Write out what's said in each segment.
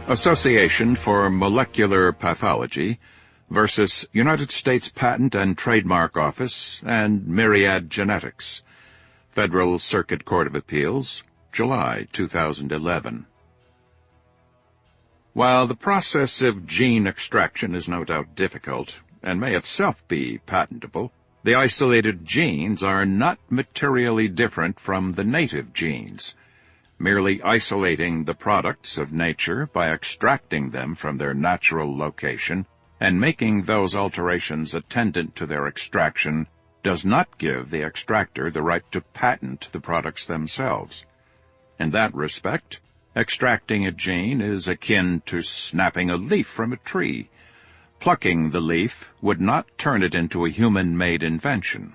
Association for Molecular Pathology versus United States Patent and Trademark Office and Myriad Genetics. Federal Circuit Court of Appeals, July 2011. While the process of gene extraction is no doubt difficult, and may itself be patentable, the isolated genes are not materially different from the native genes. Merely isolating the products of nature by extracting them from their natural location and making those alterations attendant to their extraction does not give the extractor the right to patent the products themselves. In that respect, extracting a gene is akin to snapping a leaf from a tree. Plucking the leaf would not turn it into a human-made invention.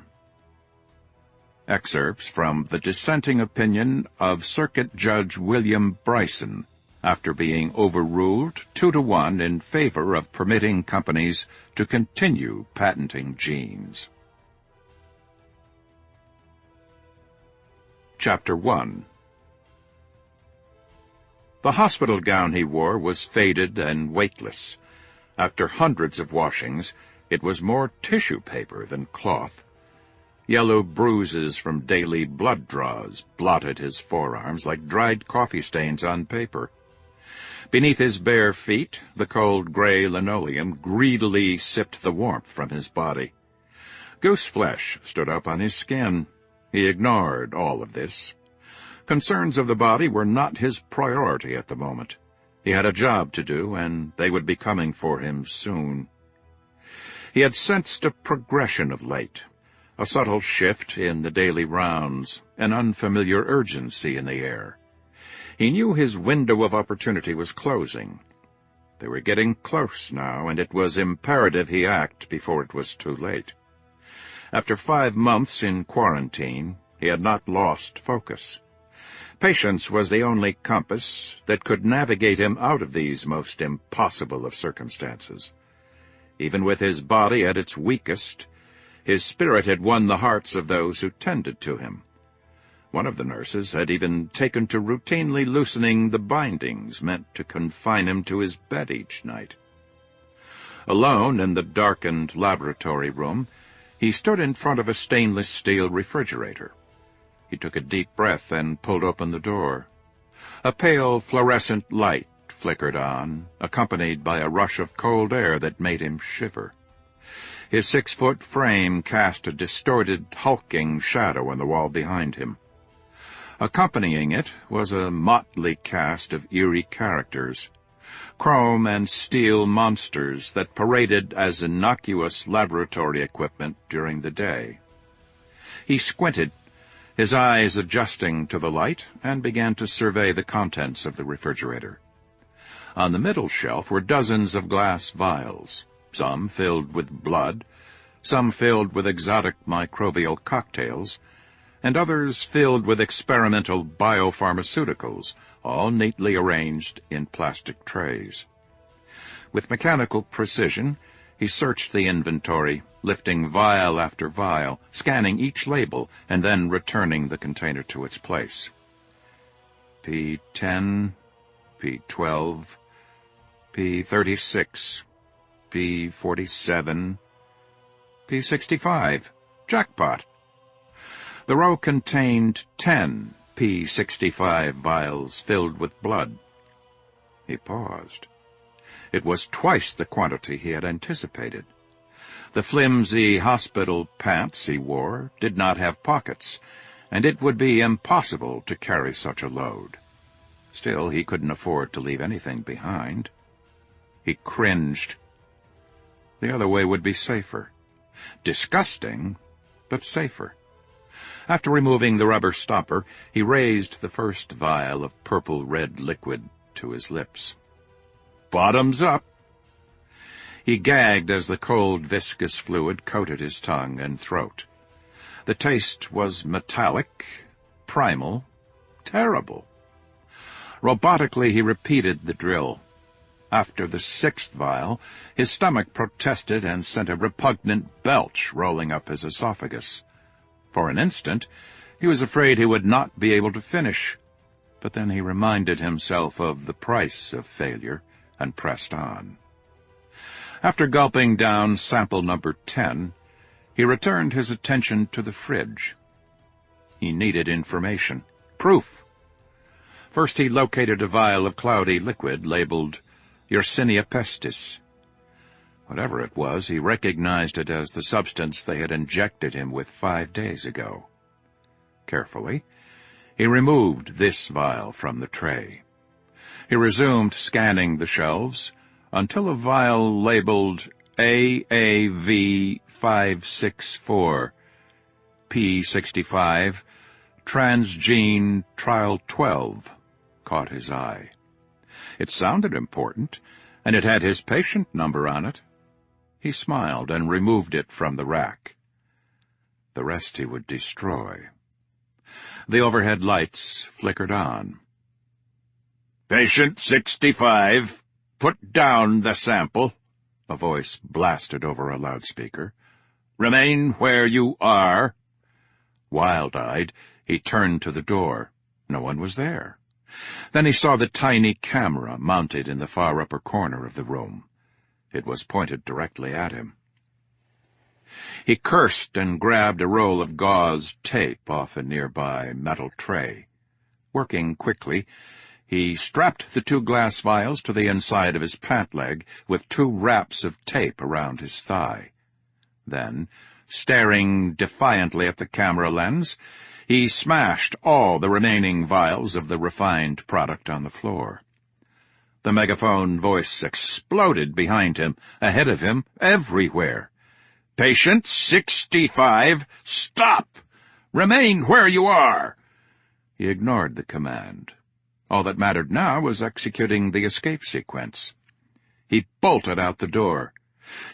Excerpts from the dissenting opinion of Circuit Judge William Bryson, after being overruled 2-1 in favor of permitting companies to continue patenting genes. Chapter 1. The hospital gown he wore was faded and weightless. After hundreds of washings, it was more tissue paper than cloth. Yellow bruises from daily blood draws blotted his forearms like dried coffee stains on paper. Beneath his bare feet, the cold gray linoleum greedily sipped the warmth from his body. Goose flesh stood up on his skin. He ignored all of this. Concerns of the body were not his priority at the moment. He had a job to do, and they would be coming for him soon. He had sensed a progression of late, a subtle shift in the daily rounds, an unfamiliar urgency in the air. He knew his window of opportunity was closing. They were getting close now, and it was imperative he act before it was too late. After 5 months in quarantine, he had not lost focus. Patience was the only compass that could navigate him out of these most impossible of circumstances. Even with his body at its weakest, his spirit had won the hearts of those who tended to him. One of the nurses had even taken to routinely loosening the bindings meant to confine him to his bed each night. Alone in the darkened laboratory room, he stood in front of a stainless steel refrigerator. He took a deep breath and pulled open the door. A pale fluorescent light flickered on, accompanied by a rush of cold air that made him shiver. His 6-foot frame cast a distorted, hulking shadow on the wall behind him. Accompanying it was a motley cast of eerie characters, chrome and steel monsters that paraded as innocuous laboratory equipment during the day. He squinted, his eyes adjusting to the light, and began to survey the contents of the refrigerator. On the middle shelf were dozens of glass vials, some filled with blood, some filled with exotic microbial cocktails, and others filled with experimental biopharmaceuticals, all neatly arranged in plastic trays. With mechanical precision, he searched the inventory, lifting vial after vial, scanning each label, and then returning the container to its place. P10, P12, P36, P47, P65. Jackpot! The row contained 10 P65 vials filled with blood. He paused. It was twice the quantity he had anticipated. The flimsy hospital pants he wore did not have pockets, and it would be impossible to carry such a load. Still, he couldn't afford to leave anything behind. He cringed. The other way would be safer. Disgusting, but safer. After removing the rubber stopper, he raised the first vial of purple-red liquid to his lips. Bottoms up! He gagged as the cold, viscous fluid coated his tongue and throat. The taste was metallic, primal, terrible. Robotically he repeated the drill. After the 6th vial, his stomach protested and sent a repugnant belch rolling up his esophagus. For an instant, he was afraid he would not be able to finish. But then he reminded himself of the price of failure and pressed on. After gulping down sample number 10, he returned his attention to the fridge. He needed information, proof. First he located a vial of cloudy liquid labeled Yersinia pestis. Whatever it was, he recognized it as the substance they had injected him with 5 days ago. Carefully, he removed this vial from the tray. He resumed scanning the shelves until a vial labeled AAV564, P65, Transgene Trial 12, caught his eye. It sounded important, and it had his patient number on it. He smiled and removed it from the rack. The rest he would destroy. The overhead lights flickered on. "Patient 65, put down the sample," a voice blasted over a loudspeaker. "Remain where you are." Wild-eyed, he turned to the door. No one was there. Then he saw the tiny camera mounted in the far upper corner of the room. It was pointed directly at him. He cursed and grabbed a roll of gauze tape off a nearby metal tray. Working quickly, he strapped the 2 glass vials to the inside of his pant leg with 2 wraps of tape around his thigh. Then, staring defiantly at the camera lens, he smashed all the remaining vials of the refined product on the floor. The megaphone voice exploded behind him, ahead of him, everywhere. "Patient 65, stop! Remain where you are!" He ignored the command. All that mattered now was executing the escape sequence. He bolted out the door.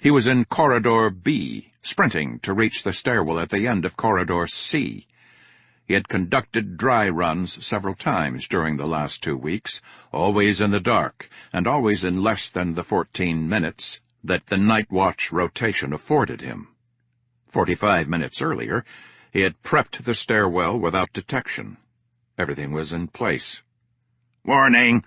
He was in Corridor B, sprinting to reach the stairwell at the end of Corridor C. He had conducted dry runs several times during the last 2 weeks, always in the dark, and always in less than the 14 minutes that the night watch rotation afforded him. 45 minutes earlier, he had prepped the stairwell without detection. Everything was in place. "Warning!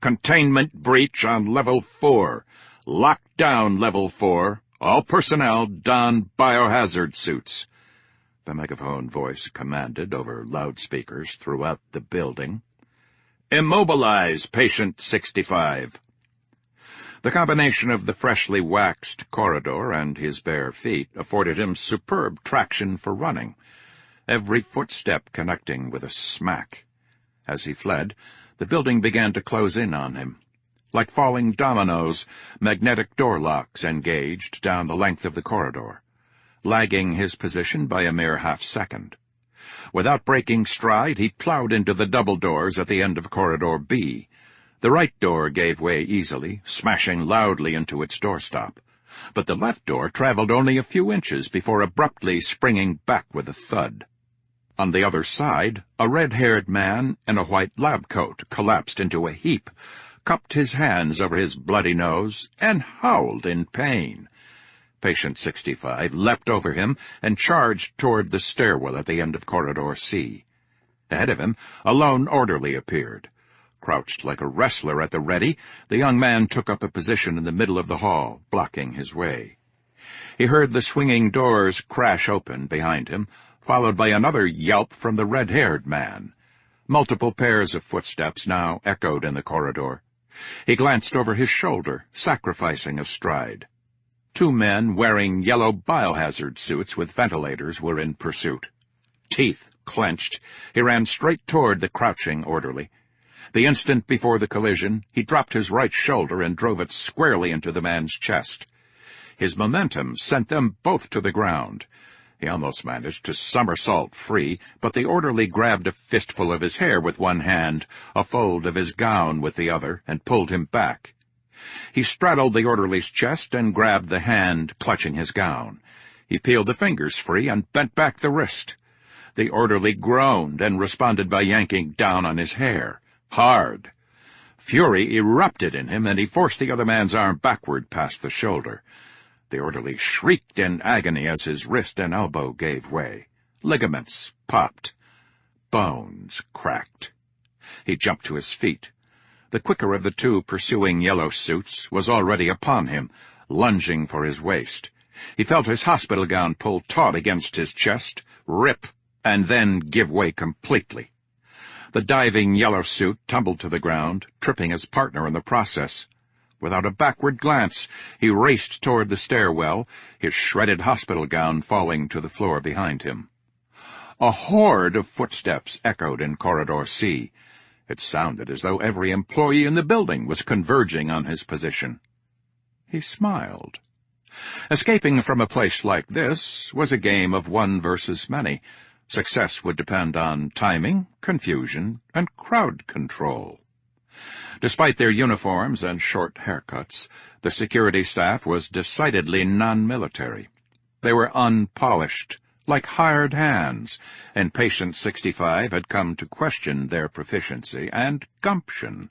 Containment breach on Level 4. Lock down Level 4. All personnel don biohazard suits," the megaphone voice commanded over loudspeakers throughout the building. "Immobilize Patient 65. The combination of the freshly waxed corridor and his bare feet afforded him superb traction for running, every footstep connecting with a smack. As he fled, the building began to close in on him. Like falling dominoes, magnetic door locks engaged down the length of the corridor, lagging his position by a mere half-second. Without breaking stride, he plowed into the double doors at the end of Corridor B. The right door gave way easily, smashing loudly into its doorstop, but the left door traveled only a few inches before abruptly springing back with a thud. On the other side, a red-haired man in a white lab coat collapsed into a heap, cupped his hands over his bloody nose, and howled in pain. Patient 65 leapt over him and charged toward the stairwell at the end of Corridor C. Ahead of him, a lone orderly appeared. Crouched like a wrestler at the ready, the young man took up a position in the middle of the hall, blocking his way. He heard the swinging doors crash open behind him, followed by another yelp from the red-haired man. Multiple pairs of footsteps now echoed in the corridor. He glanced over his shoulder, sacrificing a stride. 2 men wearing yellow biohazard suits with ventilators were in pursuit. Teeth clenched, he ran straight toward the crouching orderly. The instant before the collision, he dropped his right shoulder and drove it squarely into the man's chest. His momentum sent them both to the ground. He almost managed to somersault free, but the orderly grabbed a fistful of his hair with one hand, a fold of his gown with the other, and pulled him back. He straddled the orderly's chest and grabbed the hand clutching his gown. He peeled the fingers free and bent back the wrist. The orderly groaned and responded by yanking down on his hair. Hard. Fury erupted in him, and he forced the other man's arm backward past the shoulder. The orderly shrieked in agony as his wrist and elbow gave way. Ligaments popped. Bones cracked. He jumped to his feet. The quicker of the two pursuing yellow suits was already upon him, lunging for his waist. He felt his hospital gown pull taut against his chest, rip, and then give way completely. The diving yellow suit tumbled to the ground, tripping his partner in the process. Without a backward glance, he raced toward the stairwell, his shredded hospital gown falling to the floor behind him. A horde of footsteps echoed in Corridor C. It sounded as though every employee in the building was converging on his position. He smiled. Escaping from a place like this was a game of one versus many. Success would depend on timing, confusion, and crowd control. Despite their uniforms and short haircuts, the security staff was decidedly non-military. They were unpolished, like hired hands, and Patient 65 had come to question their proficiency and gumption.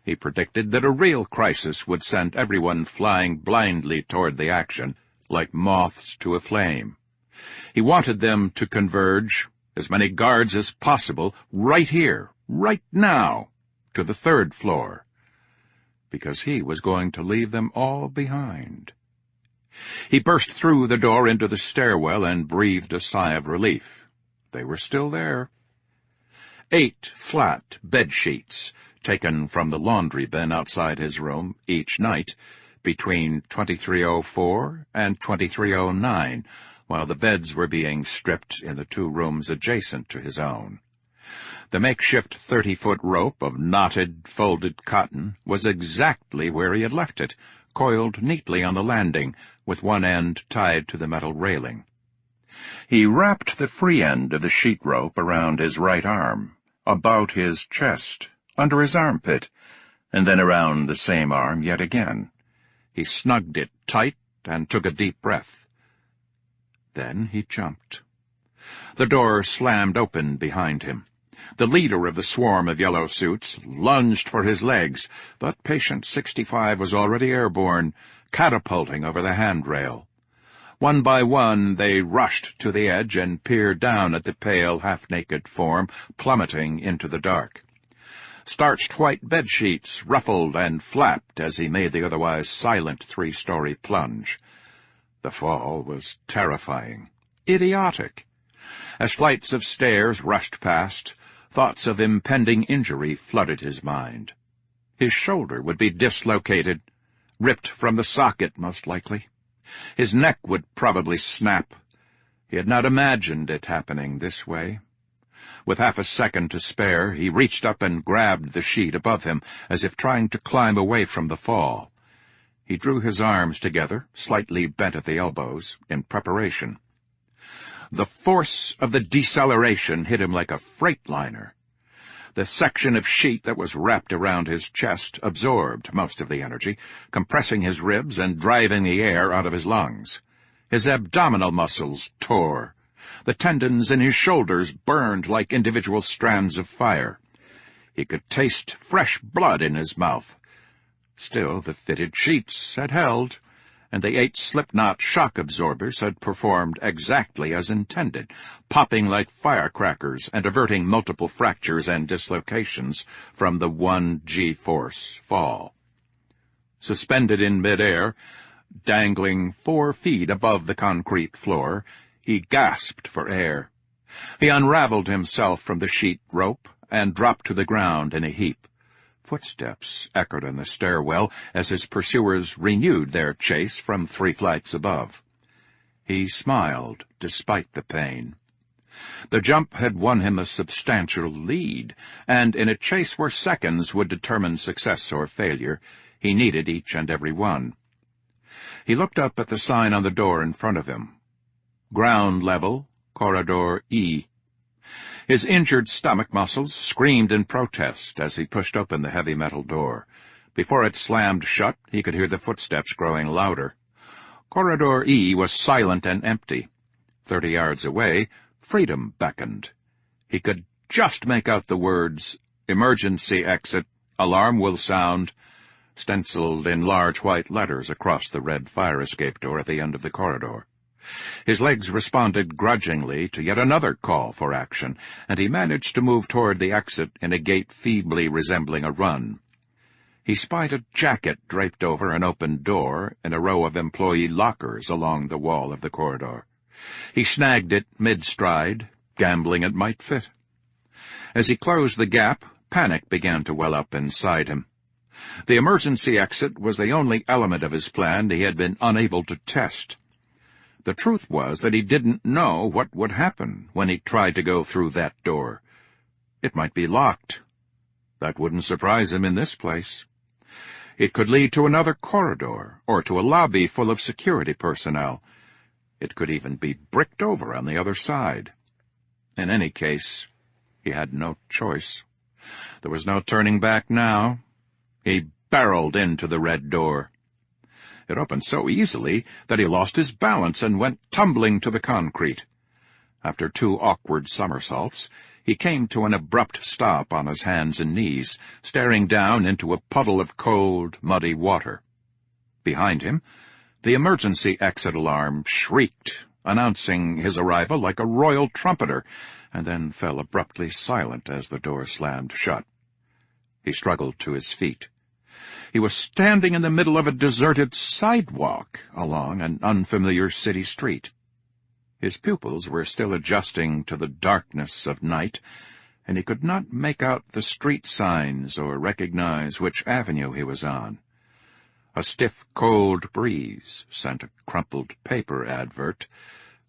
He predicted that a real crisis would send everyone flying blindly toward the action, like moths to a flame. He wanted them to converge, as many guards as possible, right here, right now, to the third floor, because he was going to leave them all behind. He burst through the door into the stairwell and breathed a sigh of relief. They were still there. 8 flat bedsheets, taken from the laundry bin outside his room each night, between 2304 and 2309, while the beds were being stripped in the 2 rooms adjacent to his own. The makeshift 30-foot rope of knotted, folded cotton was exactly where he had left it, coiled neatly on the landing, with one end tied to the metal railing. He wrapped the free end of the sheet rope around his right arm, about his chest, under his armpit, and then around the same arm yet again. He snugged it tight and took a deep breath. Then he jumped. The door slammed open behind him. The leader of the swarm of yellow suits lunged for his legs, but Patient 65 was already airborne, catapulting over the handrail. One by one they rushed to the edge and peered down at the pale, half-naked form plummeting into the dark. Starched white bedsheets ruffled and flapped as he made the otherwise silent 3-story plunge. The fall was terrifying, idiotic. As flights of stairs rushed past, thoughts of impending injury flooded his mind. His shoulder would be dislocated, ripped from the socket, most likely. His neck would probably snap. He had not imagined it happening this way. With half a second to spare, he reached up and grabbed the sheet above him, as if trying to climb away from the fall. He drew his arms together, slightly bent at the elbows, in preparation. The force of the deceleration hit him like a freightliner. The section of sheet that was wrapped around his chest absorbed most of the energy, compressing his ribs and driving the air out of his lungs. His abdominal muscles tore. The tendons in his shoulders burned like individual strands of fire. He could taste fresh blood in his mouth. Still, the fitted sheets had held, and the 8 slip-knot shock absorbers had performed exactly as intended, popping like firecrackers and averting multiple fractures and dislocations from the 1 G-force fall. Suspended in mid-air, dangling 4 feet above the concrete floor, he gasped for air. He unraveled himself from the sheet rope and dropped to the ground in a heap. Footsteps echoed in the stairwell as his pursuers renewed their chase from 3 flights above. He smiled, despite the pain. The jump had won him a substantial lead, and in a chase where seconds would determine success or failure, he needed each and every one. He looked up at the sign on the door in front of him. Ground level, Corridor E. His injured stomach muscles screamed in protest as he pushed open the heavy metal door. Before it slammed shut, he could hear the footsteps growing louder. Corridor E was silent and empty. 30 yards away, freedom beckoned. He could just make out the words, "Emergency exit, alarm will sound," stenciled in large white letters across the red fire escape door at the end of the corridor. His legs responded grudgingly to yet another call for action, and he managed to move toward the exit in a gait feebly resembling a run. He spied a jacket draped over an open door in a row of employee lockers along the wall of the corridor. He snagged it mid-stride, gambling it might fit. As he closed the gap, panic began to well up inside him. The emergency exit was the only element of his plan he had been unable to test. The truth was that he didn't know what would happen when he tried to go through that door. It might be locked. That wouldn't surprise him in this place. It could lead to another corridor, or to a lobby full of security personnel. It could even be bricked over on the other side. In any case, he had no choice. There was no turning back now. He barreled into the red door. It opened so easily that he lost his balance and went tumbling to the concrete. After 2 awkward somersaults, he came to an abrupt stop on his hands and knees, staring down into a puddle of cold, muddy water. Behind him, the emergency exit alarm shrieked, announcing his arrival like a royal trumpeter, and then fell abruptly silent as the door slammed shut. He struggled to his feet. He was standing in the middle of a deserted sidewalk along an unfamiliar city street. His pupils were still adjusting to the darkness of night, and he could not make out the street signs or recognize which avenue he was on. A stiff, cold breeze sent a crumpled paper advert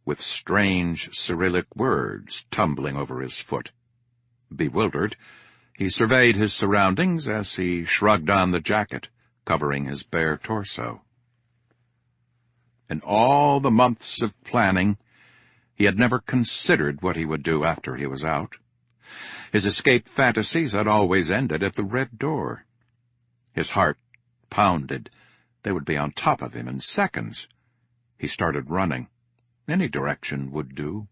with strange Cyrillic words tumbling over his foot. Bewildered, he surveyed his surroundings as he shrugged on the jacket, covering his bare torso. In all the months of planning, he had never considered what he would do after he was out. His escape fantasies had always ended at the red door. His heart pounded. They would be on top of him in seconds. He started running. Any direction would do.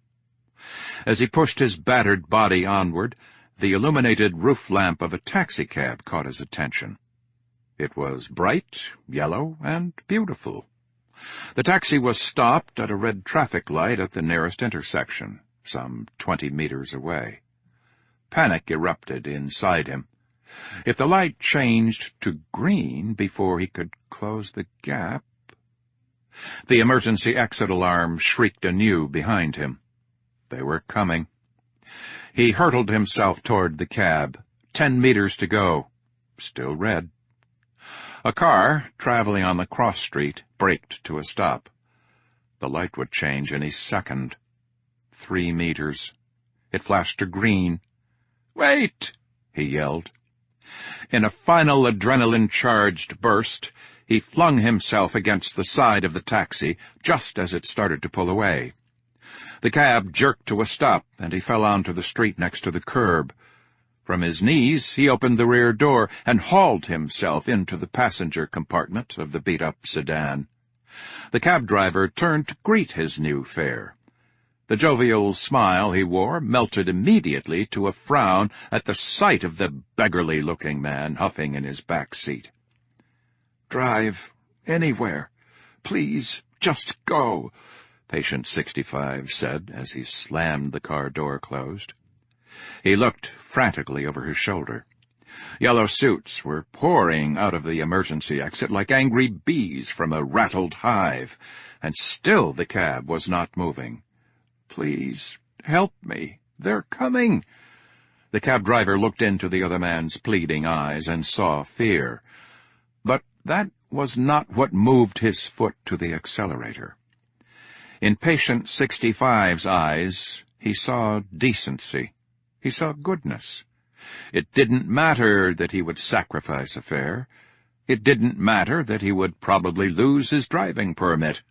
As he pushed his battered body onward, the illuminated roof lamp of a taxicab caught his attention. It was bright, yellow, and beautiful. The taxi was stopped at a red traffic light at the nearest intersection, some 20 meters away. Panic erupted inside him. If the light changed to green before he could close the gap— The emergency exit alarm shrieked anew behind him. They were coming. He hurtled himself toward the cab. 10 meters to go. Still red. A car, traveling on the cross street, braked to a stop. The light would change any second. 3 meters. It flashed to green. "Wait!" he yelled. In a final adrenaline-charged burst, he flung himself against the side of the taxi just as it started to pull away. The cab jerked to a stop, and he fell onto the street next to the curb. From his knees, he opened the rear door and hauled himself into the passenger compartment of the beat-up sedan. The cab driver turned to greet his new fare. The jovial smile he wore melted immediately to a frown at the sight of the beggarly-looking man huffing in his back seat. "Drive anywhere. Please, just go," Patient 65 said as he slammed the car door closed. He looked frantically over his shoulder. Yellow suits were pouring out of the emergency exit like angry bees from a rattled hive, and still the cab was not moving. "Please, help me. They're coming." The cab driver looked into the other man's pleading eyes and saw fear. But that was not what moved his foot to the accelerator. In Patient 65's eyes, he saw decency. He saw goodness. It didn't matter that he would sacrifice a fare. It didn't matter that he would probably lose his driving permit.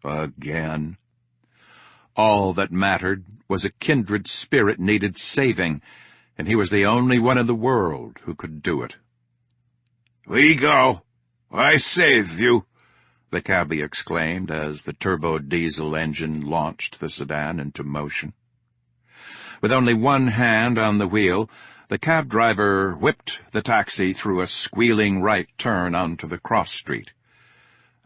Again. All that mattered was a kindred spirit needed saving, and he was the only one in the world who could do it. "We go. I save you," the cabbie exclaimed as the turbo-diesel engine launched the sedan into motion. With only one hand on the wheel, the cab driver whipped the taxi through a squealing right turn onto the cross street.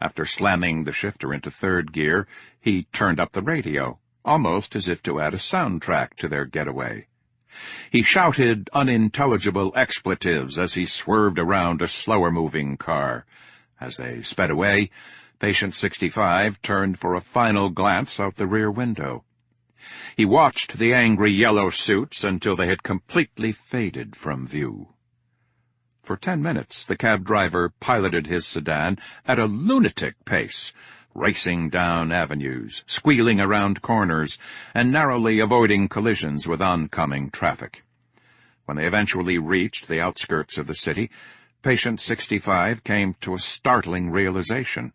After slamming the shifter into third gear, he turned up the radio, almost as if to add a soundtrack to their getaway. He shouted unintelligible expletives as he swerved around a slower-moving car. As they sped away, Patient 65 turned for a final glance out the rear window. He watched the angry yellow suits until they had completely faded from view. For 10 minutes, the cab driver piloted his sedan at a lunatic pace, racing down avenues, squealing around corners, and narrowly avoiding collisions with oncoming traffic. When they eventually reached the outskirts of the city, Patient 65 came to a startling realization.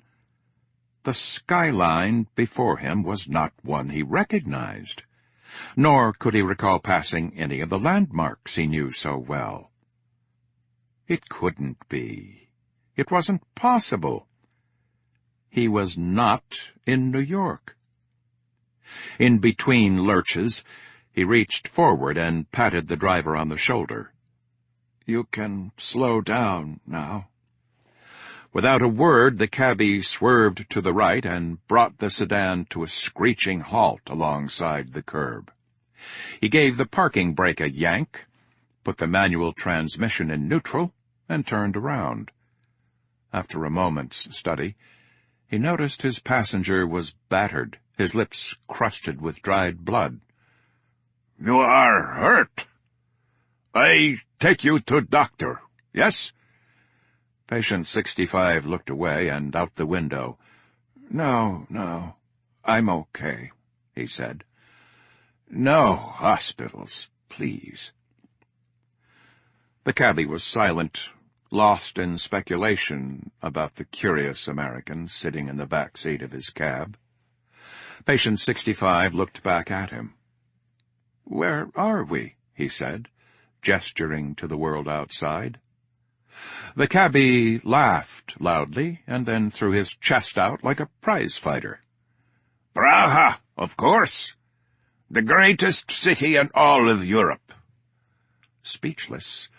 The skyline before him was not one he recognized, nor could he recall passing any of the landmarks he knew so well. It couldn't be. It wasn't possible. He was not in New York. In between lurches, he reached forward and patted the driver on the shoulder. "You can slow down now." Without a word, the cabbie swerved to the right and brought the sedan to a screeching halt alongside the curb. He gave the parking brake a yank, put the manual transmission in neutral, and turned around. After a moment's study, he noticed his passenger was battered, his lips crusted with dried blood. "You are hurt. I take you to doctor, yes?" Patient 65 looked away and out the window. No, I'm okay," he said. "No hospitals, please." The cabbie was silent, lost in speculation about the curious American sitting in the back seat of his cab. Patient 65 looked back at him. "Where are we?" he said, gesturing to the world outside. The cabbie laughed loudly and then threw his chest out like a prize fighter. "Praha, of course. The greatest city in all of Europe." Speechless,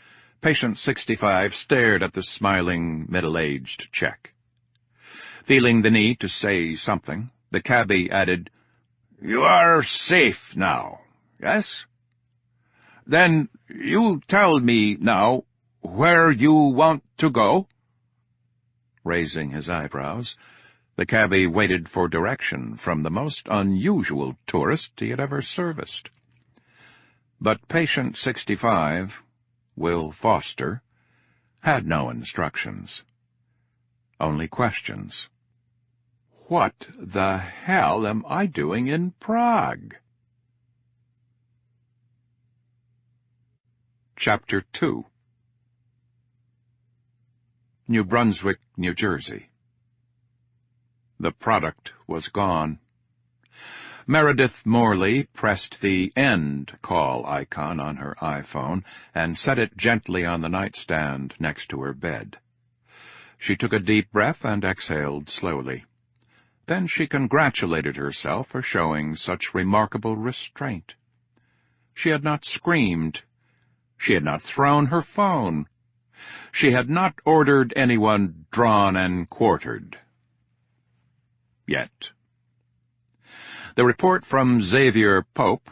Patient 65 stared at the smiling, middle-aged Czech. Feeling the need to say something, the cabbie added, "You are safe now, yes? Then you tell me now where you want to go?" Raising his eyebrows, the cabbie waited for direction from the most unusual tourist he had ever serviced. But Patient 65, Will Foster, had no instructions. Only questions. What the hell am I doing in Prague? Chapter 2. New Brunswick, New Jersey. The product was gone. Meredith Morley pressed the end call icon on her iPhone and set it gently on the nightstand next to her bed. She took a deep breath and exhaled slowly. Then she congratulated herself for showing such remarkable restraint. She had not screamed. She had not thrown her phone. She had not ordered anyone drawn and quartered. Yet. The report from Xavier Pope,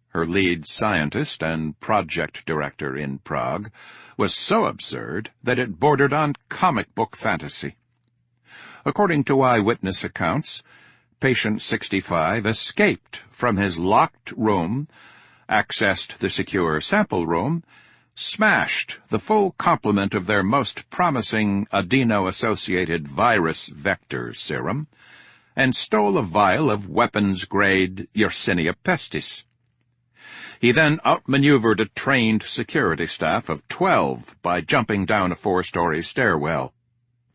her lead scientist and project director in Prague, was so absurd that it bordered on comic book fantasy. According to eyewitness accounts, Patient 65 escaped from his locked room, accessed the secure sample room, smashed the full complement of their most promising adeno-associated virus vector serum, and stole a vial of weapons-grade Yersinia pestis. He then outmaneuvered a trained security staff of 12 by jumping down a 4-story stairwell,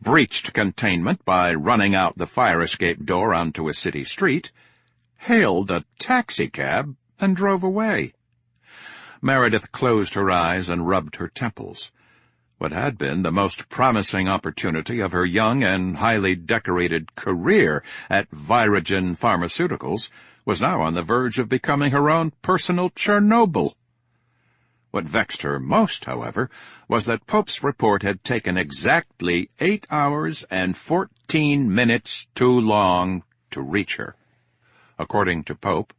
breached containment by running out the fire escape door onto a city street, hailed a taxicab, and drove away. Meredith closed her eyes and rubbed her temples. What had been the most promising opportunity of her young and highly decorated career at Virogen Pharmaceuticals was now on the verge of becoming her own personal Chernobyl. What vexed her most, however, was that Pope's report had taken exactly 8 hours and 14 15 minutes too long to reach her. According to Pope,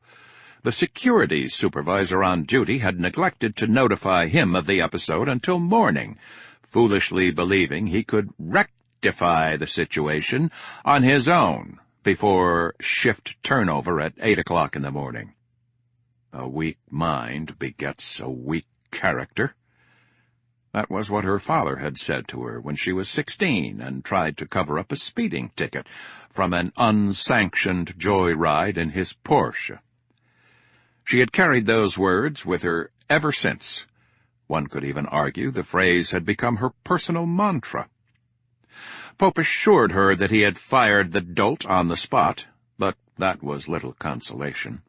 the security supervisor on duty had neglected to notify him of the episode until morning, foolishly believing he could rectify the situation on his own before shift turnover at 8 o'clock in the morning. A weak mind begets a weak character. That was what her father had said to her when she was 16 and tried to cover up a speeding ticket from an unsanctioned joyride in his Porsche. She had carried those words with her ever since. One could even argue the phrase had become her personal mantra. Pope assured her that he had fired the dolt on the spot, but that was little consolation.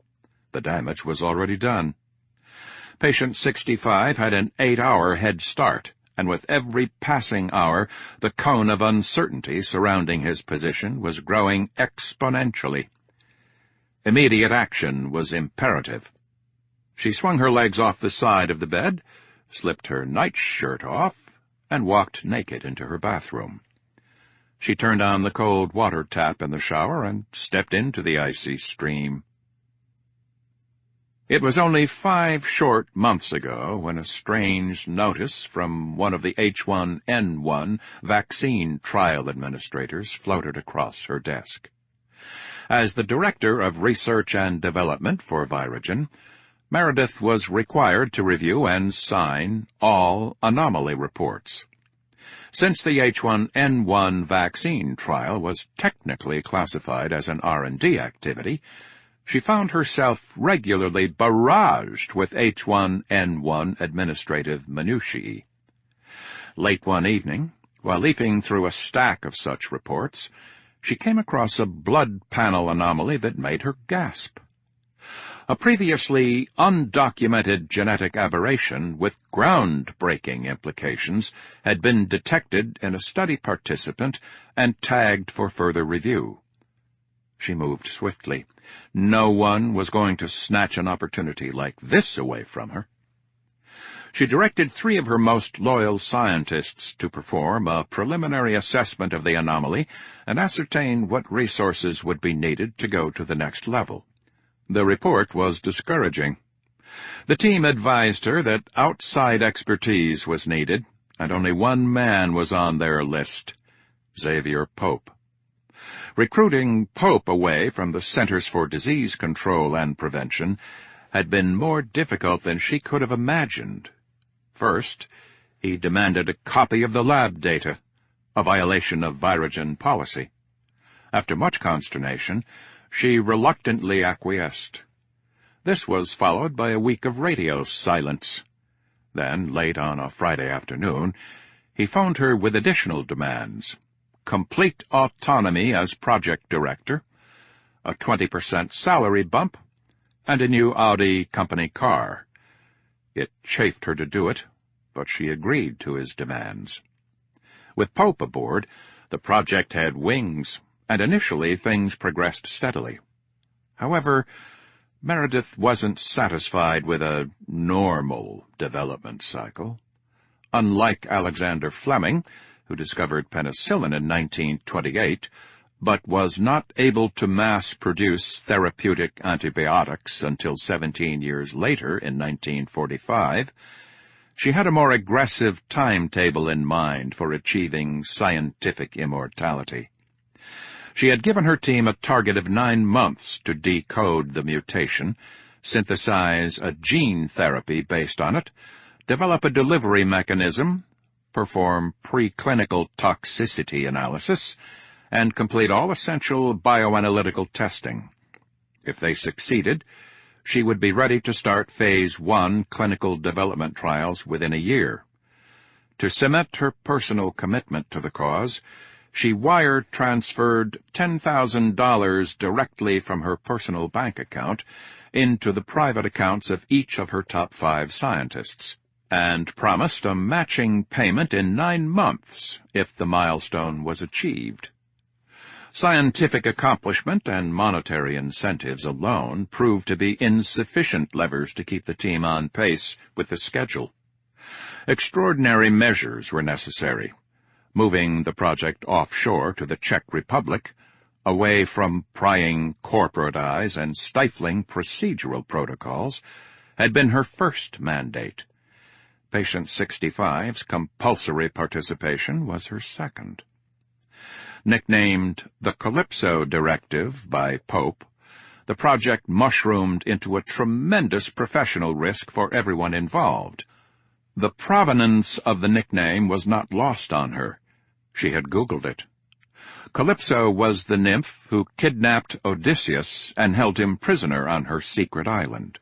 The damage was already done. Patient 65 had an 8-hour head start, and with every passing hour the cone of uncertainty surrounding his position was growing exponentially. Immediate action was imperative. She swung her legs off the side of the bed, slipped her nightshirt off, and walked naked into her bathroom. She turned on the cold water tap in the shower and stepped into the icy stream. It was only 5 short months ago when a strange notice from one of the H1N1 vaccine trial administrators floated across her desk. As the Director of Research and Development for Virogen, Meredith was required to review and sign all anomaly reports. Since the H1N1 vaccine trial was technically classified as an R&D activity, she found herself regularly barraged with H1N1 administrative minutiae. Late one evening, while leafing through a stack of such reports, she came across a blood panel anomaly that made her gasp. A previously undocumented genetic aberration with groundbreaking implications had been detected in a study participant and tagged for further review. She moved swiftly. No one was going to snatch an opportunity like this away from her. She directed 3 of her most loyal scientists to perform a preliminary assessment of the anomaly and ascertain what resources would be needed to go to the next level. The report was discouraging. The team advised her that outside expertise was needed, and only one man was on their list, Xavier Pope. Recruiting Pope away from the Centers for Disease Control and Prevention had been more difficult than she could have imagined. First, he demanded a copy of the lab data, a violation of Virogen policy. After much consternation, she reluctantly acquiesced. This was followed by a week of radio silence. Then, late on a Friday afternoon, he phoned her with additional demands: complete autonomy as project director, a 20% salary bump, and a new Audi company car. It chafed her to do it, but she agreed to his demands. With Pope aboard, the project had wings, and initially things progressed steadily. However, Meredith wasn't satisfied with a normal development cycle. Unlike Alexander Fleming, who discovered penicillin in 1928, but was not able to mass-produce therapeutic antibiotics until 17 years later in 1945, she had a more aggressive timetable in mind for achieving scientific immortality. She had given her team a target of 9 months to decode the mutation, synthesize a gene therapy based on it, develop a delivery mechanism, perform preclinical toxicity analysis, and complete all essential bioanalytical testing. If they succeeded, she would be ready to start Phase 1 clinical development trials within a year. To cement her personal commitment to the cause, she wire-transferred $10,000 directly from her personal bank account into the private accounts of each of her top 5 scientists, and promised a matching payment in 9 months if the milestone was achieved. Scientific accomplishment and monetary incentives alone proved to be insufficient levers to keep the team on pace with the schedule. Extraordinary measures were necessary. moving the project offshore to the Czech Republic, away from prying corporate eyes and stifling procedural protocols, had been her first mandate. Patient 65's compulsory participation was her second. Nicknamed the Calypso Directive by Pope, the project mushroomed into a tremendous professional risk for everyone involved. The provenance of the nickname was not lost on her. She had Googled it. Calypso was the nymph who kidnapped Odysseus and held him prisoner on her secret island.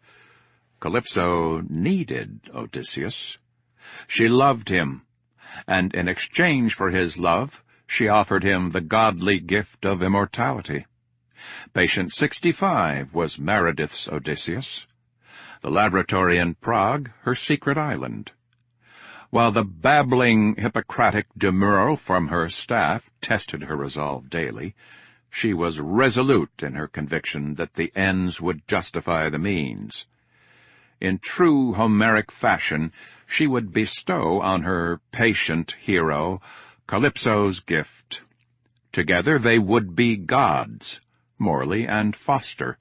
Calypso needed Odysseus. She loved him, and in exchange for his love, she offered him the godly gift of immortality. Patient 65 was Meredith's Odysseus, the laboratory in Prague her secret island. While the babbling Hippocratic demurral from her staff tested her resolve daily, she was resolute in her conviction that the ends would justify the means. In true Homeric fashion, she would bestow on her patient hero Calypso's gift. Together they would be gods, Morley and Foster,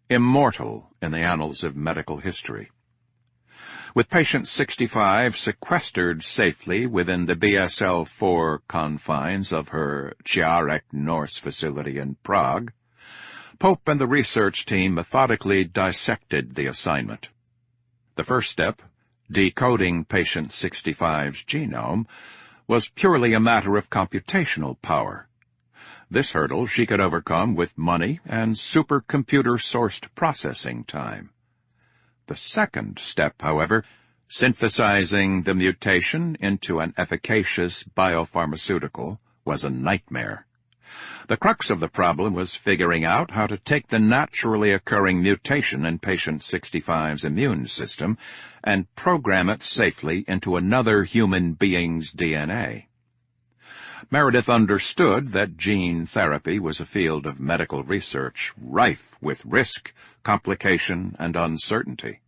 immortal in the annals of medical history. With patient 65 sequestered safely within the BSL-4 confines of her Chiarek Norse facility in Prague, Pope and the research team methodically dissected the assignment. The first step, decoding patient 65's genome, was purely a matter of computational power. This hurdle she could overcome with money and supercomputer-sourced processing time. The second step, however, synthesizing the mutation into an efficacious biopharmaceutical, was a nightmare. The crux of the problem was figuring out how to take the naturally occurring mutation in patient 65's immune system and program it safely into another human being's DNA. Meredith understood that gene therapy was a field of medical research rife with risk, complication, and uncertainty.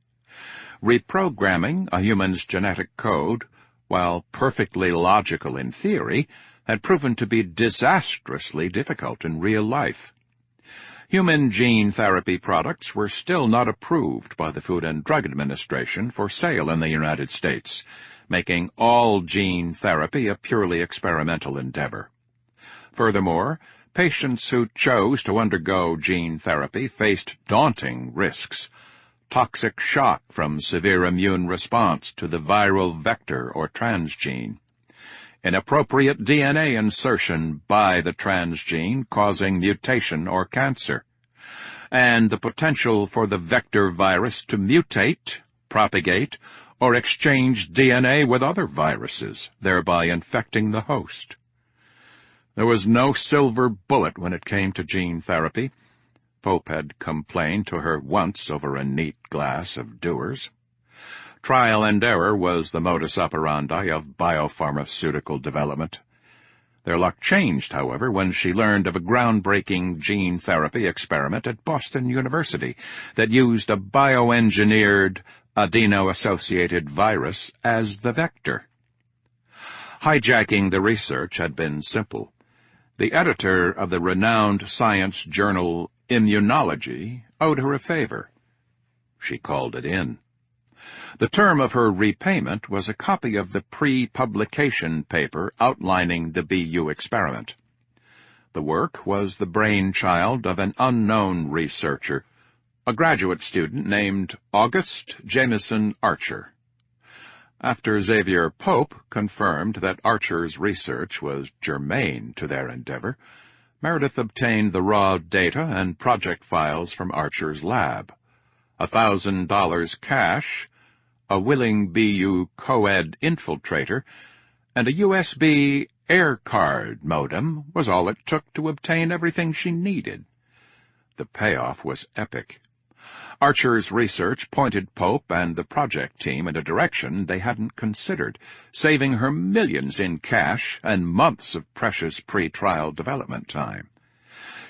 Reprogramming a human's genetic code, while perfectly logical in theory, had proven to be disastrously difficult in real life. Human gene therapy products were still not approved by the Food and Drug Administration for sale in the United States, making all gene therapy a purely experimental endeavor. Furthermore, patients who chose to undergo gene therapy faced daunting risks: toxic shock from severe immune response to the viral vector or transgene, inappropriate DNA insertion by the transgene causing mutation or cancer, and the potential for the vector virus to mutate, propagate, or exchange DNA with other viruses, thereby infecting the host. There was no silver bullet when it came to gene therapy. Pope had complained to her once over a neat glass of Dewar's. Trial and error was the modus operandi of biopharmaceutical development. Their luck changed, however, when she learned of a groundbreaking gene therapy experiment at Boston University that used a bioengineered adeno-associated virus as the vector. Hijacking the research had been simple. The editor of the renowned science journal Immunology owed her a favor. She called it in. The term of her repayment was a copy of the pre-publication paper outlining the BU experiment. The work was the brainchild of an unknown researcher, a graduate student named August Jameson Archer. After Xavier Pope confirmed that Archer's research was germane to their endeavor, Meredith obtained the raw data and project files from Archer's lab. $1,000 cash, a willing BU co-ed infiltrator, and a USB air card modem was all it took to obtain everything she needed. The payoff was epic. Archer's research pointed Pope and the project team in a direction they hadn't considered, saving her millions in cash and months of precious pre-trial development time.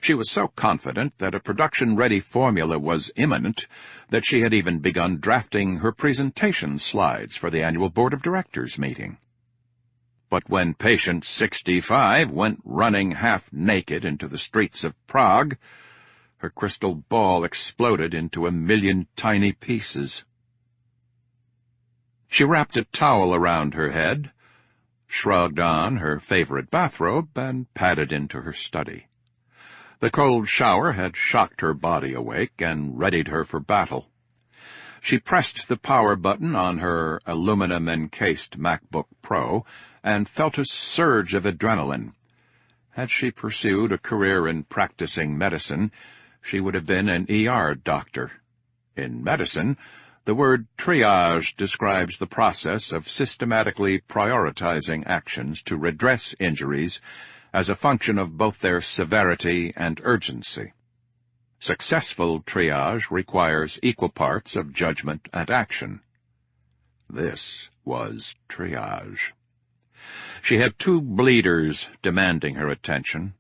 She was so confident that a production-ready formula was imminent that she had even begun drafting her presentation slides for the annual Board of Directors meeting. But when patient 65 went running half-naked into the streets of Prague, her crystal ball exploded into 1,000,000 tiny pieces. She wrapped a towel around her head, shrugged on her favorite bathrobe, and padded into her study. The cold shower had shocked her body awake and readied her for battle. She pressed the power button on her aluminum-encased MacBook Pro and felt a surge of adrenaline. Had she pursued a career in practicing medicine, she would have been an ER doctor. In medicine, the word triage describes the process of systematically prioritizing actions to redress injuries as a function of both their severity and urgency. Successful triage requires equal parts of judgment and action. This was triage. She had 2 bleeders demanding her attention: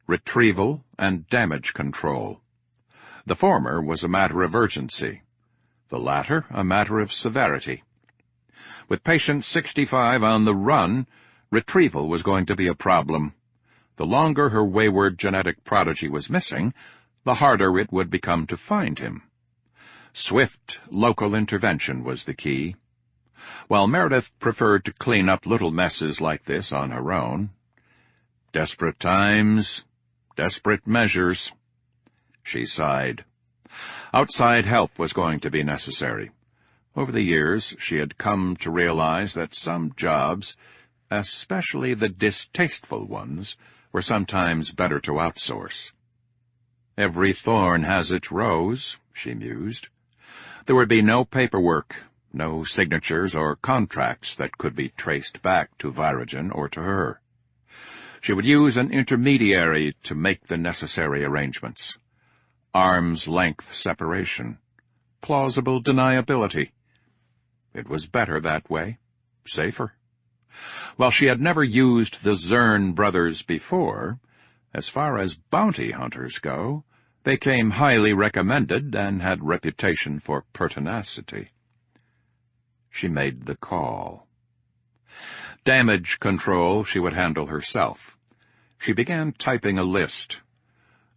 retrieval and damage control. The former was a matter of urgency, the latter a matter of severity. With patient 65 on the run, retrieval was going to be a problem. The longer her wayward genetic prodigy was missing, the harder it would become to find him. Swift local intervention was the key. While Meredith preferred to clean up little messes like this on her own. Desperate times, desperate measures. She sighed. Outside help was going to be necessary. Over the years, she had come to realize that some jobs, especially the distasteful ones, were sometimes better to outsource. Every thorn has its rose, she mused. There would be no paperwork, no signatures or contracts that could be traced back to Virogen or to her. She would use an intermediary to make the necessary arrangements. Arm's-length separation. Plausible deniability. It was better that way. Safer. While she had never used the Zern brothers before, as far as bounty hunters go, they came highly recommended and had reputation for pertinacity. She made the call. Damage control she would handle herself. She began typing a list.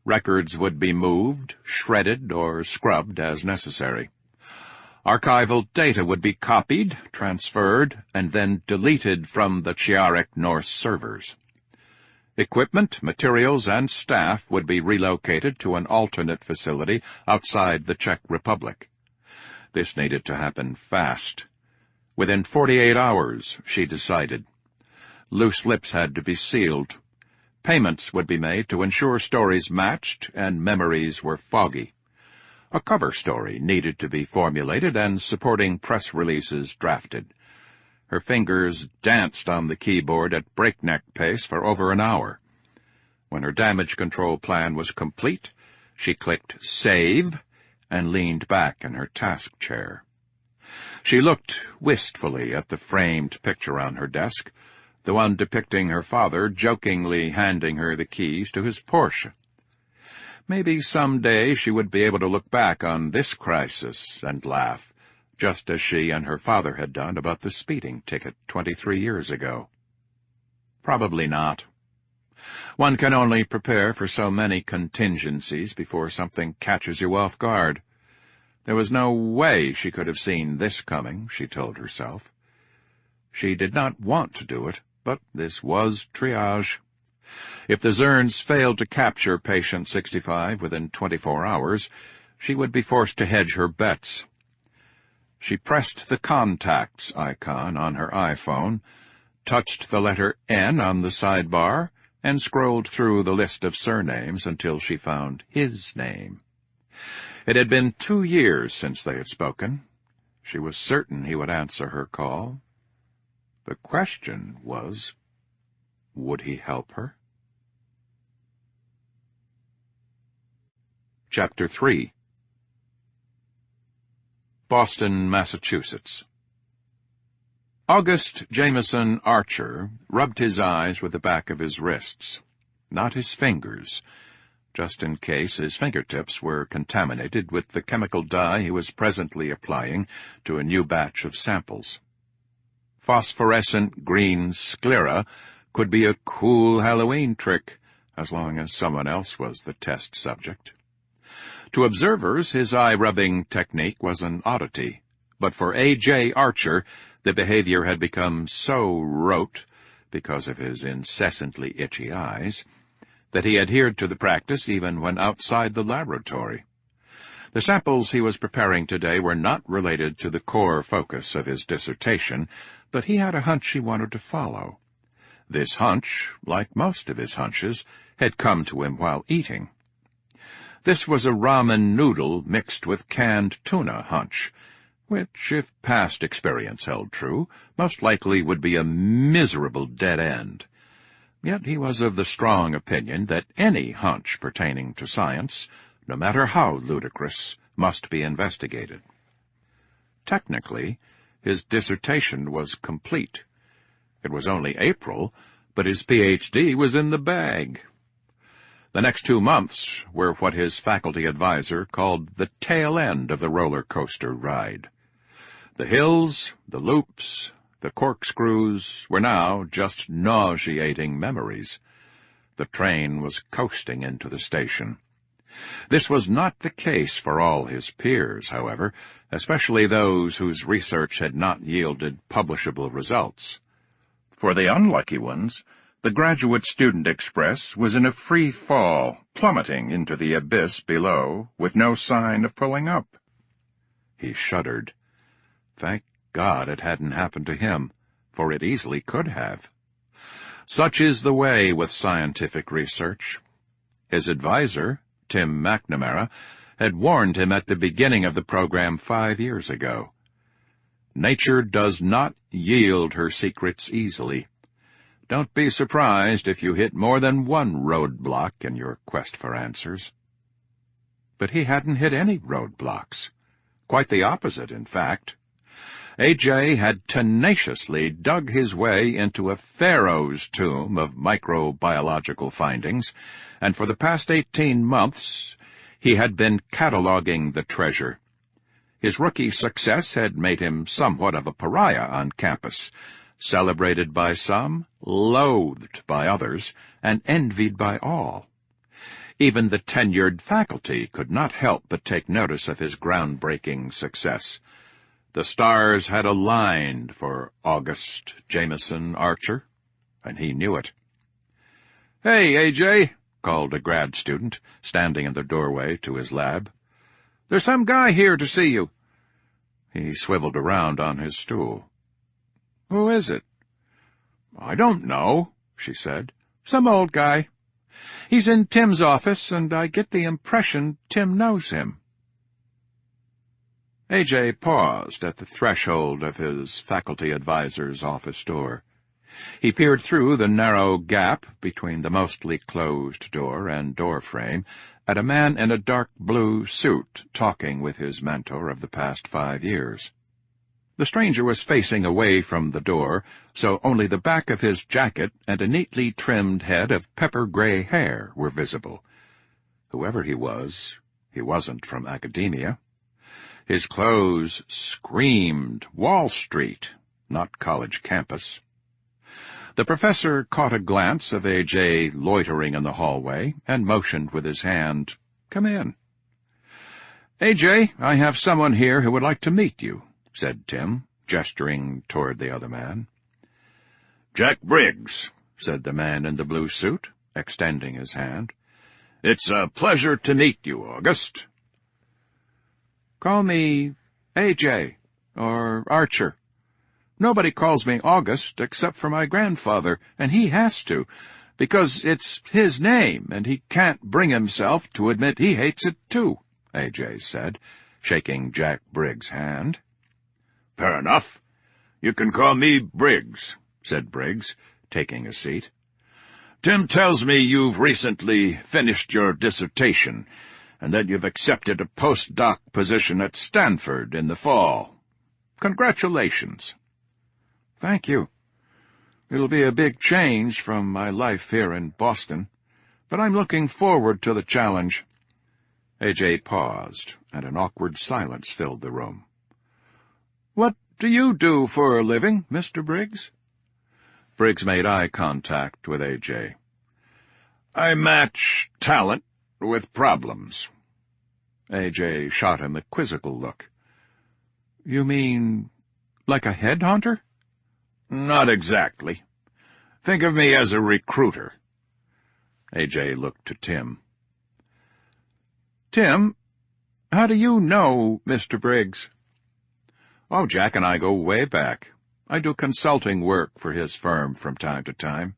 Records would be moved, shredded, or scrubbed as necessary. Archival data would be copied, transferred, and then deleted from the Chiarek Norse servers. Equipment, materials, and staff would be relocated to an alternate facility outside the Czech Republic. This needed to happen fast. Within 48 hours, she decided. Loose lips had to be sealed. Payments would be made to ensure stories matched and memories were foggy. A cover story needed to be formulated and supporting press releases drafted. Her fingers danced on the keyboard at breakneck pace for over an hour. When her damage control plan was complete, she clicked Save and leaned back in her task chair. She looked wistfully at the framed picture on her desk, the one depicting her father jokingly handing her the keys to his Porsche. Maybe someday she would be able to look back on this crisis and laugh, just as she and her father had done about the speeding ticket 23 years ago. Probably not. One can only prepare for so many contingencies before something catches you off guard. There was no way she could have seen this coming, she told herself. She did not want to do it, but this was triage. If the Zerns failed to capture patient 65 within 24 hours, she would be forced to hedge her bets. She pressed the Contacts icon on her iPhone, touched the letter N on the sidebar, and scrolled through the list of surnames until she found his name. It had been 2 years since they had spoken. She was certain he would answer her call. The question was, would he help her? Chapter 3. Boston, Massachusetts. August Jameson Archer rubbed his eyes with the back of his wrists, not his fingers, just in case his fingertips were contaminated with the chemical dye he was presently applying to a new batch of samples. phosphorescent green sclera could be a cool Halloween trick, as long as someone else was the test subject. To observers, his eye-rubbing technique was an oddity, but for A.J. Archer, the behavior had become so rote, because of his incessantly itchy eyes, that he adhered to the practice even when outside the laboratory. The samples he was preparing today were not related to the core focus of his dissertation, but he had a hunch he wanted to follow. This hunch, like most of his hunches, had come to him while eating. This was a ramen noodle mixed with canned tuna hunch, which, if past experience held true, most likely would be a miserable dead end. Yet he was of the strong opinion that any hunch pertaining to science, no matter how ludicrous, must be investigated. Technically, his dissertation was complete. It was only April, but his Ph.D. was in the bag. The next 2 months were what his faculty advisor called the tail end of the roller coaster ride. The hills, the loops, the corkscrews were now just nauseating memories. The train was coasting into the station. This was not the case for all his peers, however, especially those whose research had not yielded publishable results. For the unlucky ones, the Graduate Student Express was in a free fall, plummeting into the abyss below, with no sign of pulling up. He shuddered. Thank God it hadn't happened to him, for it easily could have. Such is the way with scientific research. His advisor, Tim McNamara, had warned him at the beginning of the program 5 years ago. Nature does not yield her secrets easily. Don't be surprised if you hit more than one roadblock in your quest for answers. But he hadn't hit any roadblocks. Quite the opposite, in fact. A.J. had tenaciously dug his way into a pharaoh's tomb of microbiological findings, and for the past 18 months he had been cataloging the treasure. His rookie success had made him somewhat of a pariah on campus, celebrated by some, loathed by others, and envied by all. Even the tenured faculty could not help but take notice of his groundbreaking success. The stars had aligned for August Jameson Archer, and he knew it. "Hey, A.J., called a grad student, standing in the doorway to his lab. "There's some guy here to see you." He swiveled around on his stool. "Who is it?" "I don't know," she said. "Some old guy. He's in Tim's office, and I get the impression Tim knows him." A.J. paused at the threshold of his faculty advisor's office door. He peered through the narrow gap between the mostly closed door and door frame at a man in a dark blue suit talking with his mentor of the past 5 years. The stranger was facing away from the door, so only the back of his jacket and a neatly trimmed head of pepper-gray hair were visible. Whoever he wasn't from academia. His clothes screamed Wall Street, not college campus. The professor caught a glance of A.J. loitering in the hallway and motioned with his hand, "Come in." "A.J., I have someone here who would like to meet you," said Tim, gesturing toward the other man. "Jack Briggs," said the man in the blue suit, extending his hand. "It's a pleasure to meet you, August." "Call me A.J. or Archer. Nobody calls me August except for my grandfather, and he has to, because it's his name, and he can't bring himself to admit he hates it too," A.J. said, shaking Jack Briggs' hand. "Fair enough. You can call me Briggs," said Briggs, taking a seat. "Tim tells me you've recently finished your dissertation, and that you've accepted a postdoc position at Stanford in the fall. Congratulations." "Thank you. It'll be a big change from my life here in Boston, but I'm looking forward to the challenge." A.J. paused, and an awkward silence filled the room. "What do you do for a living, Mr. Briggs?" Briggs made eye contact with A.J. "I match talent with problems." A.J. shot him a quizzical look. "You mean like a headhunter?" "Not exactly. Think of me as a recruiter." A.J. looked to Tim. "Tim, how do you know Mr. Briggs?" "Oh, Jack and I go way back. I do consulting work for his firm from time to time,"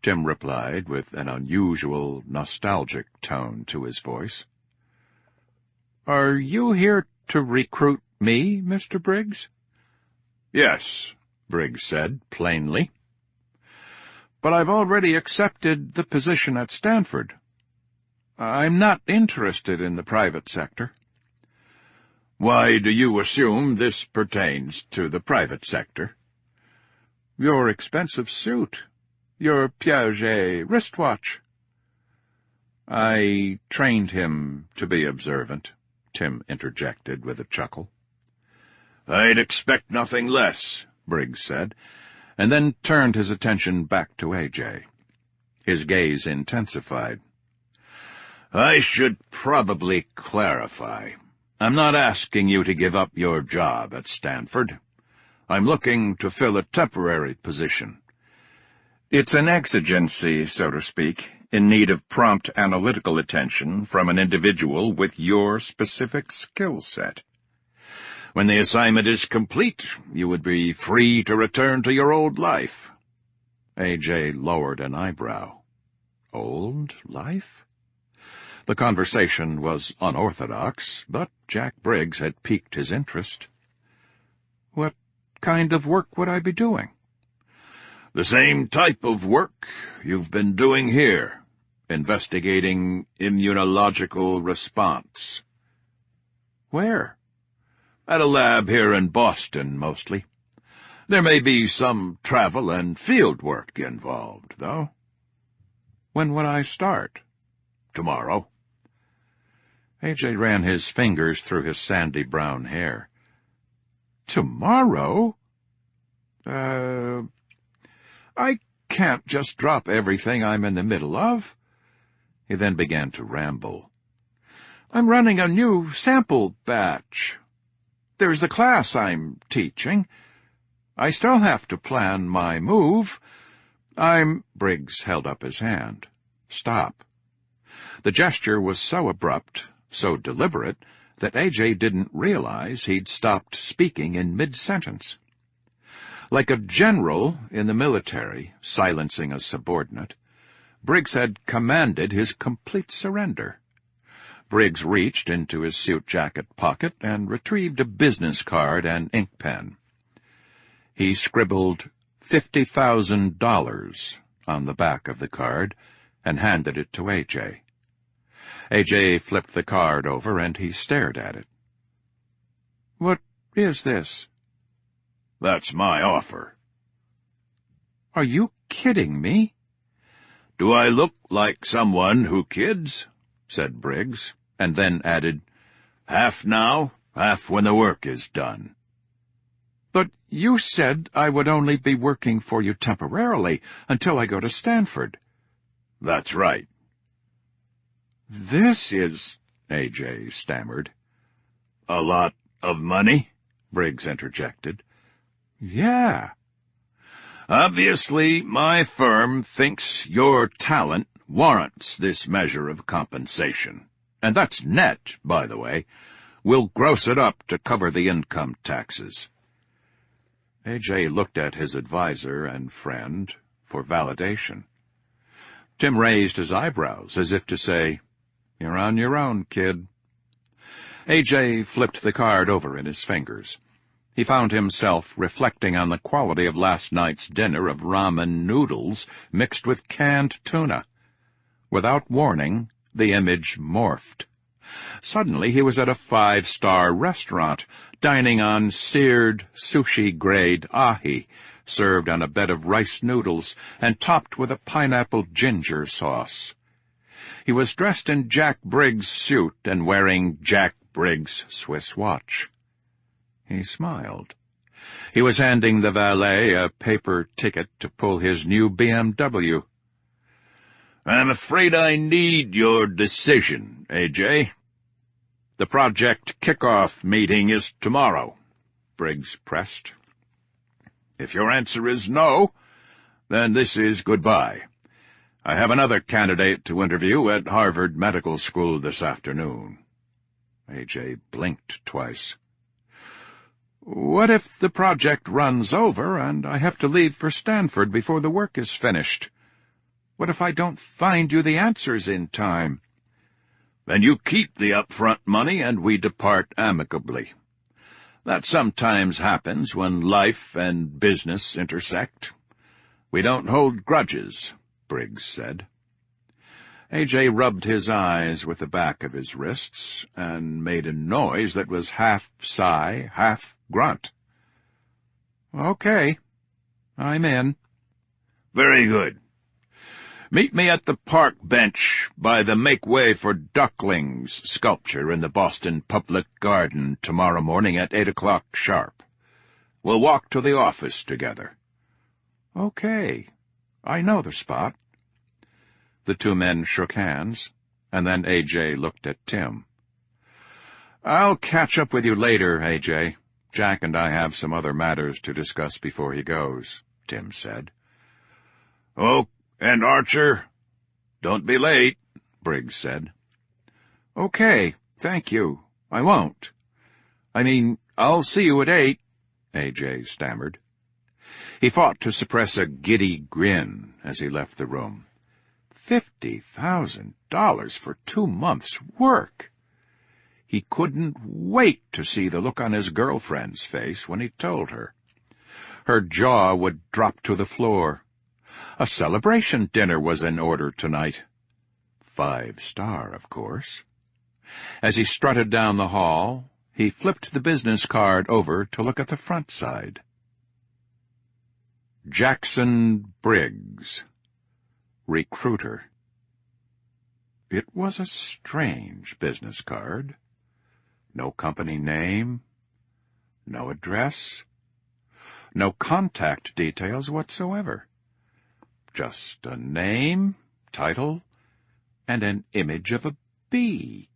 Tim replied with an unusual, nostalgic tone to his voice. "Are you here to recruit me, Mr. Briggs?" "Yes," Briggs said, plainly. "But I've already accepted the position at Stanford. I'm not interested in the private sector." "Why do you assume this pertains to the private sector?" "Your expensive suit. Your Piaget wristwatch." "I trained him to be observant," Tim interjected with a chuckle. "I'd expect nothing less," Briggs said, and then turned his attention back to A.J. His gaze intensified. "I should probably clarify. I'm not asking you to give up your job at Stanford. I'm looking to fill a temporary position. It's an exigency, so to speak, in need of prompt analytical attention from an individual with your specific skill set. When the assignment is complete, you would be free to return to your old life." A.J. lowered an eyebrow. Old life? The conversation was unorthodox, but Jack Briggs had piqued his interest. "What kind of work would I be doing?" "The same type of work you've been doing here, investigating immunological response." "Where?" "At a lab here in Boston, mostly. There may be some travel and field work involved, though." "When would I start?" "Tomorrow." A.J. ran his fingers through his sandy brown hair. "Tomorrow? I can't just drop everything I'm in the middle of." He then began to ramble. "I'm running a new sample batch. There's the class I'm teaching. I still have to plan my move. Briggs held up his hand. "Stop." The gesture was so abrupt, so deliberate, that A.J. didn't realize he'd stopped speaking in mid-sentence. Like a general in the military silencing a subordinate, Briggs had commanded his complete surrender. Briggs reached into his suit jacket pocket and retrieved a business card and ink pen. He scribbled $50,000 on the back of the card and handed it to A.J. A.J. flipped the card over and he stared at it. "What is this?" "That's my offer." "Are you kidding me?" "Do I look like someone who kids?" said Briggs, and then added, "Half now, half when the work is done." "But you said I would only be working for you temporarily, until I go to Stanford." "That's right." "This is—" A.J. stammered. "A lot of money?" Briggs interjected. "Yeah." "Obviously, my firm thinks your talent warrants this measure of compensation. And that's net, by the way. We'll gross it up to cover the income taxes." A.J. looked at his advisor and friend for validation. Tim raised his eyebrows as if to say, "You're on your own, kid." A.J. flipped the card over in his fingers. He found himself reflecting on the quality of last night's dinner of ramen noodles mixed with canned tuna. Without warning, the image morphed. Suddenly he was at a 5-star restaurant, dining on seared, sushi-grade ahi, served on a bed of rice noodles and topped with a pineapple ginger sauce. He was dressed in Jack Briggs' suit and wearing Jack Briggs' Swiss watch. He smiled. He was handing the valet a paper ticket to pull his new BMW. "I'm afraid I need your decision, AJ. The project kickoff meeting is tomorrow," Briggs pressed. "If your answer is no, then this is goodbye. I have another candidate to interview at Harvard Medical School this afternoon." AJ blinked twice. "What if the project runs over and I have to leave for Stanford before the work is finished? What if I don't find you the answers in time?" "Then you keep the upfront money and we depart amicably. That sometimes happens when life and business intersect. We don't hold grudges," Briggs said. AJ rubbed his eyes with the back of his wrists and made a noise that was half sigh, half grunt. "Okay, I'm in." "Very good. Meet me at the park bench by the Make Way for Ducklings sculpture in the Boston Public Garden tomorrow morning at 8 o'clock sharp. We'll walk to the office together." "Okay, I know the spot." The two men shook hands, and then AJ looked at Tim. "I'll catch up with you later, AJ. Jack and I have some other matters to discuss before he goes," Tim said. "Oh, and Archer, don't be late," Briggs said. "Okay, thank you. I won't. I mean, I'll see you at 8, AJ stammered. He fought to suppress a giddy grin as he left the room. $50,000 for 2 months' work! He couldn't wait to see the look on his girlfriend's face when he told her. Her jaw would drop to the floor. A celebration dinner was in order tonight. 5-star, of course. As he strutted down the hall, he flipped the business card over to look at the front side. Jackson Briggs, recruiter. It was a strange business card. No company name, no address, no contact details whatsoever. Just a name, title, and an image of a bee.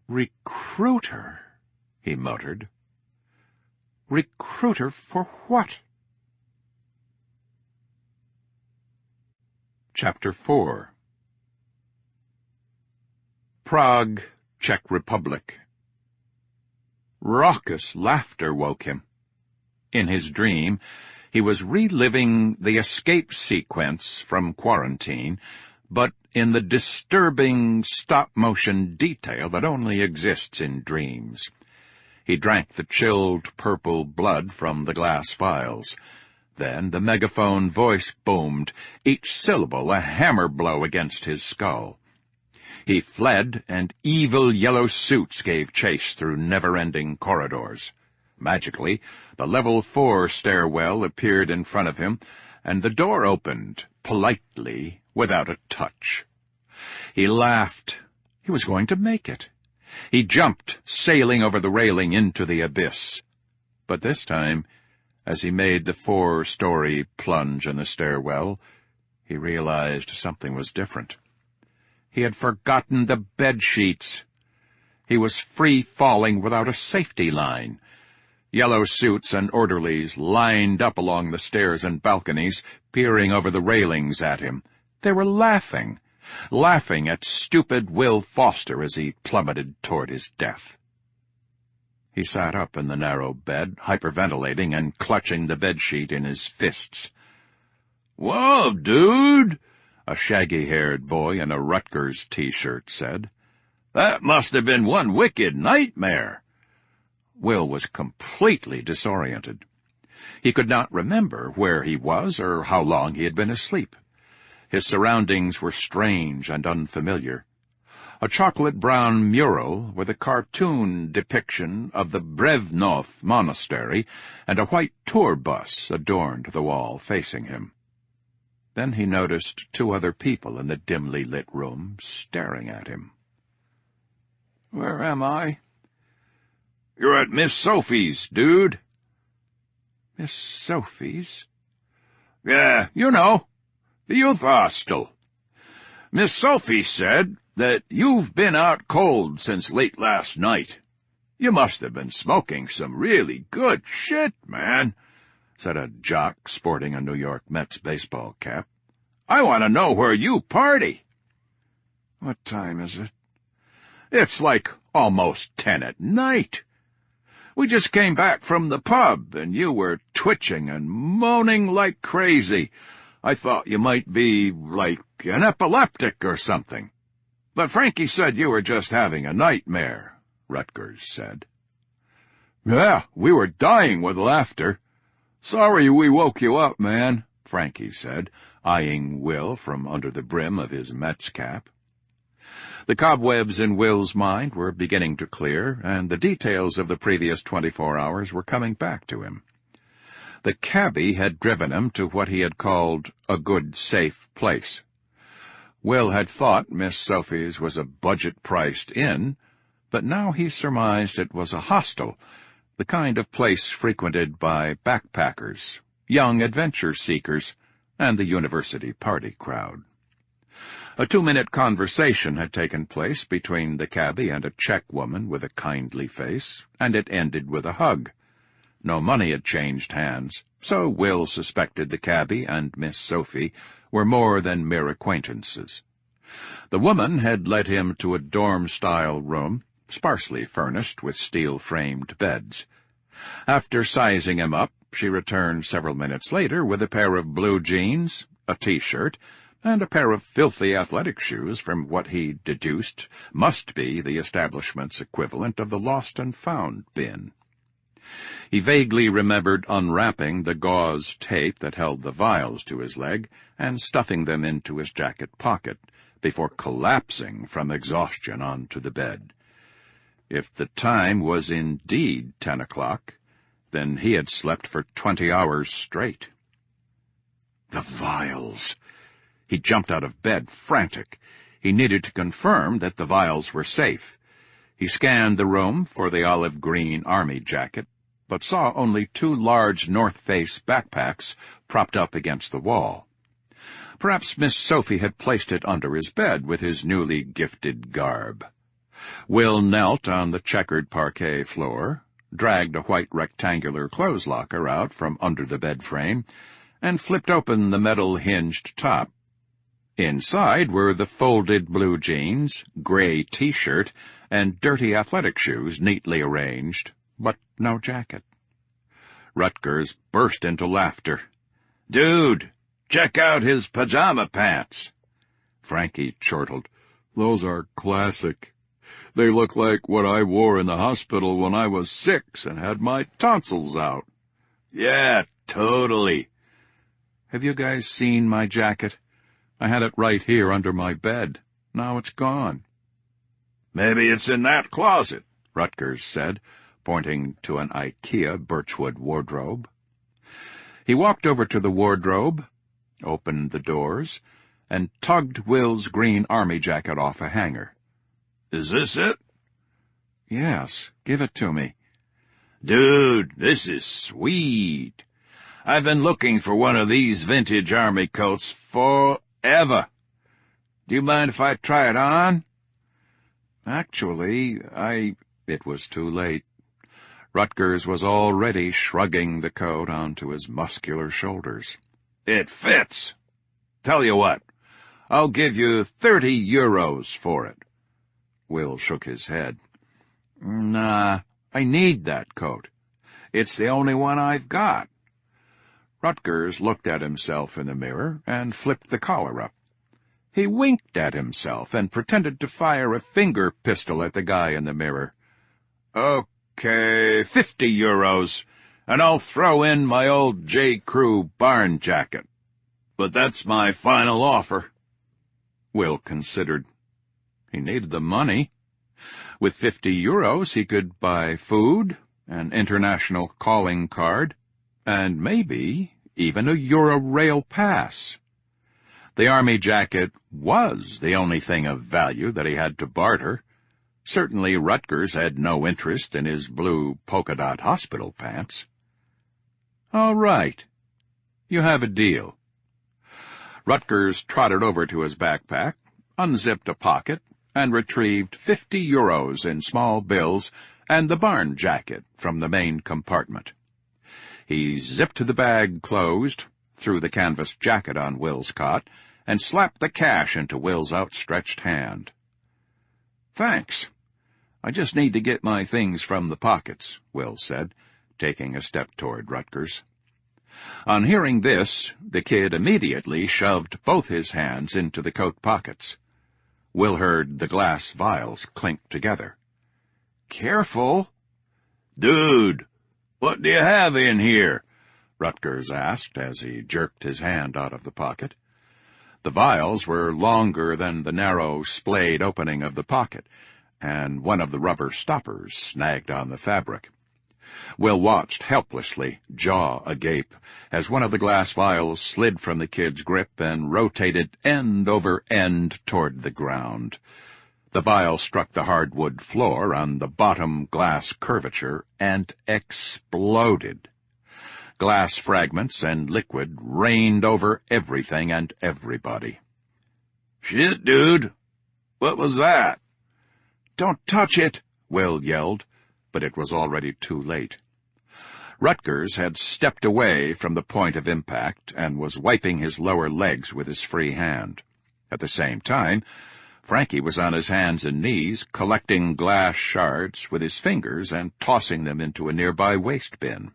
"Recruiter," he muttered. "Recruiter for what?" Chapter 4. Prague, Czech Republic. Raucous laughter woke him. In his dream, he was reliving the escape sequence from quarantine, but in the disturbing stop-motion detail that only exists in dreams. He drank the chilled purple blood from the glass vials. Then the megaphone voice boomed, each syllable a hammer blow against his skull. He fled, and evil yellow suits gave chase through never-ending corridors. Magically, the level 4 stairwell appeared in front of him, and the door opened, politely, without a touch. He laughed. He was going to make it. He jumped, sailing over the railing into the abyss. But this time, as he made the 4-story plunge in the stairwell, he realized something was different. He had forgotten the bed-sheets. He was free-falling without a safety line. Yellow suits and orderlies lined up along the stairs and balconies, peering over the railings at him. They were laughing at stupid Will Foster as he plummeted toward his death. He sat up in the narrow bed, hyperventilating and clutching the bedsheet in his fists. "Whoa, dude!" a shaggy-haired boy in a Rutgers T-shirt said. "That must have been one wicked nightmare." Will was completely disoriented. He could not remember where he was or how long he had been asleep. His surroundings were strange and unfamiliar. A chocolate-brown mural with a cartoon depiction of the Brevnov Monastery and a white tour bus adorned the wall facing him. Then he noticed 2 other people in the dimly lit room staring at him. "Where am I?" "You're at Miss Sophie's, dude." Miss Sophie's? Yeah, you know, the youth hostel. Miss Sophie said that you've been out cold since late last night. You must have been smoking some really good shit, man, said a jock sporting a New York Mets baseball cap. I want to know where you party. What time is it? It's like almost 10 at night. We just came back from the pub, and you were twitching and moaning like crazy. I thought you might be, like, an epileptic or something. But Frankie said you were just having a nightmare, Rutgers said. Yeah, we were dying with laughter. Sorry we woke you up, man, Frankie said, eyeing Will from under the brim of his Mets cap. The cobwebs in Will's mind were beginning to clear, and the details of the previous 24 hours were coming back to him. The cabbie had driven him to what he had called a good, safe place. Will had thought Miss Sophie's was a budget-priced inn, but now he surmised it was a hostel, the kind of place frequented by backpackers, young adventure-seekers, and the university party crowd. A 2-minute conversation had taken place between the cabbie and a Czech woman with a kindly face, and it ended with a hug. No money had changed hands, so Will suspected the cabbie and Miss Sophie were more than mere acquaintances. The woman had led him to a dorm-style room, sparsely furnished with steel-framed beds. After sizing him up, she returned several minutes later with a pair of blue jeans, a T-shirt, and a pair of filthy athletic shoes from what he deduced must be the establishment's equivalent of the lost-and-found bin. He vaguely remembered unwrapping the gauze tape that held the vials to his leg and stuffing them into his jacket pocket before collapsing from exhaustion onto the bed. If the time was indeed 10 o'clock, then he had slept for 20 hours straight. The vials! He jumped out of bed, frantic. He needed to confirm that the vials were safe. He scanned the room for the olive-green army jacket, but saw only 2 large North Face backpacks propped up against the wall. Perhaps Miss Sophie had placed it under his bed with his newly gifted garb. Will knelt on the checkered parquet floor, dragged a white rectangular clothes locker out from under the bed frame, and flipped open the metal hinged top. Inside were the folded blue jeans, gray T-shirt, and dirty athletic shoes neatly arranged, but no jacket. Rutgers burst into laughter. "Dude, check out his pajama pants." Frankie chortled. "Those are classic. They look like what I wore in the hospital when I was 6 and had my tonsils out." "Yeah, totally." "Have you guys seen my jacket? I had it right here under my bed. Now it's gone." "Maybe it's in that closet," Rutgers said, pointing to an IKEA birchwood wardrobe. He walked over to the wardrobe, opened the doors, and tugged Will's green army jacket off a hanger. "Is this it?" "Yes, give it to me." "Dude, this is sweet. I've been looking for one of these vintage army coats forever. Do you mind if I try it on?" "Actually, It was too late. Rutgers was already shrugging the coat onto his muscular shoulders. "It fits. Tell you what, I'll give you 30 euros for it." Will shook his head. "Nah, I need that coat. It's the only one I've got." Rutgers looked at himself in the mirror and flipped the collar up. He winked at himself and pretended to fire a finger pistol at the guy in the mirror. "Okay, 50 euros, and I'll throw in my old J. Crew barn jacket. But that's my final offer." Will considered. He needed the money. With 50 euros he could buy food, an international calling card, and maybe even a Euro-Rail pass. The army jacket was the only thing of value that he had to barter. Certainly Rutgers had no interest in his blue polka-dot hospital pants. All right. You have a deal. Rutgers trotted over to his backpack, unzipped a pocket, and retrieved 50 euros in small bills and the barn jacket from the main compartment. He zipped the bag closed, threw the canvas jacket on Will's cot, and slapped the cash into Will's outstretched hand. "Thanks. I just need to get my things from the pockets," Will said, taking a step toward Rutgers. On hearing this, the kid immediately shoved both his hands into the coat pockets. Will heard the glass vials clink together. "Careful!" "Dude, what do you have in here?" Rutgers asked as he jerked his hand out of the pocket. The vials were longer than the narrow, splayed opening of the pocket, and one of the rubber stoppers snagged on the fabric. Will watched helplessly, jaw agape, as one of the glass vials slid from the kid's grip and rotated end over end toward the ground. The vial struck the hardwood floor on the bottom glass curvature and exploded. Glass fragments and liquid rained over everything and everybody. "Shit, dude! What was that?" "Don't touch it!" Will yelled, but it was already too late. Rutgers had stepped away from the point of impact and was wiping his lower legs with his free hand. At the same time, Frankie was on his hands and knees, collecting glass shards with his fingers and tossing them into a nearby waste bin.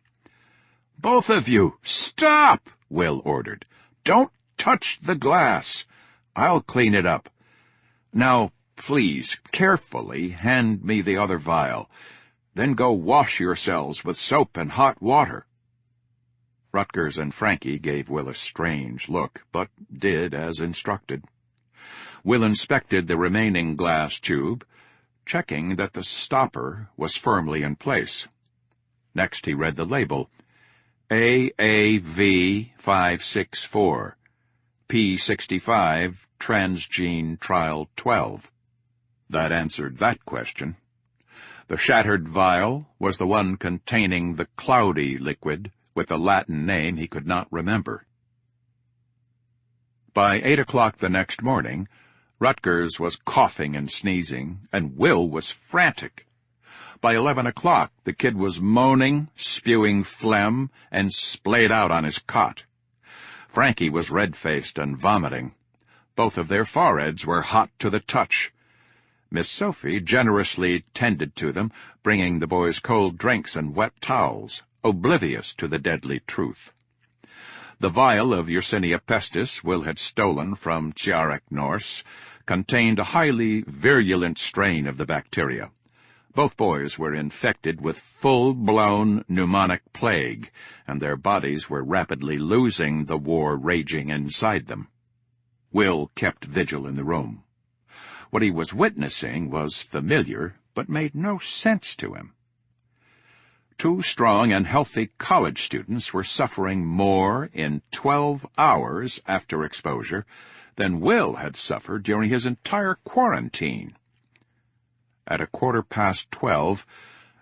"Both of you, stop!" Will ordered. "Don't touch the glass. I'll clean it up. Now, please, carefully hand me the other vial. Then go wash yourselves with soap and hot water." Rutgers and Frankie gave Will a strange look, but did as instructed. Will inspected the remaining glass tube, checking that the stopper was firmly in place. Next he read the label, AAV 564, P65, Transgene Trial 12. That answered that question. The shattered vial was the one containing the cloudy liquid with a Latin name he could not remember. By 8 o'clock the next morning, Rutgers was coughing and sneezing, and Will was frantic. By 11 o'clock, the kid was moaning, spewing phlegm, and splayed out on his cot. Frankie was red-faced and vomiting. Both of their foreheads were hot to the touch. Miss Sophie generously tended to them, bringing the boys cold drinks and wet towels, oblivious to the deadly truth. The vial of Yersinia pestis Will had stolen from Chiarec Norse contained a highly virulent strain of the bacteria. Both boys were infected with full-blown pneumonic plague, and their bodies were rapidly losing the war raging inside them. Will kept vigil in the room. What he was witnessing was familiar, but made no sense to him. 2 strong and healthy college students were suffering more in 12 hours after exposure than Will had suffered during his entire quarantine. At 12:15,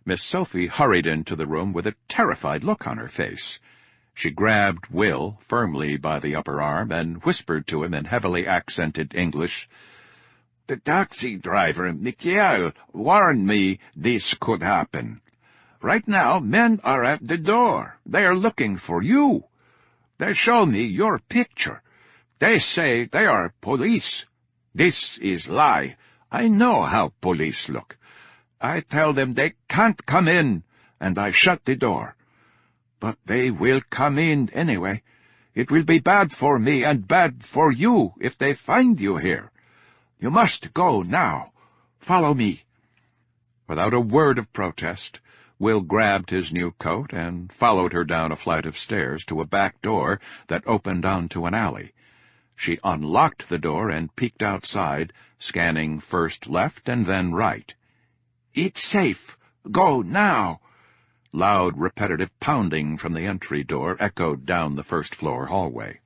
Miss Sophie hurried into the room with a terrified look on her face. She grabbed Will firmly by the upper arm and whispered to him in heavily accented English, "The taxi driver, Mikhail, warned me this could happen. Right now, men are at the door. They are looking for you. They show me your picture. They say they are police. This is lie. I know how police look. I tell them they can't come in, and I shut the door. But they will come in anyway. It will be bad for me and bad for you if they find you here. You must go now. Follow me." Without a word of protest, Will grabbed his new coat and followed her down a flight of stairs to a back door that opened onto an alley. She unlocked the door and peeked outside, scanning first left and then right. "It's safe. Go now." Loud, repetitive pounding from the entry door echoed down the first-floor hallway.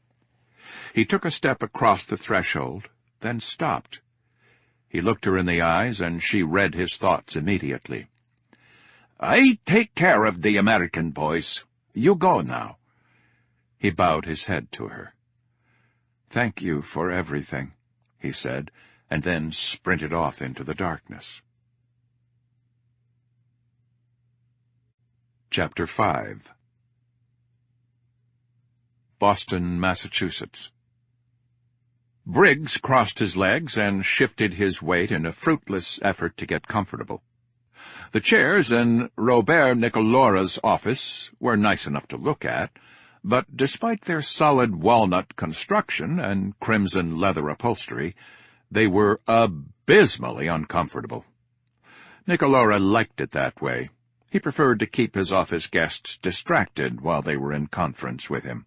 He took a step across the threshold, then stopped. He looked her in the eyes, and she read his thoughts immediately. "I take care of the American boys. You go now." He bowed his head to her. "Thank you for everything," he said, and then sprinted off into the darkness. Chapter 5. Boston, Massachusetts. Briggs crossed his legs and shifted his weight in a fruitless effort to get comfortable. The chairs in Robert Nicolora's office were nice enough to look at, but despite their solid walnut construction and crimson leather upholstery, they were abysmally uncomfortable. Nicolora liked it that way. He preferred to keep his office guests distracted while they were in conference with him.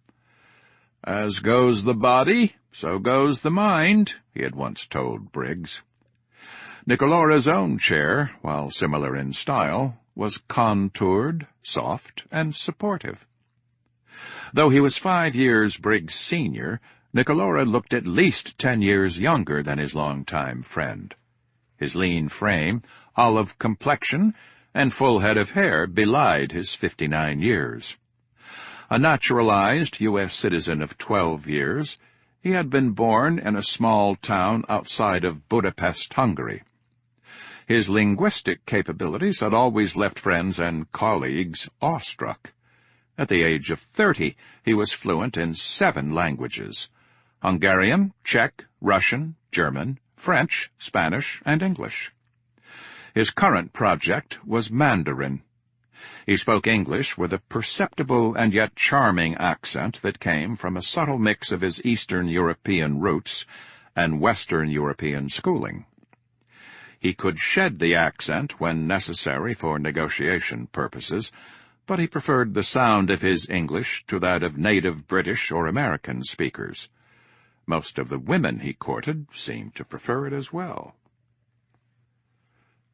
"As goes the body, so goes the mind," he had once told Briggs. Nicolora's own chair, while similar in style, was contoured, soft, and supportive. Though he was 5 years Briggs' senior, Nicolora looked at least 10 years younger than his long-time friend. His lean frame, olive complexion, and full head of hair belied his 59 years. A naturalized U.S. citizen of 12 years, he had been born in a small town outside of Budapest, Hungary. His linguistic capabilities had always left friends and colleagues awestruck. At the age of 30, he was fluent in 7 languages: Hungarian, Czech, Russian, German, French, Spanish, and English. His current project was Mandarin. He spoke English with a perceptible and yet charming accent that came from a subtle mix of his Eastern European roots and Western European schooling. He could shed the accent when necessary for negotiation purposes, but he preferred the sound of his English to that of native British or American speakers. Most of the women he courted seemed to prefer it as well.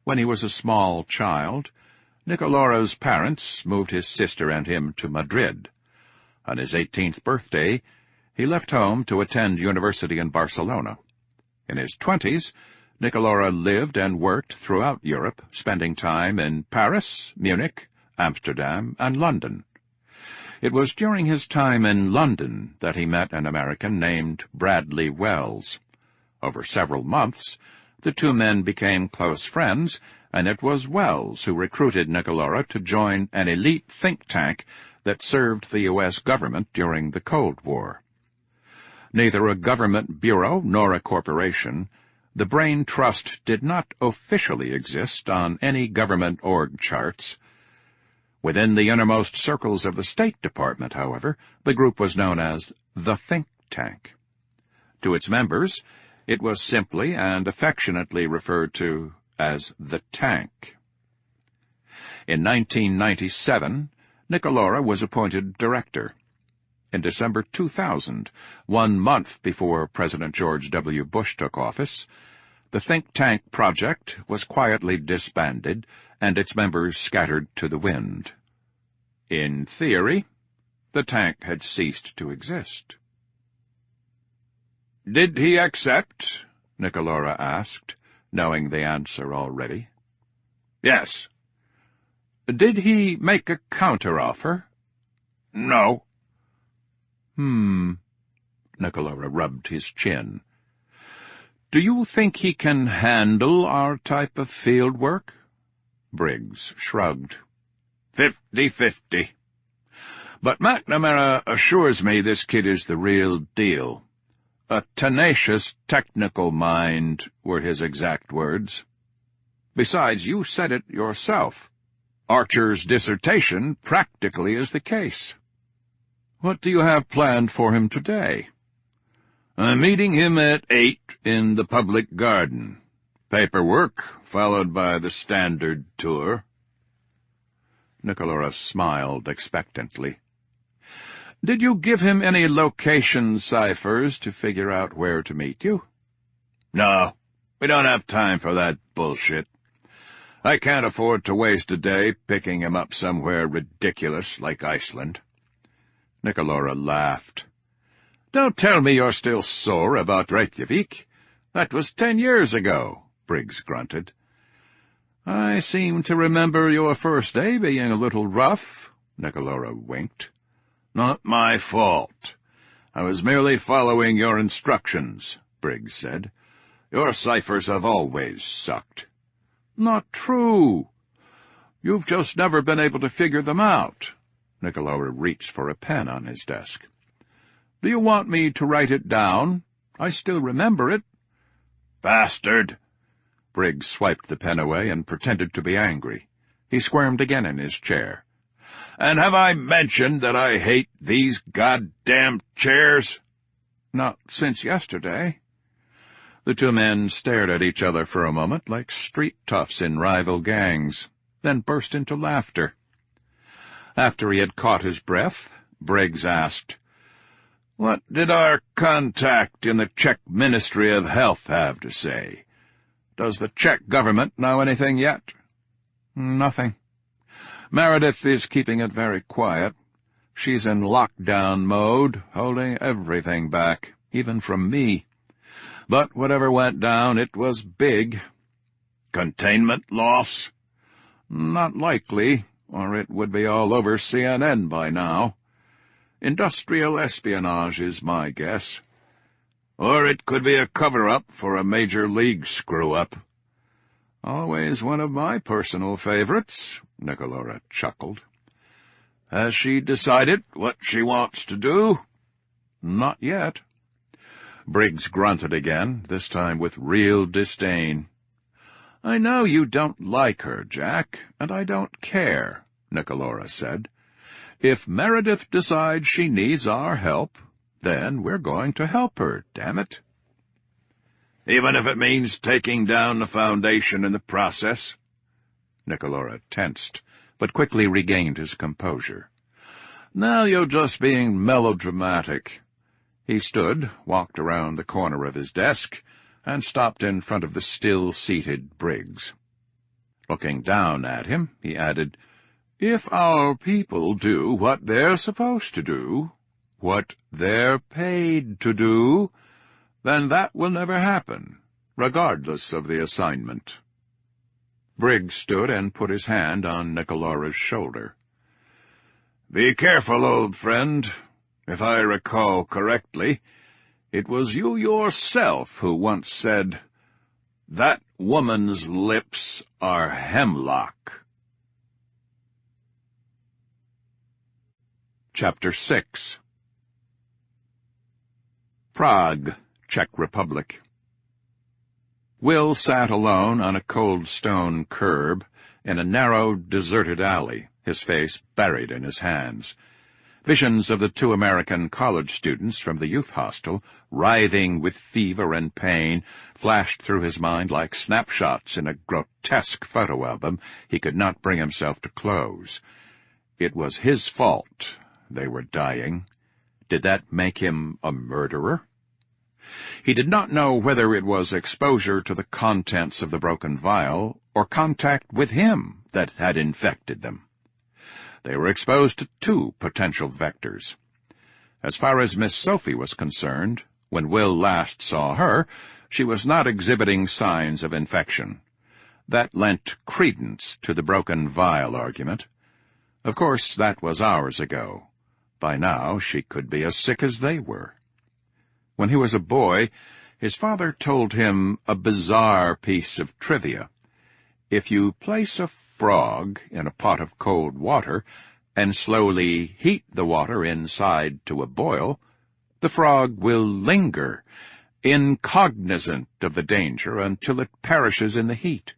When he was a small child, Nicolora's parents moved his sister and him to Madrid. On his 18th birthday, he left home to attend university in Barcelona. In his 20s, Nicolora lived and worked throughout Europe, spending time in Paris, Munich, Amsterdam, and London. It was during his time in London that he met an American named Bradley Wells. Over several months, the two men became close friends, and it was Wells who recruited Nicolora to join an elite think tank that served the U.S. government during the Cold War. Neither a government bureau nor a corporation, the Brain Trust did not officially exist on any government org charts. Within the innermost circles of the State Department, however, the group was known as the Think Tank. To its members, it was simply and affectionately referred to as the Tank. In 1997, Nicolora was appointed director. In December 2000, 1 month before President George W. Bush took office, the Think Tank project was quietly disbanded and its members scattered to the wind. In theory, the tank had ceased to exist. "Did he accept?" Nicolora asked, knowing the answer already. "Yes." "Did he make a counteroffer?" "No." Nicolora rubbed his chin. "Do you think he can handle our type of field work?" Briggs shrugged. 50-50. But McNamara assures me this kid is the real deal. A tenacious technical mind, were his exact words. Besides, you said it yourself. Archer's dissertation practically is the case. What do you have planned for him today? I'm meeting him at 8 in the public garden. Paperwork, followed by the standard tour. Nicolora smiled expectantly. Did you give him any location ciphers to figure out where to meet you? No, we don't have time for that bullshit. I can't afford to waste a day picking him up somewhere ridiculous like Iceland. Nicolora laughed. Don't tell me you're still sore about Reykjavik. That was 10 years ago, Briggs grunted. I seem to remember your first day being a little rough. Nicolora winked. "Not my fault. I was merely following your instructions," Briggs said. "Your ciphers have always sucked." "Not true. You've just never been able to figure them out." Nicolora reached for a pen on his desk. "Do you want me to write it down? I still remember it." "Bastard!" Briggs swiped the pen away and pretended to be angry. He squirmed again in his chair. "And have I mentioned that I hate these goddamn chairs?" "Not since yesterday." The two men stared at each other for a moment like street toughs in rival gangs, then burst into laughter. After he had caught his breath, Briggs asked, "What did our contact in the Czech Ministry of Health have to say? Does the Czech government know anything yet?" "Nothing. Meredith is keeping it very quiet. She's in lockdown mode, holding everything back, even from me. But whatever went down, it was big." "Containment loss?" "Not likely, or it would be all over CNN by now. Industrial espionage is my guess." "Or it could be a cover-up for a Major League screw-up." "Always one of my personal favorites," Nicolora chuckled. "Has she decided what she wants to do?" "Not yet." Briggs grunted again, this time with real disdain. "I know you don't like her, Jack, and I don't care," Nicolora said. "If Meredith decides she needs our help, then we're going to help her, damn it." "Even if it means taking down the Foundation in the process?" Nicolora tensed, but quickly regained his composure. "Now you're just being melodramatic." He stood, walked around the corner of his desk, and stopped in front of the still-seated Briggs. Looking down at him, he added, "If our people do what they're supposed to do, what they're paid to do, then that will never happen, regardless of the assignment." Briggs stood and put his hand on Nicolora's shoulder. "Be careful, old friend. If I recall correctly, it was you yourself who once said, 'That woman's lips are hemlock.'" Chapter 6. Prague, Czech Republic. Will sat alone on a cold stone curb in a narrow, deserted alley, his face buried in his hands. Visions of the two American college students from the youth hostel, writhing with fever and pain, flashed through his mind like snapshots in a grotesque photo album he could not bring himself to close. It was his fault they were dying. Did that make him a murderer? He did not know whether it was exposure to the contents of the broken vial or contact with him that had infected them. They were exposed to two potential vectors. As far as Miss Sophie was concerned, when Will last saw her, she was not exhibiting signs of infection. That lent credence to the broken vial argument. Of course, that was hours ago. By now, she could be as sick as they were. When he was a boy, his father told him a bizarre piece of trivia. If you place a frog in a pot of cold water and slowly heat the water inside to a boil, the frog will linger, incognizant of the danger, until it perishes in the heat.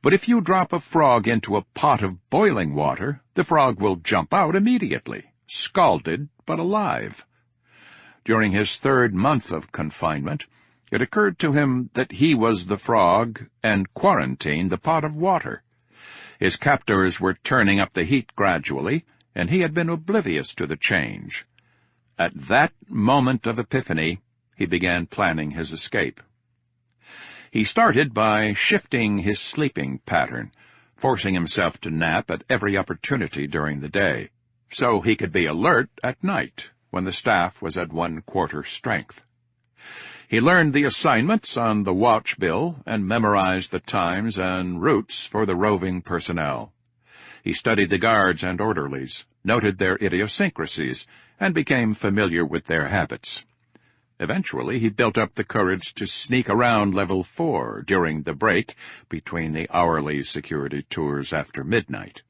But if you drop a frog into a pot of boiling water, the frog will jump out immediately, scalded but alive. During his 3rd month of confinement, it occurred to him that he was the frog and quarantined the pot of water. His captors were turning up the heat gradually, and he had been oblivious to the change. At that moment of epiphany, he began planning his escape. He started by shifting his sleeping pattern, forcing himself to nap at every opportunity during the day, so he could be alert at night when the staff was at 1/4 strength. He learned the assignments on the watch bill and memorized the times and routes for the roving personnel. He studied the guards and orderlies, noted their idiosyncrasies, and became familiar with their habits. Eventually, he built up the courage to sneak around Level 4 during the break between the hourly security tours after midnight.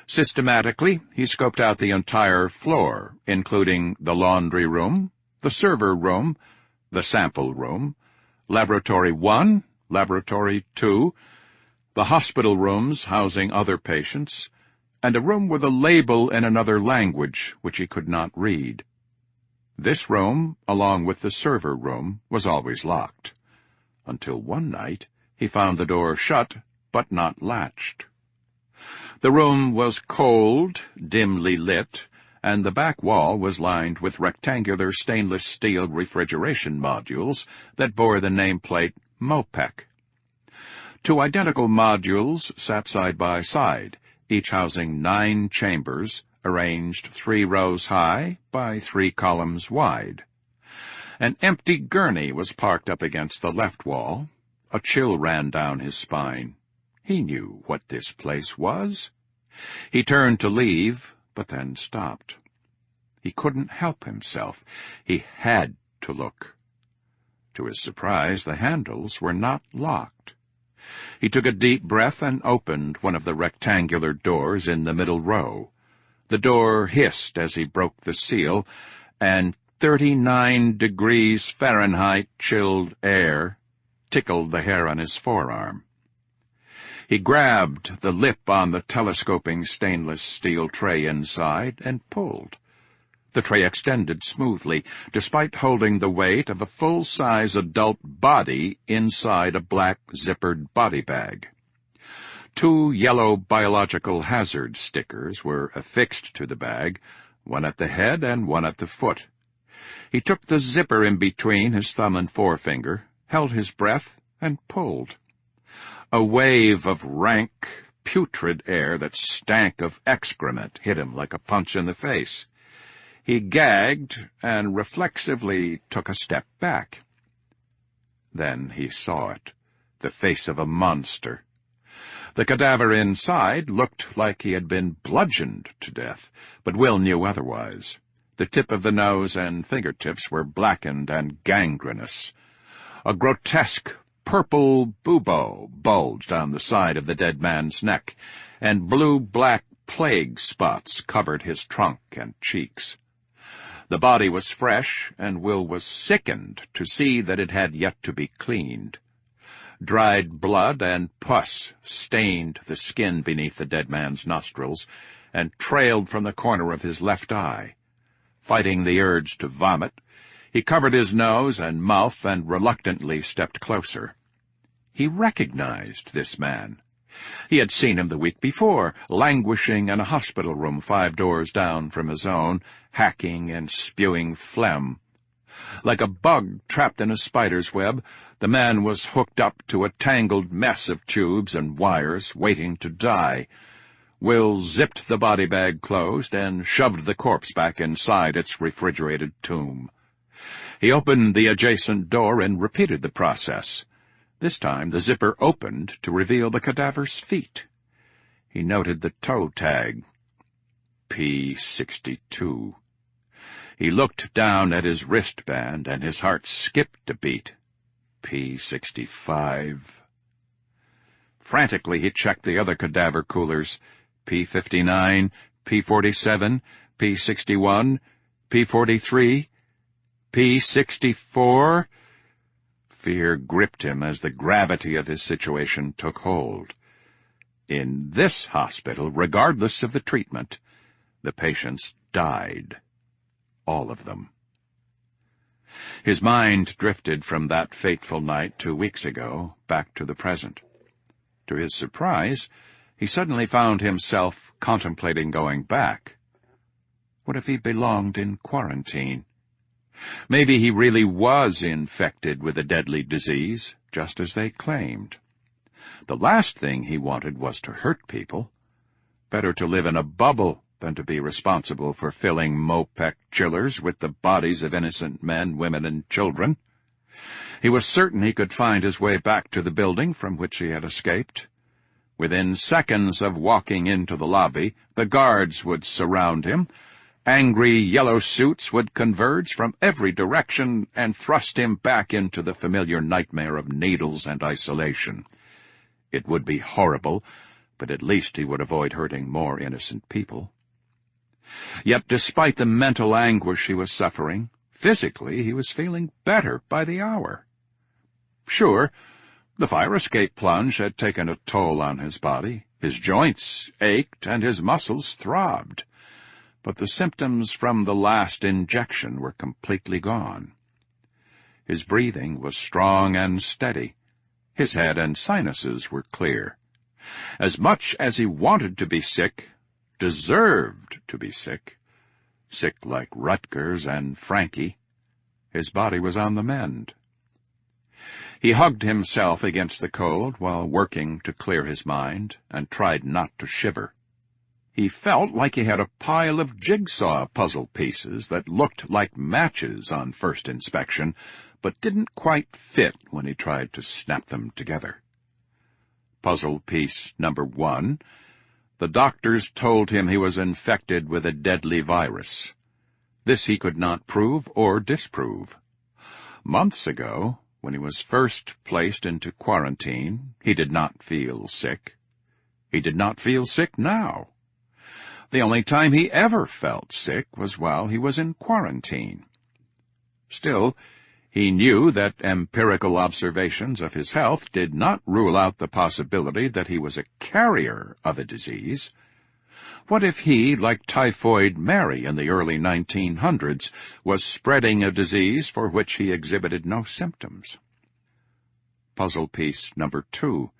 Systematically, he scoped out the entire floor, including the laundry room, the server room, the sample room, Laboratory 1, Laboratory 2, the hospital rooms housing other patients, and a room with a label in another language which he could not read. This room, along with the server room, was always locked, until one night he found the door shut but not latched. The room was cold, dimly lit, and the back wall was lined with rectangular stainless steel refrigeration modules that bore the nameplate MOPEC. Two identical modules sat side by side, each housing 9 chambers, arranged 3 rows high by 3 columns wide. An empty gurney was parked up against the left wall. A chill ran down his spine. He knew what this place was. He turned to leave, but then stopped. He couldn't help himself. He had to look. To his surprise, the handles were not locked. He took a deep breath and opened one of the rectangular doors in the middle row. The door hissed as he broke the seal, and 39 degrees Fahrenheit chilled air tickled the hair on his forearm. He grabbed the lip on the telescoping stainless steel tray inside and pulled. The tray extended smoothly, despite holding the weight of a full-size adult body inside a black zippered body bag. 2 yellow biological hazard stickers were affixed to the bag, one at the head and one at the foot. He took the zipper in between his thumb and forefinger, held his breath, and pulled. A wave of rank, putrid air that stank of excrement hit him like a punch in the face. He gagged and reflexively took a step back. Then he saw it, the face of a monster. The cadaver inside looked like he had been bludgeoned to death, but Will knew otherwise. The tip of the nose and fingertips were blackened and gangrenous. A grotesque purple bubo bulged down the side of the dead man's neck, and blue-black plague spots covered his trunk and cheeks. The body was fresh, and Will was sickened to see that it had yet to be cleaned. Dried blood and pus stained the skin beneath the dead man's nostrils and trailed from the corner of his left eye. Fighting the urge to vomit, he covered his nose and mouth and reluctantly stepped closer. He recognized this man. He had seen him the week before, languishing in a hospital room 5 doors down from his own, hacking and spewing phlegm. Like a bug trapped in a spider's web, the man was hooked up to a tangled mess of tubes and wires, waiting to die. Will zipped the body bag closed and shoved the corpse back inside its refrigerated tomb. He opened the adjacent door and repeated the process. This time the zipper opened to reveal the cadaver's feet. He noted the toe tag, P62. He looked down at his wristband, and his heart skipped a beat. P65. Frantically he checked the other cadaver coolers, P59, P47, P61, P43, P64. Fear gripped him as the gravity of his situation took hold. In this hospital, regardless of the treatment, the patients died. All of them. His mind drifted from that fateful night 2 weeks ago back to the present. To his surprise, he suddenly found himself contemplating going back. What if he belonged in quarantine? Maybe he really was infected with a deadly disease, just as they claimed. The last thing he wanted was to hurt people. Better to live in a bubble than to be responsible for filling MOPEC chillers with the bodies of innocent men, women, and children. He was certain he could find his way back to the building from which he had escaped. Within seconds of walking into the lobby, the guards would surround him. Angry yellow suits would converge from every direction and thrust him back into the familiar nightmare of needles and isolation. It would be horrible, but at least he would avoid hurting more innocent people. Yet despite the mental anguish he was suffering, physically he was feeling better by the hour. Sure, the fire escape plunge had taken a toll on his body. His joints ached and his muscles throbbed. But the symptoms from the last injection were completely gone. His breathing was strong and steady. His head and sinuses were clear. As much as he wanted to be sick, deserved to be sick like Rutgers and Frankie, his body was on the mend. He hugged himself against the cold while working to clear his mind, and tried not to shiver. He felt like he had a pile of jigsaw puzzle pieces that looked like matches on first inspection, but didn't quite fit when he tried to snap them together. Puzzle piece number 1. The doctors told him he was infected with a deadly virus. This he could not prove or disprove. Months ago, when he was first placed into quarantine, he did not feel sick. He did not feel sick now. The only time he ever felt sick was while he was in quarantine. Still, he knew that empirical observations of his health did not rule out the possibility that he was a carrier of a disease. What if he, like Typhoid Mary in the early 1900s, was spreading a disease for which he exhibited no symptoms? Puzzle piece number 2.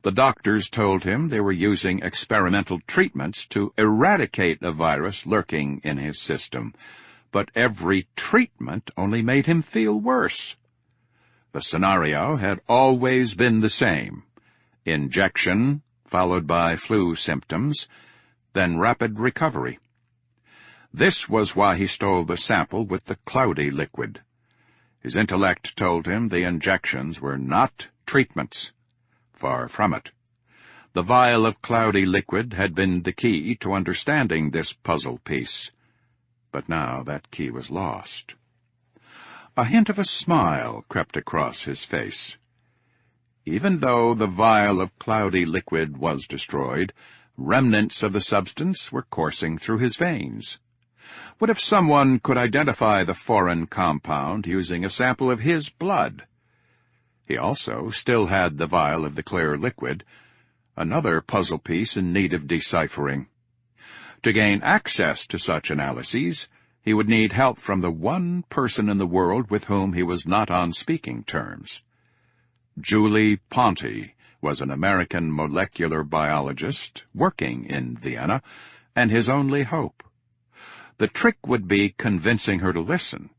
The doctors told him they were using experimental treatments to eradicate a virus lurking in his system, but every treatment only made him feel worse. The scenario had always been the same: injection, followed by flu symptoms, then rapid recovery. This was why he stole the sample with the cloudy liquid. His intellect told him the injections were not treatments. Far from it. The vial of cloudy liquid had been the key to understanding this puzzle piece. But now that key was lost. A hint of a smile crept across his face. Even though the vial of cloudy liquid was destroyed, remnants of the substance were coursing through his veins. What if someone could identify the foreign compound using a sample of his blood? He also still had the vial of the clear liquid, another puzzle piece in need of deciphering. To gain access to such analyses, he would need help from the one person in the world with whom he was not on speaking terms. Julie Ponte was an American molecular biologist working in Vienna, and his only hope. The trick would be convincing her to listen.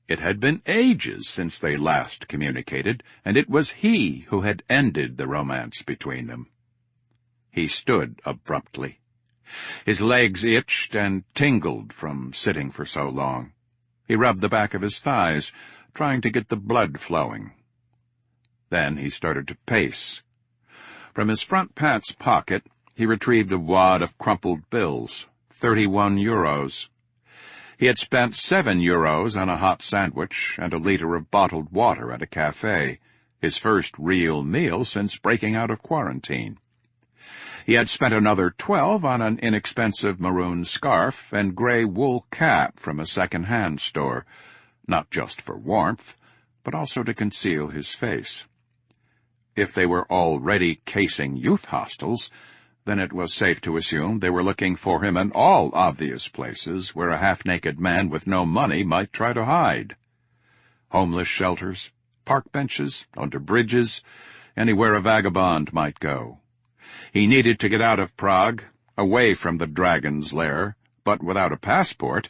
It had been ages since they last communicated, and it was he who had ended the romance between them. He stood abruptly. His legs itched and tingled from sitting for so long. He rubbed the back of his thighs, trying to get the blood flowing. Then he started to pace. From his front pants pocket, he retrieved a wad of crumpled bills, 31 euros. He had spent 7 euros on a hot sandwich and a liter of bottled water at a cafe, his first real meal since breaking out of quarantine. He had spent another 12 on an inexpensive maroon scarf and gray wool cap from a second-hand store, not just for warmth, but also to conceal his face. If they were already casing youth hostels, then it was safe to assume they were looking for him in all obvious places where a half-naked man with no money might try to hide. Homeless shelters, park benches, under bridges, anywhere a vagabond might go. He needed to get out of Prague, away from the dragon's lair, but without a passport,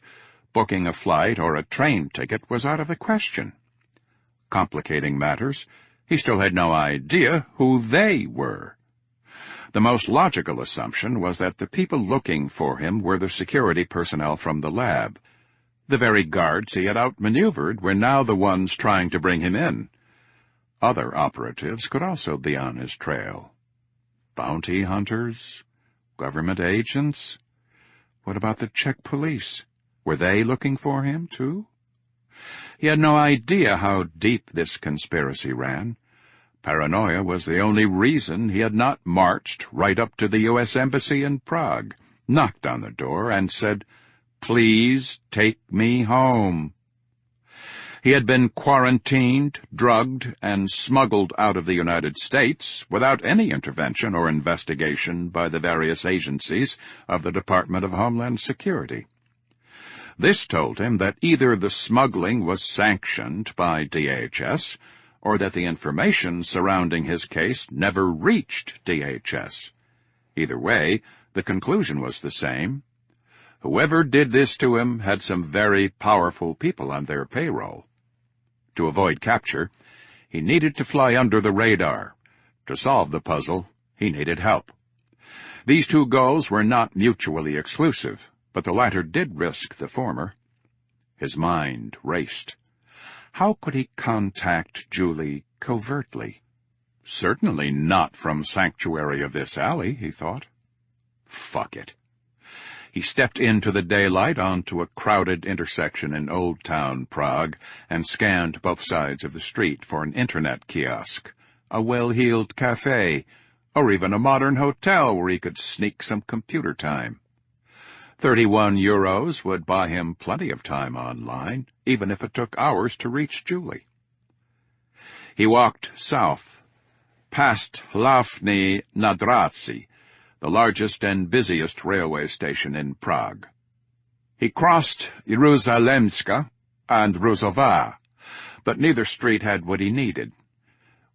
booking a flight or a train ticket was out of the question. Complicating matters, he still had no idea who they were. The most logical assumption was that the people looking for him were the security personnel from the lab. The very guards he had outmaneuvered were now the ones trying to bring him in. Other operatives could also be on his trail. Bounty hunters? Government agents? What about the Czech police? Were they looking for him, too? He had no idea how deep this conspiracy ran. Paranoia was the only reason he had not marched right up to the U.S. Embassy in Prague, knocked on the door, and said, "Please take me home." He had been quarantined, drugged, and smuggled out of the United States without any intervention or investigation by the various agencies of the Department of Homeland Security. This told him that either the smuggling was sanctioned by DHS, or that the information surrounding his case never reached DHS. Either way, the conclusion was the same. Whoever did this to him had some very powerful people on their payroll. To avoid capture, he needed to fly under the radar. To solve the puzzle, he needed help. These two goals were not mutually exclusive, but the latter did risk the former. His mind raced. How could he contact Julie covertly? Certainly not from sanctuary of this alley, he thought. Fuck it. He stepped into the daylight onto a crowded intersection in Old Town Prague and scanned both sides of the street for an internet kiosk, a well-heeled cafe, or even a modern hotel where he could sneak some computer time. 31 euros would buy him plenty of time online, even if it took hours to reach Julie. He walked south, past Hlavní nádraží, the largest and busiest railway station in Prague. He crossed Jeruzalémska and Ruzowa, but neither street had what he needed.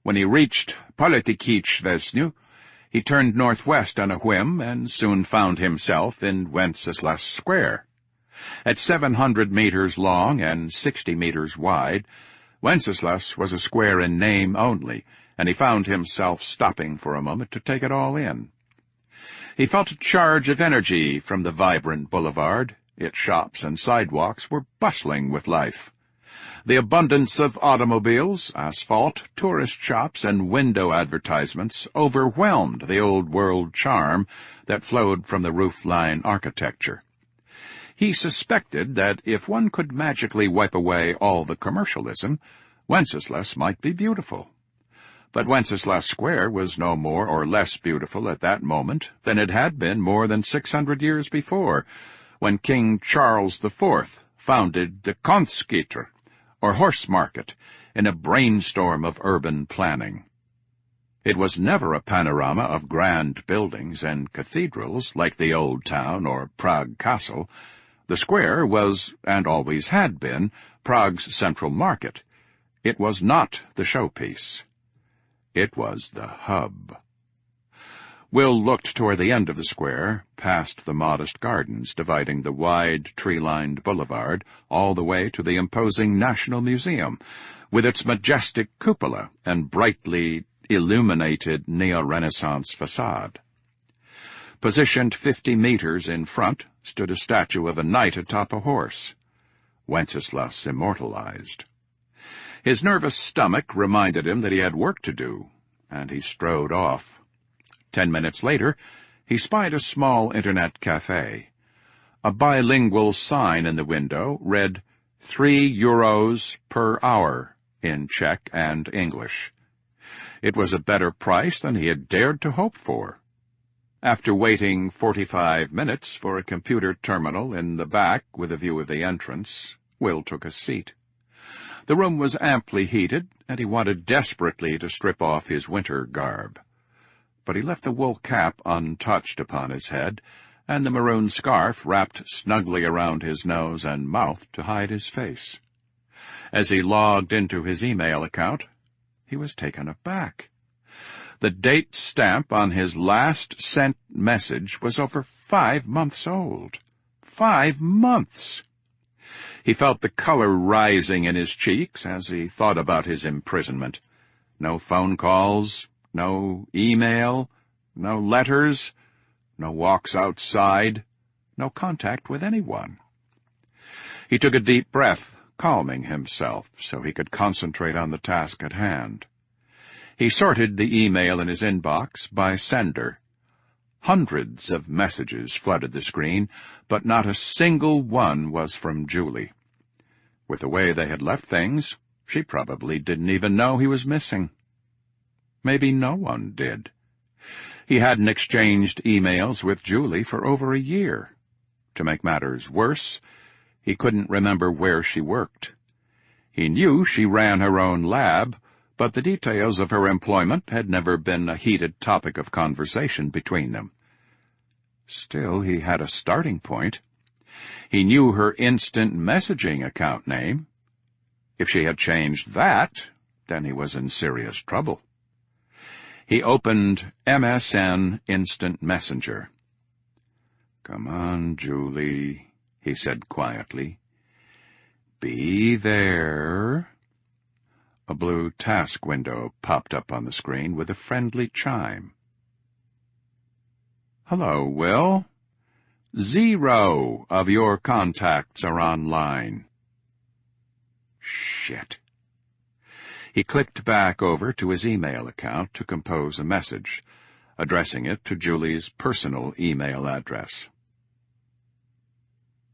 When he reached Politikichveznyu, he turned northwest on a whim and soon found himself in Wenceslas Square. At 700 meters long and 60 meters wide, Wenceslas was a square in name only, and he found himself stopping for a moment to take it all in. He felt a charge of energy from the vibrant boulevard. Its shops and sidewalks were bustling with life. The abundance of automobiles, asphalt, tourist shops, and window advertisements overwhelmed the old-world charm that flowed from the roofline architecture. He suspected that if one could magically wipe away all the commercialism, Wenceslas might be beautiful. But Wenceslas Square was no more or less beautiful at that moment than it had been more than 600 years before, when King Charles IV founded the Konstgieter, or horse market, in a brainstorm of urban planning. It was never a panorama of grand buildings and cathedrals like the Old Town or Prague Castle. The square was, and always had been, Prague's central market. It was not the showpiece. It was the hub. Will looked toward the end of the square, past the modest gardens dividing the wide, tree-lined boulevard, all the way to the imposing National Museum, with its majestic cupola and brightly illuminated neo-Renaissance facade. Positioned 50 meters in front stood a statue of a knight atop a horse, Wenceslas immortalized. His nervous stomach reminded him that he had work to do, and he strode off. 10 minutes later, he spied a small internet cafe. A bilingual sign in the window read 3 euros per hour in Czech and English. It was a better price than he had dared to hope for. After waiting 45 minutes for a computer terminal in the back with a view of the entrance, Will took a seat. The room was amply heated, and he wanted desperately to strip off his winter garb. But he left the wool cap untouched upon his head, and the maroon scarf wrapped snugly around his nose and mouth to hide his face. As he logged into his email account, he was taken aback. The date stamp on his last sent message was over 5 months old. 5 months! He felt the color rising in his cheeks as he thought about his imprisonment. No phone calls, no email, no letters, no walks outside, no contact with anyone. He took a deep breath, calming himself so he could concentrate on the task at hand. He sorted the email in his inbox by sender. Hundreds of messages flooded the screen, but not a single one was from Julie. With the way they had left things, she probably didn't even know he was missing. Maybe no one did. He hadn't exchanged emails with Julie for over a year. To make matters worse, he couldn't remember where she worked. He knew she ran her own lab, but the details of her employment had never been a heated topic of conversation between them. Still, he had a starting point. He knew her instant messaging account name. If she had changed that, then he was in serious trouble. He opened MSN Instant Messenger. "Come on, Julie," he said quietly. "Be there." A blue task window popped up on the screen with a friendly chime. "Hello, Will. 0 of your contacts are online." Shit. He clicked back over to his email account to compose a message, addressing it to Julie's personal email address.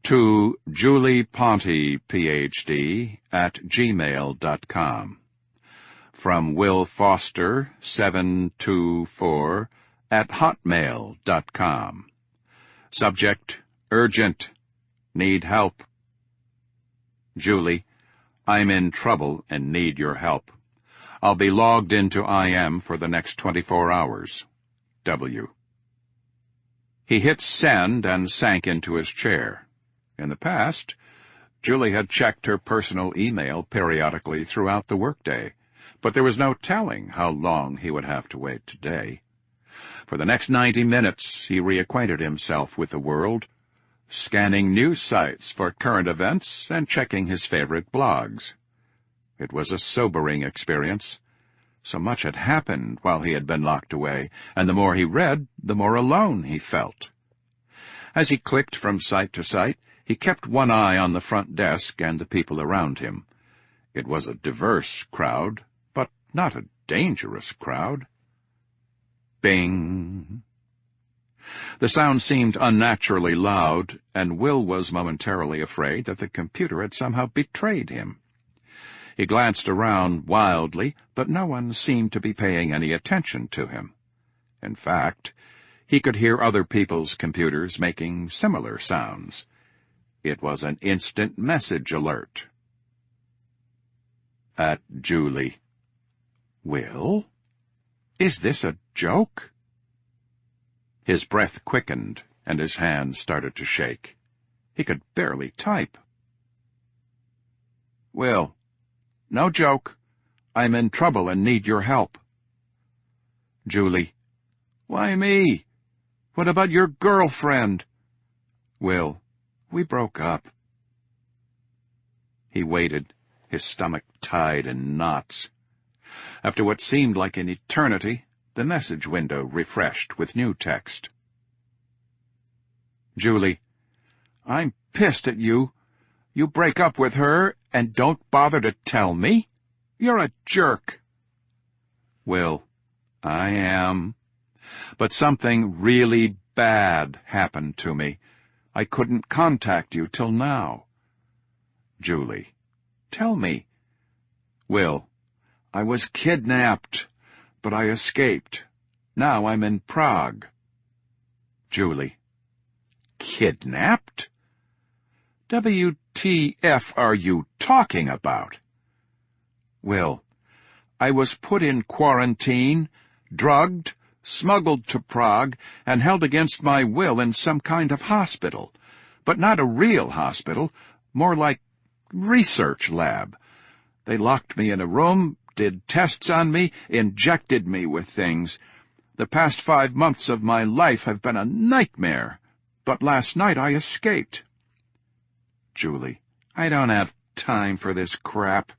To Julie Ponte, Ph.D., @gmail.com. From Will Foster, 724, @hotmail.com. Subject, urgent. Need help. Julie, I'm in trouble and need your help. I'll be logged into IM for the next 24 hours. W. He hit send and sank into his chair. In the past, Julie had checked her personal email periodically throughout the workday, but there was no telling how long he would have to wait today. For the next 90 minutes, he reacquainted himself with the world, scanning news sites for current events and checking his favorite blogs. It was a sobering experience. So much had happened while he had been locked away, and the more he read, the more alone he felt. As he clicked from site to site, he kept one eye on the front desk and the people around him. It was a diverse crowd, but not a dangerous crowd. Bing. The sound seemed unnaturally loud, and Will was momentarily afraid that the computer had somehow betrayed him. He glanced around wildly, but no one seemed to be paying any attention to him. In fact, he could hear other people's computers making similar sounds. It was an instant message alert. At Julie. Will? Is this a joke? His breath quickened, and his hands started to shake. He could barely type. Will, no joke. I'm in trouble and need your help. Julie. Why me? What about your girlfriend? Will, we broke up. He waited, his stomach tied in knots. After what seemed like an eternity, the message window refreshed with new text. Julie, I'm pissed at you. You break up with her and don't bother to tell me? You're a jerk. Will, I am. But something really bad happened to me. I couldn't contact you till now. Julie, tell me. Will, I was kidnapped, but I escaped. Now I'm in Prague. Julie, kidnapped? WTF are you talking about? Will, I was put in quarantine, drugged, smuggled to Prague, and held against my will in some kind of hospital. But not a real hospital, more like research lab. They locked me in a room, did tests on me, injected me with things. The past 5 months of my life have been a nightmare, but last night I escaped. Julie, I don't have time for this crap.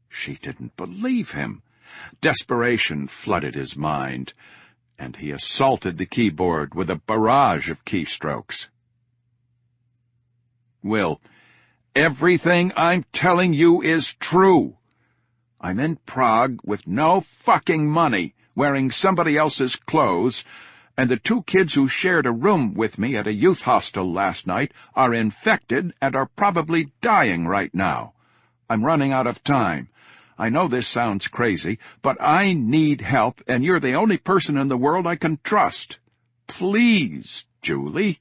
She didn't believe him. Desperation flooded his mind, and he assaulted the keyboard with a barrage of keystrokes. Will, everything I'm telling you is true. I'm in Prague with no fucking money, wearing somebody else's clothes, and the 2 kids who shared a room with me at a youth hostel last night are infected and are probably dying right now. I'm running out of time. I know this sounds crazy, but I need help, and you're the only person in the world I can trust. Please, Julie."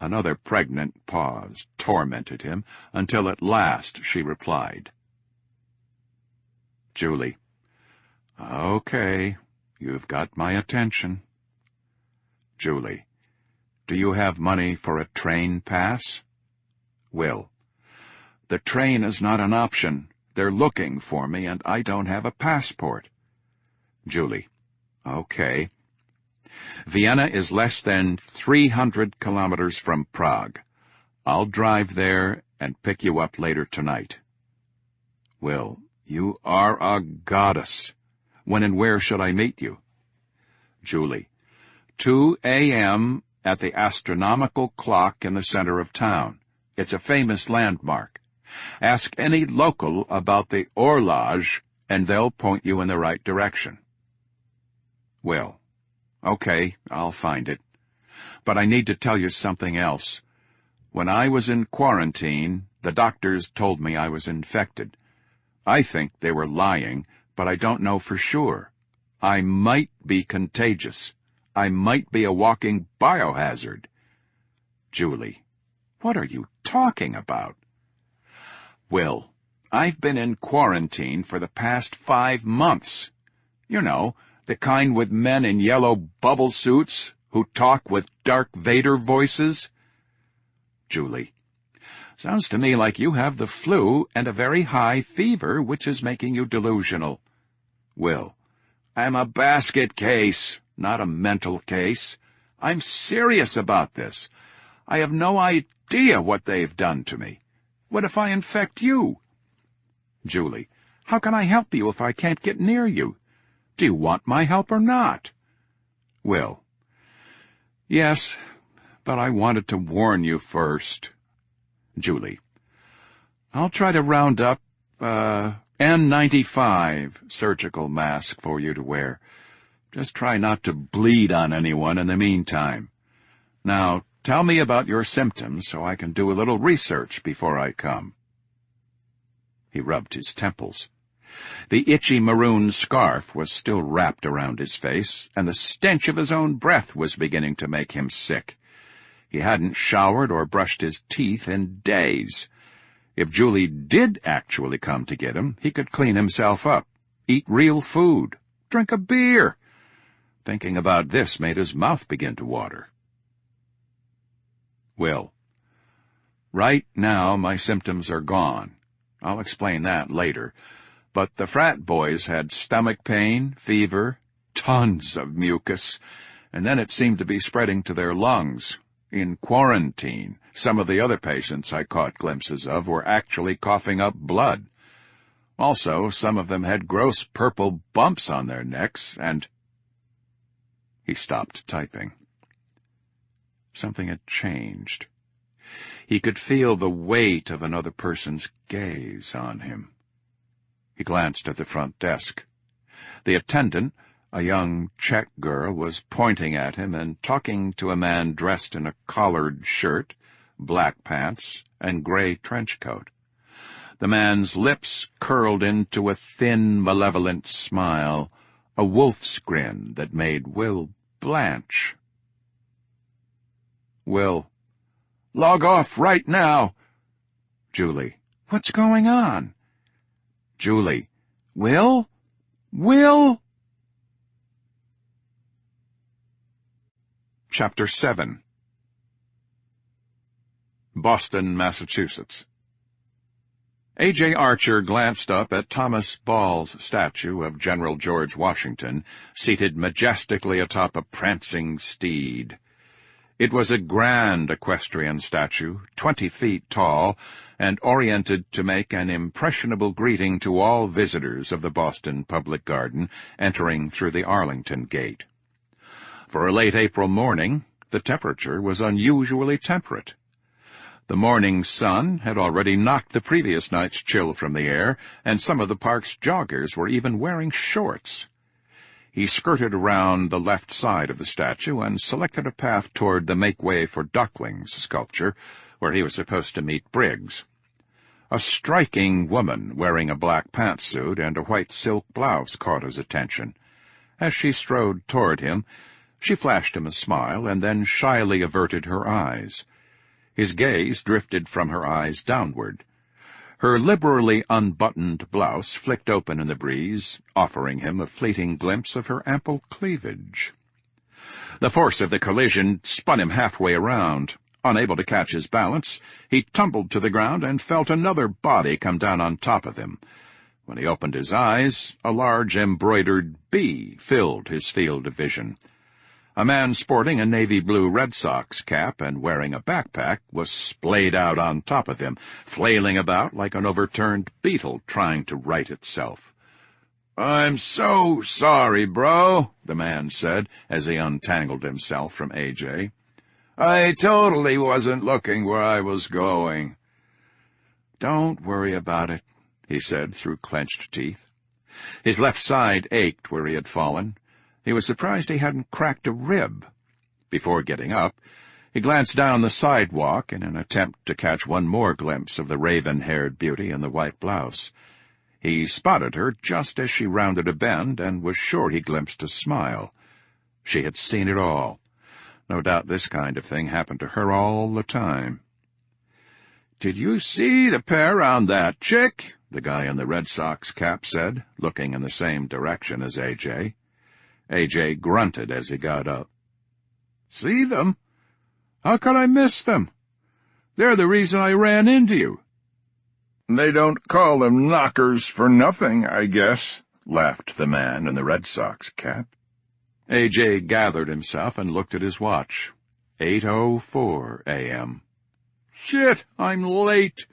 Another pregnant pause tormented him, until at last she replied. "Julie, okay, you've got my attention." "Julie, do you have money for a train pass?" "Will, the train is not an option. They're looking for me, and I don't have a passport." "Julie, okay. Vienna is less than 300 kilometers from Prague. I'll drive there and pick you up later tonight." "Will, you are a goddess. When and where should I meet you?" "Julie, 2 a.m. at the astronomical clock in the center of town. It's a famous landmark. Ask any local about the horloge, and they'll point you in the right direction." "Will, okay, I'll find it. But I need to tell you something else. When I was in quarantine, the doctors told me I was infected. I think they were lying, but I don't know for sure. I might be contagious. I might be a walking biohazard." "Julie, what are you talking about?" "Will, I've been in quarantine for the past 5 months. You know, the kind with men in yellow bubble suits who talk with Darth Vader voices." "Julie, sounds to me like you have the flu and a very high fever, which is making you delusional." "Will, I'm a basket case, not a mental case. I'm serious about this. I have no idea what they've done to me. What if I infect you?" "Julie, how can I help you if I can't get near you? Do you want my help or not?" "Will, yes, but I wanted to warn you first." "Julie, I'll try to round up N95 surgical mask for you to wear. Just try not to bleed on anyone in the meantime. Now, tell me about your symptoms so I can do a little research before I come." He rubbed his temples. The itchy maroon scarf was still wrapped around his face, and the stench of his own breath was beginning to make him sick. He hadn't showered or brushed his teeth in days. If Julie did actually come to get him, he could clean himself up, eat real food, drink a beer. Thinking about this made his mouth begin to water. "Will, right now my symptoms are gone. I'll explain that later. But the frat boys had stomach pain, fever, tons of mucus, and then it seemed to be spreading to their lungs. In quarantine, some of the other patients I caught glimpses of were actually coughing up blood. Also, some of them had gross purple bumps on their necks, and—" He stopped typing. Something had changed. He could feel the weight of another person's gaze on him. He glanced at the front desk. The attendant, a young Czech girl, was pointing at him and talking to a man dressed in a collared shirt, black pants, and gray trench coat. The man's lips curled into a thin, malevolent smile, a wolf's grin that made Will blanch. "Will, log off right now." "Julie, what's going on?" "Julie, Will? Will?" Chapter 7. Boston, Massachusetts. A.J. Archer glanced up at Thomas Ball's statue of General George Washington, seated majestically atop a prancing steed. It was a grand equestrian statue, 20 feet tall, and oriented to make an impressionable greeting to all visitors of the Boston Public Garden entering through the Arlington Gate. For a late April morning, the temperature was unusually temperate. The morning sun had already knocked the previous night's chill from the air, and some of the park's joggers were even wearing shorts. He skirted around the left side of the statue and selected a path toward the Make Way for Ducklings sculpture, where he was supposed to meet Briggs. A striking woman wearing a black pantsuit and a white silk blouse caught his attention. As she strode toward him, she flashed him a smile and then shyly averted her eyes. His gaze drifted from her eyes downward. Her liberally unbuttoned blouse flicked open in the breeze, offering him a fleeting glimpse of her ample cleavage. The force of the collision spun him halfway around. Unable to catch his balance, he tumbled to the ground and felt another body come down on top of him. When he opened his eyes, a large embroidered bee filled his field of vision. A man sporting a navy blue Red Sox cap and wearing a backpack was splayed out on top of him, flailing about like an overturned beetle trying to right itself. "I'm so sorry, bro," the man said as he untangled himself from AJ. "I totally wasn't looking where I was going." "Don't worry about it," he said through clenched teeth. His left side ached where he had fallen. He was surprised he hadn't cracked a rib. Before getting up, he glanced down the sidewalk in an attempt to catch one more glimpse of the raven-haired beauty in the white blouse. He spotted her just as she rounded a bend and was sure he glimpsed a smile. She had seen it all. No doubt this kind of thing happened to her all the time. "Did you see the pair on that chick?" the guy in the Red Sox cap said, looking in the same direction as AJ. AJ grunted as he got up. "See them? How could I miss them? They're the reason I ran into you." "They don't call them knockers for nothing, I guess," laughed the man in the Red Sox cap. AJ gathered himself and looked at his watch. 8:04 a.m. "Shit, I'm late."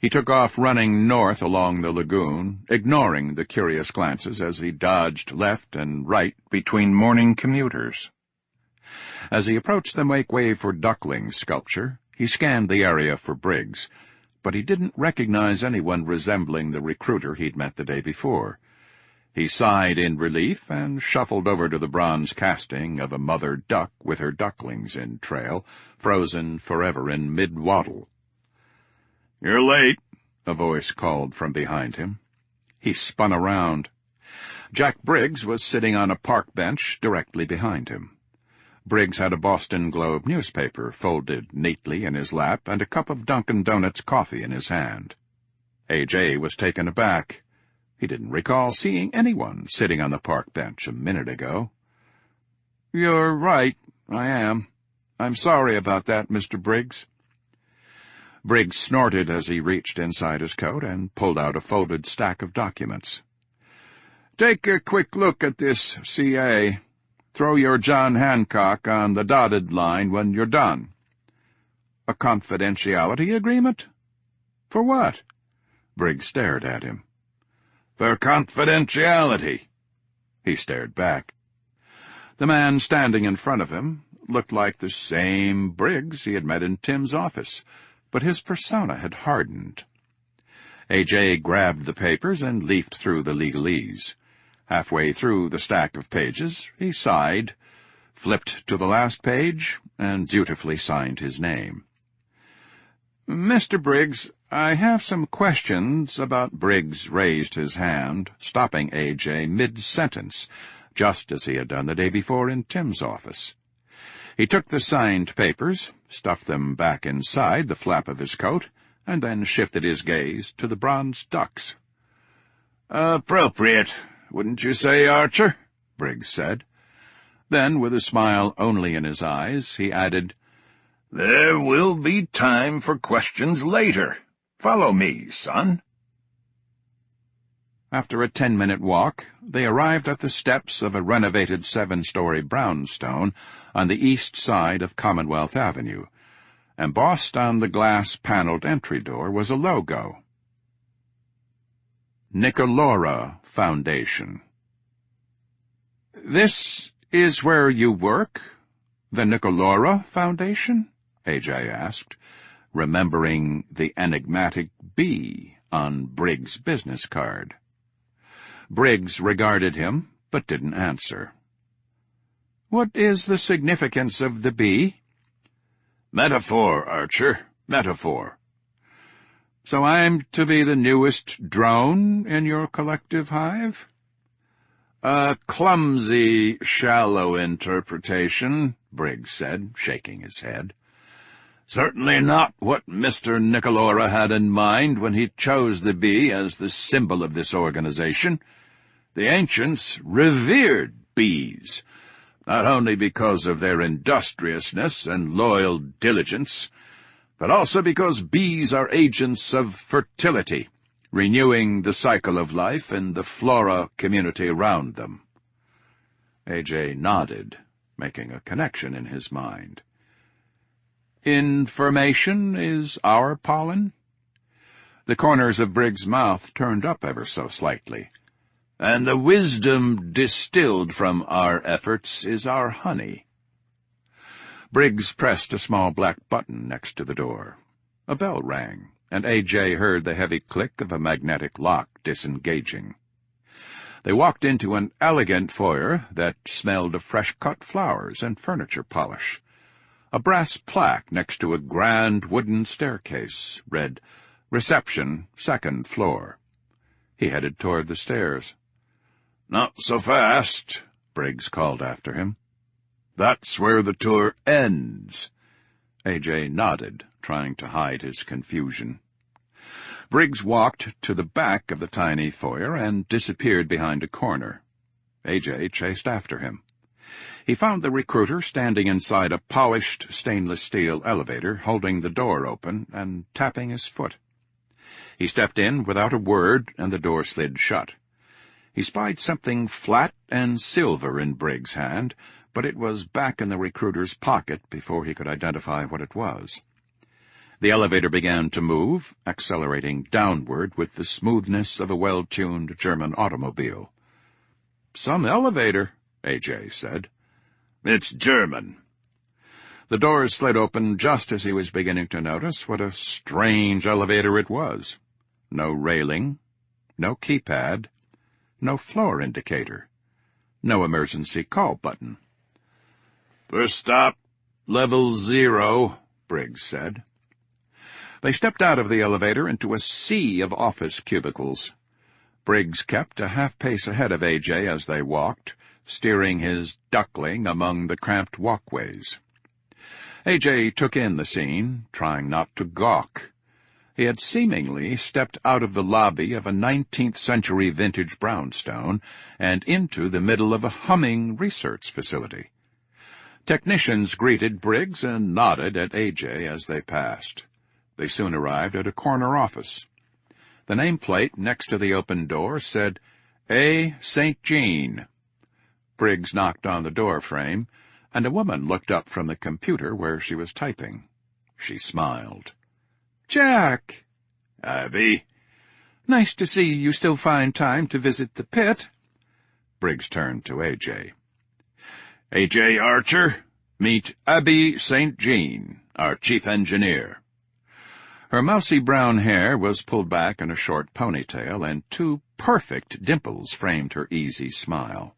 He took off running north along the lagoon, ignoring the curious glances as he dodged left and right between morning commuters. As he approached the Make Way for Ducklings sculpture, he scanned the area for Briggs, but he didn't recognize anyone resembling the recruiter he'd met the day before. He sighed in relief and shuffled over to the bronze casting of a mother duck with her ducklings in trail, frozen forever in mid-waddle. "You're late," a voice called from behind him. He spun around. Jack Briggs was sitting on a park bench directly behind him. Briggs had a Boston Globe newspaper folded neatly in his lap and a cup of Dunkin' Donuts coffee in his hand. AJ was taken aback. He didn't recall seeing anyone sitting on the park bench a minute ago. "You're right, I am. I'm sorry about that, Mr. Briggs." Briggs snorted as he reached inside his coat and pulled out a folded stack of documents. "Take a quick look at this, CA. Throw your John Hancock on the dotted line when you're done." "A confidentiality agreement? For what?" Briggs stared at him. "For confidentiality." He stared back. The man standing in front of him looked like the same Briggs he had met in Tim's office, but his persona had hardened. AJ grabbed the papers and leafed through the legalese. Halfway through the stack of pages, he sighed, flipped to the last page, and dutifully signed his name. "Mr. Briggs, I have some questions about—" Briggs raised his hand, stopping AJ mid-sentence, just as he had done the day before in Tim's office. He took the signed papers, stuffed them back inside the flap of his coat, and then shifted his gaze to the bronze ducks. "Appropriate, wouldn't you say, Archer?" Briggs said. Then, with a smile only in his eyes, he added, "There will be time for questions later. Follow me, son." After a 10-minute walk, they arrived at the steps of a renovated 7-story brownstone on the east side of Commonwealth Avenue. Embossed on the glass-paneled entry door was a logo. Nicolora Foundation. "This is where you work? The Nicolora Foundation?" AJ asked. remembering the enigmatic B on Briggs' business card. Briggs regarded him, but didn't answer. "What is the significance of the B?" "Metaphor, Archer, metaphor." "So I'm to be the newest drone in your collective hive?" "A clumsy, shallow interpretation," Briggs said, shaking his head. "Certainly not what Mr. Niccolora had in mind when he chose the bee as the symbol of this organization. The ancients revered bees, not only because of their industriousness and loyal diligence, but also because bees are agents of fertility, renewing the cycle of life and the flora community around them." A.J. nodded, making a connection in his mind. "Information is our pollen?" The corners of Briggs' mouth turned up ever so slightly. "And the wisdom distilled from our efforts is our honey." Briggs pressed a small black button next to the door. A bell rang, and A.J. heard the heavy click of a magnetic lock disengaging. They walked into an elegant foyer that smelled of fresh-cut flowers and furniture polish. A brass plaque next to a grand wooden staircase read, "Reception, 2nd floor." He headed toward the stairs. "Not so fast," Briggs called after him. "That's where the tour ends." A.J. nodded, trying to hide his confusion. Briggs walked to the back of the tiny foyer and disappeared behind a corner. A.J. chased after him. He found the recruiter standing inside a polished stainless steel elevator, holding the door open and tapping his foot. He stepped in without a word, and the door slid shut. He spied something flat and silver in Briggs' hand, but it was back in the recruiter's pocket before he could identify what it was. The elevator began to move, accelerating downward with the smoothness of a well-tuned German automobile. "Some elevator," A.J. said. "It's German." The doors slid open just as he was beginning to notice what a strange elevator it was. No railing, no keypad, no floor indicator, no emergency call button. "First stop, level 0, Briggs said. They stepped out of the elevator into a sea of office cubicles. Briggs kept a half-pace ahead of A.J. as they walked, steering his duckling among the cramped walkways. A.J. took in the scene, trying not to gawk. He had seemingly stepped out of the lobby of a 19th-century vintage brownstone and into the middle of a humming research facility. Technicians greeted Briggs and nodded at A.J. as they passed. They soon arrived at a corner office. The nameplate next to the open door said, A. St. Jean. Briggs knocked on the door frame, and a woman looked up from the computer where she was typing. She smiled. "Jack!" "Abby?" "Nice to see you still find time to visit the pit." Briggs turned to A.J. "A.J. Archer, meet Abby St. Jean, our chief engineer." Her mousy brown hair was pulled back in a short ponytail, and 2 perfect dimples framed her easy smile.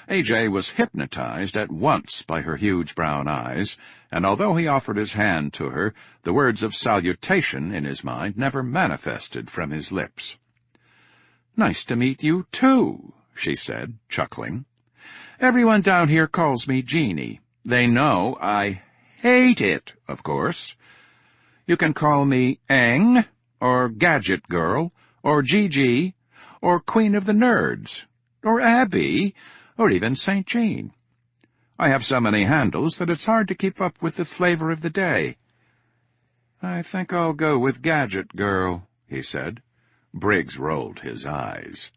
A.J. was hypnotized at once by her huge brown eyes, and although he offered his hand to her, the words of salutation in his mind never manifested from his lips. "Nice to meet you, too," she said, chuckling. "Everyone down here calls me Jeannie. They know I hate it, of course. You can call me Aang, or Gadget Girl, or Gigi, or Queen of the Nerds, or Abby, or even St. Jean. I have so many handles that it's hard to keep up with the flavor of the day." "I think I'll go with Gadget Girl," he said. Briggs rolled his eyes.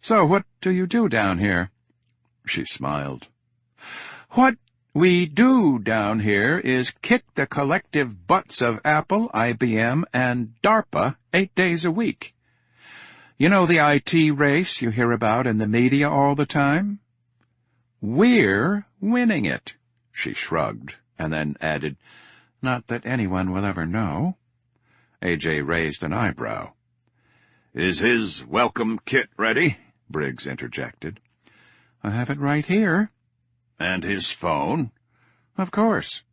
"So what do you do down here?" She smiled. "What we do down here is kick the collective butts of Apple, IBM, and DARPA 8 days a week. You know the IT race you hear about in the media all the time? We're winning it," she shrugged, and then added, Not that anyone will ever know." A.J. raised an eyebrow. "Is his welcome kit ready?" Briggs interjected. "I have it right here." "And his phone?" "Of course.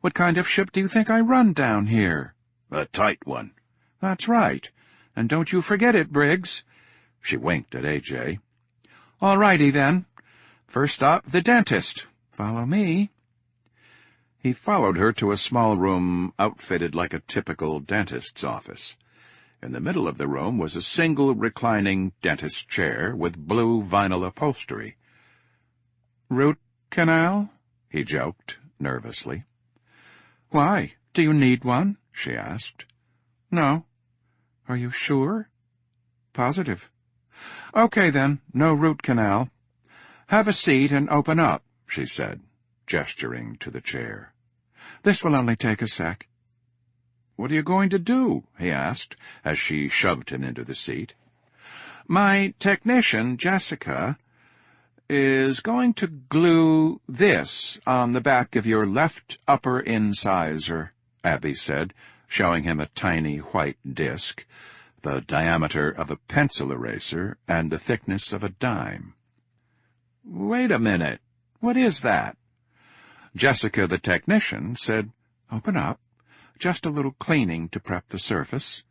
What kind of ship do you think I run down here?" "A tight one." "That's right. And don't you forget it, Briggs." She winked at A.J. "All righty, then. First stop, the dentist. Follow me." He followed her to a small room outfitted like a typical dentist's office. In the middle of the room was a single reclining dentist's chair with blue vinyl upholstery. "Root canal?" he joked, nervously. "Why? Do you need one?" she asked. "No." "Are you sure?" "Positive." "Okay, then, no root canal. Have a seat and open up," she said, gesturing to the chair. "This will only take a sec." "What are you going to do?" he asked, as she shoved him into the seat. "My technician, Jessica, is going to glue this on the back of your left upper incisor," Abby said, showing him a tiny white disc, the diameter of a pencil eraser and the thickness of a dime. "Wait a minute. What is that?" Jessica, the technician, said, "Open up. Just a little cleaning to prep the surface.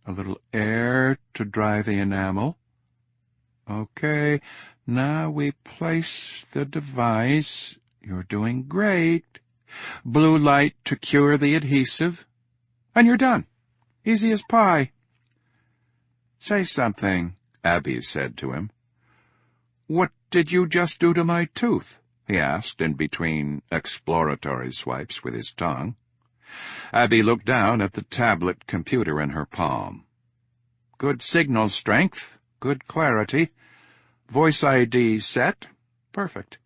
A little air to dry the enamel. Okay, now we place the device. You're doing great. Blue light to cure the adhesive. And you're done. Easy as pie." "Say something," Abby said to him. "What did you just do to my tooth?" he asked in between exploratory swipes with his tongue. Abby looked down at the tablet computer in her palm. "Good signal strength, good clarity. Voice ID set. Perfect."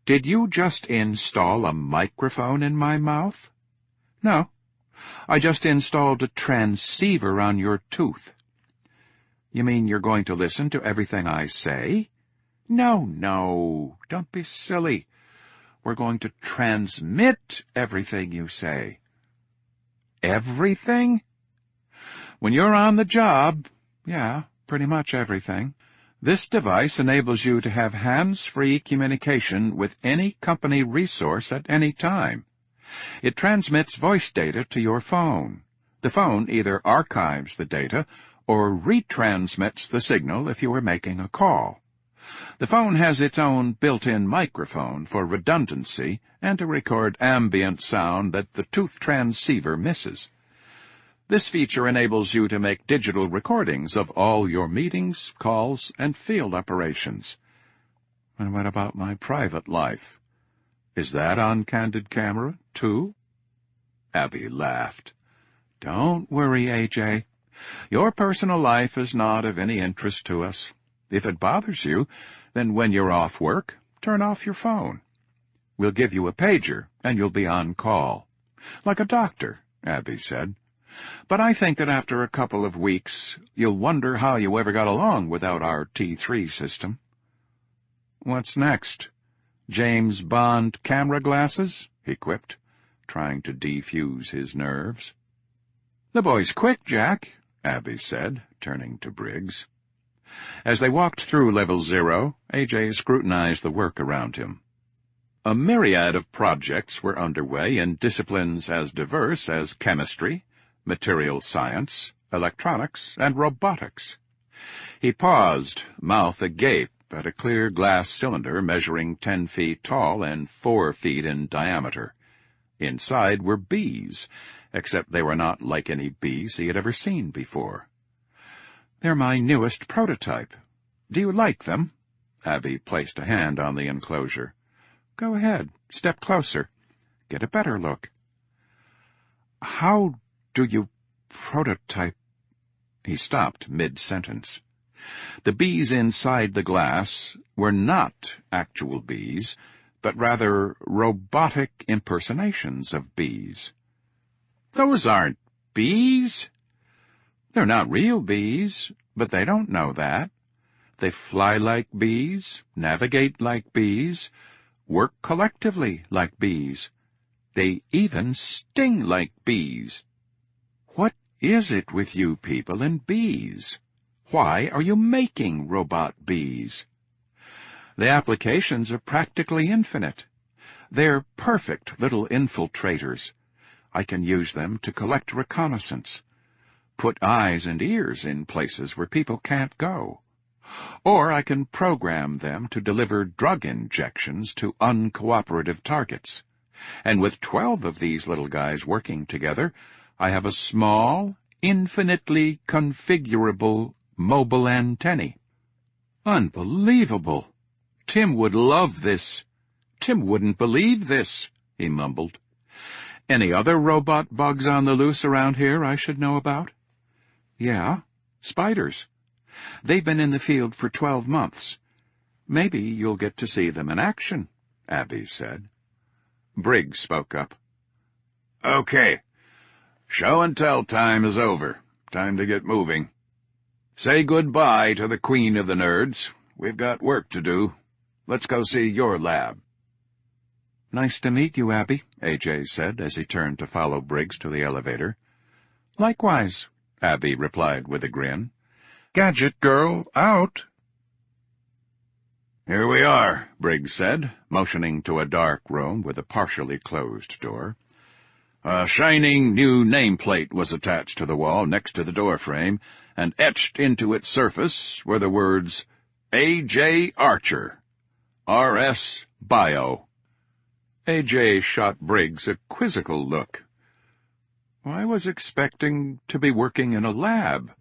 "Did you just install a microphone in my mouth?" "No. I just installed a transceiver on your tooth." "You mean you're going to listen to everything I say?" No, don't be silly. We're going to transmit everything you say." "Everything?" "When you're on the job, yeah, pretty much everything. This device enables you to have hands-free communication with any company resource at any time. It transmits voice data to your phone. The phone either archives the data or retransmits the signal if you are making a call. The phone has its own built-in microphone for redundancy and to record ambient sound that the tooth transceiver misses. This feature enables you to make digital recordings of all your meetings, calls, and field operations." "And what about my private life? Is that on candid camera, too?" Abby laughed. "Don't worry, A.J. Your personal life is not of any interest to us. If it bothers you, then when you're off work, turn off your phone. We'll give you a pager, and you'll be on call. Like a doctor," Abby said. "But I think that after a couple of weeks, you'll wonder how you ever got along without our T3 system." "What's next? James Bond camera glasses?" he quipped, trying to defuse his nerves. "The boy's quick, Jack," Abby said, turning to Briggs. As they walked through Level 0, A.J. scrutinized the work around him. A myriad of projects were underway in disciplines as diverse as chemistry, material science, electronics, and robotics. He paused, mouth agape, at a clear glass cylinder measuring 10 feet tall and 4 feet in diameter. Inside were bees, except they were not like any bees he had ever seen before. "They're my newest prototype. Do you like them?" Abby placed a hand on the enclosure. "Go ahead, step closer. Get a better look." "How do you prototype?" He stopped mid-sentence. The bees inside the glass were not actual bees, but rather robotic impersonations of bees. "Those aren't bees." "They're not real bees, but they don't know that. They fly like bees, navigate like bees, work collectively like bees. They even sting like bees. What is it with you people and bees? Why are you making robot bees? The applications are practically infinite. They're perfect little infiltrators. I can use them to collect reconnaissance, put eyes and ears in places where people can't go. Or I can program them to deliver drug injections to uncooperative targets. And with 12 of these little guys working together, I have a small, infinitely configurable mobile antennae. Unbelievable! Tim would love this. Tim wouldn't believe this, he mumbled. Any other robot bugs on the loose around here I should know about? Yeah, spiders. They've been in the field for 12 months. Maybe you'll get to see them in action, Abby said. Briggs spoke up. Okay. Show and tell time is over. Time to get moving. Say goodbye to the queen of the nerds. We've got work to do. Let's go see your lab. Nice to meet you, Abby, A.J. said as he turned to follow Briggs to the elevator. Likewise, Abby replied with a grin. Gadget girl, out. Here we are, Briggs said, motioning to a dark room with a partially closed door. A shining new nameplate was attached to the wall next to the doorframe, and etched into its surface were the words, A.J. Archer, R.S. Bio. A.J. shot Briggs a quizzical look. I was expecting to be working in a lab.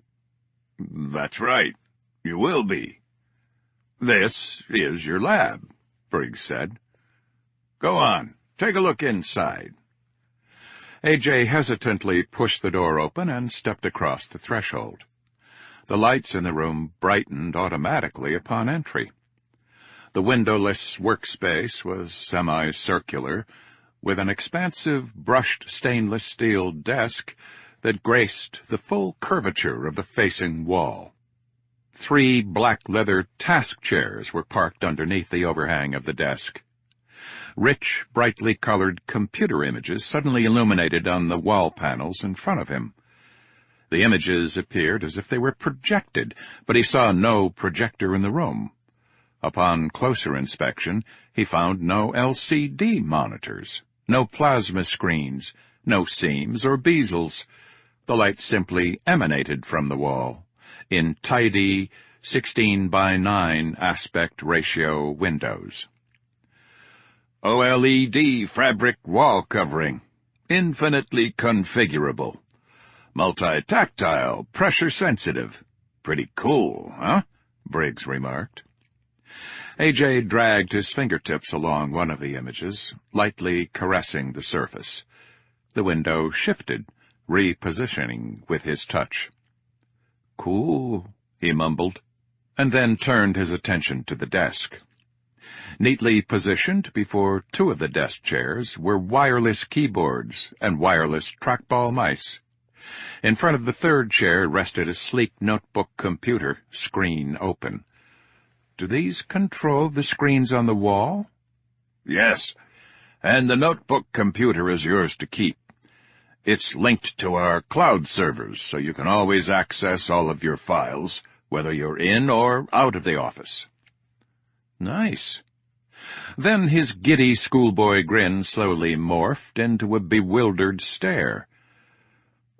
That's right. You will be. This is your lab, Briggs said. Go on, take a look inside. A.J. hesitantly pushed the door open and stepped across the threshold. The lights in the room brightened automatically upon entry. The windowless workspace was semicircular, with an expansive brushed stainless steel desk that graced the full curvature of the facing wall. 3 black leather task chairs were parked underneath the overhang of the desk. Rich, brightly colored computer images suddenly illuminated on the wall panels in front of him. The images appeared as if they were projected, but he saw no projector in the room. Upon closer inspection, he found no LCD monitors, no plasma screens, no seams or bezels. The light simply emanated from the wall, in tidy 16:9 aspect ratio windows. OLED fabric wall covering, infinitely configurable. Multi-tactile, pressure-sensitive. Pretty cool, huh? Briggs remarked. A.J. dragged his fingertips along one of the images, lightly caressing the surface. The window shifted, repositioning with his touch. Cool, he mumbled, and then turned his attention to the desk. Neatly positioned before 2 of the desk chairs were wireless keyboards and wireless trackball mice. In front of the 3rd chair rested a sleek notebook computer, screen open. Do these control the screens on the wall? Yes, and the notebook computer is yours to keep. It's linked to our cloud servers, so you can always access all of your files, whether you're in or out of the office. Nice. Then his giddy schoolboy grin slowly morphed into a bewildered stare.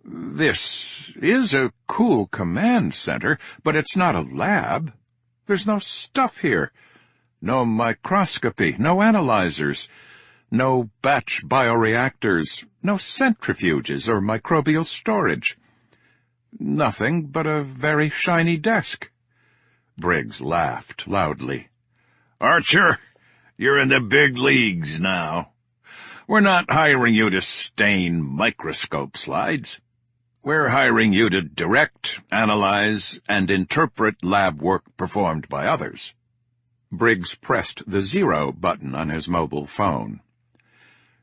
This is a cool command center, but it's not a lab. There's no stuff here. No microscopy, no analyzers, no batch bioreactors, no centrifuges or microbial storage. Nothing but a very shiny desk. Briggs laughed loudly. Archer, you're in the big leagues now. We're not hiring you to stain microscope slides. We're hiring you to direct, analyze, and interpret lab work performed by others. Briggs pressed the 0 button on his mobile phone.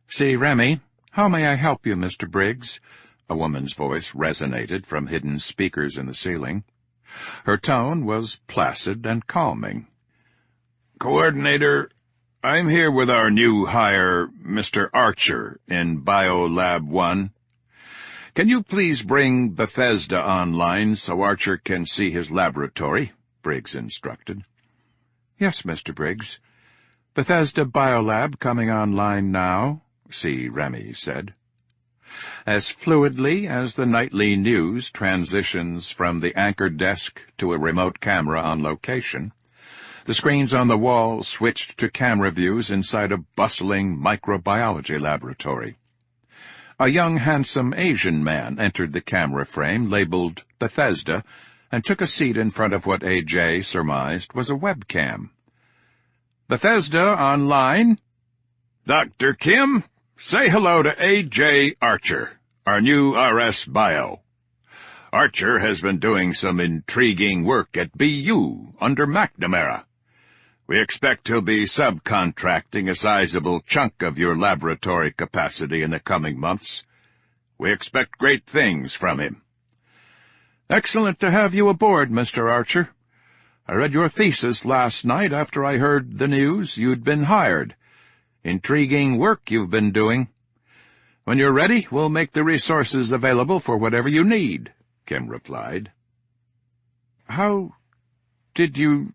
See, Remy, how may I help you, Mr. Briggs? A woman's voice resonated from hidden speakers in the ceiling. Her tone was placid and calming. Coordinator, I'm here with our new hire, Mr. Archer, in Biolab 1. Can you please bring Bethesda online so Archer can see his laboratory? Briggs instructed. Yes, Mr. Briggs. Bethesda Biolab coming online now, C. Remy said. As fluidly as the nightly news transitions from the anchor desk to a remote camera on location, the screens on the wall switched to camera views inside a bustling microbiology laboratory. A young, handsome Asian man entered the camera frame labeled Bethesda and took a seat in front of what A.J. surmised was a webcam. "Bethesda online?" "Dr. Kim, say hello to A.J. Archer, our new RS Bio. Archer has been doing some intriguing work at BU under McNamara. We expect he'll be subcontracting a sizable chunk of your laboratory capacity in the coming months. We expect great things from him." "Excellent to have you aboard, Mr. Archer. I read your thesis last night after I heard the news you'd been hired. Intriguing work you've been doing. When you're ready, we'll make the resources available for whatever you need," Kim replied. "How did you—"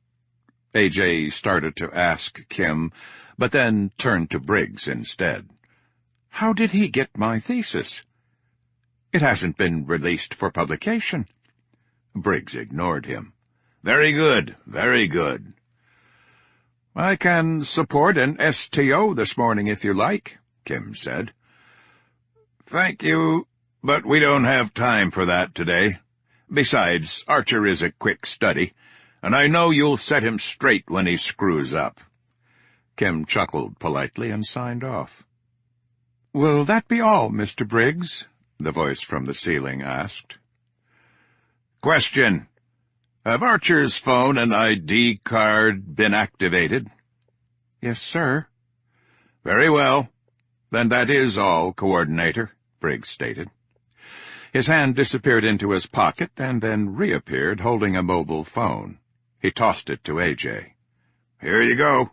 A.J. started to ask Kim, but then turned to Briggs instead. "How did he get my thesis? It hasn't been released for publication." Briggs ignored him. "Very good, very good." "I can support an STO this morning if you like," Kim said. "Thank you, but we don't have time for that today. Besides, Archer is a quick study, and I know you'll set him straight when he screws up." Kim chuckled politely and signed off. "Will that be all, Mr. Briggs?" the voice from the ceiling asked. "Question. Have Archer's phone and ID card been activated?" "Yes, sir." "Very well. Then that is all, Coordinator," Briggs stated. His hand disappeared into his pocket and then reappeared holding a mobile phone. He tossed it to A.J. "Here you go.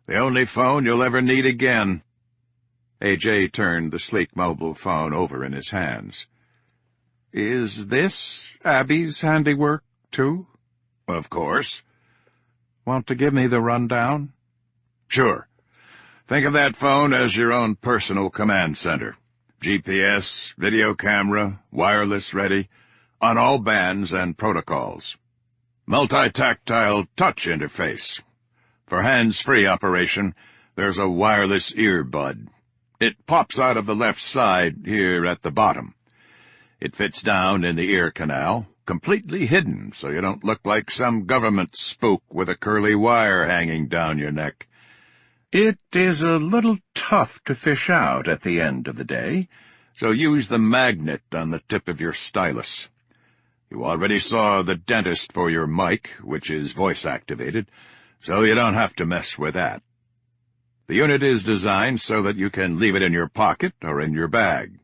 The only phone you'll ever need again." A.J. turned the sleek mobile phone over in his hands. "Is this Abby's handiwork, too?" "Of course." "Want to give me the rundown?" "Sure. Think of that phone as your own personal command center. GPS, video camera, wireless ready, on all bands and protocols. Multi-tactile touch interface. For hands-free operation, there's a wireless earbud. It pops out of the left side here at the bottom. It fits down in the ear canal, completely hidden so you don't look like some government spook with a curly wire hanging down your neck. It is a little tough to fish out at the end of the day, so use the magnet on the tip of your stylus. You already saw the dentist for your mic, which is voice-activated, so you don't have to mess with that. The unit is designed so that you can leave it in your pocket or in your bag.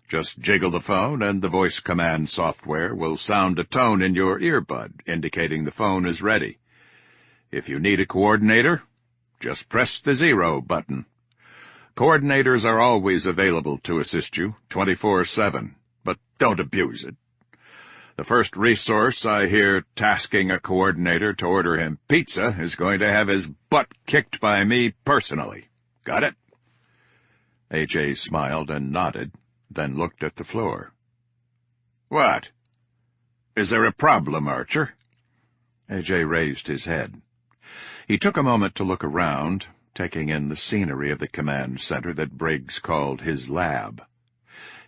Just jiggle the phone and the voice command software will sound a tone in your earbud, indicating the phone is ready. If you need a coordinator, just press the 0 button. Coordinators are always available to assist you, 24/7, but don't abuse it. The first resource I hear tasking a coordinator to order him pizza is going to have his butt kicked by me personally. Got it?" A.J. smiled and nodded, then looked at the floor. "What? Is there a problem, Archer?" A.J. raised his head. He took a moment to look around, taking in the scenery of the command center that Briggs called his lab.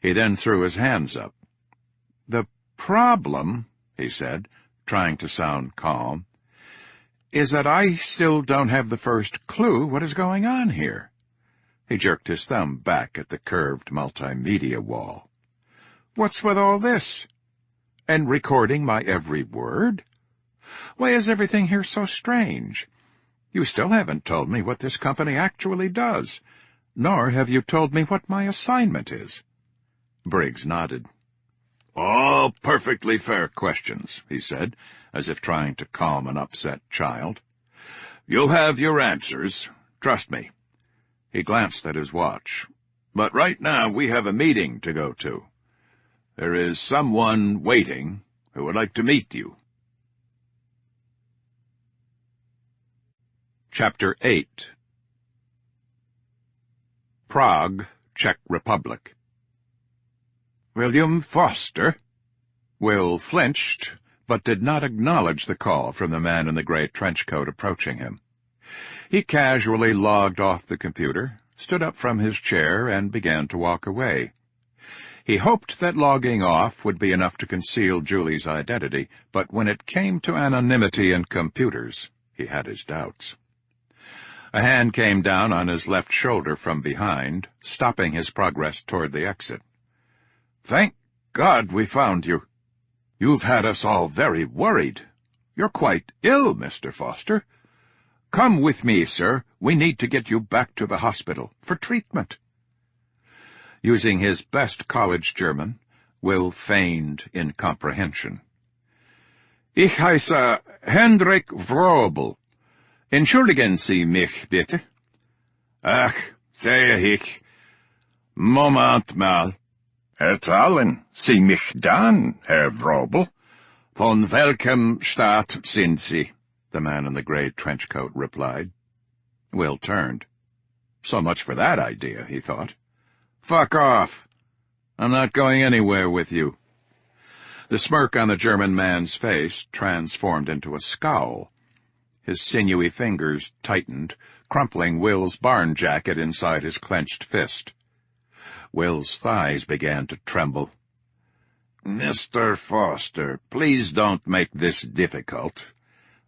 He then threw his hands up. "The problem," he said, trying to sound calm, "is that I still don't have the first clue what is going on here." He jerked his thumb back at the curved multimedia wall. "What's with all this? And recording my every word? Why is everything here so strange? You still haven't told me what this company actually does, nor have you told me what my assignment is." Briggs nodded. "All perfectly fair questions," he said, as if trying to calm an upset child. "You'll have your answers. Trust me." He glanced at his watch. "But right now we have a meeting to go to. There is someone waiting who would like to meet you." Chapter 8. Prague, Czech Republic. "William Foster?" Will flinched, but did not acknowledge the call from the man in the gray trench coat approaching him. He casually logged off the computer, stood up from his chair, and began to walk away. He hoped that logging off would be enough to conceal Julie's identity, but when it came to anonymity in computers, he had his doubts. A hand came down on his left shoulder from behind, stopping his progress toward the exit. "Thank God we found you. You've had us all very worried. You're quite ill, Mr. Foster. Come with me, sir. We need to get you back to the hospital for treatment." Using his best college German, Will feigned incomprehension. "Ich heiße Hendrik Wrobel. Entschuldigen Sie mich, bitte." "Ach, sehe ich. Moment mal. Erzählen Sie mich dann, Herr Wrobel. Von welchem Staat sind Sie?" the man in the gray trench coat replied. Will turned. So much for that idea, he thought. "Fuck off. I'm not going anywhere with you." The smirk on the German man's face transformed into a scowl. His sinewy fingers tightened, crumpling Will's barn jacket inside his clenched fist. Will's thighs began to tremble. "Mr. Foster, please don't make this difficult.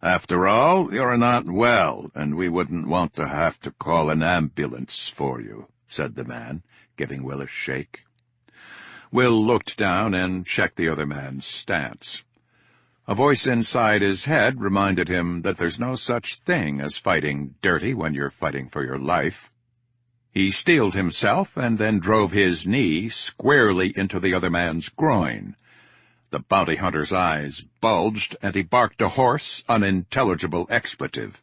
After all, you're not well, and we wouldn't want to have to call an ambulance for you," said the man, giving Will a shake. Will looked down and checked the other man's stance. A voice inside his head reminded him that there's no such thing as fighting dirty when you're fighting for your life. He steeled himself and then drove his knee squarely into the other man's groin. The bounty hunter's eyes bulged, and he barked a hoarse, unintelligible expletive.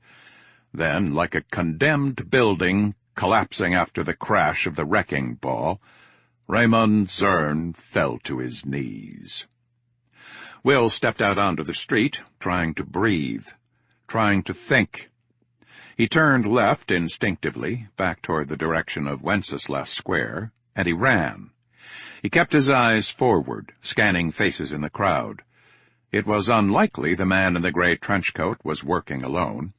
Then, like a condemned building collapsing after the crash of the wrecking ball, Raymond Zern fell to his knees. Will stepped out onto the street, trying to breathe, trying to think. He turned left instinctively, back toward the direction of Wenceslas Square, and he ran. He kept his eyes forward, scanning faces in the crowd. It was unlikely the man in the gray trench coat was working alone.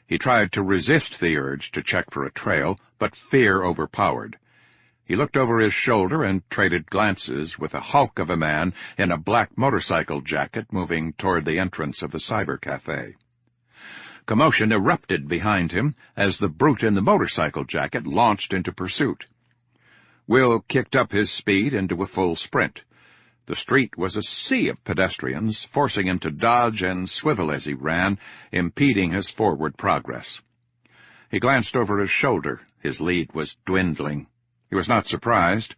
He tried to resist the urge to check for a trail, but fear overpowered. He looked over his shoulder and traded glances with a hulk of a man in a black motorcycle jacket moving toward the entrance of the cyber cafe. Commotion erupted behind him as the brute in the motorcycle jacket launched into pursuit. Will kicked up his speed into a full sprint. The street was a sea of pedestrians, forcing him to dodge and swivel as he ran, impeding his forward progress. He glanced over his shoulder. His lead was dwindling. He was not surprised.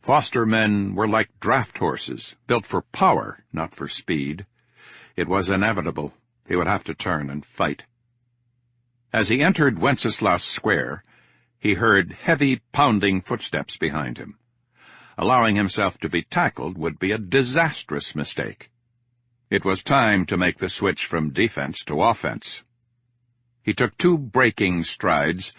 Foster men were like draft horses, built for power, not for speed. It was inevitable. He would have to turn and fight. As he entered Wenceslas Square, he heard heavy, pounding footsteps behind him. Allowing himself to be tackled would be a disastrous mistake. It was time to make the switch from defense to offense. He took 2 braking strides,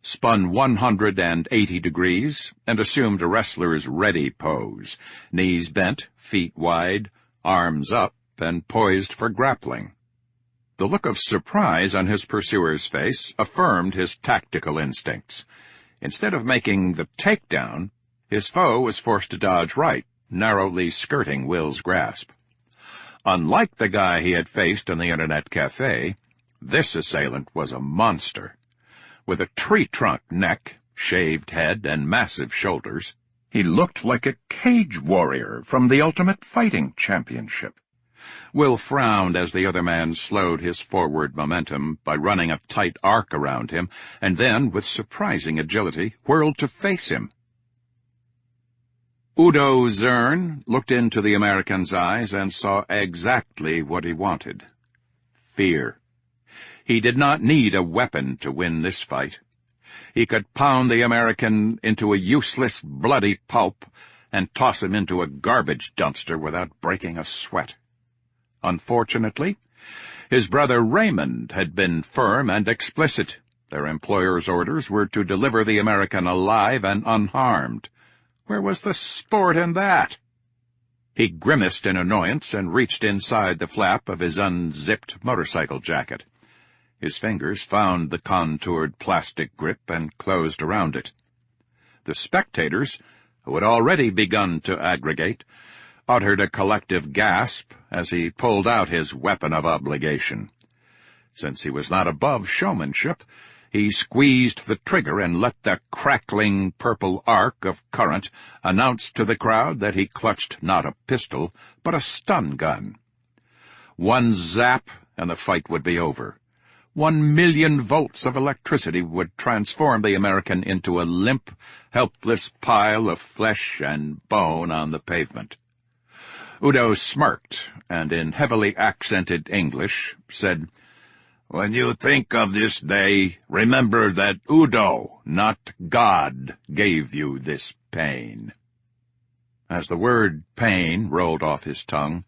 spun 180 degrees, and assumed a wrestler's ready pose, knees bent, feet wide, arms up, and poised for grappling. The look of surprise on his pursuer's face affirmed his tactical instincts. Instead of making the takedown, his foe was forced to dodge right, narrowly skirting Will's grasp. Unlike the guy he had faced in the Internet Cafe, this assailant was a monster. With a tree-trunk neck, shaved head, and massive shoulders, he looked like a cage warrior from the Ultimate Fighting Championship. Will frowned as the other man slowed his forward momentum by running a tight arc around him, and then, with surprising agility, whirled to face him. Udo Zern looked into the American's eyes and saw exactly what he wanted. Fear. He did not need a weapon to win this fight. He could pound the American into a useless, bloody pulp and toss him into a garbage dumpster without breaking a sweat. Unfortunately, his brother Raymond had been firm and explicit. Their employer's orders were to deliver the American alive and unharmed. Where was the sport in that? He grimaced in annoyance and reached inside the flap of his unzipped motorcycle jacket. His fingers found the contoured plastic grip and closed around it. The spectators, who had already begun to aggregate, uttered a collective gasp as he pulled out his weapon of obligation. Since he was not above showmanship, he squeezed the trigger and let the crackling purple arc of current announce to the crowd that he clutched not a pistol, but a stun gun. One zap, and the fight would be over. 1,000,000 volts of electricity would transform the American into a limp, helpless pile of flesh and bone on the pavement. Udo smirked, and in heavily accented English said, "When you think of this day, remember that Udo, not God, gave you this pain." As the word pain rolled off his tongue,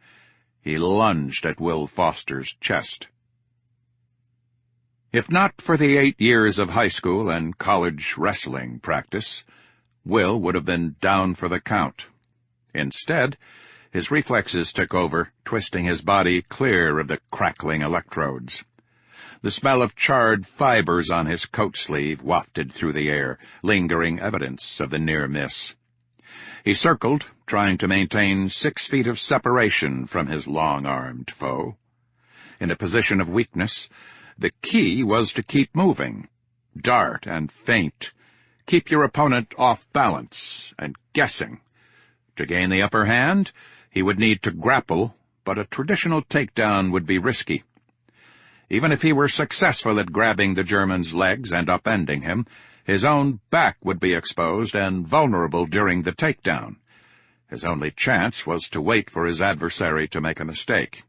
he lunged at Will Foster's chest. If not for the 8 years of high school and college wrestling practice, Will would have been down for the count. Instead, his reflexes took over, twisting his body clear of the crackling electrodes. The smell of charred fibers on his coat sleeve wafted through the air, lingering evidence of the near miss. He circled, trying to maintain 6 feet of separation from his long-armed foe. In a position of weakness, the key was to keep moving, dart and feint, keep your opponent off balance and guessing. To gain the upper hand, he would need to grapple, but a traditional takedown would be risky. Even if he were successful at grabbing the German's legs and upending him, his own back would be exposed and vulnerable during the takedown. His only chance was to wait for his adversary to make a mistake.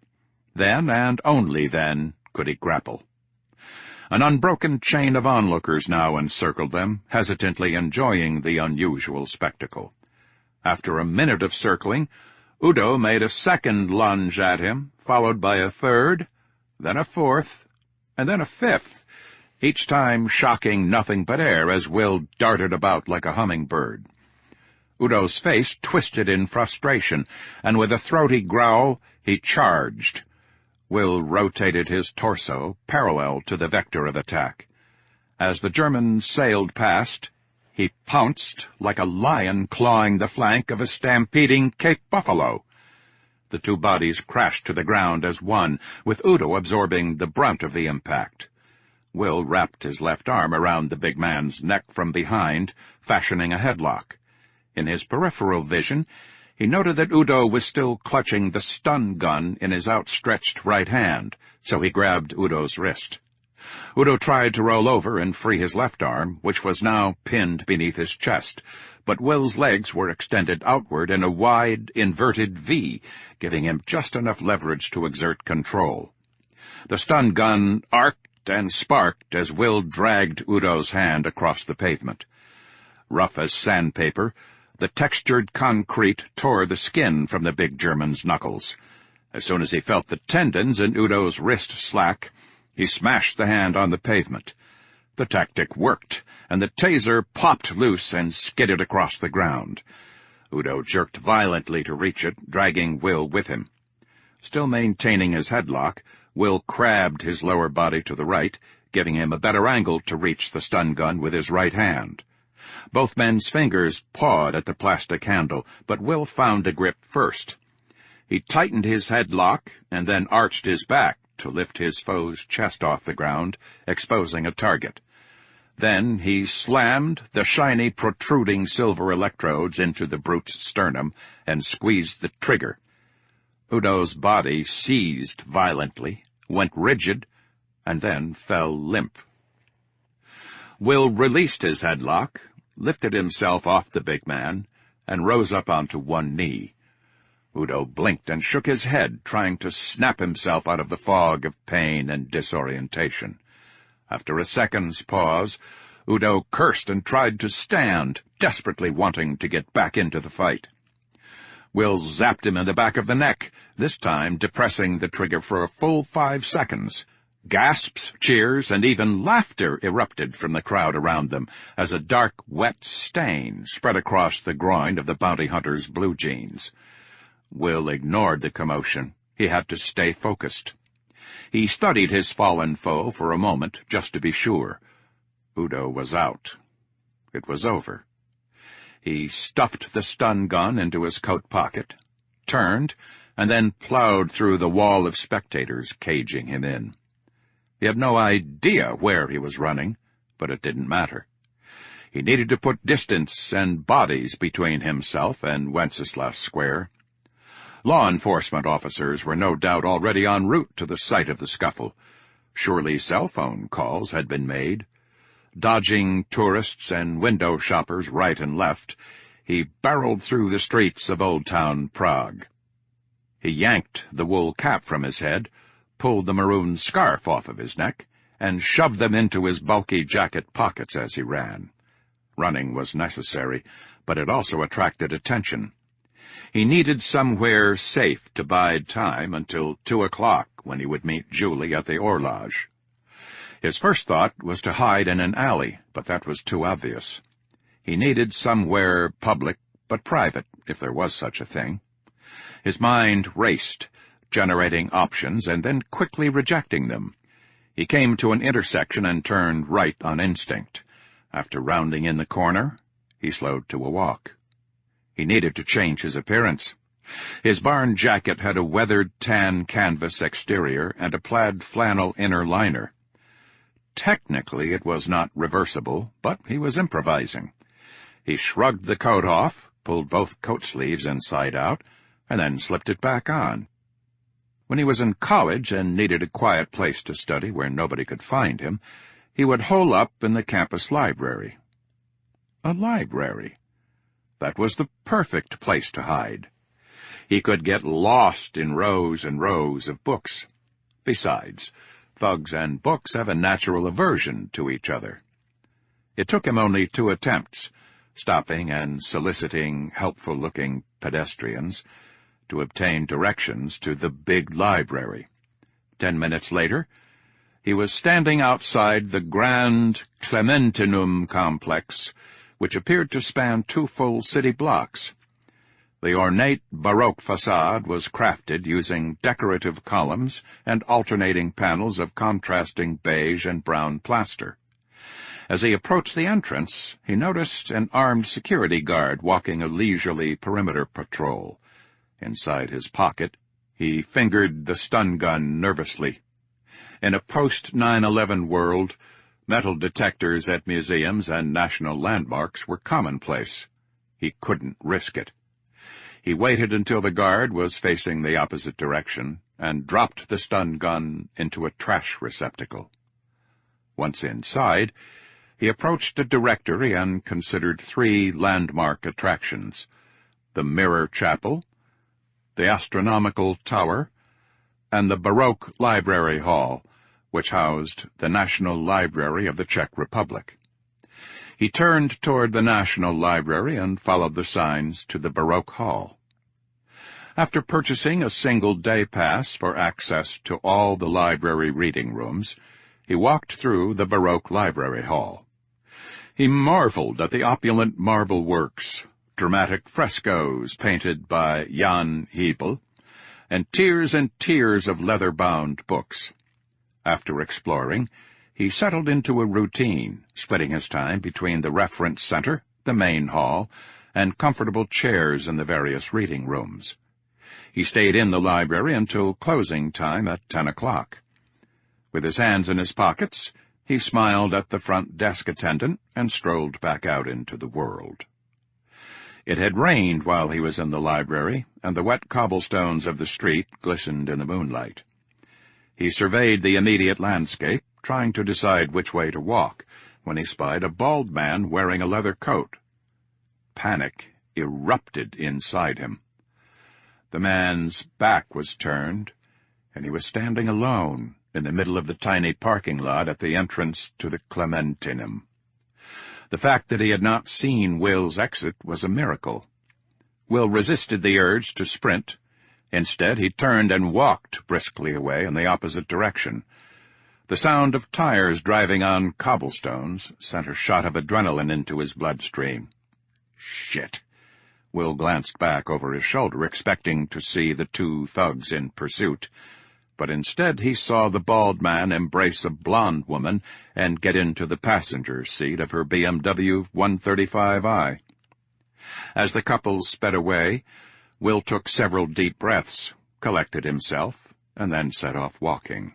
Then, and only then, could he grapple. An unbroken chain of onlookers now encircled them, hesitantly enjoying the unusual spectacle. After a minute of circling, Udo made a second lunge at him, followed by a third, then a fourth, and then a fifth, each time shocking nothing but air as Will darted about like a hummingbird. Udo's face twisted in frustration, and with a throaty growl, he charged. Will rotated his torso parallel to the vector of attack. As the German sailed past, he pounced like a lion clawing the flank of a stampeding Cape buffalo. The two bodies crashed to the ground as one, with Udo absorbing the brunt of the impact. Will wrapped his left arm around the big man's neck from behind, fashioning a headlock. In his peripheral vision, he noted that Udo was still clutching the stun gun in his outstretched right hand, so he grabbed Udo's wrist. Udo tried to roll over and free his left arm, which was now pinned beneath his chest, but Will's legs were extended outward in a wide, inverted V, giving him just enough leverage to exert control. The stun gun arced and sparked as Will dragged Udo's hand across the pavement. Rough as sandpaper, the textured concrete tore the skin from the big German's knuckles. As soon as he felt the tendons in Udo's wrist slack, he smashed the hand on the pavement. The tactic worked, and the taser popped loose and skidded across the ground. Udo jerked violently to reach it, dragging Will with him. Still maintaining his headlock, Will crabbed his lower body to the right, giving him a better angle to reach the stun gun with his right hand. Both men's fingers pawed at the plastic handle, but Will found a grip first. He tightened his headlock and then arched his back to lift his foe's chest off the ground, exposing a target. Then he slammed the shiny, protruding silver electrodes into the brute's sternum and squeezed the trigger. Udo's body seized violently, went rigid, and then fell limp. Will released his headlock, lifted himself off the big man, and rose up onto one knee. Udo blinked and shook his head, trying to snap himself out of the fog of pain and disorientation. After a second's pause, Udo cursed and tried to stand, desperately wanting to get back into the fight. Will zapped him in the back of the neck, this time depressing the trigger for a full 5 seconds. Gasps, cheers, and even laughter erupted from the crowd around them as a dark, wet stain spread across the groin of the bounty hunter's blue jeans. Will ignored the commotion. He had to stay focused. He studied his fallen foe for a moment, just to be sure. Udo was out. It was over. He stuffed the stun gun into his coat pocket, turned, and then plowed through the wall of spectators caging him in. He had no idea where he was running, but it didn't matter. He needed to put distance and bodies between himself and Wenceslas Square. Law enforcement officers were no doubt already en route to the site of the scuffle. Surely cell phone calls had been made. Dodging tourists and window shoppers right and left, he barreled through the streets of Old Town Prague. He yanked the wool cap from his head, pulled the maroon scarf off of his neck, and shoved them into his bulky jacket pockets as he ran. Running was necessary, but it also attracted attention. He needed somewhere safe to bide time until 2 o'clock, when he would meet Julie at the horloge. His first thought was to hide in an alley, but that was too obvious. He needed somewhere public, but private, if there was such a thing. His mind raced, generating options and then quickly rejecting them. He came to an intersection and turned right on instinct. After rounding in the corner, he slowed to a walk. He needed to change his appearance. His barn jacket had a weathered tan canvas exterior and a plaid flannel inner liner. Technically it was not reversible, but he was improvising. He shrugged the coat off, pulled both coat sleeves inside out, and then slipped it back on. When he was in college and needed a quiet place to study where nobody could find him, he would hole up in the campus library. A library. That was the perfect place to hide. He could get lost in rows and rows of books. Besides, thugs and books have a natural aversion to each other. It took him only 2 attempts, stopping and soliciting helpful-looking pedestrians, to obtain directions to the big library. 10 minutes later, he was standing outside the grand Clementinum complex, which appeared to span 2 full city blocks. The ornate Baroque facade was crafted using decorative columns and alternating panels of contrasting beige and brown plaster. As he approached the entrance, he noticed an armed security guard walking a leisurely perimeter patrol. Inside his pocket, he fingered the stun gun nervously. In a post-9/11 world, metal detectors at museums and national landmarks were commonplace. He couldn't risk it. He waited until the guard was facing the opposite direction and dropped the stun gun into a trash receptacle. Once inside, he approached a directory and considered 3 landmark attractions: the Mirror Chapel, the Astronomical Tower, and the Baroque Library Hall, which housed the National Library of the Czech Republic. He turned toward the National Library and followed the signs to the Baroque Hall. After purchasing a single day pass for access to all the library reading rooms, he walked through the Baroque Library Hall. He marveled at the opulent marble works, dramatic frescoes painted by Jan Hebel, and tiers of leather-bound books. After exploring, he settled into a routine, splitting his time between the reference center, the main hall, and comfortable chairs in the various reading rooms. He stayed in the library until closing time at 10 o'clock. With his hands in his pockets, he smiled at the front desk attendant and strolled back out into the world. It had rained while he was in the library, and the wet cobblestones of the street glistened in the moonlight. He surveyed the immediate landscape, trying to decide which way to walk, when he spied a bald man wearing a leather coat. Panic erupted inside him. The man's back was turned, and he was standing alone in the middle of the tiny parking lot at the entrance to the Clementinum. The fact that he had not seen Will's exit was a miracle. Will resisted the urge to sprint. Instead, he turned and walked briskly away in the opposite direction. The sound of tires driving on cobblestones sent a shot of adrenaline into his bloodstream. Shit! Will glanced back over his shoulder, expecting to see the two thugs in pursuit, but instead he saw the bald man embrace a blonde woman and get into the passenger seat of her BMW 135i. As the couple sped away, Will took several deep breaths, collected himself, and then set off walking.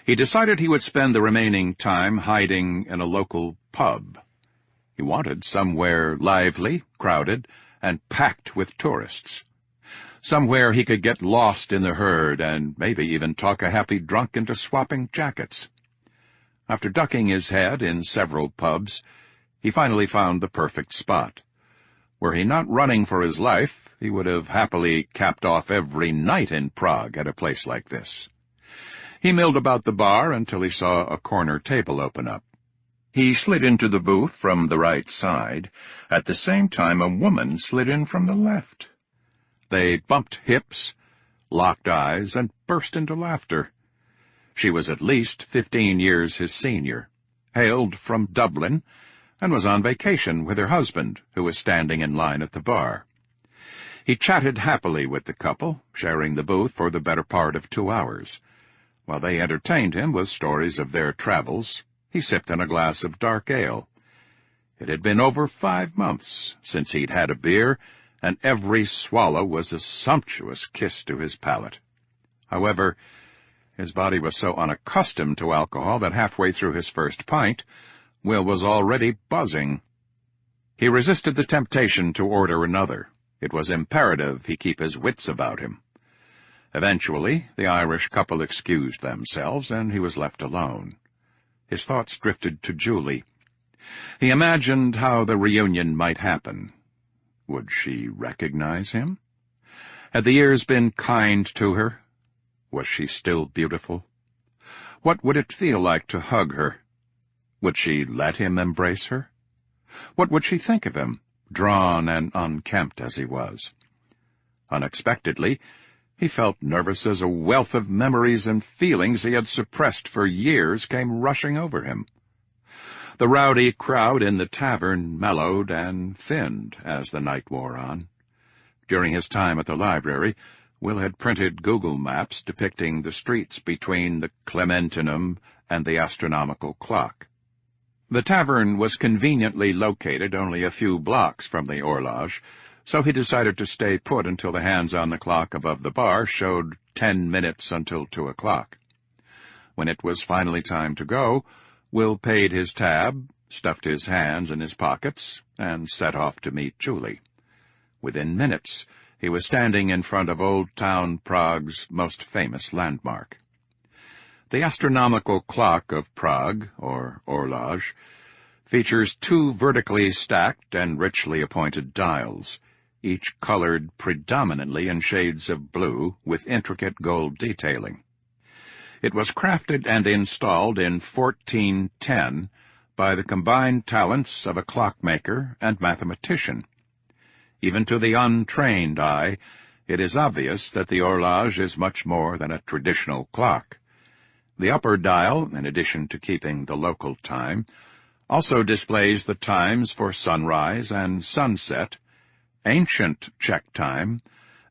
He decided he would spend the remaining time hiding in a local pub. He wanted somewhere lively, crowded, and packed with tourists. Somewhere he could get lost in the herd and maybe even talk a happy drunk into swapping jackets. After ducking his head in several pubs, he finally found the perfect spot. Were he not running for his life, he would have happily capped off every night in Prague at a place like this. He milled about the bar until he saw a corner table open up. He slid into the booth from the right side. At the same time, a woman slid in from the left. They bumped hips, locked eyes, and burst into laughter. She was at least 15 years his senior, hailed from Dublin, and was on vacation with her husband, who was standing in line at the bar. He chatted happily with the couple, sharing the booth for the better part of 2 hours. While they entertained him with stories of their travels, he sipped on a glass of dark ale. It had been over 5 months since he'd had a beer, and every swallow was a sumptuous kiss to his palate. However, his body was so unaccustomed to alcohol that halfway through his first pint, Will was already buzzing. He resisted the temptation to order another. It was imperative he keep his wits about him. Eventually, the Irish couple excused themselves, and he was left alone. His thoughts drifted to Julie. He imagined how the reunion might happen. Would she recognize him? Had the years been kind to her? Was she still beautiful? What would it feel like to hug her? Would she let him embrace her? What would she think of him, drawn and unkempt as he was? Unexpectedly, he felt nervous as a wealth of memories and feelings he had suppressed for years came rushing over him. The rowdy crowd in the tavern mellowed and thinned as the night wore on. During his time at the library, Will had printed Google maps depicting the streets between the Clementinum and the astronomical clock. The tavern was conveniently located only a few blocks from the horloge, so he decided to stay put until the hands on the clock above the bar showed 10 minutes until 2 o'clock. When it was finally time to go, Will paid his tab, stuffed his hands in his pockets, and set off to meet Julie. Within minutes, he was standing in front of Old Town Prague's most famous landmark. The astronomical clock of Prague, or horloge, features 2 vertically stacked and richly appointed dials, each colored predominantly in shades of blue with intricate gold detailing. It was crafted and installed in 1410 by the combined talents of a clockmaker and mathematician. Even to the untrained eye, it is obvious that the horloge is much more than a traditional clock. The upper dial, in addition to keeping the local time, also displays the times for sunrise and sunset, ancient Czech time,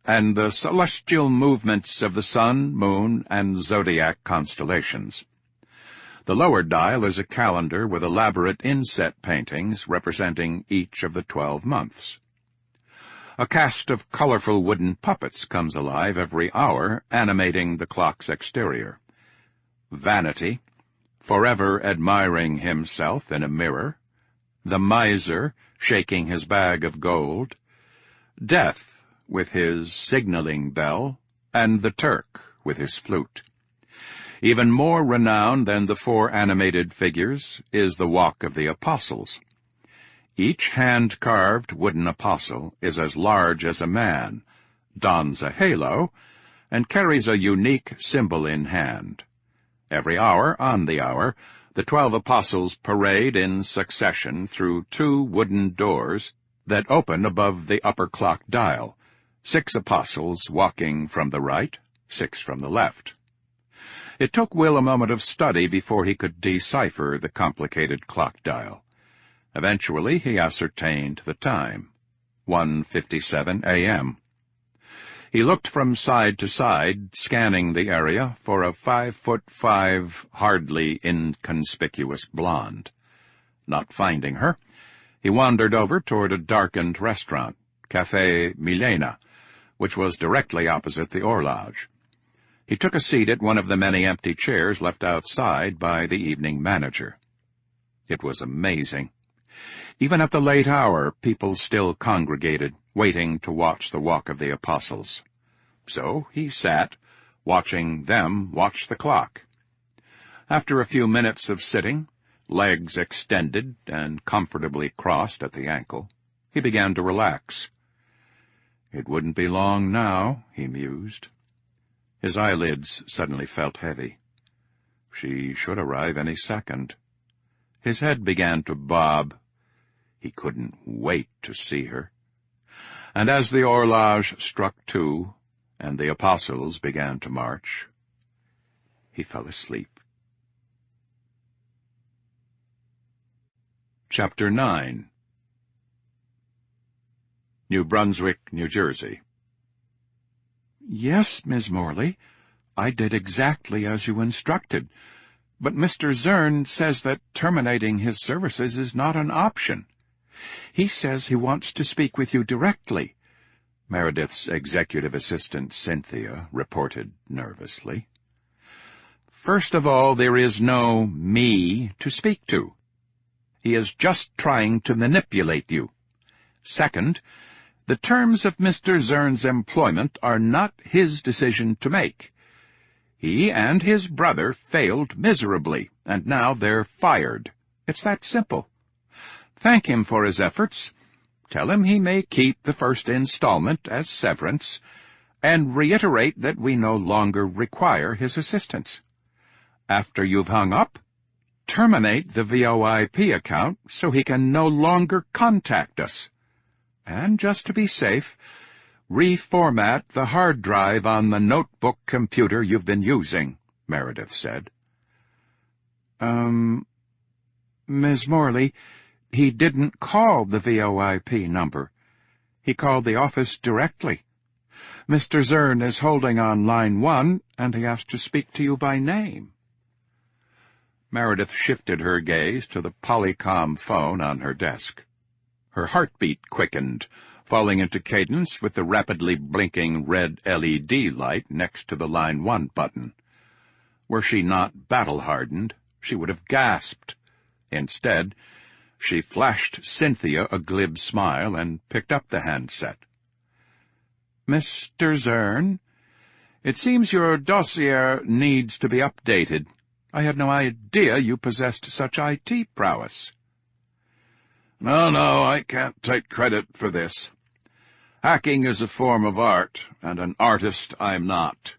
and the celestial movements of the sun, moon, and zodiac constellations. The lower dial is a calendar with elaborate inset paintings representing each of the 12 months. A cast of colorful wooden puppets comes alive every hour, animating the clock's exterior. Vanity, forever admiring himself in a mirror, the miser, shaking his bag of gold, Death, with his signaling bell, and the Turk, with his flute. Even more renowned than the 4 animated figures is the Walk of the Apostles. Each hand-carved wooden apostle is as large as a man, dons a halo, and carries a unique symbol in hand. Every hour, on the hour, the 12 apostles parade in succession through 2 wooden doors that open above the upper clock dial, 6 apostles walking from the right, 6 from the left. It took Will a moment of study before he could decipher the complicated clock dial. Eventually he ascertained the time, 1:57 a.m. He looked from side to side, scanning the area for a 5'5", hardly inconspicuous blonde. Not finding her, he wandered over toward a darkened restaurant, Café Milena, which was directly opposite the horloge. He took a seat at one of the many empty chairs left outside by the evening manager. It was amazing. Even at the late hour, people still congregated, waiting to watch the walk of the apostles. So he sat, watching them watch the clock. After a few minutes of sitting, legs extended and comfortably crossed at the ankle, he began to relax. It wouldn't be long now, he mused. His eyelids suddenly felt heavy. She should arrive any second. His head began to bob. He couldn't wait to see her. And as the horloge struck 2, and the apostles began to march, he fell asleep. Chapter 9. New Brunswick, New Jersey. Yes, Miss Morley, I did exactly as you instructed, but Mr. Zern says that terminating his services is not an option. He says he wants to speak with you directly, Meredith's executive assistant, Cynthia, reported nervously. First of all, there is no me to speak to. He is just trying to manipulate you. Second, the terms of Mr. Zern's employment are not his decision to make. He and his brother failed miserably, and now they're fired. It's that simple. Thank him for his efforts. Tell him he may keep the first installment as severance, and reiterate that we no longer require his assistance. After you've hung up, terminate the VoIP account so he can no longer contact us. And just to be safe, reformat the hard drive on the notebook computer you've been using, Meredith said. Miss Morley, he didn't call the VoIP number. He called the office directly. Mr. Zern is holding on line 1, and he asked to speak to you by name. Meredith shifted her gaze to the Polycom phone on her desk. Her heartbeat quickened, falling into cadence with the rapidly blinking red LED light next to the line 1 button. Were she not battle-hardened, she would have gasped. Instead, she flashed Cynthia a glib smile and picked up the handset. Mr. Zern, it seems your dossier needs to be updated. I had no idea you possessed such IT prowess. No, I can't take credit for this. Hacking is a form of art, and an artist I'm not.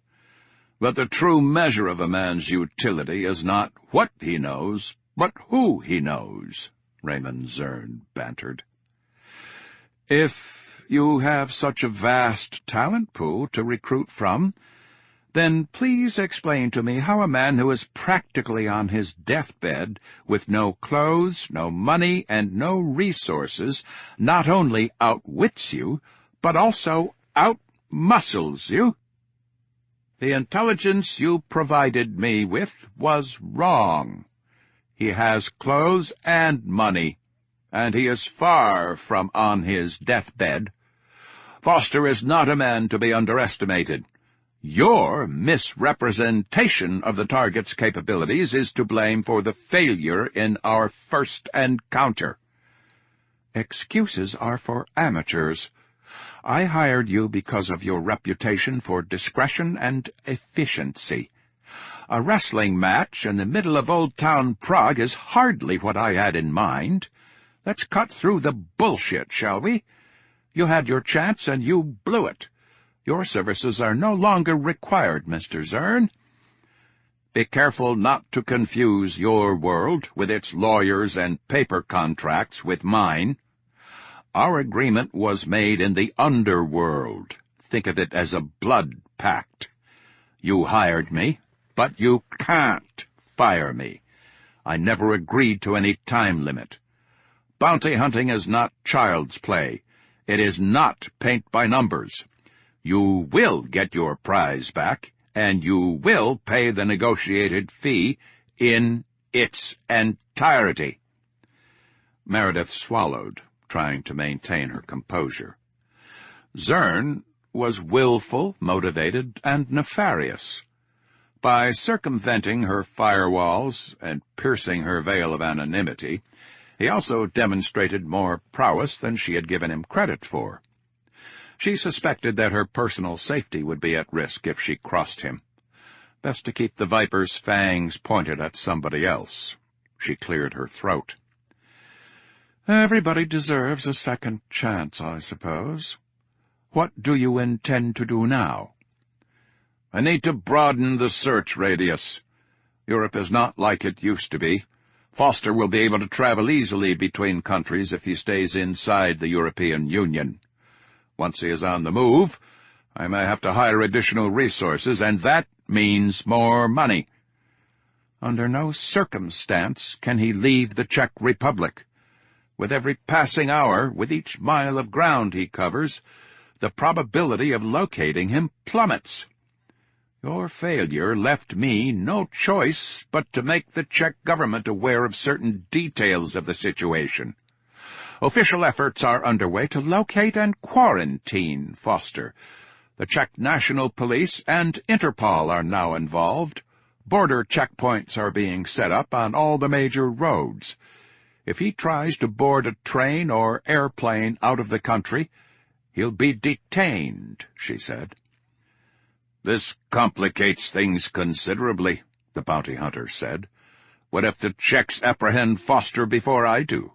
But the true measure of a man's utility is not what he knows, but who he knows, Raymond Zern bantered. If you have such a vast talent pool to recruit from, then please explain to me how a man who is practically on his deathbed, with no clothes, no money, and no resources, not only outwits you, but also outmuscles you. The intelligence you provided me with was wrong. He has clothes and money, and he is far from on his deathbed. Foster is not a man to be underestimated. Your misrepresentation of the target's capabilities is to blame for the failure in our first encounter. Excuses are for amateurs. I hired you because of your reputation for discretion and efficiency. A wrestling match in the middle of Old Town Prague is hardly what I had in mind. Let's cut through the bullshit, shall we? You had your chance and you blew it. Your services are no longer required, Mr. Zern. Be careful not to confuse your world with its lawyers and paper contracts with mine. Our agreement was made in the underworld. Think of it as a blood pact. You hired me, but you can't fire me. I never agreed to any time limit. Bounty hunting is not child's play. It is not paint by numbers. You will get your prize back, and you will pay the negotiated fee in its entirety. Meredith swallowed, trying to maintain her composure. Zern was willful, motivated, and nefarious. By circumventing her firewalls and piercing her veil of anonymity, he also demonstrated more prowess than she had given him credit for. She suspected that her personal safety would be at risk if she crossed him. Best to keep the viper's fangs pointed at somebody else. She cleared her throat. Everybody deserves a second chance, I suppose. What do you intend to do now? I need to broaden the search radius. Europe is not like it used to be. Foster will be able to travel easily between countries if he stays inside the European Union. Once he is on the move, I may have to hire additional resources, and that means more money. Under no circumstance can he leave the Czech Republic. With every passing hour, with each mile of ground he covers, the probability of locating him plummets. Your failure left me no choice but to make the Czech government aware of certain details of the situation. Official efforts are underway to locate and quarantine Foster. The Czech National Police and Interpol are now involved. Border checkpoints are being set up on all the major roads. If he tries to board a train or airplane out of the country, he'll be detained, she said. This complicates things considerably, the bounty hunter said. What if the Czechs apprehend Foster before I do?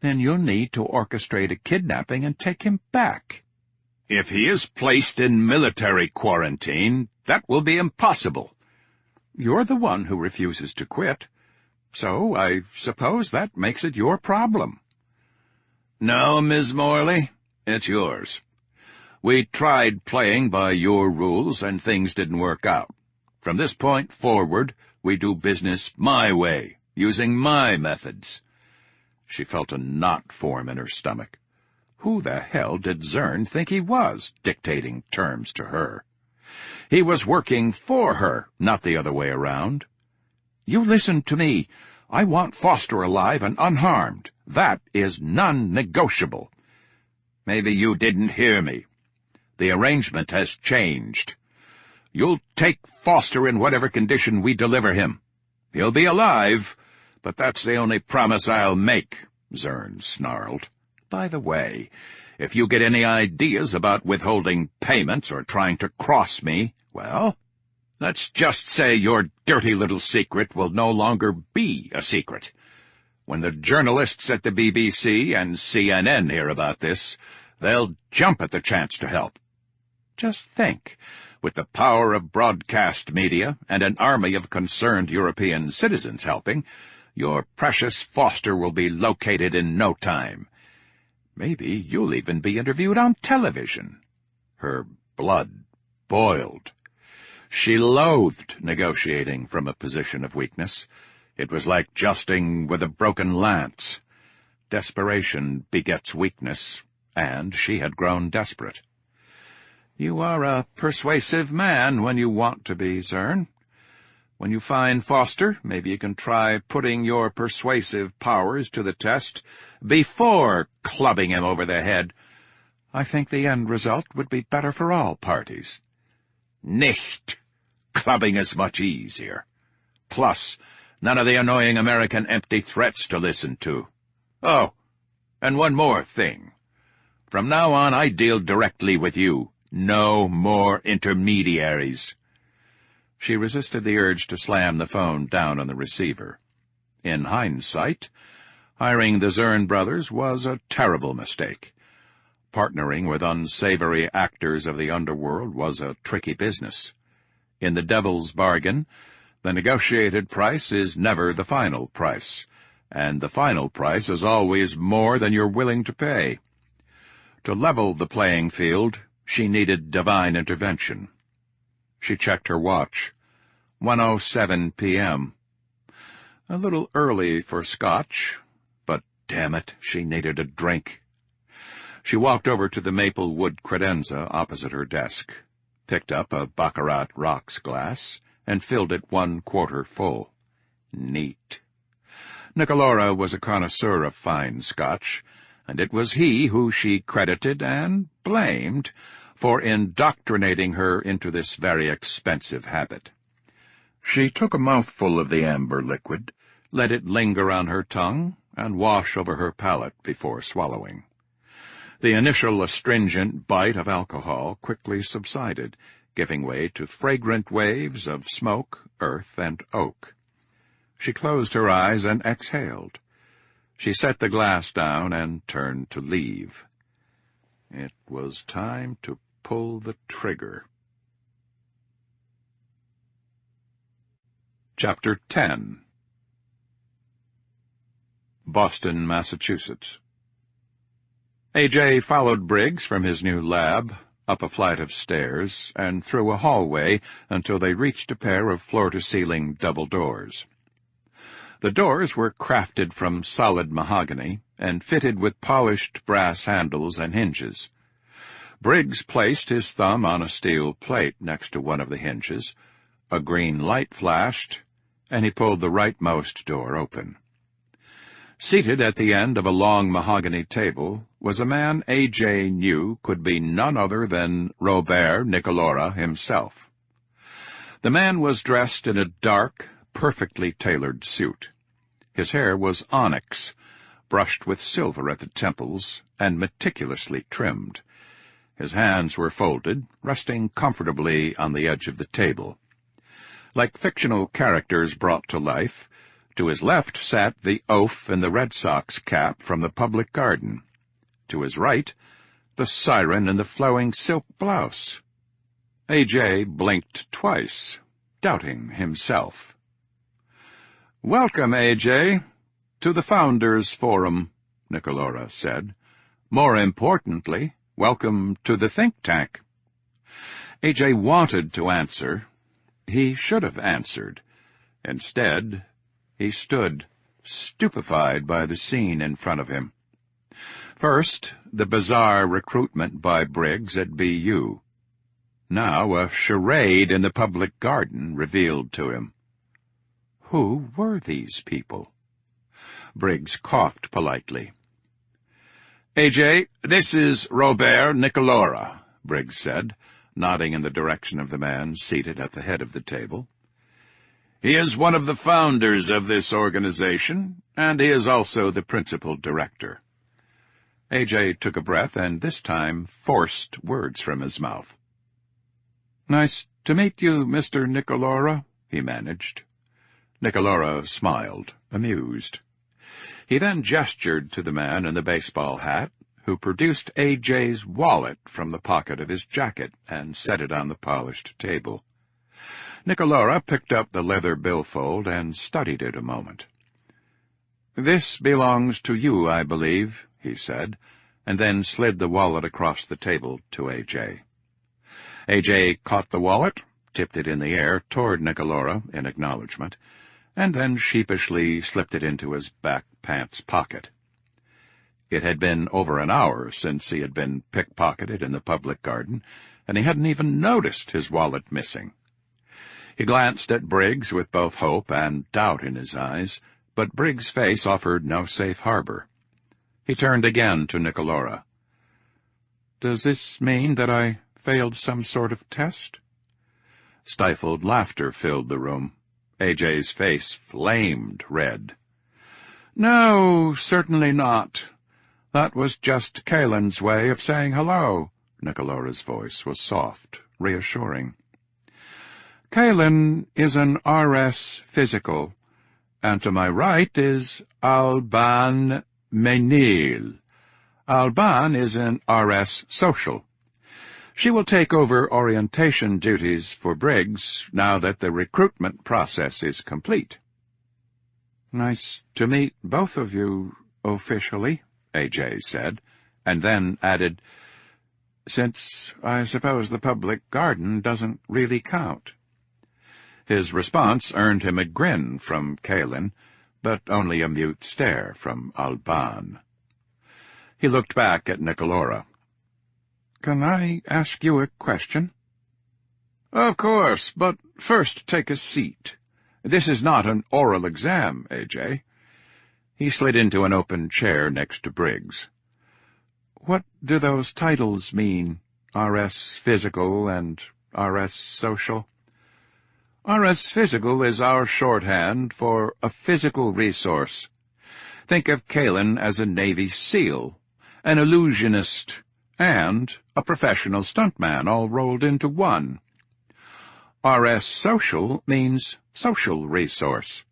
Then you'll need to orchestrate a kidnapping and take him back. If he is placed in military quarantine, that will be impossible. You're the one who refuses to quit, so I suppose that makes it your problem. No, Miss Morley, it's yours. We tried playing by your rules, and things didn't work out. From this point forward, we do business my way, using my methods. She felt a knot form in her stomach. Who the hell did Zern think he was, dictating terms to her? He was working for her, not the other way around. You listen to me. I want Foster alive and unharmed. That is non-negotiable. Maybe you didn't hear me. The arrangement has changed. You'll take Foster in whatever condition we deliver him. He'll be alive, but that's the only promise I'll make, Zern snarled. By the way, if you get any ideas about withholding payments or trying to cross me, well, let's just say your dirty little secret will no longer be a secret. When the journalists at the BBC and CNN hear about this, they'll jump at the chance to help. Just think, with the power of broadcast media and an army of concerned European citizens helping, your precious Foster will be located in no time. Maybe you'll even be interviewed on television. Her blood boiled. She loathed negotiating from a position of weakness. It was like jousting with a broken lance. Desperation begets weakness, and she had grown desperate. You are a persuasive man when you want to be, Zern. When you find Foster, maybe you can try putting your persuasive powers to the test before clubbing him over the head. I think the end result would be better for all parties. Nicht. Clubbing is much easier. Plus, none of the annoying American empty threats to listen to. Oh, and one more thing. From now on, I deal directly with you. No more intermediaries. She resisted the urge to slam the phone down on the receiver. In hindsight, hiring the Zern brothers was a terrible mistake. Partnering with unsavory actors of the underworld was a tricky business. In the devil's bargain, the negotiated price is never the final price, and the final price is always more than you're willing to pay. To level the playing field, she needed divine intervention. She checked her watch. 1:07 p.m. A little early for scotch, but damn it, she needed a drink. She walked over to the maple wood credenza opposite her desk, picked up a Baccarat rocks glass, and filled it 1/4 full. Neat. Niccolora was a connoisseur of fine scotch, and it was he who she credited and blamed for indoctrinating her into this very expensive habit. She took a mouthful of the amber liquid, let it linger on her tongue, and wash over her palate before swallowing. The initial astringent bite of alcohol quickly subsided, giving way to fragrant waves of smoke, earth, and oak. She closed her eyes and exhaled. She set the glass down and turned to leave. It was time to pull the trigger. Chapter 10. Boston, Massachusetts. A.J. followed Briggs from his new lab, up a flight of stairs, and through a hallway until they reached a pair of floor-to-ceiling double doors. The doors were crafted from solid mahogany and fitted with polished brass handles and hinges. Briggs placed his thumb on a steel plate next to one of the hinges. A green light flashed, and he pulled the rightmost door open. Seated at the end of a long mahogany table was a man A.J. knew could be none other than Robert Niccolora himself. The man was dressed in a dark, perfectly tailored suit. His hair was onyx, brushed with silver at the temples, and meticulously trimmed. His hands were folded, resting comfortably on the edge of the table. Like fictional characters brought to life, to his left sat the oaf in the Red Sox cap from the public garden. To his right, the siren in the flowing silk blouse. A.J. blinked twice, doubting himself. "Welcome, A.J., to the Founders' Forum," Niccolora said. "More importantly, welcome to the think tank." A.J. wanted to answer. He should have answered. Instead, he stood, stupefied by the scene in front of him. First, the bizarre recruitment by Briggs at BU. Now a charade in the public garden revealed to him. Who were these people? Briggs coughed politely. "A.J., this is Robert Niccolora," Briggs said, nodding in the direction of the man seated at the head of the table. "He is one of the founders of this organization, and he is also the principal director." A.J. took a breath and this time forced words from his mouth. "Nice to meet you, Mr. Niccolora," he managed. Niccolora smiled, amused. He then gestured to the man in the baseball hat, who produced A.J.'s wallet from the pocket of his jacket and set it on the polished table. Niccolora picked up the leather billfold and studied it a moment. "This belongs to you, I believe," he said, and then slid the wallet across the table to A.J. A.J. caught the wallet, tipped it in the air toward Niccolora in acknowledgment, and then sheepishly slipped it into his back pants pocket. It had been over an hour since he had been pickpocketed in the public garden, and he hadn't even noticed his wallet missing. He glanced at Briggs with both hope and doubt in his eyes, but Briggs' face offered no safe harbor. He turned again to Niccolora. "Does this mean that I failed some sort of test?" Stifled laughter filled the room. A.J.'s face flamed red. "No, certainly not. That was just Kalen's way of saying hello." Niccolora's voice was soft, reassuring. "Kalen is an RS physical, and to my right is Alban Menil, Alban is in RS Social. She will take over orientation duties for Briggs now that the recruitment process is complete. Nice to meet both of you officially, AJ said, and then added, since I suppose the public garden doesn't really count. His response earned him a grin from Caelan, but only a mute stare from Alban. He looked back at Nicolora. Can I ask you a question? Of course, but first take a seat. This is not an oral exam, AJ. He slid into an open chair next to Briggs. What do those titles mean, RS Physical and RS Social? RS Physical is our shorthand for a physical resource. Think of Caelan as a Navy SEAL, an illusionist, and a professional stuntman all rolled into one. RS Social means social resource.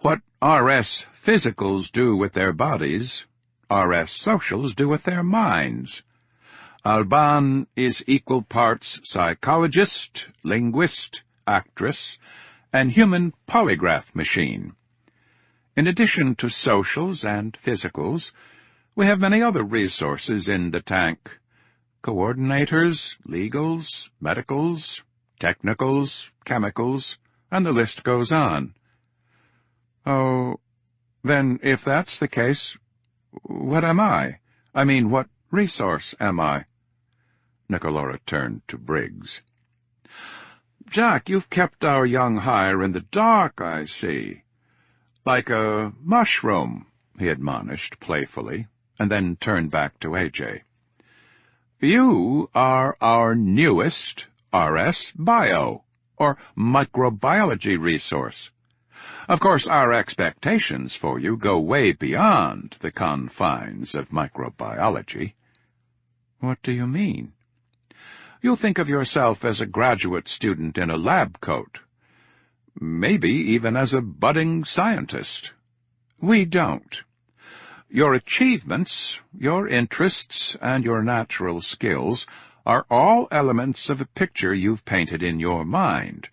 What RS Physicals do with their bodies, RS Socials do with their minds. Alban is equal parts psychologist, linguist, actress, and human polygraph machine. In addition to socials and physicals, we have many other resources in the tank. Coordinators, legals, medicals, technicals, chemicals, and the list goes on. Oh, then if that's the case, what am I? I mean, what resource am I? Nicolora turned to Briggs. Jack, you've kept our young hire in the dark, I see. Like a mushroom, he admonished playfully, and then turned back to AJ. You are our newest RS Bio, or microbiology resource. Of course, our expectations for you go way beyond the confines of microbiology. What do you mean? You'll think of yourself as a graduate student in a lab coat. Maybe even as a budding scientist. We don't. Your achievements, your interests, and your natural skills are all elements of a picture you've painted in your mind,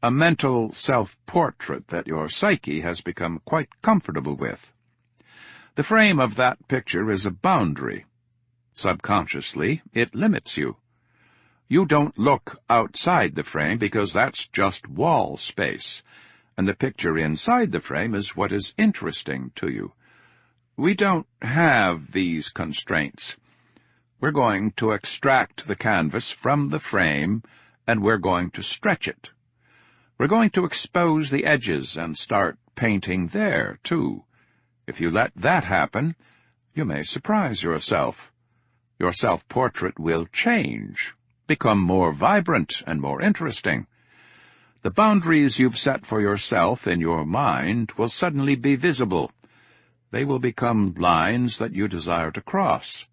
a mental self-portrait that your psyche has become quite comfortable with. The frame of that picture is a boundary. Subconsciously, it limits you. You don't look outside the frame because that's just wall space, and the picture inside the frame is what is interesting to you. We don't have these constraints. We're going to extract the canvas from the frame, and we're going to stretch it. We're going to expose the edges and start painting there, too. If you let that happen, you may surprise yourself. Your self-portrait will change, become more vibrant and more interesting. The boundaries you've set for yourself in your mind will suddenly be visible. They will become lines that you desire to cross.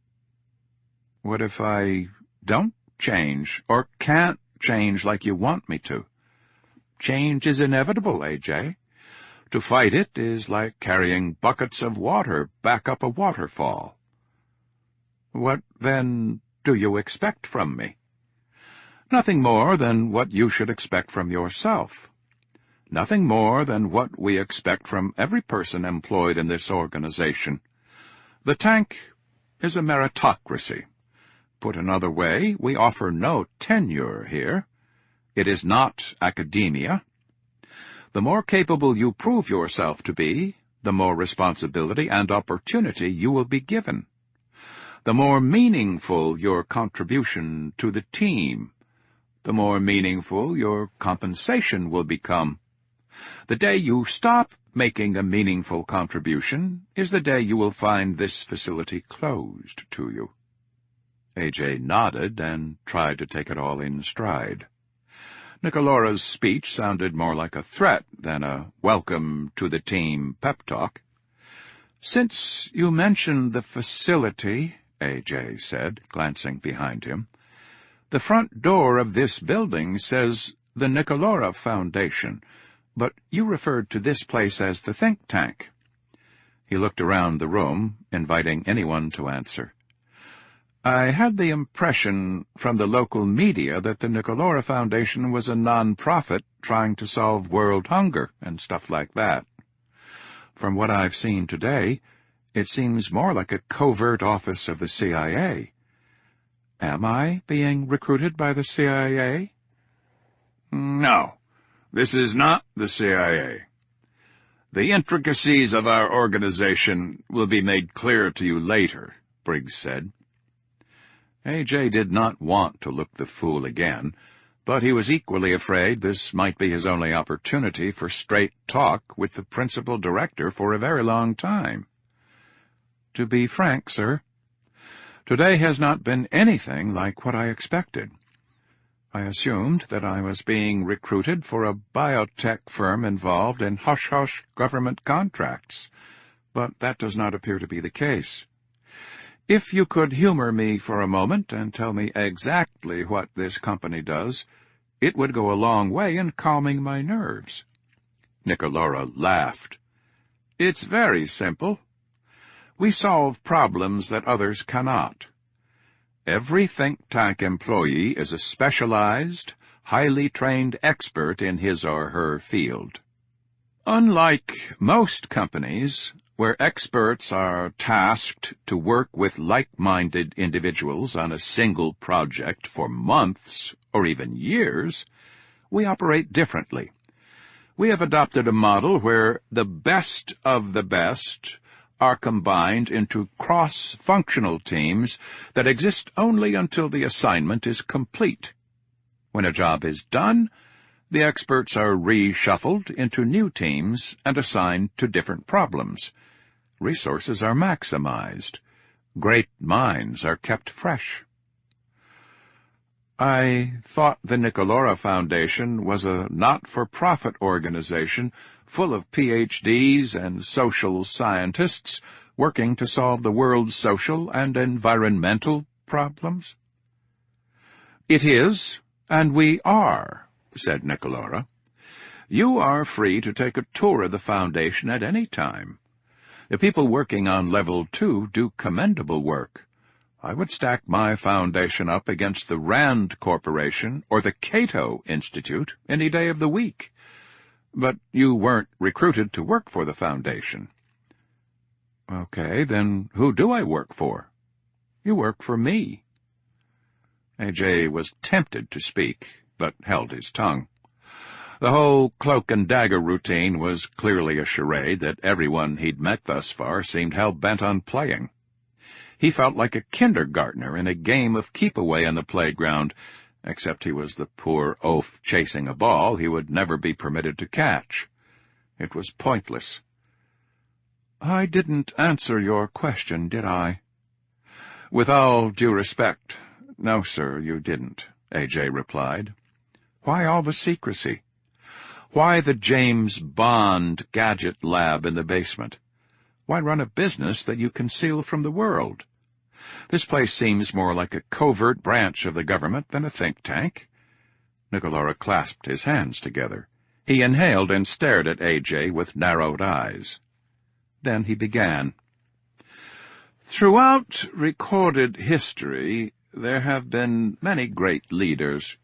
What if I don't change, or can't change like you want me to? Change is inevitable, AJ. To fight it is like carrying buckets of water back up a waterfall. What, then, do you expect from me? Nothing more than what you should expect from yourself. Nothing more than what we expect from every person employed in this organization. The tank is a meritocracy. Put another way, we offer no tenure here. It is not academia. The more capable you prove yourself to be, the more responsibility and opportunity you will be given. The more meaningful your contribution to the team, the more meaningful your compensation will become. The day you stop making a meaningful contribution is the day you will find this facility closed to you. AJ nodded and tried to take it all in stride. Nicolora's speech sounded more like a threat than a welcome to the team pep talk. Since you mentioned the facility, AJ said, glancing behind him, the front door of this building says the Nicolora Foundation, but you referred to this place as the think tank. He looked around the room, inviting anyone to answer. "I had the impression from the local media that the Nicolora Foundation was a non-profit trying to solve world hunger and stuff like that. From what I've seen today, it seems more like a covert office of the CIA. Am I being recruited by the CIA?" "No, this is not the CIA. The intricacies of our organization will be made clear to you later," Briggs said. A.J. did not want to look the fool again, but he was equally afraid this might be his only opportunity for straight talk with the principal director for a very long time. "To be frank, sir, today has not been anything like what I expected. I assumed that I was being recruited for a biotech firm involved in hush-hush government contracts, but that does not appear to be the case. If you could humor me for a moment and tell me exactly what this company does, it would go a long way in calming my nerves." Nicolora laughed. "It's very simple. We solve problems that others cannot. Every think tank employee is a specialized, highly trained expert in his or her field. Unlike most companies, where experts are tasked to work with like-minded individuals on a single project for months or even years, we operate differently. We have adopted a model where the best of the best are combined into cross-functional teams that exist only until the assignment is complete. When a job is done, the experts are reshuffled into new teams and assigned to different problems. Resources are maximized. Great minds are kept fresh." "I thought the Nicolora Foundation was a not-for-profit organization full of PhDs and social scientists working to solve the world's social and environmental problems." "It is, and we are," said Nicolora. "You are free to take a tour of the Foundation at any time. The people working on Level 2 do commendable work. I would stack my foundation up against the Rand Corporation or the Cato Institute any day of the week. But you weren't recruited to work for the Foundation." "Okay, then who do I work for?" "You work for me." A.J. was tempted to speak, but held his tongue. The whole cloak-and-dagger routine was clearly a charade that everyone he'd met thus far seemed hell-bent on playing. He felt like a kindergartner in a game of keep-away on the playground, except he was the poor oaf chasing a ball he would never be permitted to catch. It was pointless. "I didn't answer your question, did I?" "With all due respect, no, sir, you didn't," A.J. replied. "Why all the secrecy? Why the James Bond gadget lab in the basement? Why run a business that you conceal from the world? This place seems more like a covert branch of the government than a think tank." Nicolora clasped his hands together. He inhaled and stared at A.J. with narrowed eyes. Then he began. "Throughout recorded history, there have been many great leaders.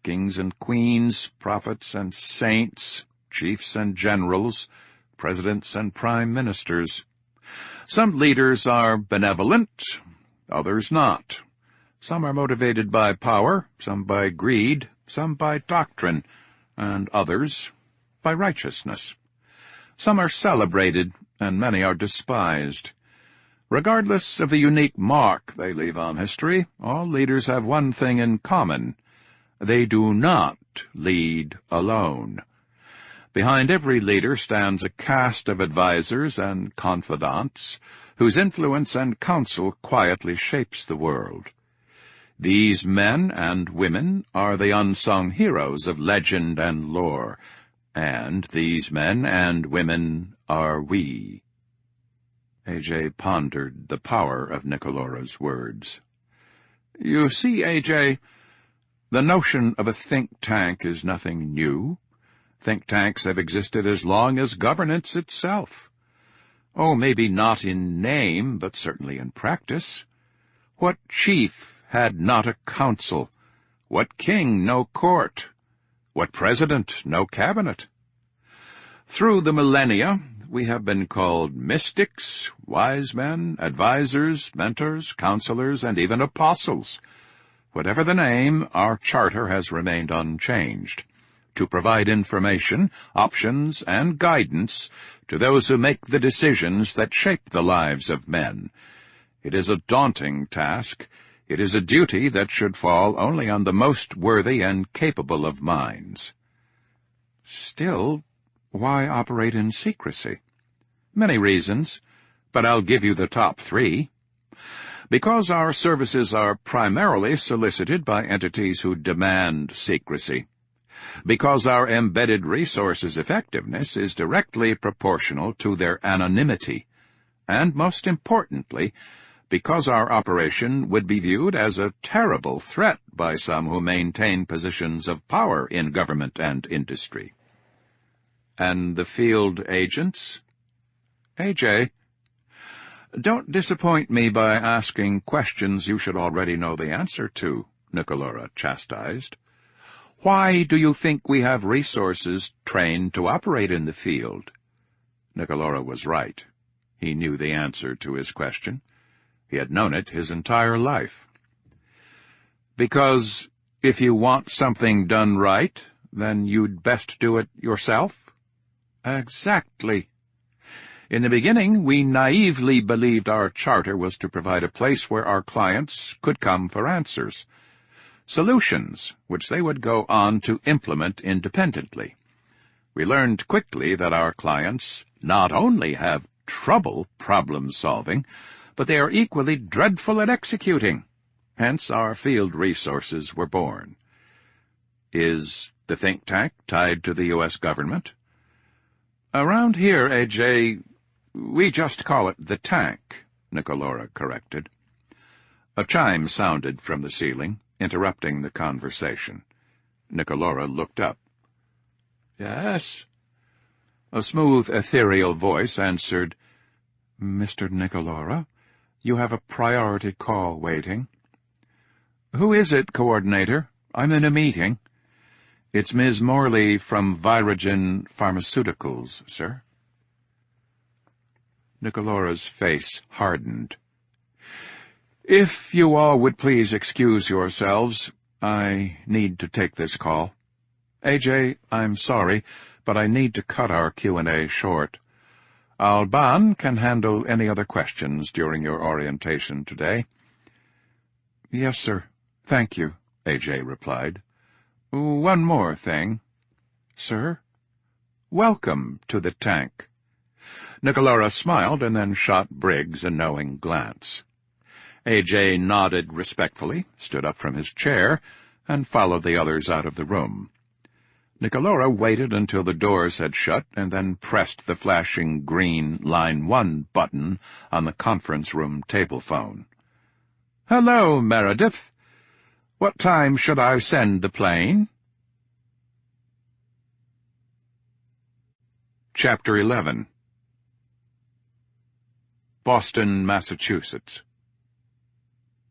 Kings and queens, prophets and saints, chiefs and generals, presidents and prime ministers. Some leaders are benevolent, others not. Some are motivated by power, some by greed, some by doctrine, and others by righteousness. Some are celebrated, and many are despised. Regardless of the unique mark they leave on history, all leaders have one thing in common. They do not lead alone. Behind every leader stands a caste of advisers and confidants, whose influence and counsel quietly shapes the world. These men and women are the unsung heroes of legend and lore, and these men and women are we." A.J. pondered the power of Nicolora's words. "You see, A.J., the notion of a think tank is nothing new. Think tanks have existed as long as governance itself. Oh, maybe not in name, but certainly in practice. What chief had not a council? What king no court? What president no cabinet? Through the millennia, we have been called mystics, wise men, advisers, mentors, counselors, and even apostles. Whatever the name, our charter has remained unchanged, to provide information, options, and guidance to those who make the decisions that shape the lives of men. It is a daunting task. It is a duty that should fall only on the most worthy and capable of minds. Still, why operate in secrecy? Many reasons, but I'll give you the top 3. Because our services are primarily solicited by entities who demand secrecy. Because our embedded resources' effectiveness is directly proportional to their anonymity. And most importantly, because our operation would be viewed as a terrible threat by some who maintain positions of power in government and industry. And the field agents? AJ, don't disappoint me by asking questions you should already know the answer to, Nicolora chastised. Why do you think we have resources trained to operate in the field? Nicolora was right. He knew the answer to his question. He had known it his entire life. Because if you want something done right, then you'd best do it yourself? Exactly. In the beginning, we naively believed our charter was to provide a place where our clients could come for answers, solutions which they would go on to implement independently. We learned quickly that our clients not only have trouble problem-solving, but they are equally dreadful at executing. Hence our field resources were born. Is the think tank tied to the U.S. government? Around here, AJ, we just call it the tank, Nicolora corrected. A chime sounded from the ceiling, interrupting the conversation. Nicolora looked up. Yes? A smooth, ethereal voice answered, Mr. Nicolora, you have a priority call waiting. Who is it, Coordinator? I'm in a meeting. It's Ms. Morley from Virogen Pharmaceuticals, sir. Nicolora's face hardened. If you all would please excuse yourselves, I need to take this call. AJ, I'm sorry, but I need to cut our Q&A short. Alban can handle any other questions during your orientation today. Yes, sir. Thank you, AJ replied. One more thing. Sir? Welcome to the tank. Nicolora smiled and then shot Briggs a knowing glance. AJ nodded respectfully, stood up from his chair, and followed the others out of the room. Nicolora waited until the doors had shut and then pressed the flashing green Line 1 button on the conference room table phone. Hello, Meredith. What time should I send the plane? Chapter 11. Boston, Massachusetts.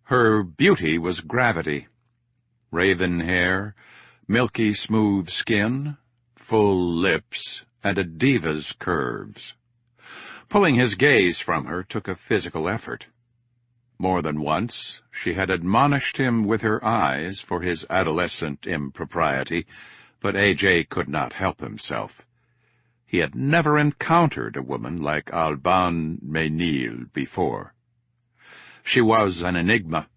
Her beauty was gravity. Raven hair, milky smooth skin, full lips, and a diva's curves. Pulling his gaze from her took a physical effort. More than once she had admonished him with her eyes for his adolescent impropriety, but A.J. could not help himself. He had never encountered a woman like Alban Menil before. She was an enigma.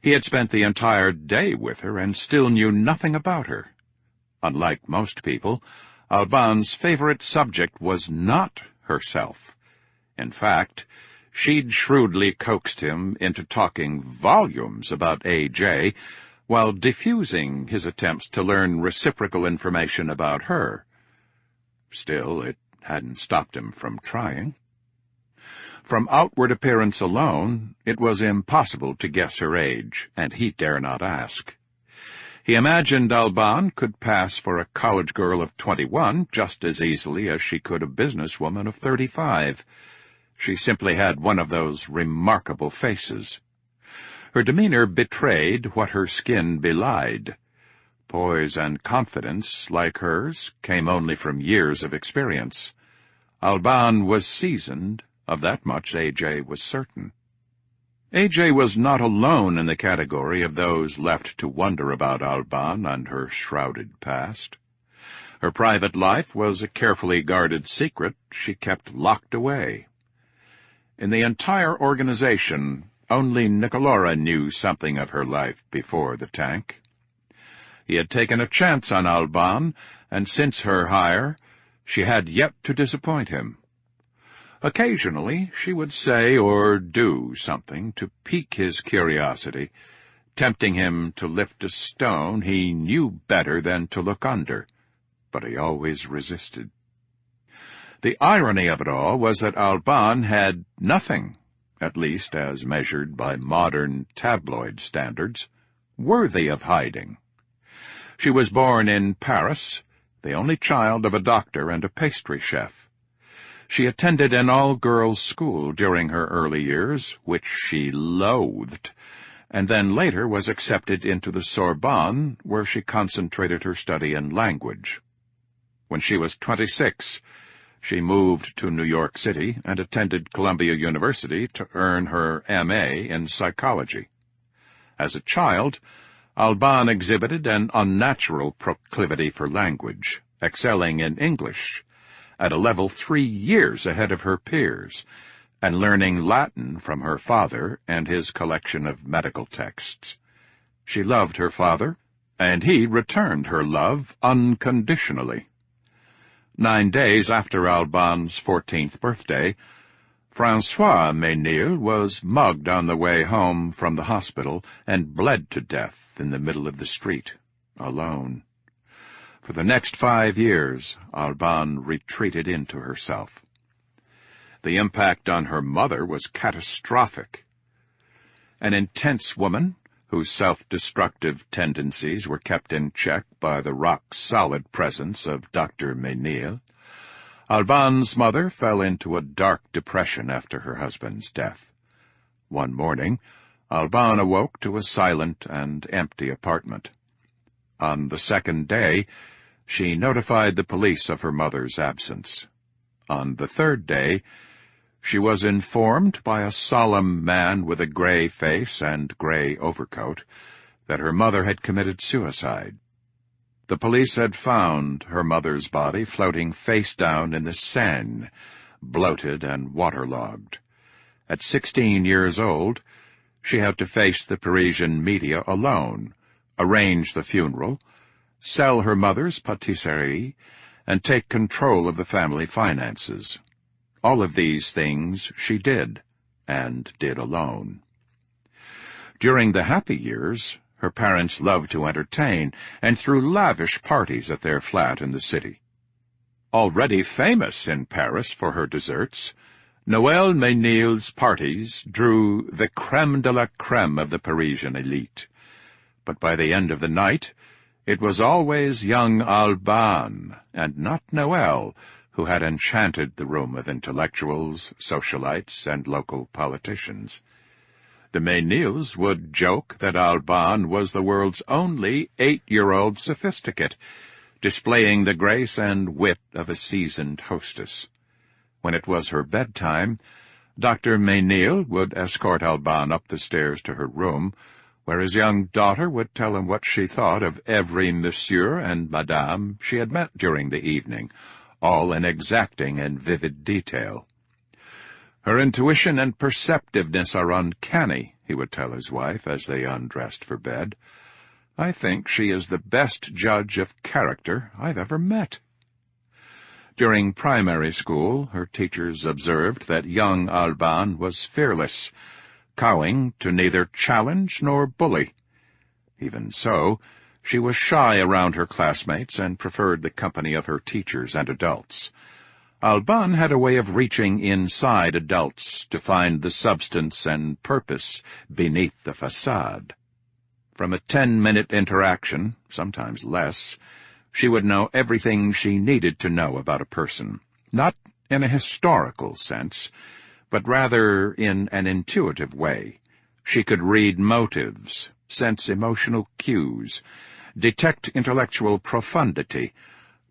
He had spent the entire day with her and still knew nothing about her. Unlike most people, Alban's favorite subject was not herself. In fact, she'd shrewdly coaxed him into talking volumes about A.J., while diffusing his attempts to learn reciprocal information about her. Still, it hadn't stopped him from trying. From outward appearance alone, it was impossible to guess her age, and he dare not ask. He imagined Alban could pass for a college girl of 21 just as easily as she could a businesswoman of 35. She simply had one of those remarkable faces. Her demeanor betrayed what her skin belied. Poise and confidence, like hers, came only from years of experience. Alban was seasoned, of that much A.J. was certain. A.J. was not alone in the category of those left to wonder about Alban and her shrouded past. Her private life was a carefully guarded secret she kept locked away. In the entire organization, only Nicolora knew something of her life before the tank. He had taken a chance on Alban, and since her hire, she had yet to disappoint him. Occasionally she would say or do something to pique his curiosity, tempting him to lift a stone he knew better than to look under, but he always resisted. The irony of it all was that Alban had nothing, at least as measured by modern tabloid standards, worthy of hiding. She was born in Paris, the only child of a doctor and a pastry chef. She attended an all-girls school during her early years, which she loathed, and then later was accepted into the Sorbonne, where she concentrated her study in language. When she was 26, she moved to New York City and attended Columbia University to earn her M.A. in psychology. As a child, Alban exhibited an unnatural proclivity for language, excelling in English, at a level 3 years ahead of her peers, and learning Latin from her father and his collection of medical texts. She loved her father, and he returned her love unconditionally. 9 days after Alban's 14th birthday, François Ménil was mugged on the way home from the hospital and bled to death in the middle of the street, alone. For the next 5 years, Alban retreated into herself. The impact on her mother was catastrophic. An intense woman, whose self-destructive tendencies were kept in check by the rock-solid presence of Dr. Ménil, Alban's mother fell into a dark depression after her husband's death. One morning, Alban awoke to a silent and empty apartment. On the second day, she notified the police of her mother's absence. On the third day, she was informed by a solemn man with a gray face and gray overcoat that her mother had committed suicide. The police had found her mother's body floating face down in the Seine, bloated and waterlogged. At 16 years old, she had to face the Parisian media alone, arrange the funeral, sell her mother's patisserie, and take control of the family finances. All of these things she did, and did alone. During the happy years, her parents loved to entertain and threw lavish parties at their flat in the city. Already famous in Paris for her desserts, Noël Ménil's parties drew the crème de la crème of the Parisian elite. But by the end of the night, it was always young Alban, and not Noël, who had enchanted the room of intellectuals, socialites, and local politicians. The Ménils would joke that Alban was the world's only 8-year-old sophisticate, displaying the grace and wit of a seasoned hostess. When it was her bedtime, Dr. Ménil would escort Alban up the stairs to her room, where his young daughter would tell him what she thought of every monsieur and madame she had met during the evening, all in exacting and vivid detail. "Her intuition and perceptiveness are uncanny," he would tell his wife as they undressed for bed. "I think she is the best judge of character I've ever met." During primary school, her teachers observed that young Alban was fearless, cowing to neither challenge nor bully. Even so, she was shy around her classmates and preferred the company of her teachers and adults. Alban had a way of reaching inside adults to find the substance and purpose beneath the facade. From a 10-minute interaction, sometimes less, she would know everything she needed to know about a person, not in a historical sense, but rather in an intuitive way. She could read motives, sense emotional cues, detect intellectual profundity,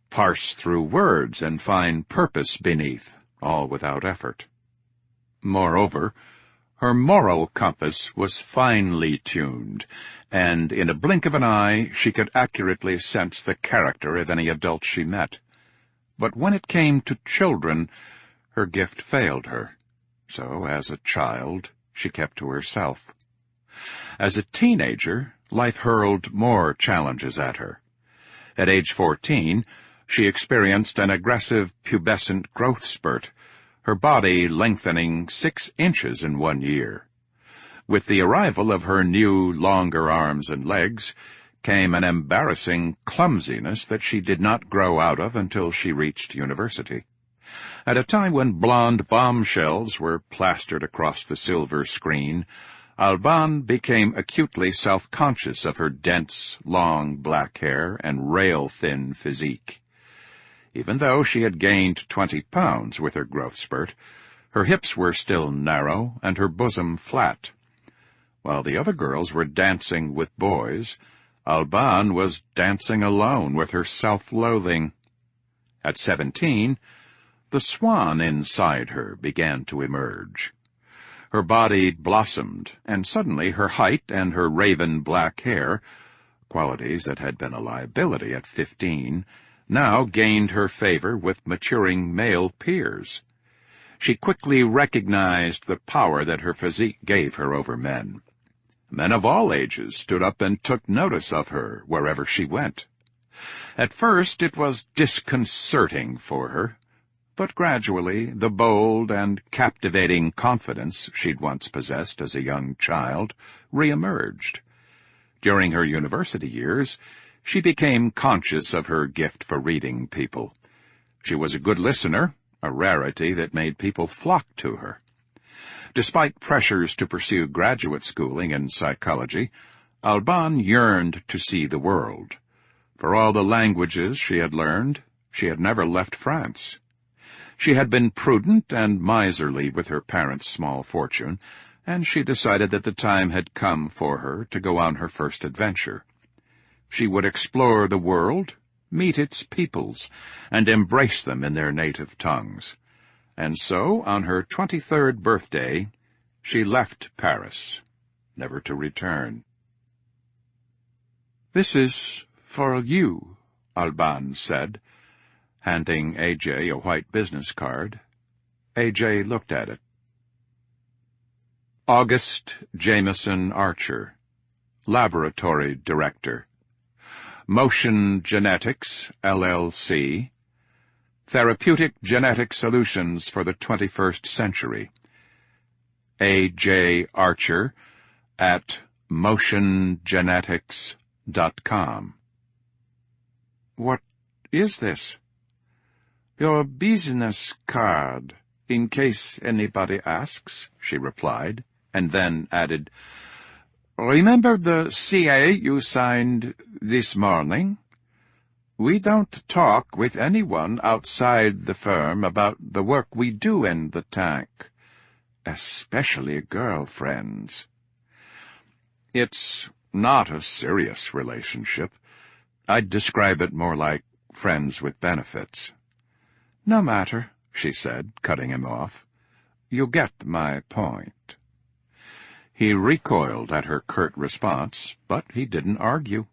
parse through words and find purpose beneath, all without effort. Moreover, her moral compass was finely tuned, and in a blink of an eye she could accurately sense the character of any adult she met. But when it came to children, her gift failed her. So, as a child, she kept to herself. As a teenager, life hurled more challenges at her. At age 14, she experienced an aggressive pubescent growth spurt, her body lengthening 6 inches in 1 year. With the arrival of her new, longer arms and legs came an embarrassing clumsiness that she did not grow out of until she reached university. At a time when blonde bombshells were plastered across the silver screen, Alban became acutely self-conscious of her dense, long black hair and rail-thin physique. Even though she had gained 20 pounds with her growth spurt, her hips were still narrow and her bosom flat. While the other girls were dancing with boys, Alban was dancing alone with her self-loathing. At 17, the swan inside her began to emerge. Her body blossomed, and suddenly her height and her raven black hair, qualities that had been a liability at 15, now gained her favor with maturing male peers. She quickly recognized the power that her physique gave her over men. Men of all ages stood up and took notice of her wherever she went. At first it was disconcerting for her, but gradually the bold and captivating confidence she'd once possessed as a young child re-emerged. During her university years, she became conscious of her gift for reading people. She was a good listener, a rarity that made people flock to her. Despite pressures to pursue graduate schooling in psychology, Alban yearned to see the world. For all the languages she had learned, she had never left France. She had been prudent and miserly with her parents' small fortune, and she decided that the time had come for her to go on her first adventure. She would explore the world, meet its peoples, and embrace them in their native tongues. And so, on her 23rd birthday, she left Paris, never to return. "This is for you," Alban said, handing A.J. a white business card. A.J. looked at it. August Jameson Archer, Laboratory Director, Motion Genetics, LLC, Therapeutic Genetic Solutions for the 21st Century. A.J. Archer at motiongenetics.com. "What is this?" "Your business card, in case anybody asks," she replied, and then added, "Remember the CA you signed this morning? We don't talk with anyone outside the firm about the work we do in the tank, especially girlfriends." "It's not a serious relationship. I'd describe it more like friends with benefits." "No matter," she said, cutting him off. "You get my point." He recoiled at her curt response, but he didn't argue.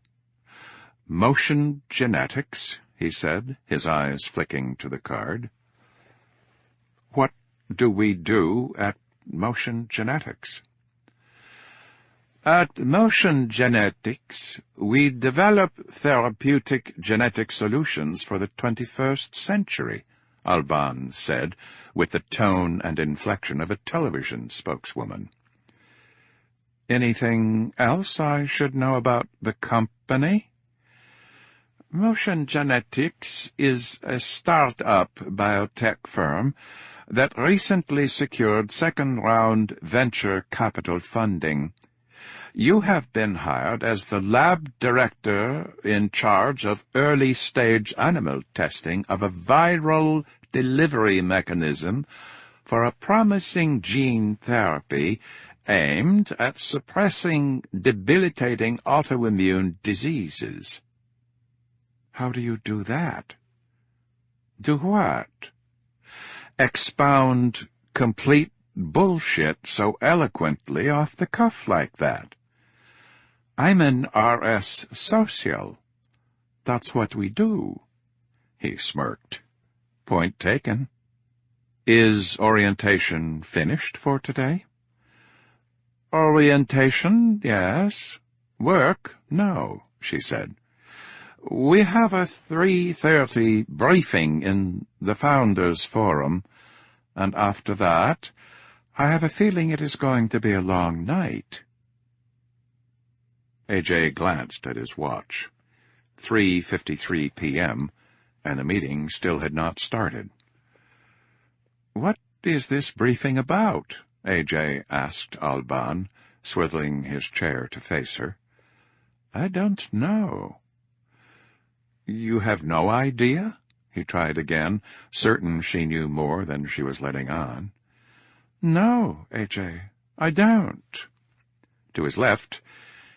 "Motion Genetics," he said, his eyes flicking to the card. "What do we do at Motion Genetics?" "At Motion Genetics, we develop therapeutic genetic solutions for the 21st century," Alban said, with the tone and inflection of a television spokeswoman. "Anything else I should know about the company?" "Motion Genetics is a start-up biotech firm that recently secured second-round venture capital funding. You have been hired as the lab director in charge of early-stage animal testing of a viral delivery mechanism for a promising gene therapy aimed at suppressing debilitating autoimmune diseases." "How do you do that?" "Do what?" "Expound complete bullshit so eloquently off the cuff like that. I'm an RS social. That's what we do." He smirked. "Point taken. Is orientation finished for today?" "Orientation, yes. Work, no," she said. "We have a 3:30 briefing in the Founders Forum, and after that, I have a feeling it is going to be a long night." A.J. glanced at his watch. 3:53 p.m., and the meeting still had not started. "What is this briefing about?" A.J. asked Alban, swiveling his chair to face her. "I don't know." "You have no idea?" He tried again, certain she knew more than she was letting on. "No, A.J., I don't." To his left,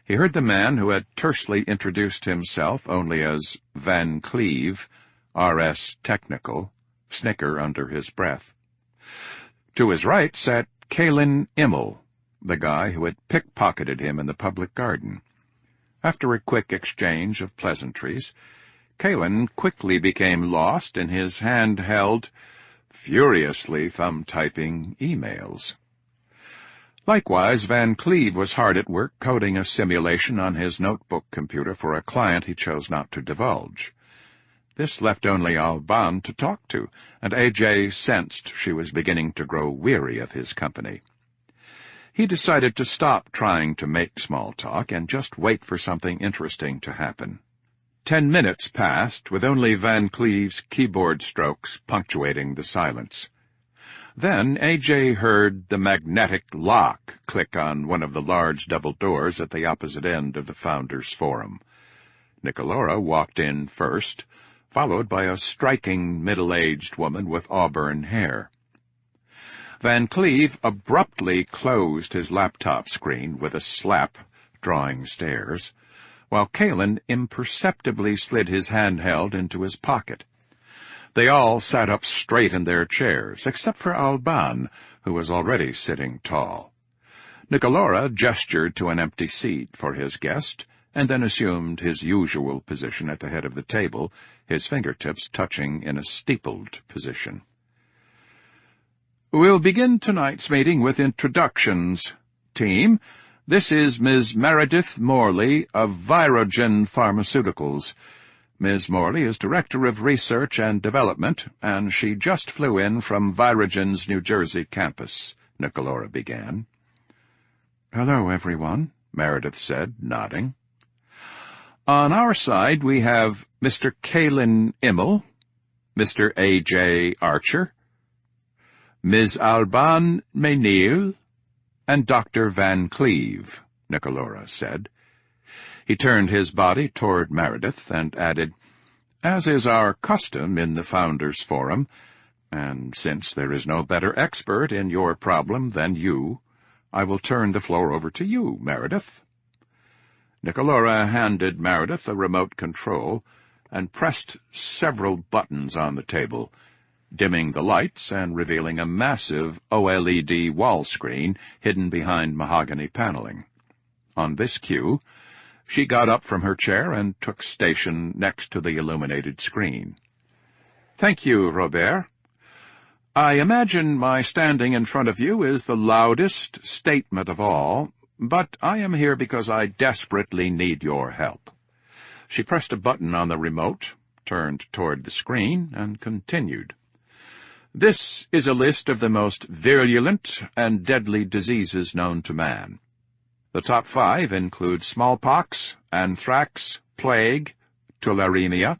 he heard the man who had tersely introduced himself only as Van Cleve, R.S. Technical, snicker under his breath. To his right sat Caelan Immel, the guy who had pickpocketed him in the public garden. After a quick exchange of pleasantries, Caelan quickly became lost in his hand-held, furiously thumb-typing emails. Likewise, Van Cleve was hard at work coding a simulation on his notebook computer for a client he chose not to divulge. This left only Alban to talk to, and A.J. sensed she was beginning to grow weary of his company. He decided to stop trying to make small talk and just wait for something interesting to happen. 10 minutes passed, with only Van Cleve's keyboard strokes punctuating the silence. Then A.J. heard the magnetic lock click on one of the large double doors at the opposite end of the Founders Forum. Nicolora walked in first, followed by a striking middle-aged woman with auburn hair. Van Cleve abruptly closed his laptop screen with a slap, drawing stares, while Caelan imperceptibly slid his handheld into his pocket. They all sat up straight in their chairs, except for Alban, who was already sitting tall. Nicolora gestured to an empty seat for his guest, and then assumed his usual position at the head of the table, his fingertips touching in a steepled position. "We'll begin tonight's meeting with introductions. Team, this is Ms. Meredith Morley of Virogen Pharmaceuticals. Ms. Morley is Director of Research and Development, and she just flew in from Virogen's New Jersey campus," Nicolora began. "Hello, everyone," Meredith said, nodding. "On our side, we have Mr. Caelan Immel, Mr. A.J. Archer, Ms. Alban Menil, and Dr. Van Cleve," Nicolora said. He turned his body toward Meredith and added, "As is our custom in the Founders Forum, and since there is no better expert in your problem than you, I will turn the floor over to you, Meredith." Nicolora handed Meredith a remote control and pressed several buttons on the table, dimming the lights and revealing a massive OLED wall screen hidden behind mahogany paneling. On this cue, she got up from her chair and took station next to the illuminated screen. "Thank you, Robert. I imagine my standing in front of you is the loudest statement of all, but I am here because I desperately need your help." She pressed a button on the remote, turned toward the screen, and continued. "This is a list of the most virulent and deadly diseases known to man. The top 5 include smallpox, anthrax, plague, tularemia,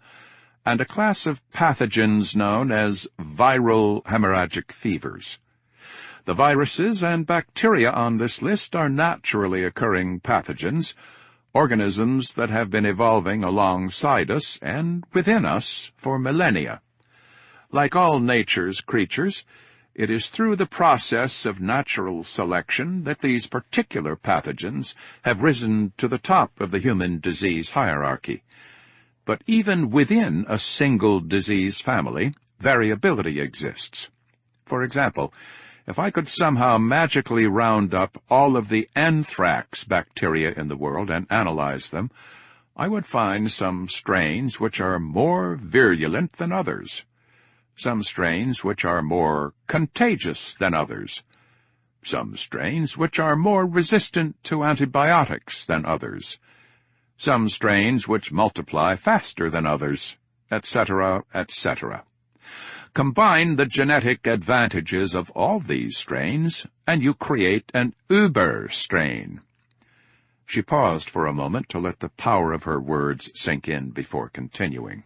and a class of pathogens known as viral hemorrhagic fevers. The viruses and bacteria on this list are naturally occurring pathogens, organisms that have been evolving alongside us and within us for millennia. Like all nature's creatures, It is through the process of natural selection that these particular pathogens have risen to the top of the human disease hierarchy. But even within a single disease family, variability exists. For example, if I could somehow magically round up all of the anthrax bacteria in the world and analyze them, I would find some strains which are more virulent than others, some strains which are more contagious than others, some strains which are more resistant to antibiotics than others, some strains which multiply faster than others, etc., etc. Combine the genetic advantages of all these strains, and you create an Uber strain. She paused for a moment to let the power of her words sink in before continuing.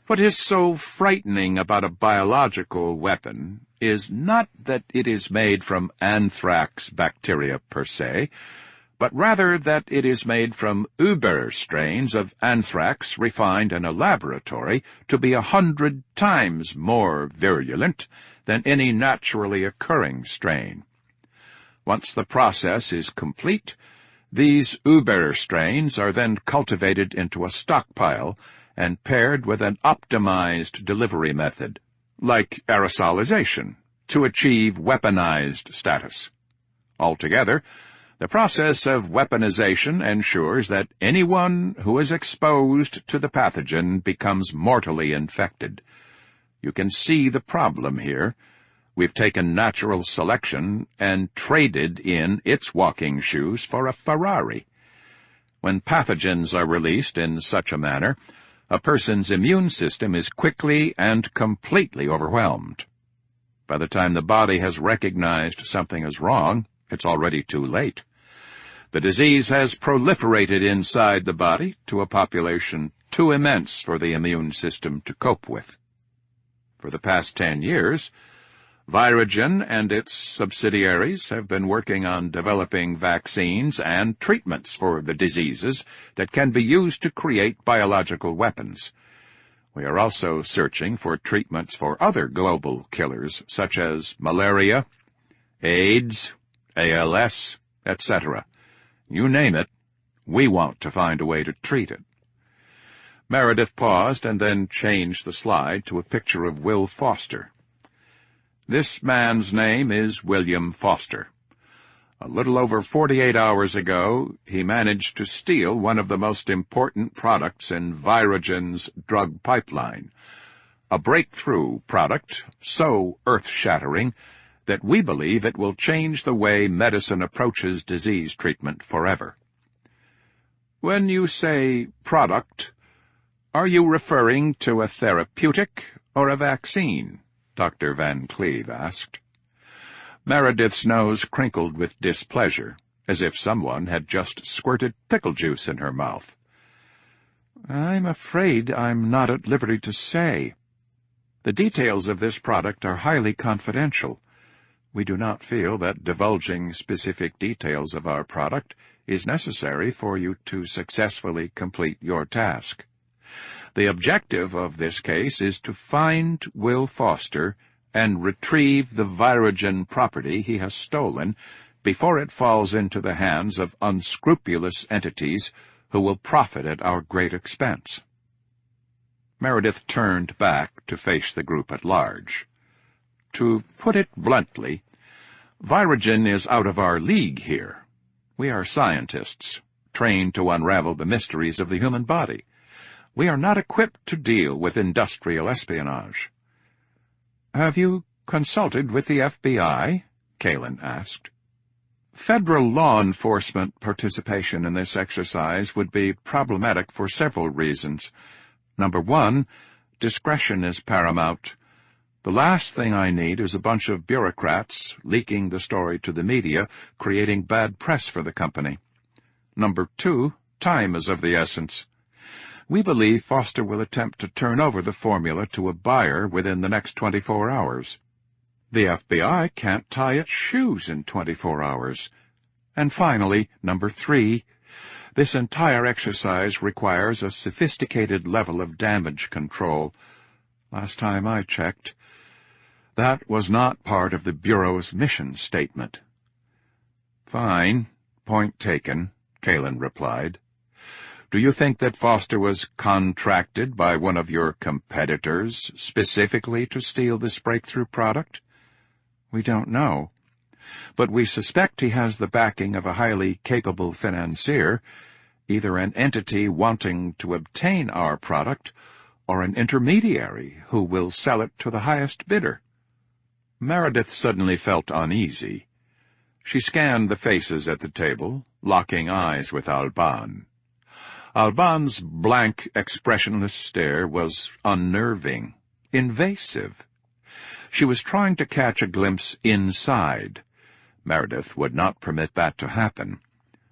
What is so frightening about a biological weapon is not that it is made from anthrax bacteria per se, but rather that it is made from Uber strains of anthrax refined in a laboratory to be 100 times more virulent than any naturally occurring strain. Once the process is complete, these Uber strains are then cultivated into a stockpile and paired with an optimized delivery method, like aerosolization, to achieve weaponized status. Altogether, the process of weaponization ensures that anyone who is exposed to the pathogen becomes mortally infected. You can see the problem here. We've taken natural selection and traded in its walking shoes for a Ferrari. When pathogens are released in such a manner, a person's immune system is quickly and completely overwhelmed. By the time the body has recognized something is wrong, it's already too late. The disease has proliferated inside the body to a population too immense for the immune system to cope with. For the past 10 years, Virogen and its subsidiaries have been working on developing vaccines and treatments for the diseases that can be used to create biological weapons. We are also searching for treatments for other global killers, such as malaria, AIDS, ALS, etc. You name it, we want to find a way to treat it. Meredith paused and then changed the slide to a picture of Will Foster. This man's name is William Foster. A little over 48 hours ago, he managed to steal one of the most important products in Virogen's drug pipeline, a breakthrough product so earth-shattering that we believe it will change the way medicine approaches disease treatment forever. When you say product, are you referring to a therapeutic or a vaccine? Dr. Van Cleve asked. Meredith's nose crinkled with displeasure, as if someone had just squirted pickle juice in her mouth. I'm afraid I'm not at liberty to say. The details of this product are highly confidential. We do not feel that divulging specific details of our product is necessary for you to successfully complete your task. The objective of this case is to find Will Foster and retrieve the Virogen property he has stolen before it falls into the hands of unscrupulous entities who will profit at our great expense. Meredith turned back to face the group at large. To put it bluntly, Virogen is out of our league here. We are scientists, trained to unravel the mysteries of the human body. We are not equipped to deal with industrial espionage. Have you consulted with the FBI? Kalin asked. Federal law enforcement participation in this exercise would be problematic for several reasons. Number one, discretion is paramount. The last thing I need is a bunch of bureaucrats leaking the story to the media, creating bad press for the company. Number two, time is of the essence. We believe Foster will attempt to turn over the formula to a buyer within the next 24 hours. The FBI can't tie its shoes in 24 hours. And finally, number three, this entire exercise requires a sophisticated level of damage control. Last time I checked, That was not part of the Bureau's mission statement. "Fine. Point taken," Kalen replied. "Do you think that Foster was contracted by one of your competitors specifically to steal this breakthrough product?" "We don't know. But we suspect he has the backing of a highly capable financier, either an entity wanting to obtain our product or an intermediary who will sell it to the highest bidder." Meredith suddenly felt uneasy. She scanned the faces at the table, locking eyes with Alban. Alban's blank, expressionless stare was unnerving, invasive. She was trying to catch a glimpse inside. Meredith would not permit that to happen.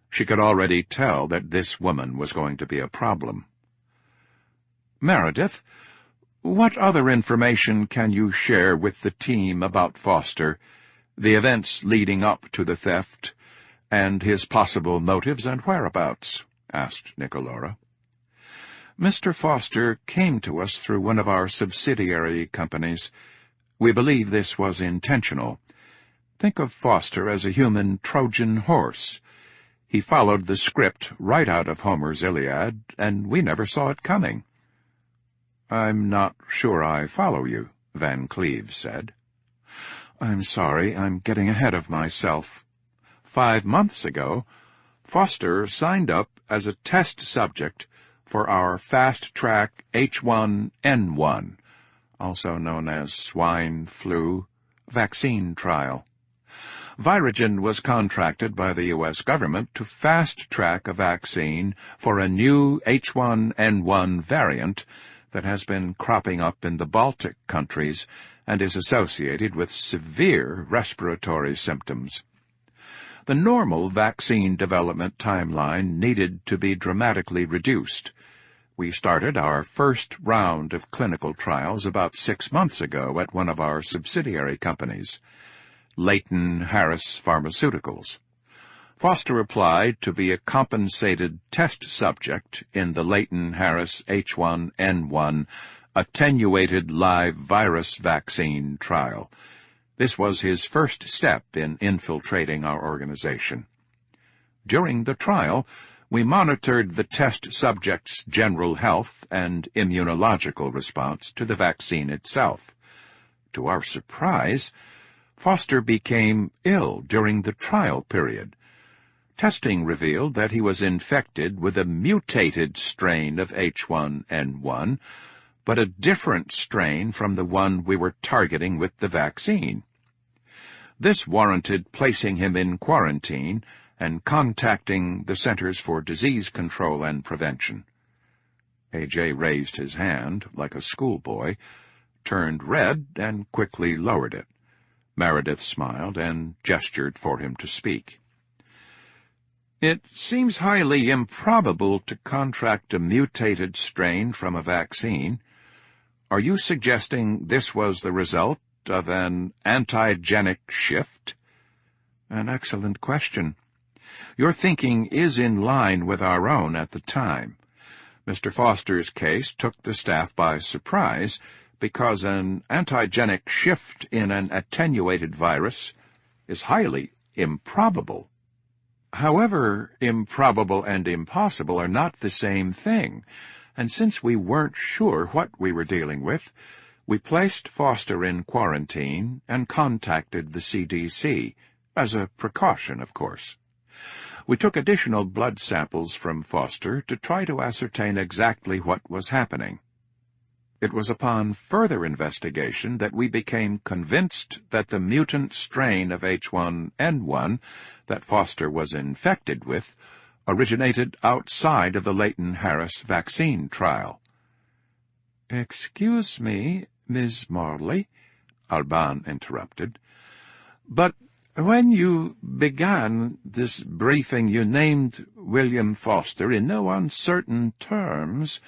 She could already tell that this woman was going to be a problem. "Meredith, what other information can you share with the team about Foster, the events leading up to the theft, and his possible motives and whereabouts?" asked Nicolora. "Mr. Foster came to us through one of our subsidiary companies. We believe this was intentional. Think of Foster as a human Trojan horse. He followed the script right out of Homer's Iliad, and we never saw it coming." "I'm not sure I follow you," Van Cleve said. "I'm sorry, I'm getting ahead of myself. 5 months ago, Foster signed up as a test subject for our fast-track H1N1, also known as swine flu, vaccine trial. Virogen was contracted by the U.S. government to fast-track a vaccine for a new H1N1 variant that has been cropping up in the Baltic countries and is associated with severe respiratory symptoms. The normal vaccine development timeline needed to be dramatically reduced. We started our first round of clinical trials about 6 months ago at one of our subsidiary companies, Leighton Harris Pharmaceuticals. Foster applied to be a compensated test subject in the Leighton Harris H1N1 attenuated live virus vaccine trial. This was his first step in infiltrating our organization. During the trial, we monitored the test subject's general health and immunological response to the vaccine itself. To our surprise, Foster became ill during the trial period. Testing revealed that he was infected with a mutated strain of H1N1, but a different strain from the one we were targeting with the vaccine. This warranted placing him in quarantine and contacting the Centers for Disease Control and Prevention. A.J. raised his hand like a schoolboy, turned red, and quickly lowered it. Meredith smiled and gestured for him to speak. "It seems highly improbable to contract a mutated strain from a vaccine. Are you suggesting this was the result of an antigenic shift?" "An excellent question. Your thinking is in line with our own at the time. Mr. Foster's case took the staff by surprise because an antigenic shift in an attenuated virus is highly improbable. However, improbable and impossible are not the same thing, and since we weren't sure what we were dealing with, we placed Foster in quarantine and contacted the CDC, as a precaution, of course. We took additional blood samples from Foster to try to ascertain exactly what was happening. It was upon further investigation that we became convinced that the mutant strain of H1N1 that Foster was infected with originated outside of the Leighton Harris vaccine trial." "Excuse me, Miss Morley," Alban interrupted, "but when you began this briefing you named William Foster in no uncertain terms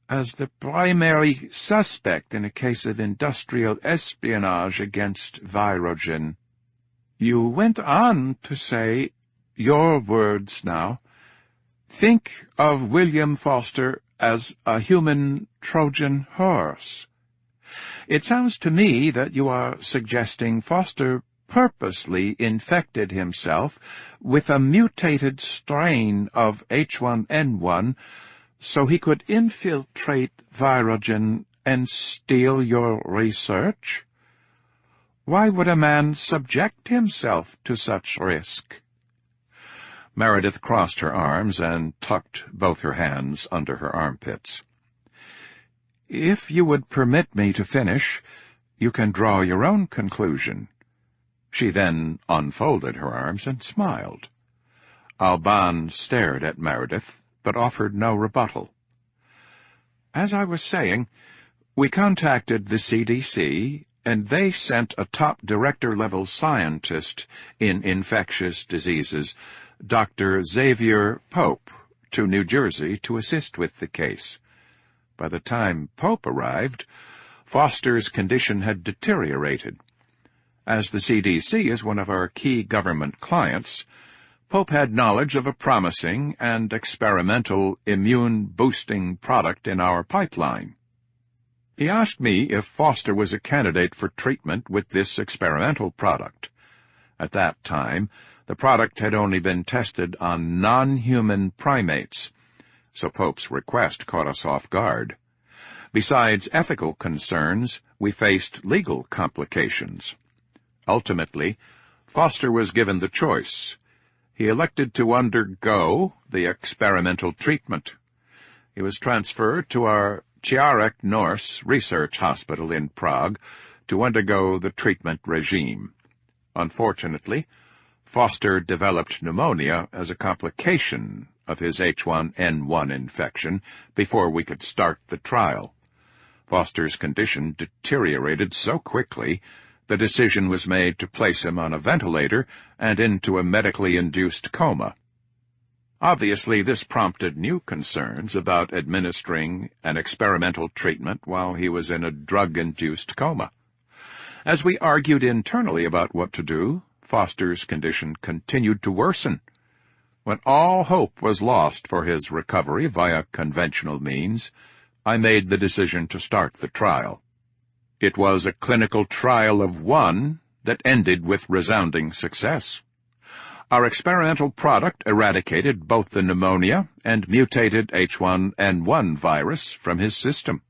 as the primary suspect in a case of industrial espionage against Virogen. You went on to say, your words now, 'Think of William Foster as a human Trojan horse.' It sounds to me that you are suggesting Foster purposely infected himself with a mutated strain of H1N1 so he could infiltrate Virogen and steal your research? Why would a man subject himself to such risk? Meredith crossed her arms and tucked both her hands under her armpits. If you would permit me to finish, you can draw your own conclusion. She then unfolded her arms and smiled. Alban stared at Meredith, but offered no rebuttal. As I was saying, we contacted the CDC, and they sent a top director-level scientist in infectious diseases, Dr. Xavier Pope, to New Jersey to assist with the case. By the time Pope arrived, Foster's condition had deteriorated. As the CDC is one of our key government clients, Pope had knowledge of a promising and experimental immune-boosting product in our pipeline. He asked me if Foster was a candidate for treatment with this experimental product. At that time, the product had only been tested on non-human primates, so Pope's request caught us off guard. Besides ethical concerns, we faced legal complications. Ultimately, Foster was given the choice. He elected to undergo the experimental treatment. He was transferred to our Ciarek Norse Research Hospital in Prague to undergo the treatment regime. Unfortunately, Foster developed pneumonia as a complication of his H1N1 infection before we could start the trial. Foster's condition deteriorated so quickly, the decision was made to place him on a ventilator and into a medically induced coma. Obviously, this prompted new concerns about administering an experimental treatment while he was in a drug-induced coma. As we argued internally about what to do, Foster's condition continued to worsen. When all hope was lost for his recovery via conventional means, I made the decision to start the trial. It was a clinical trial of one that ended with resounding success. Our experimental product eradicated both the pneumonia and mutated H1N1 virus from his system.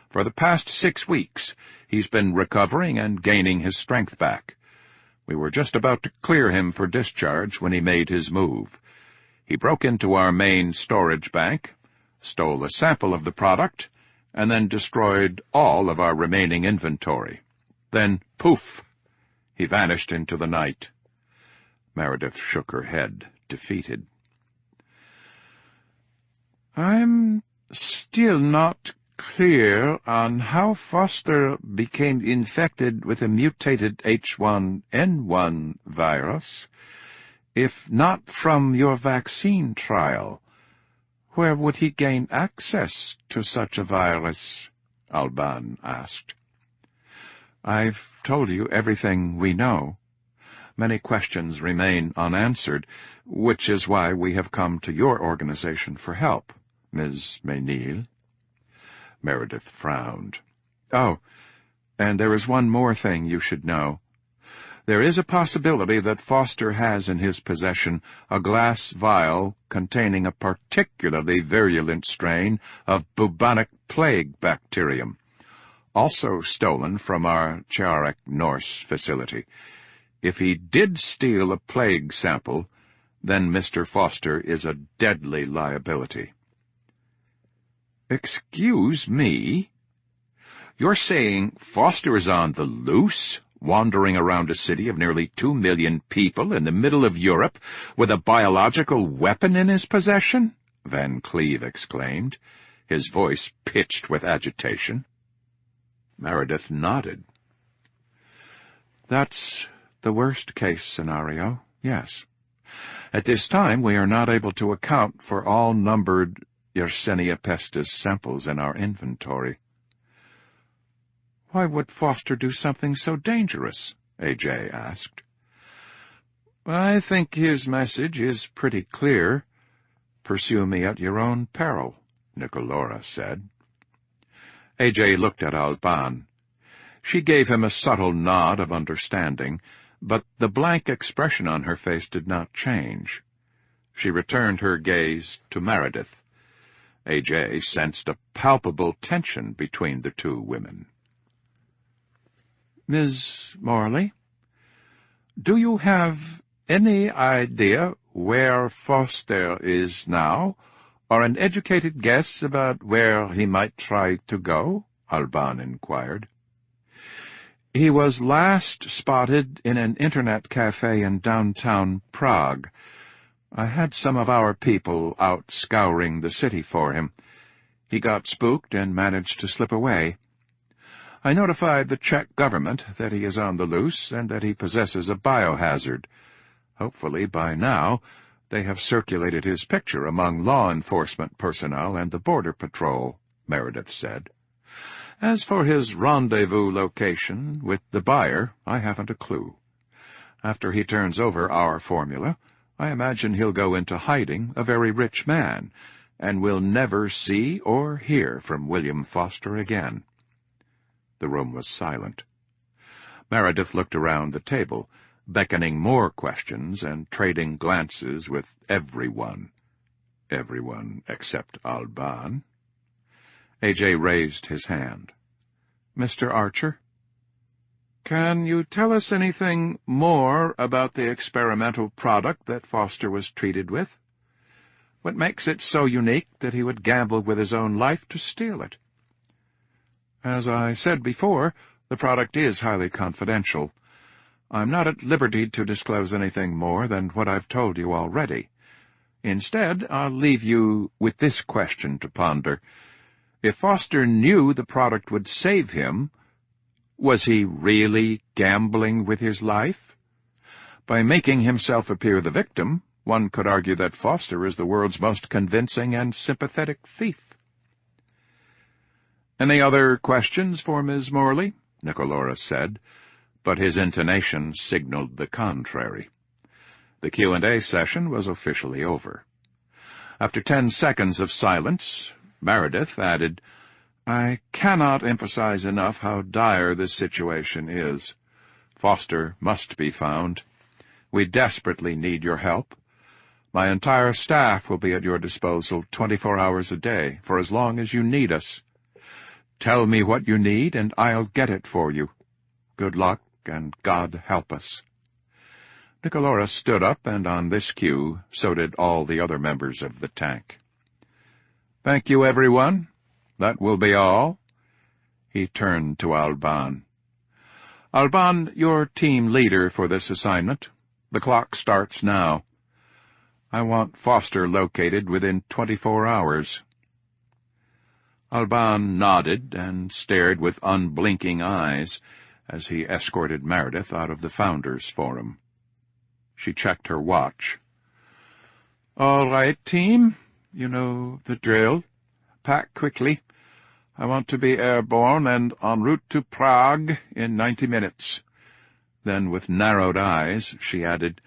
For the past 6 weeks, he's been recovering and gaining his strength back. We were just about to clear him for discharge when he made his move. He broke into our main storage bank, stole a sample of the product, and then destroyed all of our remaining inventory. Then, poof, he vanished into the night. Meredith shook her head, defeated. I'm still not clear on how Foster became infected with a mutated H1N1 virus. If not from your vaccine trial, where would he gain access to such a virus? Alban asked. I've told you everything we know. Many questions remain unanswered, which is why we have come to your organization for help, Ms. Menil. Meredith frowned. Oh, and there is one more thing you should know. There is a possibility that Foster has in his possession a glass vial containing a particularly virulent strain of bubonic plague bacterium, also stolen from our Ciarek Norse facility. If he did steal a plague sample, then Mr. Foster is a deadly liability. Excuse me? You're saying Foster is on the loose, wandering around a city of nearly 2 million people in the middle of Europe with a biological weapon in his possession? Van Cleve exclaimed, his voice pitched with agitation. Meredith nodded. That's the worst-case scenario, yes. At this time, we are not able to account for all numbered Yersinia pestis samples in our inventory. Why would Foster do something so dangerous? A.J. asked. I think his message is pretty clear. Pursue me at your own peril, Nicolora said. A.J. looked at Alban. She gave him a subtle nod of understanding, but the blank expression on her face did not change. She returned her gaze to Meredith. A.J. sensed a palpable tension between the two women. "Miss Morley, do you have any idea where Foster is now, or an educated guess about where he might try to go?" Alban inquired. "He was last spotted in an internet cafe in downtown Prague. I had some of our people out scouring the city for him. He got spooked and managed to slip away. I notified the Czech government that he is on the loose and that he possesses a biohazard. Hopefully, by now, they have circulated his picture among law enforcement personnel and the Border Patrol," Meredith said. "As for his rendezvous location with the buyer, I haven't a clue. After he turns over our formula, I imagine he'll go into hiding, a very rich man, and will never see or hear from William Foster again." The room was silent. Meredith looked around the table, beckoning more questions and trading glances with everyone except Alban. A.J. raised his hand. "Mr. Archer, can you tell us anything more about the experimental product that Foster was treated with? What makes it so unique that he would gamble with his own life to steal it?" "As I said before, the product is highly confidential. I'm not at liberty to disclose anything more than what I've told you already. Instead, I'll leave you with this question to ponder. If Foster knew the product would save him, was he really gambling with his life? By making himself appear the victim, one could argue that Foster is the world's most convincing and sympathetic thief." "Any other questions for Miss Morley?" Nicolaus said, but his intonation signaled the contrary. The Q&A session was officially over. After 10 seconds of silence, Meredith added, "I cannot emphasize enough how dire this situation is. Foster must be found. We desperately need your help. My entire staff will be at your disposal 24 hours a day, for as long as you need us. Tell me what you need, and I'll get it for you. Good luck, and God help us." Nicolaus stood up, and on this cue, so did all the other members of the tank. "Thank you, everyone. That will be all." He turned to Alban. "Alban, you're team leader for this assignment. The clock starts now. I want Foster located within 24 hours. Alban nodded and stared with unblinking eyes as he escorted Meredith out of the Founders' Forum. She checked her watch. "All right, team. You know the drill. Pack quickly. I want to be airborne and en route to Prague in 90 minutes. Then, with narrowed eyes, she added,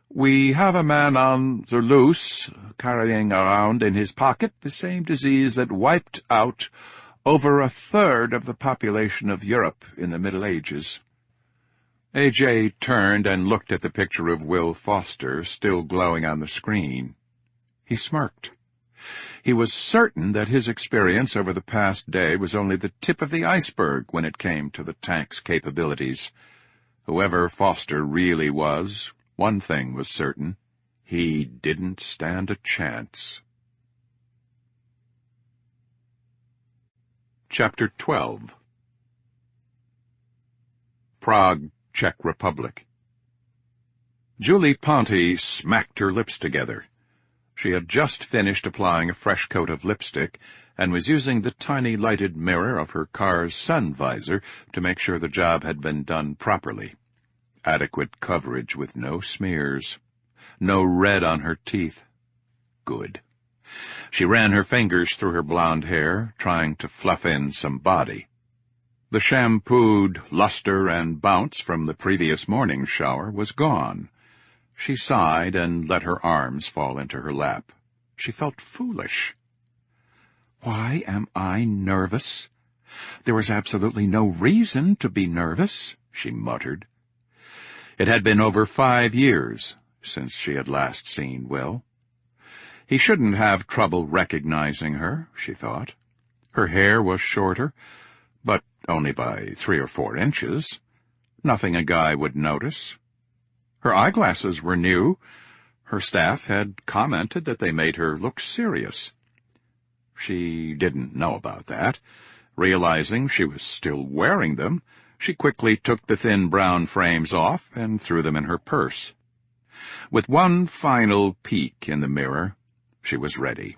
"We have a man on the loose, carrying around in his pocket the same disease that wiped out over 1/3 of the population of Europe in the Middle Ages." A.J. turned and looked at the picture of Will Foster still glowing on the screen. He smirked. He was certain that his experience over the past day was only the tip of the iceberg when it came to the tank's capabilities. Whoever Foster really was, one thing was certain: he didn't stand a chance. Chapter 12. Prague, Czech Republic. Julie Ponty smacked her lips together. She had just finished applying a fresh coat of lipstick and was using the tiny lighted mirror of her car's sun visor to make sure the job had been done properly. Adequate coverage with no smears. No red on her teeth. Good. She ran her fingers through her blonde hair, trying to fluff in some body. The shampooed luster and bounce from the previous morning's shower was gone. She sighed and let her arms fall into her lap. She felt foolish. Why am I nervous? There was absolutely no reason to be nervous, she muttered. It had been over 5 years since she had last seen Will. He shouldn't have trouble recognizing her, she thought. Her hair was shorter, but only by 3 or 4 inches. Nothing a guy would notice. Her eyeglasses were new. Her staff had commented that they made her look serious. She didn't know about that. Realizing she was still wearing them, she quickly took the thin brown frames off and threw them in her purse. With one final peek in the mirror, she was ready.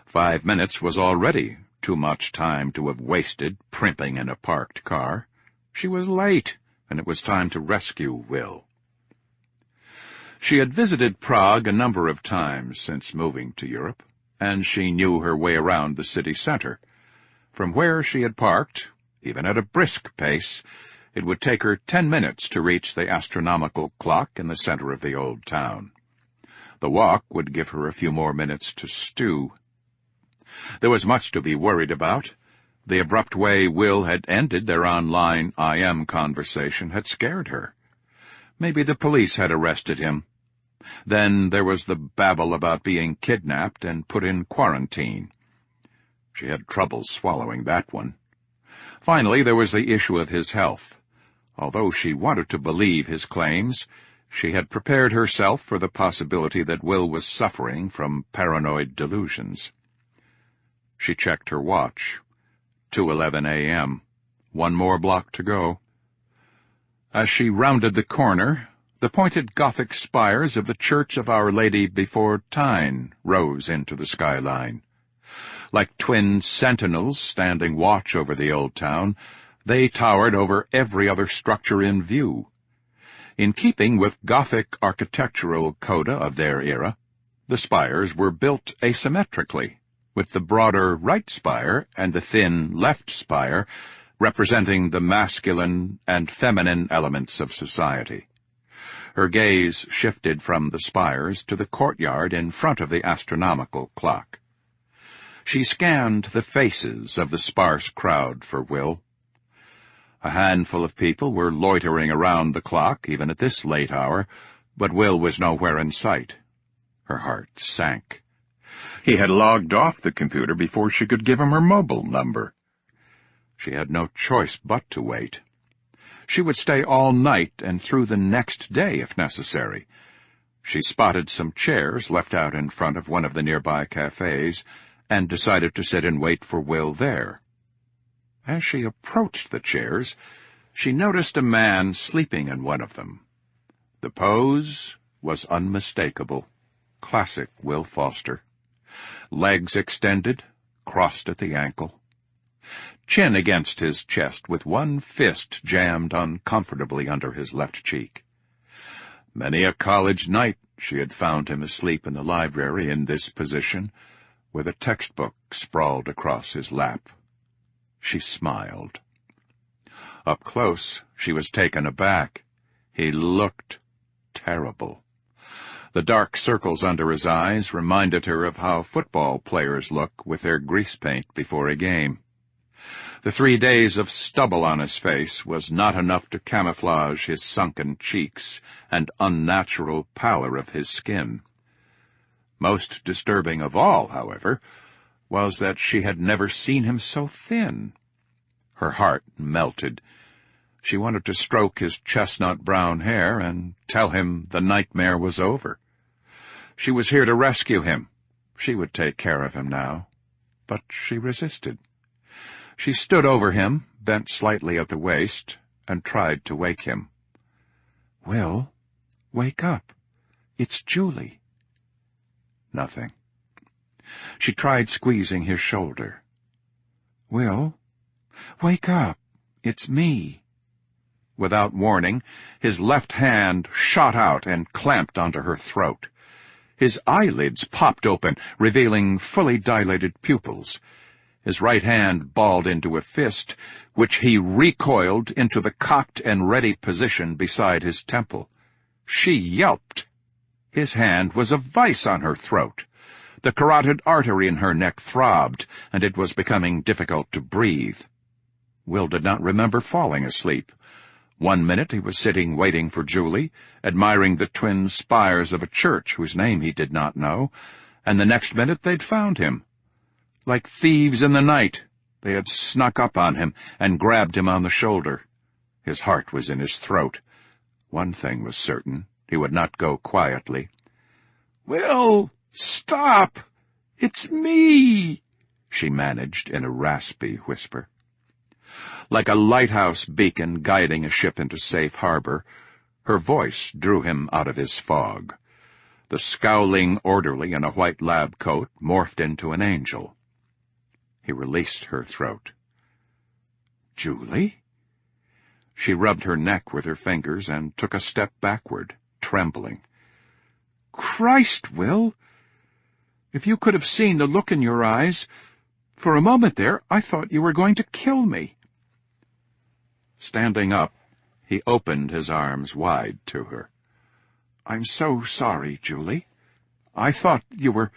5 minutes was already too much time to have wasted primping in a parked car. She was late, and it was time to rescue Will. She had visited Prague a number of times since moving to Europe, and she knew her way around the city center. From where she had parked, even at a brisk pace, it would take her 10 minutes to reach the astronomical clock in the center of the old town. The walk would give her a few more minutes to stew. There was much to be worried about. The abrupt way Will had ended their online IM conversation had scared her. Maybe the police had arrested him. Then there was the babble about being kidnapped and put in quarantine. She had trouble swallowing that one. Finally, there was the issue of his health. Although she wanted to believe his claims, she had prepared herself for the possibility that Will was suffering from paranoid delusions. She checked her watch. 2:11 a.m. 1 more block to go. As she rounded the corner, the pointed Gothic spires of the Church of Our Lady before Tyne rose into the skyline. Like twin sentinels standing watch over the old town, they towered over every other structure in view. In keeping with Gothic architectural coda of their era, the spires were built asymmetrically, with the broader right spire and the thin left spire representing the masculine and feminine elements of society. Her gaze shifted from the spires to the courtyard in front of the astronomical clock. She scanned the faces of the sparse crowd for Will. A handful of people were loitering around the clock, even at this late hour, but Will was nowhere in sight. Her heart sank. He had logged off the computer before she could give him her mobile number. She had no choice but to wait. She would stay all night and through the next day if necessary. She spotted some chairs left out in front of one of the nearby cafes and decided to sit and wait for Will there. As she approached the chairs, she noticed a man sleeping in one of them. The pose was unmistakable. Classic Will Foster. Legs extended, crossed at the ankle. Chin against his chest, with one fist jammed uncomfortably under his left cheek. Many a college night she had found him asleep in the library in this position, with a textbook sprawled across his lap. She smiled. Up close, she was taken aback. He looked terrible. The dark circles under his eyes reminded her of how football players look with their grease paint before a game. The 3 days of stubble on his face was not enough to camouflage his sunken cheeks and unnatural pallor of his skin. Most disturbing of all, however, was that she had never seen him so thin. Her heart melted. She wanted to stroke his chestnut-brown hair and tell him the nightmare was over. She was here to rescue him. She would take care of him now. But she resisted. She stood over him, bent slightly at the waist, and tried to wake him. "Will, wake up. It's Julie." Nothing. She tried squeezing his shoulder. "Will, wake up. It's me." Without warning, his left hand shot out and clamped onto her throat. His eyelids popped open, revealing fully dilated pupils. His right hand balled into a fist, which he recoiled into the cocked and ready position beside his temple. She yelped. His hand was a vice on her throat. The carotid artery in her neck throbbed, and it was becoming difficult to breathe. Will did not remember falling asleep. One minute he was sitting waiting for Julie, admiring the twin spires of a church whose name he did not know, and the next minute they'd found him. Like thieves in the night, they had snuck up on him and grabbed him on the shoulder. His heart was in his throat. One thing was certain, he would not go quietly. "Will, stop! It's me!" she managed in a raspy whisper. Like a lighthouse beacon guiding a ship into safe harbor, her voice drew him out of his fog. The scowling orderly in a white lab coat morphed into an angel. He released her throat. "Julie?" She rubbed her neck with her fingers and took a step backward, trembling. "Christ, Will! If you could have seen the look in your eyes, for a moment there I thought you were going to kill me." Standing up, he opened his arms wide to her. "I'm so sorry, Julie. I thought you were—"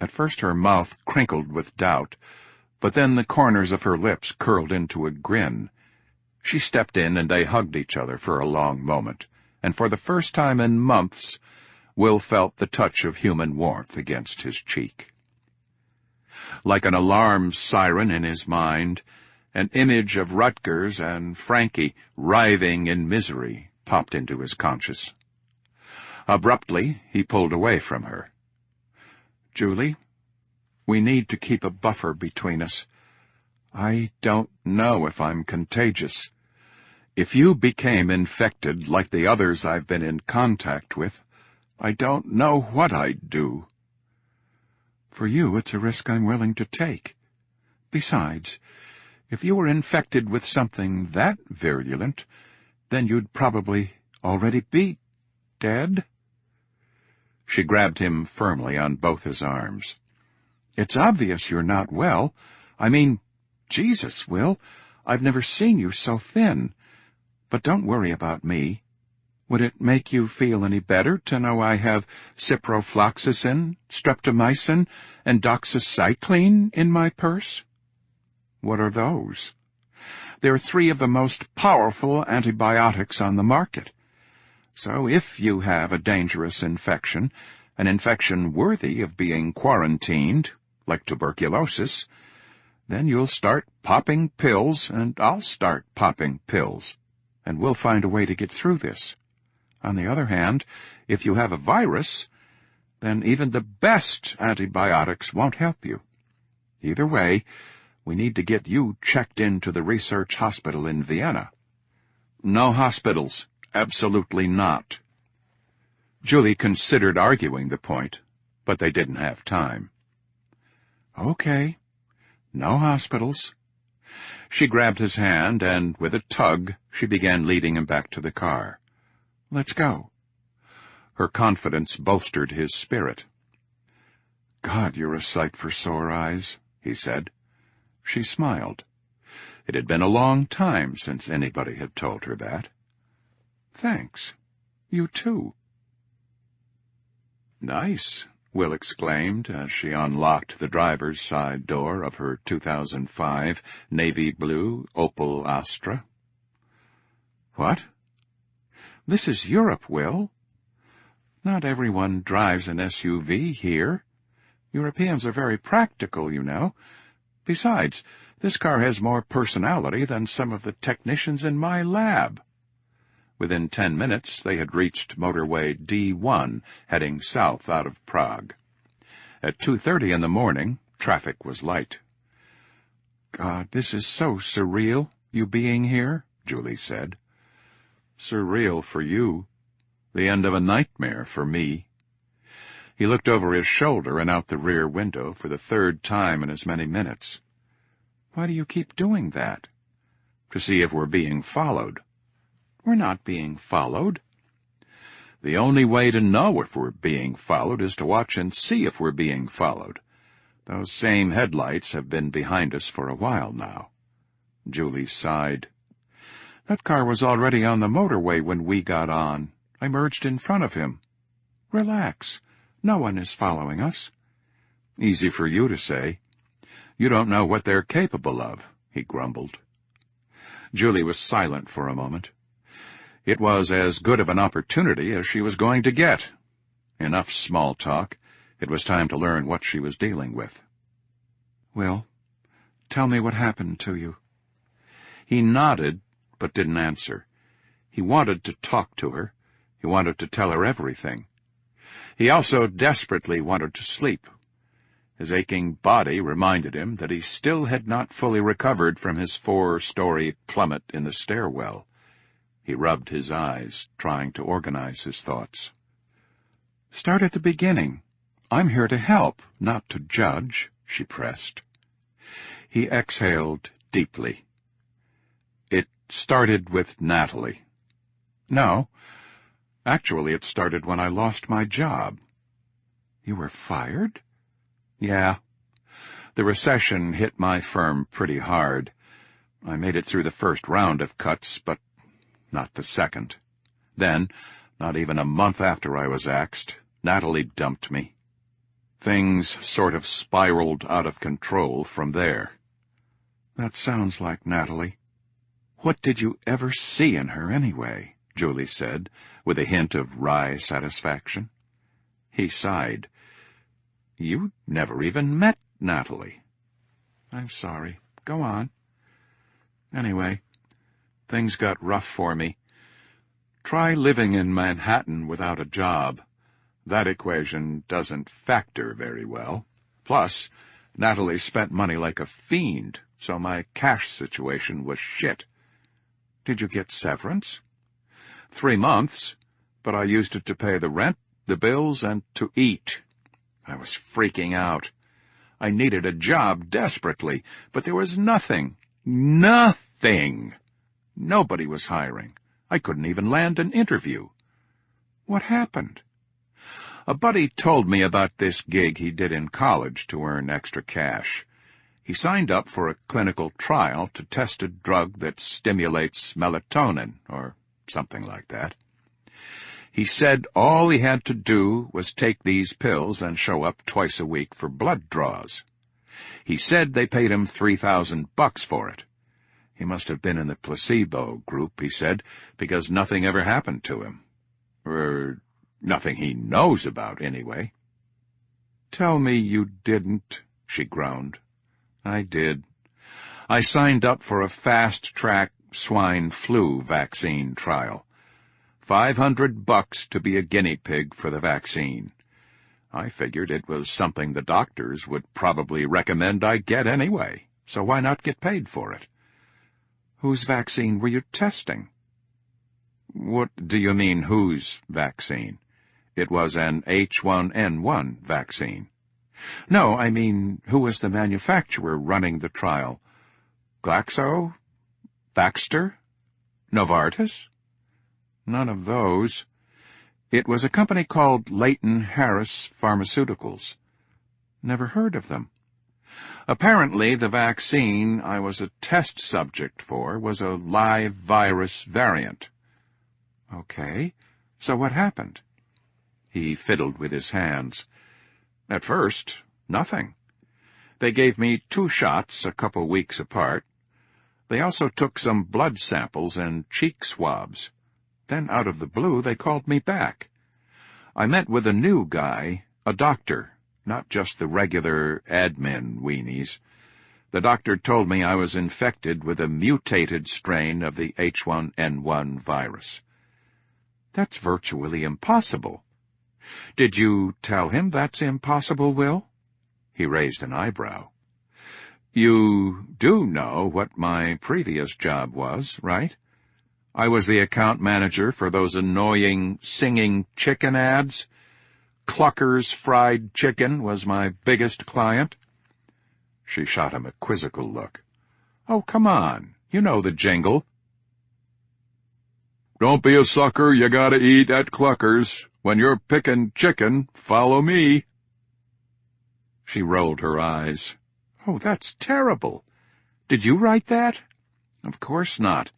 At first her mouth crinkled with doubt, but then the corners of her lips curled into a grin. She stepped in and they hugged each other for a long moment, and for the first time in months, Will felt the touch of human warmth against his cheek. Like an alarm siren in his mind, an image of Rutgers and Frankie writhing in misery popped into his conscience. Abruptly, he pulled away from her. "Julie, we need to keep a buffer between us. I don't know if I'm contagious. If you became infected like the others I've been in contact with, I don't know what I'd do." "For you, it's a risk I'm willing to take. Besides, if you were infected with something that virulent, then you'd probably already be dead." She grabbed him firmly on both his arms. "It's obvious you're not well. I mean, Jesus, Will, I've never seen you so thin. But don't worry about me. Would it make you feel any better to know I have ciprofloxacin, streptomycin, and doxycycline in my purse?" "What are those?" "They're 3 of the most powerful antibiotics on the market. So if you have a dangerous infection, an infection worthy of being quarantined, like tuberculosis, then you'll start popping pills, and I'll start popping pills, and we'll find a way to get through this. On the other hand, if you have a virus, then even the best antibiotics won't help you. Either way, we need to get you checked into the research hospital in Vienna." "No hospitals. Absolutely not." Julie considered arguing the point, but they didn't have time. "Okay. No hospitals." She grabbed his hand, and with a tug, she began leading him back to the car. "Let's go." Her confidence bolstered his spirit. "God, you're a sight for sore eyes," he said. She smiled. It had been a long time since anybody had told her that. "Thanks. You too." "Nice," Will exclaimed as she unlocked the driver's side door of her 2005 navy blue Opel Astra. "What?" "This is Europe, Will. Not everyone drives an SUV here. Europeans are very practical, you know. Besides, this car has more personality than some of the technicians in my lab." Within 10 minutes, they had reached motorway D1, heading south out of Prague. At 2:30 in the morning, traffic was light. "God, this is so surreal, you being here," Julie said. "Surreal for you. The end of a nightmare for me." He looked over his shoulder and out the rear window for the 3rd time in as many minutes. "Why do you keep doing that?" "To see if we're being followed." "We're not being followed." "The only way to know if we're being followed is to watch and see if we're being followed. Those same headlights have been behind us for a while now." Julie sighed. "That car was already on the motorway when we got on. I merged in front of him." "Relax. No one is following us." "Easy for you to say. You don't know what they're capable of," he grumbled. Julie was silent for a moment. It was as good of an opportunity as she was going to get. Enough small talk. It was time to learn what she was dealing with. "Will, tell me what happened to you." He nodded, but didn't answer. He wanted to talk to her. He wanted to tell her everything. He also desperately wanted to sleep. His aching body reminded him that he still had not fully recovered from his 4-story plummet in the stairwell. He rubbed his eyes, trying to organize his thoughts. "Start at the beginning. I'm here to help, not to judge," she pressed. He exhaled deeply. "It started with Natalie." "No. Actually, it started when I lost my job." "You were fired?" "Yeah. The recession hit my firm pretty hard. I made it through the first round of cuts, but not the second. Then, not even a month after I was axed, Natalie dumped me. Things sort of spiraled out of control from there." "That sounds like Natalie. What did you ever see in her, anyway?" Julie said, with a hint of wry satisfaction. He sighed. "You never even met Natalie." "I'm sorry. Go on." "Anyway, things got rough for me. Try living in Manhattan without a job. That equation doesn't factor very well. Plus, Natalie spent money like a fiend, so my cash situation was shit." "Did you get severance?" 3 months, but I used it to pay the rent, the bills, and to eat. I was freaking out. I needed a job desperately, but there was nothing. Nothing! Nobody was hiring. I couldn't even land an interview. "What happened?" "A buddy told me about this gig he did in college to earn extra cash. He signed up for a clinical trial to test a drug that stimulates melatonin, or something like that. He said all he had to do was take these pills and show up twice a week for blood draws. He said they paid him $3,000 for it. He must have been in the placebo group, he said, because nothing ever happened to him. Or nothing he knows about, anyway." "Tell me you didn't," she groaned. "I did. I signed up for a fast-track swine flu vaccine trial. $500 to be a guinea pig for the vaccine. I figured it was something the doctors would probably recommend I get anyway, so why not get paid for it?" "Whose vaccine were you testing?" "What do you mean, whose vaccine? It was an H1N1 vaccine." "No, I mean, who was the manufacturer running the trial? Glaxo? Baxter? Novartis?" "None of those. It was a company called Leighton Harris Pharmaceuticals." "Never heard of them." "Apparently the vaccine I was a test subject for was a live virus variant." "Okay, so what happened?" He fiddled with his hands. "At first, nothing. They gave me 2 shots a couple weeks apart. They also took some blood samples and cheek swabs. Then, out of the blue, they called me back. I met with a new guy, a doctor, not just the regular admin weenies. The doctor told me I was infected with a mutated strain of the H1N1 virus." "That's virtually impossible." "Did you tell him that's impossible, Will?" He raised an eyebrow. "You do know what my previous job was, right? I was the account manager for those annoying singing chicken ads. Clucker's Fried Chicken was my biggest client." She shot him a quizzical look. "Oh, come on. You know the jingle." "Don't be a sucker, you gotta eat at Clucker's. When you're picking chicken, follow me." She rolled her eyes. "Oh, that's terrible. Did you write that?" "Of course not.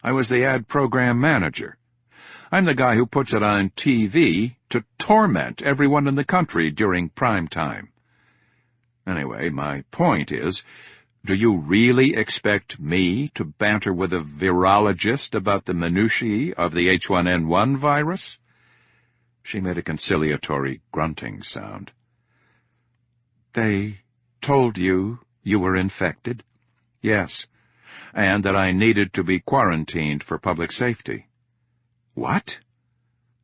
I was the ad program manager. I'm the guy who puts it on TV to torment everyone in the country during prime time. Anyway, my point is, Do you really expect me to banter with a virologist about the minutiae of the H1N1 virus? She made a conciliatory grunting sound. They told you were infected? Yes, and that I needed to be quarantined for public safety. What?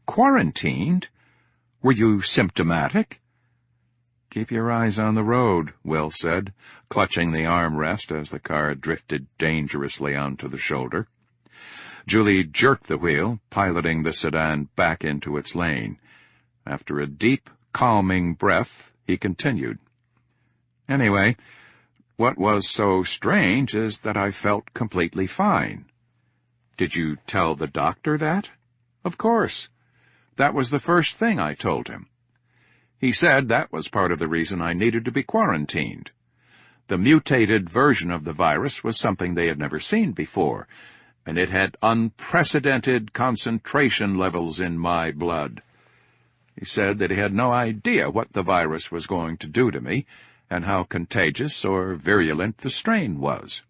Quarantined? Were you symptomatic? Keep your eyes on the road, Will said, clutching the armrest as the car drifted dangerously onto the shoulder. Julie jerked the wheel, piloting the sedan back into its lane. After a deep, calming breath, he continued. Anyway, what was so strange is that I felt completely fine. Did you tell the doctor that? Of course. That was the first thing I told him. He said that was part of the reason I needed to be quarantined. The mutated version of the virus was something they had never seen before, and it had unprecedented concentration levels in my blood. He said that he had no idea what the virus was going to do to me, and how contagious or virulent the strain was.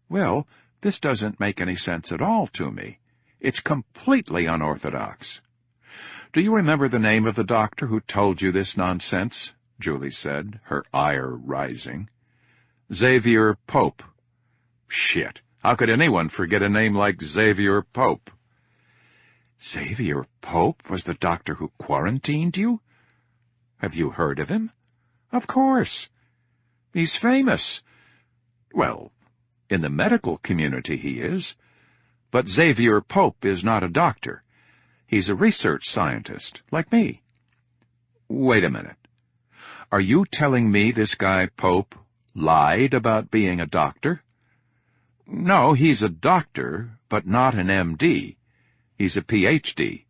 Well, this doesn't make any sense at all to me. It's completely unorthodox. Do you remember the name of the doctor who told you this nonsense? Julie said, her ire rising. Xavier Pope. Shit, how could anyone forget a name like Xavier Pope? Xavier Pope was the doctor who quarantined you? Have you heard of him? Of course. He's famous. Well, in the medical community he is. But Xavier Pope is not a doctor. He's a research scientist, like me. Wait a minute. Are you telling me this guy Pope lied about being a doctor? No, he's a doctor, but not an MD. He's a PhD.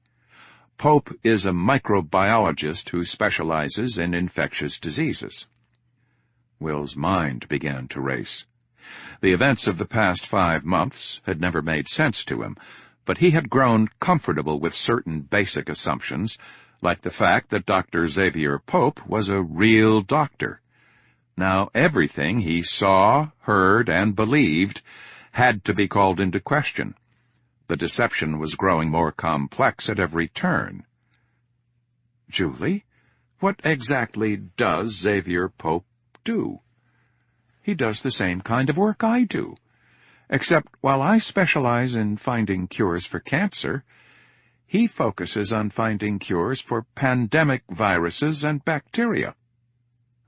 Pope is a microbiologist who specializes in infectious diseases. Will's mind began to race. The events of the past 5 months had never made sense to him, but he had grown comfortable with certain basic assumptions, like the fact that Dr. Xavier Pope was a real doctor. Now everything he saw, heard, and believed had to be called into question. The deception was growing more complex at every turn. Julie, what exactly does Xavier Pope do? He does the same kind of work I do. Except while I specialize in finding cures for cancer, he focuses on finding cures for pandemic viruses and bacteria.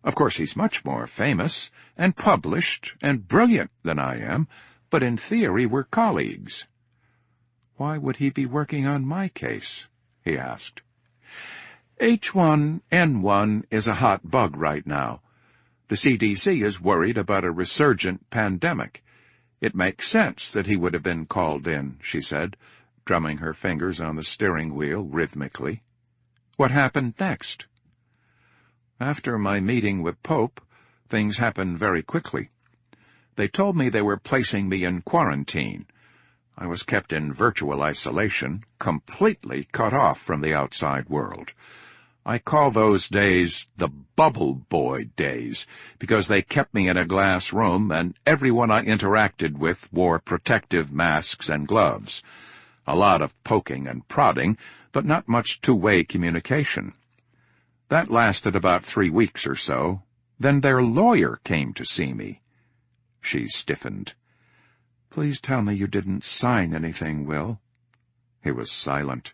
Of course, he's much more famous and published and brilliant than I am, but in theory we're colleagues. Why would he be working on my case? He asked. H1N1 is a hot bug right now. The CDC is worried about a resurgent pandemic. It makes sense that he would have been called in, she said, drumming her fingers on the steering wheel rhythmically. What happened next? After my meeting with Pope, things happened very quickly. They told me they were placing me in quarantine. I was kept in virtual isolation, completely cut off from the outside world. I call those days the Bubble Boy days, because they kept me in a glass room and everyone I interacted with wore protective masks and gloves. A lot of poking and prodding, but not much two-way communication. That lasted about 3 weeks or so. Then their lawyer came to see me. She stiffened. Please tell me you didn't sign anything, Will. He was silent.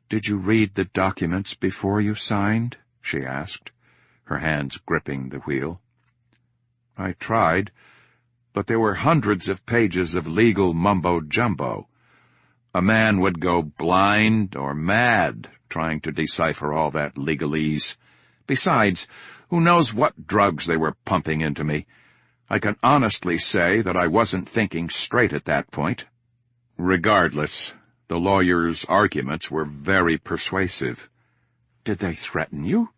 Did you read the documents before you signed? She asked, her hands gripping the wheel. I tried, but there were hundreds of pages of legal mumbo-jumbo. A man would go blind or mad trying to decipher all that legalese. Besides, who knows what drugs they were pumping into me? I can honestly say that I wasn't thinking straight at that point. Regardless, the lawyer's arguments were very persuasive. Did they threaten you?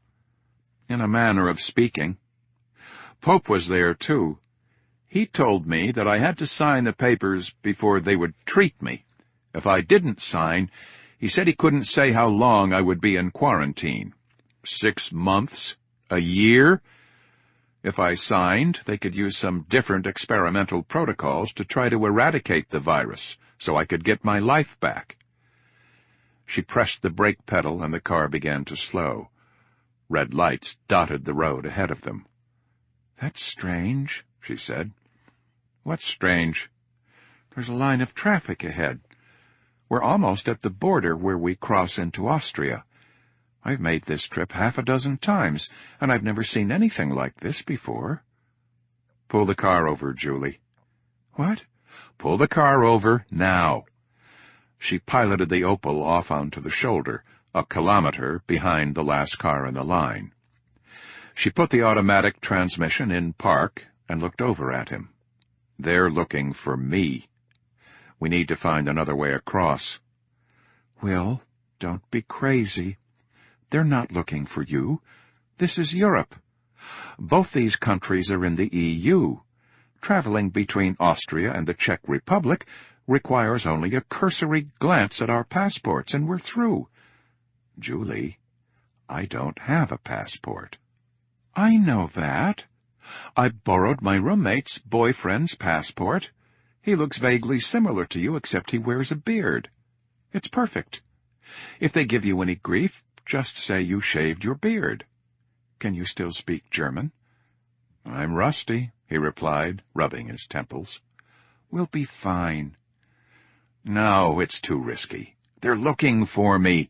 In a manner of speaking. Pope was there, too. He told me that I had to sign the papers before they would treat me. If I didn't sign, he said he couldn't say how long I would be in quarantine. 6 months? A year? If I signed, they could use some different experimental protocols to try to eradicate the virus, so I could get my life back. She pressed the brake pedal and the car began to slow. Red lights dotted the road ahead of them. "That's strange," she said. "What's strange?" "There's a line of traffic ahead. We're almost at the border where we cross into Austria. I've made this trip half a dozen times, and I've never seen anything like this before." "Pull the car over, Julie." "What?" "Pull the car over now." She piloted the Opel off onto the shoulder, a kilometer behind the last car in the line. She put the automatic transmission in park and looked over at him. "They're looking for me. We need to find another way across." "Will, don't be crazy. They're not looking for you. This is Europe. Both these countries are in the EU. Traveling between Austria and the Czech Republic requires only a cursory glance at our passports, and we're through." "Julie, I don't have a passport." "I know that. I borrowed my roommate's boyfriend's passport. He looks vaguely similar to you, except he wears a beard. It's perfect. If they give you any grief, just say you shaved your beard. Can you still speak German?" "I'm rusty," he replied, rubbing his temples. "We'll be fine." "No, it's too risky. They're looking for me.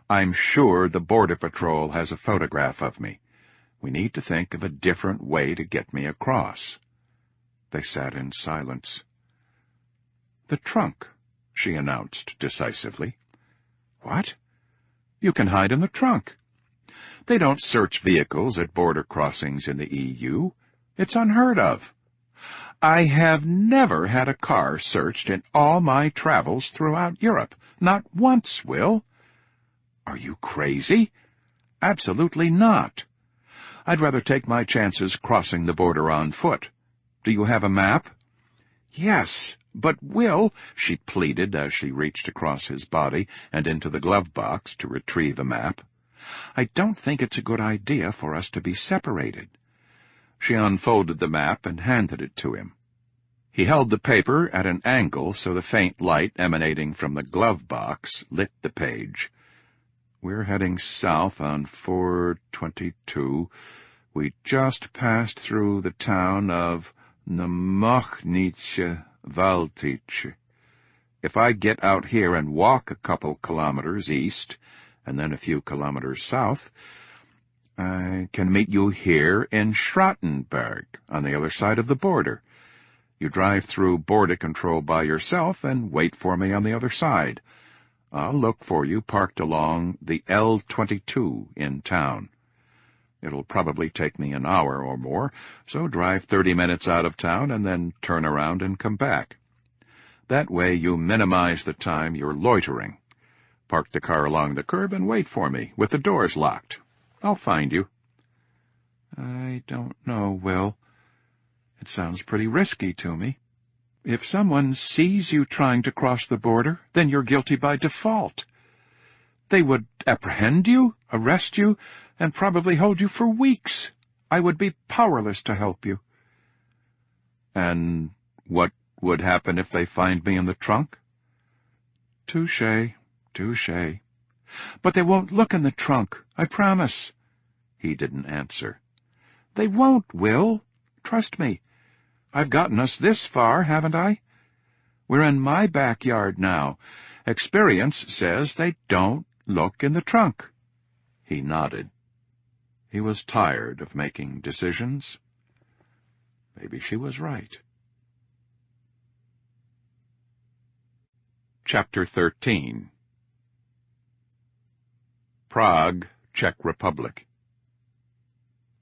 I'm sure the Border Patrol has a photograph of me. We need to think of a different way to get me across." They sat in silence. "The trunk," she announced decisively. "What?" "You can hide in the trunk. They don't search vehicles at border crossings in the EU. It's unheard of. I have never had a car searched in all my travels throughout Europe. Not once, Will." "Are you crazy?" "Absolutely not. I'd rather take my chances crossing the border on foot. Do you have a map?" "Yes, but Will," she pleaded as she reached across his body and into the glove box to retrieve a map, "I don't think it's a good idea for us to be separated." She unfolded the map and handed it to him. He held the paper at an angle so the faint light emanating from the glove box lit the page. "We're heading south on 422. We just passed through the town of Nemochnice Valtich. If I get out here and walk a couple kilometers east, and then a few kilometers south, I can meet you here in Schrattenberg, on the other side of the border. You drive through border control by yourself and wait for me on the other side. I'll look for you parked along the L22 in town. It'll probably take me an hour or more, so drive 30 minutes out of town and then turn around and come back. That way you minimize the time you're loitering. Park the car along the curb and wait for me, with the doors locked. I'll find you." "I don't know, Will. It sounds pretty risky to me. If someone sees you trying to cross the border, then you're guilty by default. They would apprehend you, arrest you, and probably hold you for weeks. I would be powerless to help you." "And what would happen if they find me in the trunk?" Touche. "But they won't look in the trunk, I promise." He didn't answer. "They won't, Will. Trust me. I've gotten us this far, haven't I? We're in my backyard now. Experience says they don't look in the trunk." He nodded. He was tired of making decisions. Maybe she was right. Chapter 13. Prague, Czech Republic.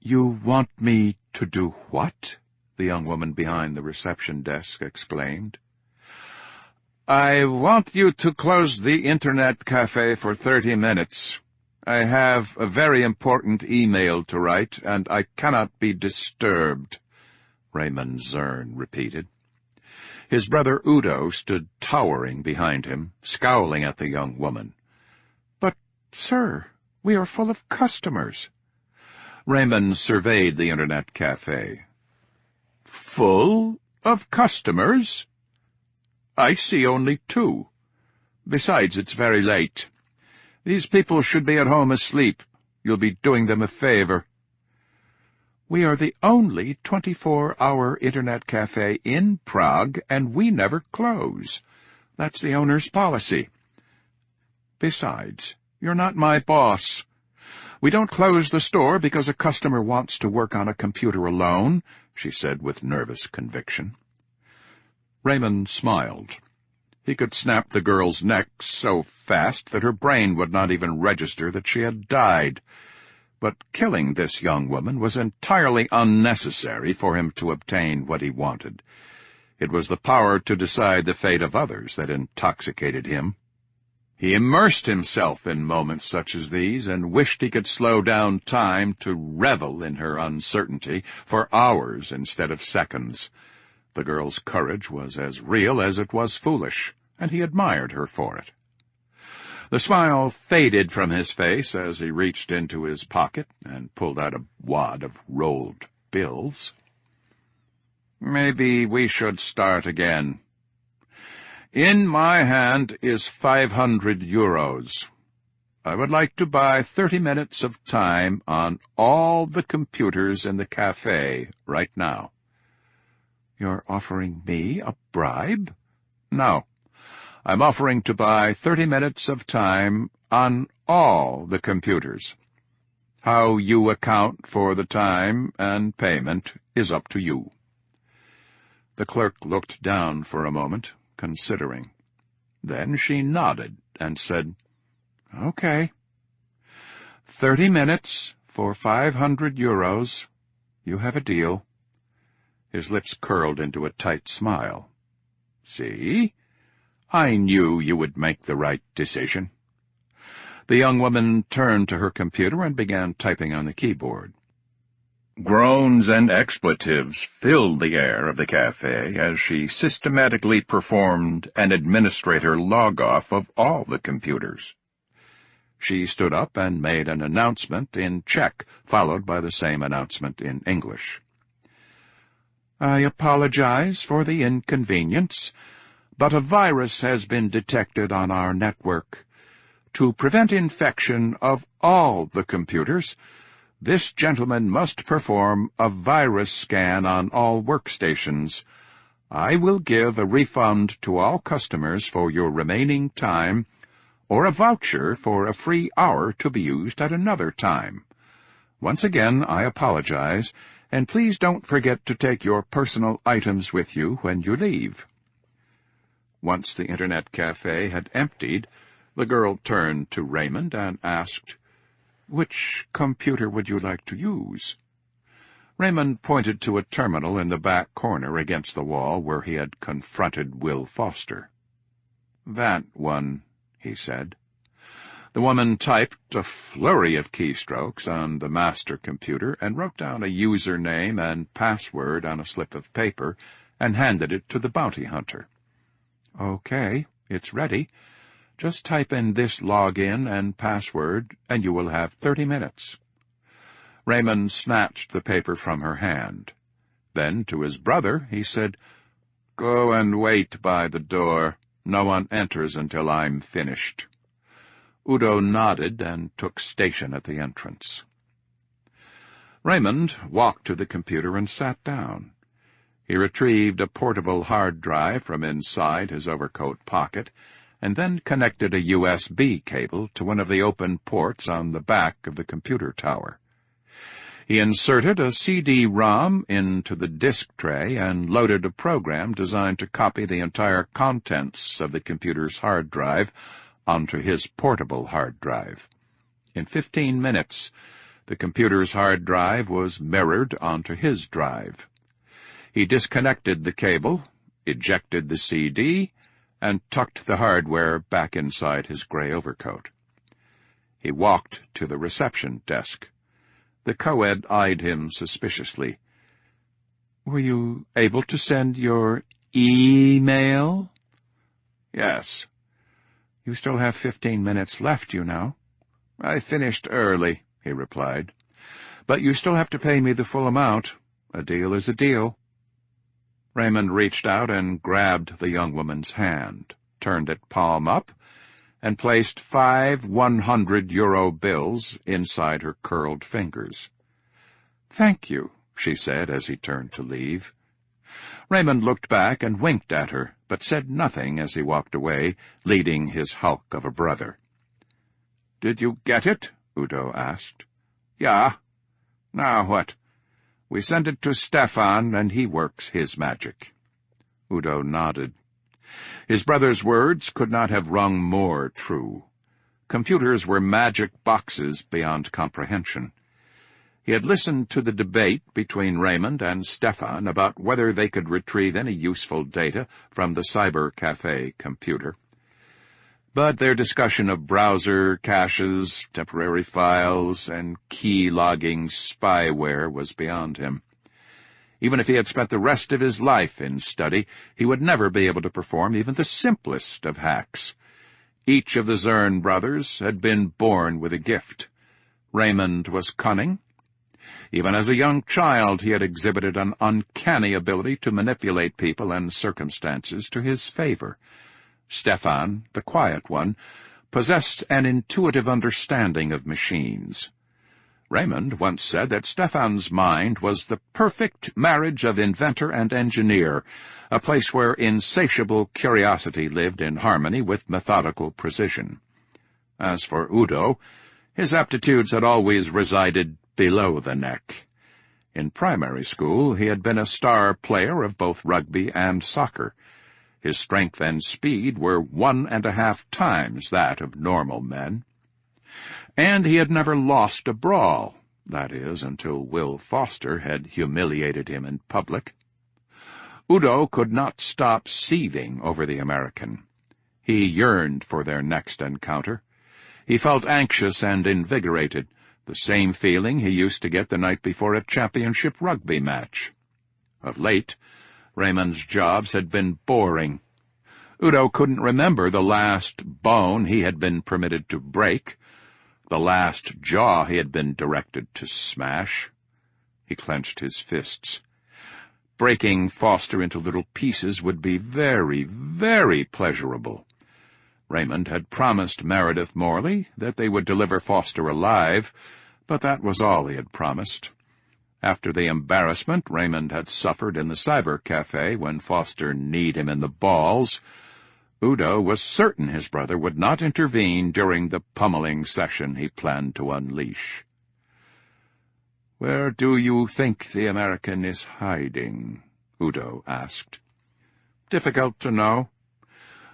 "You want me to do what?" the young woman behind the reception desk exclaimed. "I want you to close the Internet cafe for 30 minutes. I have a very important email to write, and I cannot be disturbed," Raymond Zern repeated. His brother Udo stood towering behind him, scowling at the young woman. "But, sir, we are full of customers." Raymond surveyed the Internet cafe. "Full of customers? I see only 2. Besides, it's very late. These people should be at home asleep. You'll be doing them a favor." "We are the only 24-hour Internet cafe in Prague, and we never close. That's the owner's policy. Besides, you're not my boss. We don't close the store because a customer wants to work on a computer alone," she said with nervous conviction. Raymond smiled. He could snap the girl's neck so fast that her brain would not even register that she had died. But killing this young woman was entirely unnecessary for him to obtain what he wanted. It was the power to decide the fate of others that intoxicated him. He immersed himself in moments such as these and wished he could slow down time to revel in her uncertainty for hours instead of seconds. The girl's courage was as real as it was foolish, and he admired her for it. The smile faded from his face as he reached into his pocket and pulled out a wad of rolled bills. "Maybe we should start again. In my hand is 500 euros. I would like to buy 30 minutes of time on all the computers in the cafe right now." "You're offering me a bribe?" "No. I'm offering to buy 30 minutes of time on all the computers. How you account for the time and payment is up to you." The clerk looked down for a moment, considering. Then she nodded and said, "Okay. 30 minutes for 500 euros. You have a deal." His lips curled into a tight smile. "See? I knew you would make the right decision." The young woman turned to her computer and began typing on the keyboard. Groans and expletives filled the air of the cafe as she systematically performed an administrator log-off of all the computers. She stood up and made an announcement in Czech, followed by the same announcement in English. "I apologize for the inconvenience, but a virus has been detected on our network. To prevent infection of all the computers, this gentleman must perform a virus scan on all workstations. I will give a refund to all customers for your remaining time, or a voucher for a free hour to be used at another time. Once again, I apologize, and please don't forget to take your personal items with you when you leave." Once the Internet cafe had emptied, the girl turned to Raymond and asked, "Which computer would you like to use?" Raymond pointed to a terminal in the back corner against the wall where he had confronted Will Foster. "That one," he said. The woman typed a flurry of keystrokes on the master computer and wrote down a username and password on a slip of paper and handed it to the bounty hunter. "Okay, it's ready. Just type in this login and password, and you will have 30 minutes. Raymond snatched the paper from her hand. Then, to his brother, he said, "Go and wait by the door. No one enters until I'm finished." Udo nodded and took station at the entrance. Raymond walked to the computer and sat down. He retrieved a portable hard drive from inside his overcoat pocket, and then connected a USB cable to one of the open ports on the back of the computer tower. He inserted a CD-ROM into the disk tray and loaded a program designed to copy the entire contents of the computer's hard drive onto his portable hard drive. In 15 minutes, the computer's hard drive was mirrored onto his drive. He disconnected the cable, ejected the CD, and tucked the hardware back inside his gray overcoat. He walked to the reception desk. The co-ed eyed him suspiciously. "Were you able to send your email?" "Yes." "You still have 15 minutes left, you know." "I finished early," he replied. But you still have to pay me the full amount. A deal is a deal." Raymond reached out and grabbed the young woman's hand, turned it palm up, and placed 5 100-euro bills inside her curled fingers. "Thank you," she said as he turned to leave. Raymond looked back and winked at her, but said nothing as he walked away, leading his hulk of a brother. "Did you get it?" Udo asked. "Yeah. Now what? We send it to Stefan, and he works his magic." Udo nodded. His brother's words could not have rung more true. Computers were magic boxes beyond comprehension. He had listened to the debate between Raymond and Stefan about whether they could retrieve any useful data from the Cyber Cafe computer. But their discussion of browser caches, temporary files, and key-logging spyware was beyond him. Even if he had spent the rest of his life in study, he would never be able to perform even the simplest of hacks. Each of the Zern brothers had been born with a gift. Raymond was cunning. Even as a young child, he had exhibited an uncanny ability to manipulate people and circumstances to his favor. Stefan, the quiet one, possessed an intuitive understanding of machines. Raymond once said that Stefan's mind was the perfect marriage of inventor and engineer, a place where insatiable curiosity lived in harmony with methodical precision. As for Udo, his aptitudes had always resided below the neck. In primary school, he had been a star player of both rugby and soccer. His strength and speed were 1.5 times that of normal men. And he had never lost a brawl, that is, until Will Foster had humiliated him in public. Udo could not stop seething over the American. He yearned for their next encounter. He felt anxious and invigorated, the same feeling he used to get the night before a championship rugby match. Of late, Raymond's jobs had been boring. Udo couldn't remember the last bone he had been permitted to break, the last jaw he had been directed to smash. He clenched his fists. Breaking Foster into little pieces would be very, very pleasurable. Raymond had promised Meredith Morley that they would deliver Foster alive, but that was all he had promised. After the embarrassment Raymond had suffered in the Cyber Cafe when Foster kneed him in the balls, Udo was certain his brother would not intervene during the pummeling session he planned to unleash. "Where do you think the American is hiding?" Udo asked. "Difficult to know.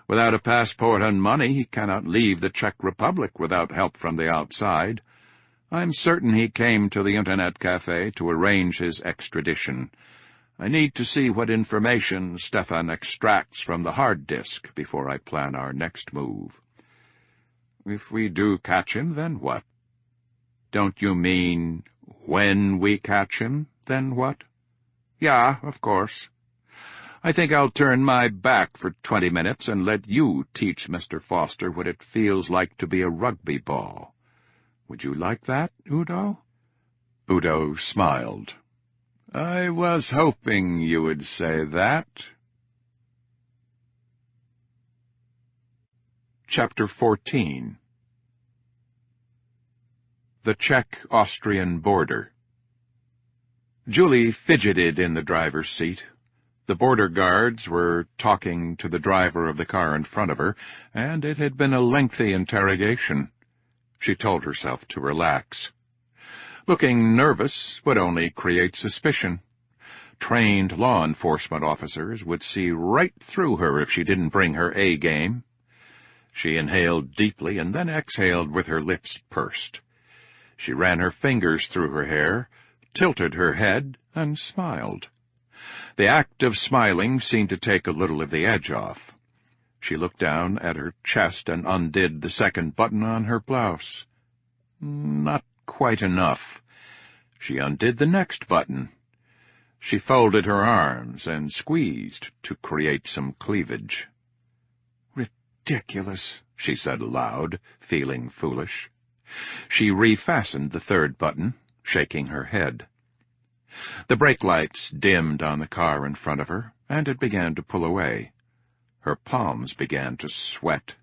Without a passport and money, he cannot leave the Czech Republic without help from the outside. I'm certain he came to the Internet Cafe to arrange his extradition. I need to see what information Stefan extracts from the hard disk before I plan our next move." "If we do catch him, then what?" "Don't you mean, when we catch him, then what?" "Yeah, of course. I think I'll turn my back for 20 minutes and let you teach Mr. Foster what it feels like to be a rugby ball. Would you like that, Udo?" Udo smiled. "I was hoping you would say that." Chapter 14. The Czech-Austrian Border. Julie fidgeted in the driver's seat. The border guards were talking to the driver of the car in front of her, and it had been a lengthy interrogation. She told herself to relax. Looking nervous would only create suspicion. Trained law enforcement officers would see right through her if she didn't bring her A-game. She inhaled deeply and then exhaled with her lips pursed. She ran her fingers through her hair, tilted her head, and smiled. The act of smiling seemed to take a little of the edge off. She looked down at her chest and undid the second button on her blouse. Not quite enough. She undid the next button. She folded her arms and squeezed to create some cleavage. "Ridiculous," she said aloud, feeling foolish. She refastened the third button. shaking her head. The brake lights dimmed on the car in front of her, and it began to pull away. Her palms began to sweat.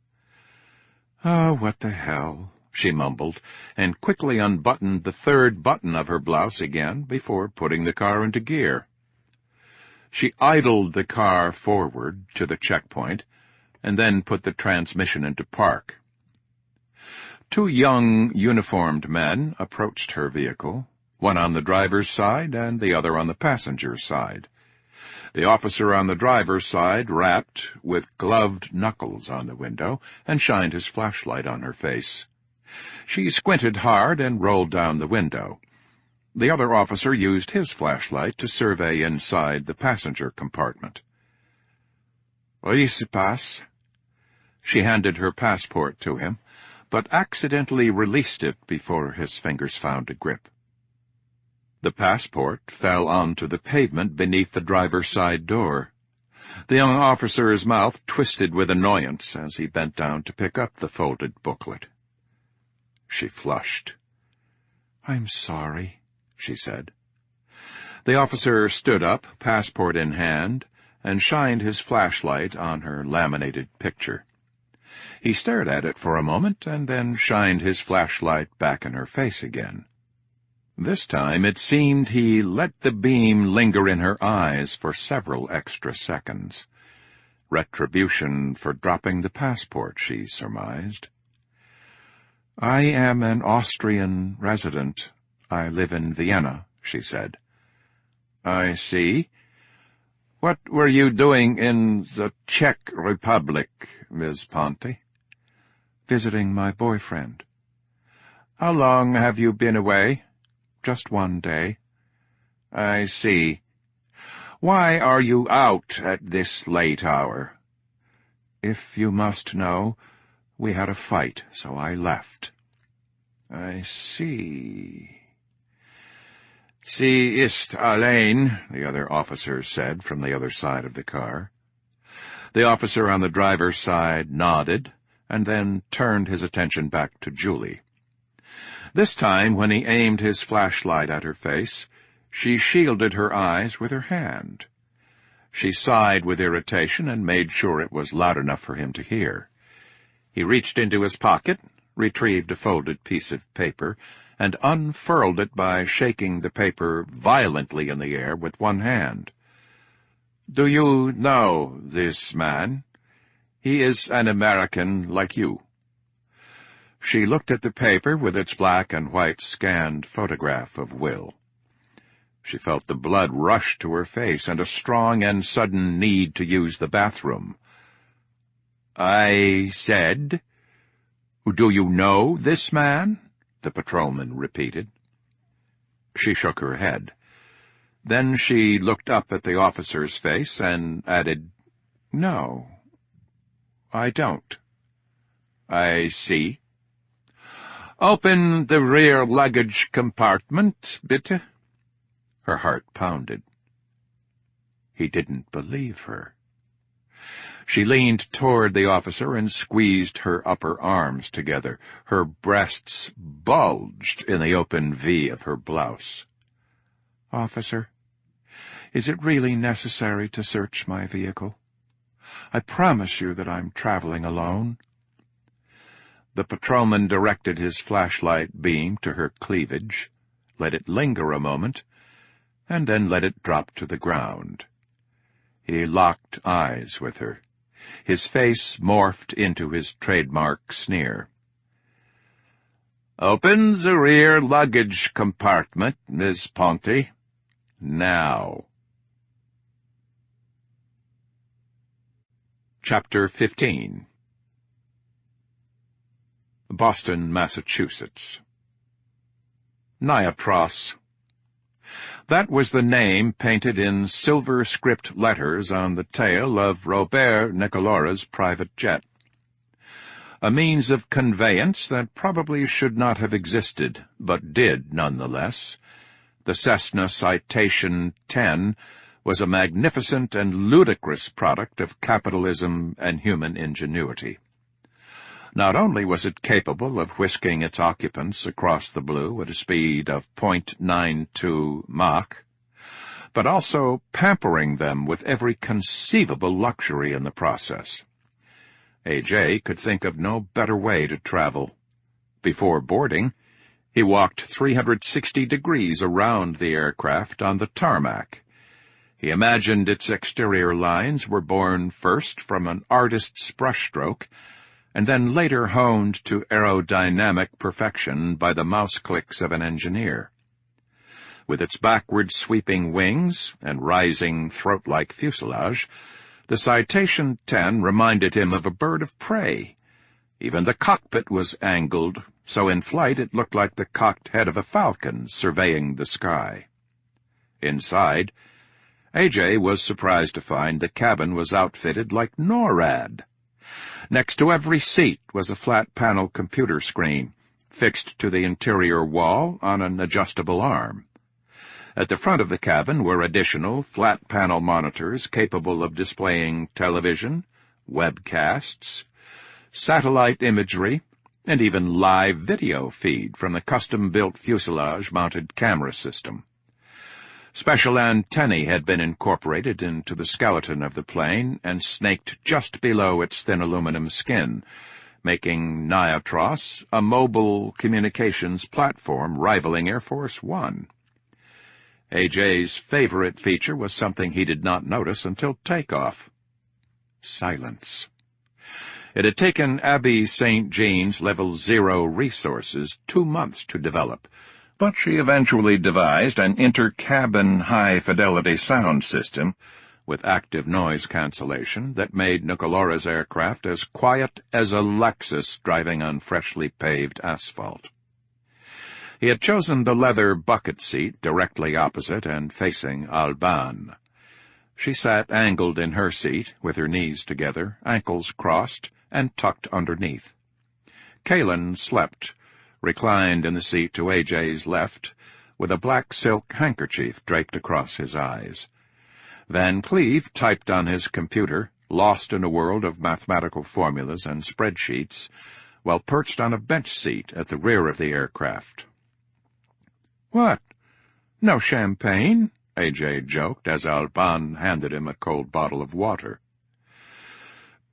"Oh, what the hell," she mumbled, and quickly unbuttoned the third button of her blouse again before putting the car into gear. She idled the car forward to the checkpoint, and then put the transmission into park. Two young, uniformed men approached her vehicle, one on the driver's side and the other on the passenger's side. The officer on the driver's side rapped with gloved knuckles on the window and shined his flashlight on her face. She squinted hard and rolled down the window. The other officer used his flashlight to survey inside the passenger compartment. "Oui, se passe." She handed her passport to him, but accidentally released it before his fingers found a grip. The passport fell onto the pavement beneath the driver's side door. The young officer's mouth twisted with annoyance as he bent down to pick up the folded booklet. She flushed. "I'm sorry," she said. The officer stood up, passport in hand, and shined his flashlight on her laminated picture. He stared at it for a moment and then shined his flashlight back in her face again. This time it seemed he let the beam linger in her eyes for several extra seconds. Retribution for dropping the passport, she surmised. "I am an Austrian resident. I live in Vienna," she said. "I see. What were you doing in the Czech Republic, Miss Ponte?" "Visiting my boyfriend." "How long have you been away?" "Just 1 day." "I see. Why are you out at this late hour?" "If you must know, we had a fight, so I left." "I see." "Sie ist allein," the other officer said from the other side of the car. The officer on the driver's side nodded, and then turned his attention back to Julie. This time, when he aimed his flashlight at her face, she shielded her eyes with her hand. She sighed with irritation and made sure it was loud enough for him to hear. He reached into his pocket, retrieved a folded piece of paper, and unfurled it by shaking the paper violently in the air with one hand. "Do you know this man? He is an American like you." She looked at the paper with its black and white scanned photograph of Will. She felt the blood rush to her face and a strong and sudden need to use the bathroom. "I said, do you know this man?" the patrolman repeated. She shook her head. Then she looked up at the officer's face and added, "No, I don't." "I see. Open the rear luggage compartment, bitte." Her heart pounded. He didn't believe her. She leaned toward the officer and squeezed her upper arms together. Her breasts bulged in the open V of her blouse. "Officer, is it really necessary to search my vehicle? I promise you that I'm traveling alone." The patrolman directed his flashlight beam to her cleavage, let it linger a moment, and then let it drop to the ground. He locked eyes with her. His face morphed into his trademark sneer. "Open the rear luggage compartment, Miss Ponte. Now." Chapter 15. Boston, Massachusetts. Niatros. That was the name painted in silver script letters on the tail of Robert Nicolora's private jet. A means of conveyance that probably should not have existed, but did nonetheless. The Cessna Citation 10 was a magnificent and ludicrous product of capitalism and human ingenuity. Not only was it capable of whisking its occupants across the blue at a speed of .92 Mach, but also pampering them with every conceivable luxury in the process. A.J. could think of no better way to travel. Before boarding, he walked 360 degrees around the aircraft on the tarmac. He imagined its exterior lines were born first from an artist's brushstroke, and then later honed to aerodynamic perfection by the mouse clicks of an engineer. With its backward sweeping wings and rising throat-like fuselage, the Citation 10 reminded him of a bird of prey. Even the cockpit was angled, so in flight it looked like the cocked head of a falcon surveying the sky. Inside, A.J. was surprised to find the cabin was outfitted like NORAD. Next to every seat was a flat-panel computer screen, fixed to the interior wall on an adjustable arm. At the front of the cabin were additional flat-panel monitors capable of displaying television, webcasts, satellite imagery, and even live video feed from the custom-built fuselage-mounted camera system. Special antennae had been incorporated into the skeleton of the plane and snaked just below its thin aluminum skin, making Niatros a mobile communications platform rivaling Air Force One. A.J.'s favorite feature was something he did not notice until takeoff: silence. It had taken Abby St. Jean's Level 0 resources 2 months to develop, but she eventually devised an inter-cabin high-fidelity sound system with active noise cancellation that made Nicolaura's aircraft as quiet as a Lexus driving on freshly paved asphalt. He had chosen the leather bucket seat directly opposite and facing Alban. She sat angled in her seat, with her knees together, ankles crossed, and tucked underneath. Kalen slept, reclined in the seat to A.J.'s left, with a black silk handkerchief draped across his eyes. Van Cleve typed on his computer, lost in a world of mathematical formulas and spreadsheets, while perched on a bench seat at the rear of the aircraft. "What? No champagne?" A.J. joked as Alban handed him a cold bottle of water.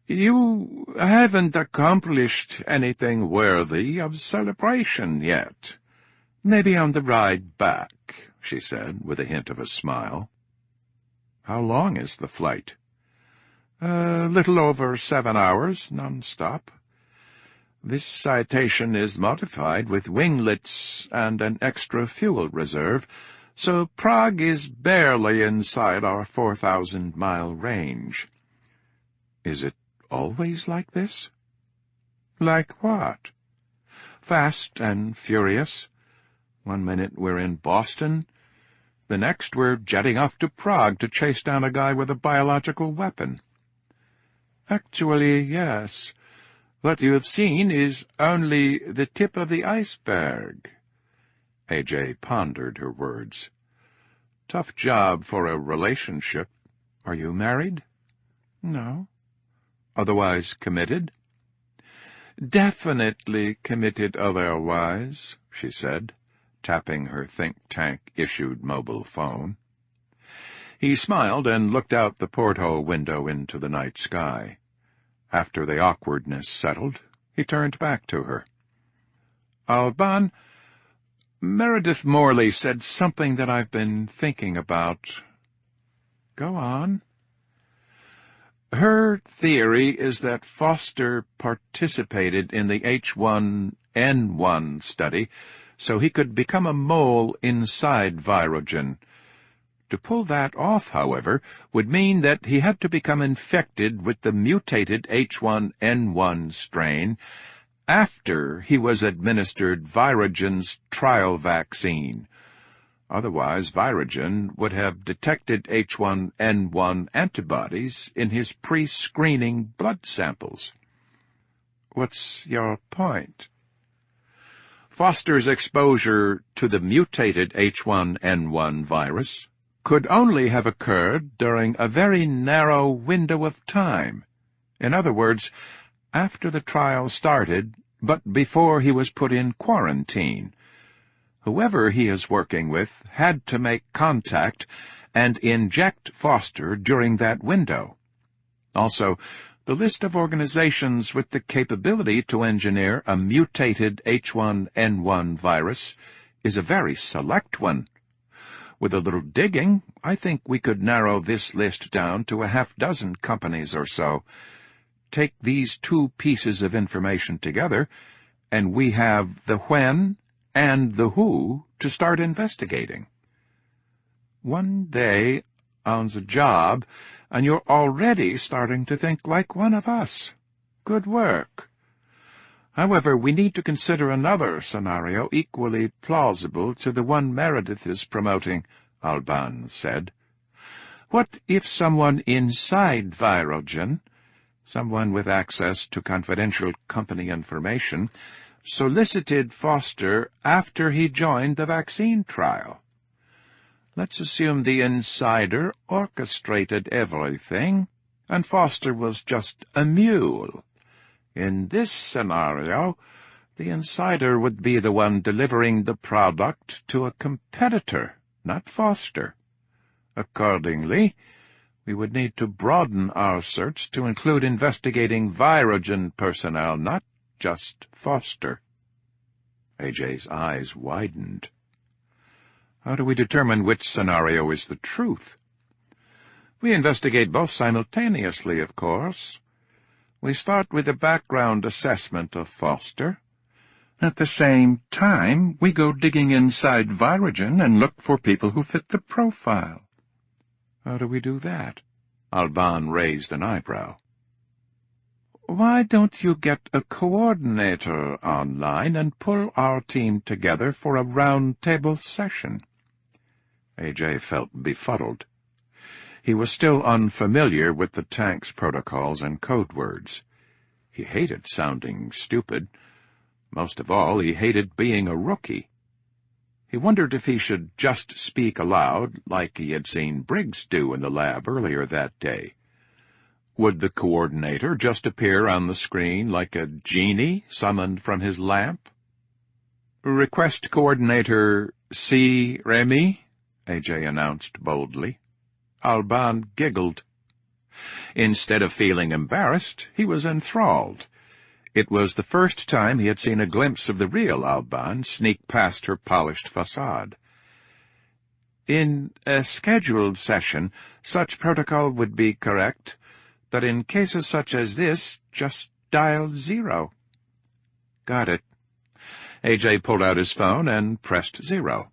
"You haven't accomplished anything worthy of celebration yet. Maybe on the ride back," she said, with a hint of a smile. "How long is the flight?" "A little over 7 hours, non-stop. This Citation is modified with winglets and an extra fuel reserve, so Prague is barely inside our 4,000-mile range." "Is it always like this?" "Like what?" "Fast and furious. 1 minute we're in Boston, the next we're jetting off to Prague to chase down a guy with a biological weapon." "Actually, yes. What you have seen is only the tip of the iceberg." A.J. pondered her words. "Tough job for a relationship. Are you married?" "No." "Otherwise committed?" "Definitely committed otherwise," she said, tapping her think-tank-issued mobile phone. He smiled and looked out the porthole window into the night sky. After the awkwardness settled, he turned back to her. "Alban, Meredith Morley said something that I've been thinking about." "Go on." "Her theory is that Foster participated in the H1N1 study so he could become a mole inside Virogen. To pull that off, however, would mean that he had to become infected with the mutated H1N1 strain after he was administered Virogen's trial vaccine. Otherwise, Virogen would have detected H1N1 antibodies in his pre-screening blood samples." "What's your point?" "Foster's exposure to the mutated H1N1 virus could only have occurred during a very narrow window of time. In other words, after the trial started, but before he was put in quarantine. Whoever he is working with had to make contact and inject Foster during that window. Also, the list of organizations with the capability to engineer a mutated H1N1 virus is a very select one. With a little digging, I think we could narrow this list down to a half-dozen companies or so. Take these two pieces of information together, and we have the when and the who to start investigating. One day on the job, and you're already starting to think like one of us. Good work. However, we need to consider another scenario equally plausible to the one Meredith is promoting, Alban said. What if someone inside Virogen, someone with access to confidential company information, solicited Foster after he joined the vaccine trial? Let's assume the insider orchestrated everything, and Foster was just a mule. In this scenario, the insider would be the one delivering the product to a competitor, not Foster. Accordingly, we would need to broaden our search to include investigating Virogen personnel, not just Foster. AJ's eyes widened. How do we determine which scenario is the truth? We investigate both simultaneously, of course. We start with a background assessment of Foster. At the same time, we go digging inside Virogen and look for people who fit the profile. How do we do that? Alban raised an eyebrow. Why don't you get a coordinator online and pull our team together for a round-table session? AJ felt befuddled. He was still unfamiliar with the tank's protocols and code words. He hated sounding stupid. Most of all, he hated being a rookie. He wondered if he should just speak aloud, like he had seen Briggs do in the lab earlier that day. Would the coordinator just appear on the screen like a genie summoned from his lamp? "Request coordinator C. Remy," AJ announced boldly. Alban giggled. Instead of feeling embarrassed, he was enthralled. It was the first time he had seen a glimpse of the real Alban sneak past her polished facade. In a scheduled session, such protocol would be correct, but in cases such as this, just dial 0. Got it. AJ pulled out his phone and pressed 0.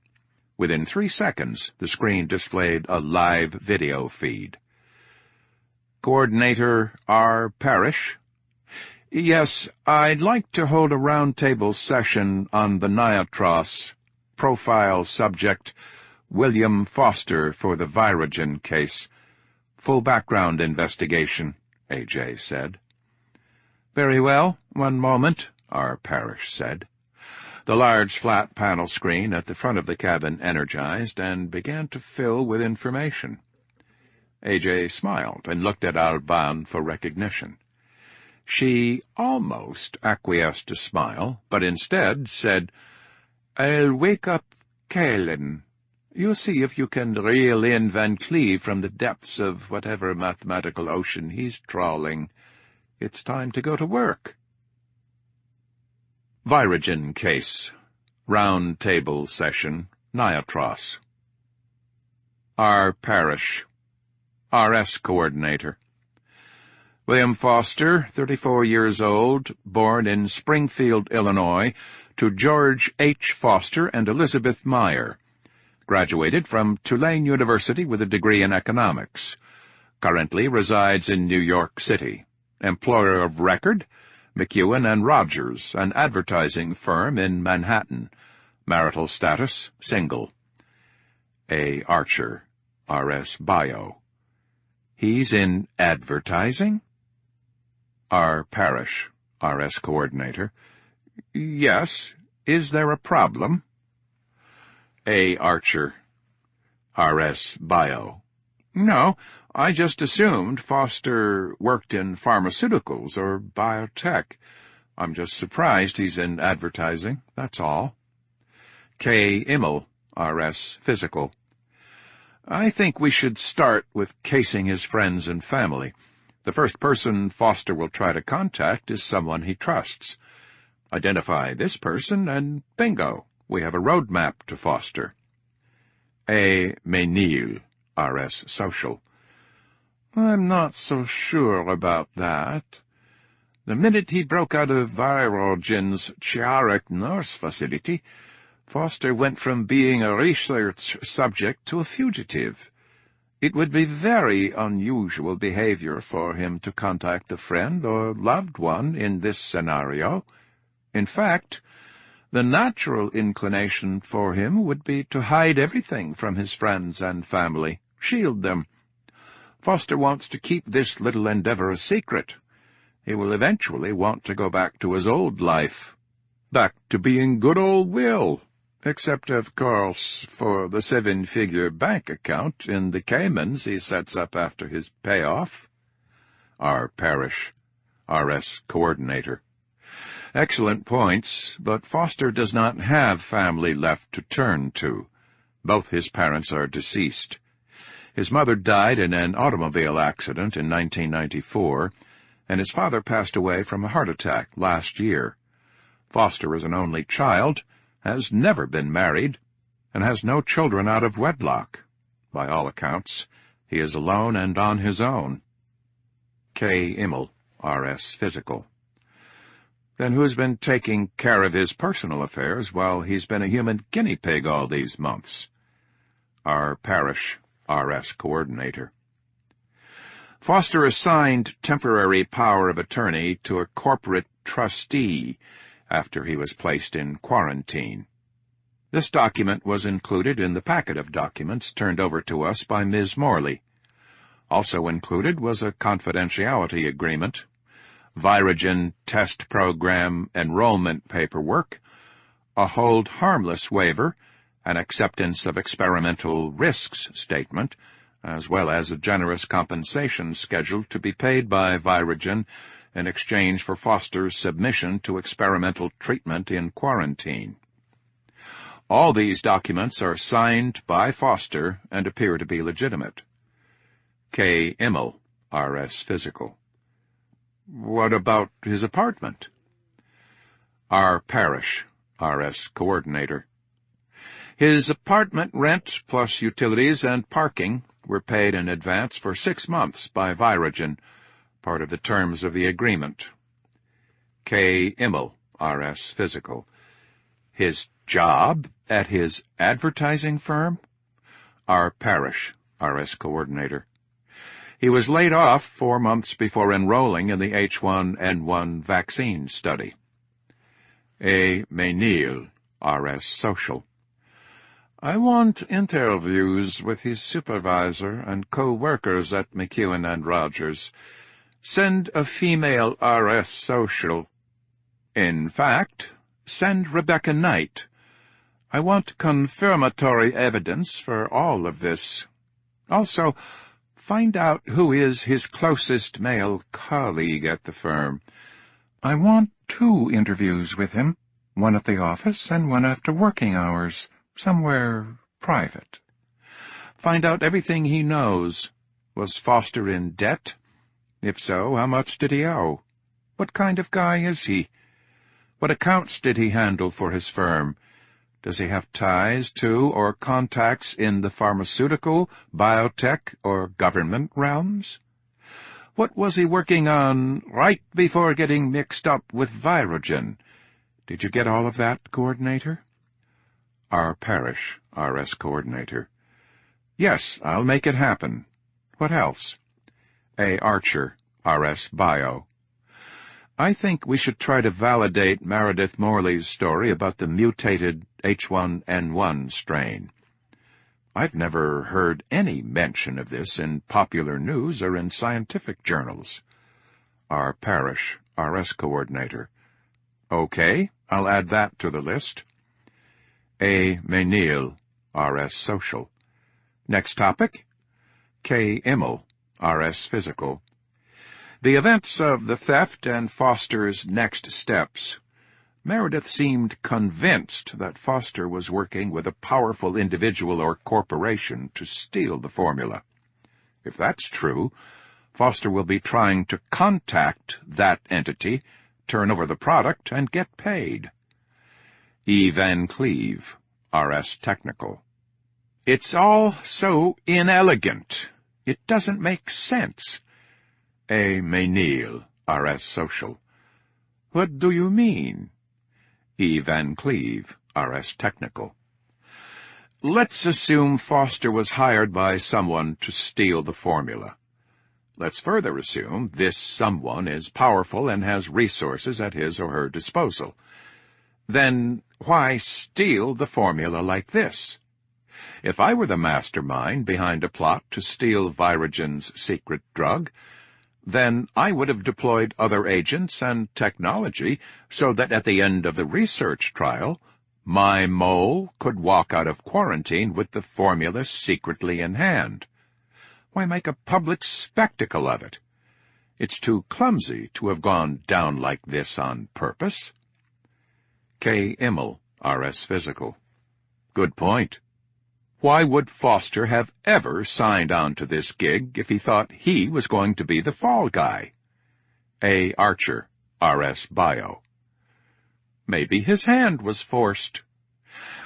Within 3 seconds, the screen displayed a live video feed. Coordinator R. Parrish. Yes, I'd like to hold a roundtable session on the Niatros. Profile subject, William Foster for the Virogen case. Full background investigation, AJ said. Very well, one moment, R. Parrish said. The large flat panel screen at the front of the cabin energized and began to fill with information. AJ smiled and looked at Alban for recognition. She almost acquiesced a smile, but instead said, I'll wake up Kalen. You see if you can reel in Van Cleve from the depths of whatever mathematical ocean he's trawling. It's time to go to work. Virogen case. Round table session. Niatros. R. Parrish. RS coordinator. William Foster, 34 years old, born in Springfield, Illinois, to George H. Foster and Elizabeth Meyer. Graduated from Tulane University with a degree in economics. Currently resides in New York City. Employer of record, McEwen and Rogers, an advertising firm in Manhattan. Marital status, single. A. Archer, R.S. Bio. He's in advertising? R. Parrish, R.S. coordinator. Yes. Is there a problem? A. Archer, R.S. Bio. No, I just assumed Foster worked in pharmaceuticals or biotech. I'm just surprised he's in advertising, that's all. K. Immel, R.S. Physical. I think we should start with casing his friends and family. The first person Foster will try to contact is someone he trusts. Identify this person, and bingo, we have a roadmap to Foster. A. Ménil, R.S. Social. I'm not so sure about that. The minute he broke out of Virogen's Chiarek nurse facility, Foster went from being a research subject to a fugitive. It would be very unusual behavior for him to contact a friend or loved one in this scenario. In fact, the natural inclination for him would be to hide everything from his friends and family, shield them. Foster wants to keep this little endeavor a secret. He will eventually want to go back to his old life, back to being good old Will, except, of course, for the 7-figure bank account in the Caymans he sets up after his payoff. R. Parrish, R.S. Coordinator. Excellent points, but Foster does not have family left to turn to. Both his parents are deceased. His mother died in an automobile accident in 1994, and his father passed away from a heart attack last year. Foster is an only child, has never been married, and has no children out of wedlock. By all accounts, he is alone and on his own. K. Immel, R.S. Physical. Then who's been taking care of his personal affairs while he's been a human guinea pig all these months? R. Parrish, R.S. Coordinator. Foster assigned temporary power of attorney to a corporate trustee after he was placed in quarantine. This document was included in the packet of documents turned over to us by Ms. Morley. Also included was a confidentiality agreement, Virogen test program enrollment paperwork, a hold harmless waiver, an acceptance of experimental risks statement, as well as a generous compensation schedule to be paid by Virogen in exchange for Foster's submission to experimental treatment in quarantine. All these documents are signed by Foster and appear to be legitimate. K. Immel, R.S. Physical. What about his apartment? R. Parrish, R.S. Coordinator. His apartment rent plus utilities and parking were paid in advance for 6 months by Virogen, part of the terms of the agreement. K. Immel, R.S. Physical. His job at his advertising firm? R. Parrish, R.S. Coordinator. He was laid off 4 months before enrolling in the H1N1 vaccine study. A. Ménil, R.S. Social. I want interviews with his supervisor and co-workers at McEwen and Rogers. Send a female R.S. Social. In fact, send Rebecca Knight. I want confirmatory evidence for all of this. Also, find out who is his closest male colleague at the firm. I want 2 interviews with him, one at the office and one after working hours, somewhere private. Find out everything he knows. Was Foster in debt? If so, how much did he owe? What kind of guy is he? What accounts did he handle for his firm? Does he have ties to or contacts in the pharmaceutical, biotech, or government realms? What was he working on right before getting mixed up with Virogen? Did you get all of that, Coordinator? R. Parrish, R.S. Coordinator. Yes, I'll make it happen. What else? A. Archer, R.S. Bio. I think we should try to validate Meredith Morley's story about the mutated H1N1 strain. I've never heard any mention of this in popular news or in scientific journals. R. Parrish, R.S. Coordinator. Okay, I'll add that to the list. A. Ménil, R.S. Social. Next topic? K. Immel, R.S. Physical. The events of the theft and Foster's next steps. Meredith seemed convinced that Foster was working with a powerful individual or corporation to steal the formula. If that's true, Foster will be trying to contact that entity, turn over the product, and get paid. E. Van Cleve, R.S. Technical. It's all so inelegant. It doesn't make sense. A. Mayneil, R.S. Social. What do you mean? E. Van Cleve, R.S. Technical. Let's assume Foster was hired by someone to steal the formula. Let's further assume this someone is powerful and has resources at his or her disposal. Then why steal the formula like this? If I were the mastermind behind a plot to steal Virogen's secret drug, then I would have deployed other agents and technology so that at the end of the research trial, my mole could walk out of quarantine with the formula secretly in hand. Why make a public spectacle of it? It's too clumsy to have gone down like this on purpose. K. Immel, R.S. Physical. Good point. Why would Foster have ever signed on to this gig if he thought he was going to be the fall guy? A. Archer, R.S. Bio. Maybe his hand was forced.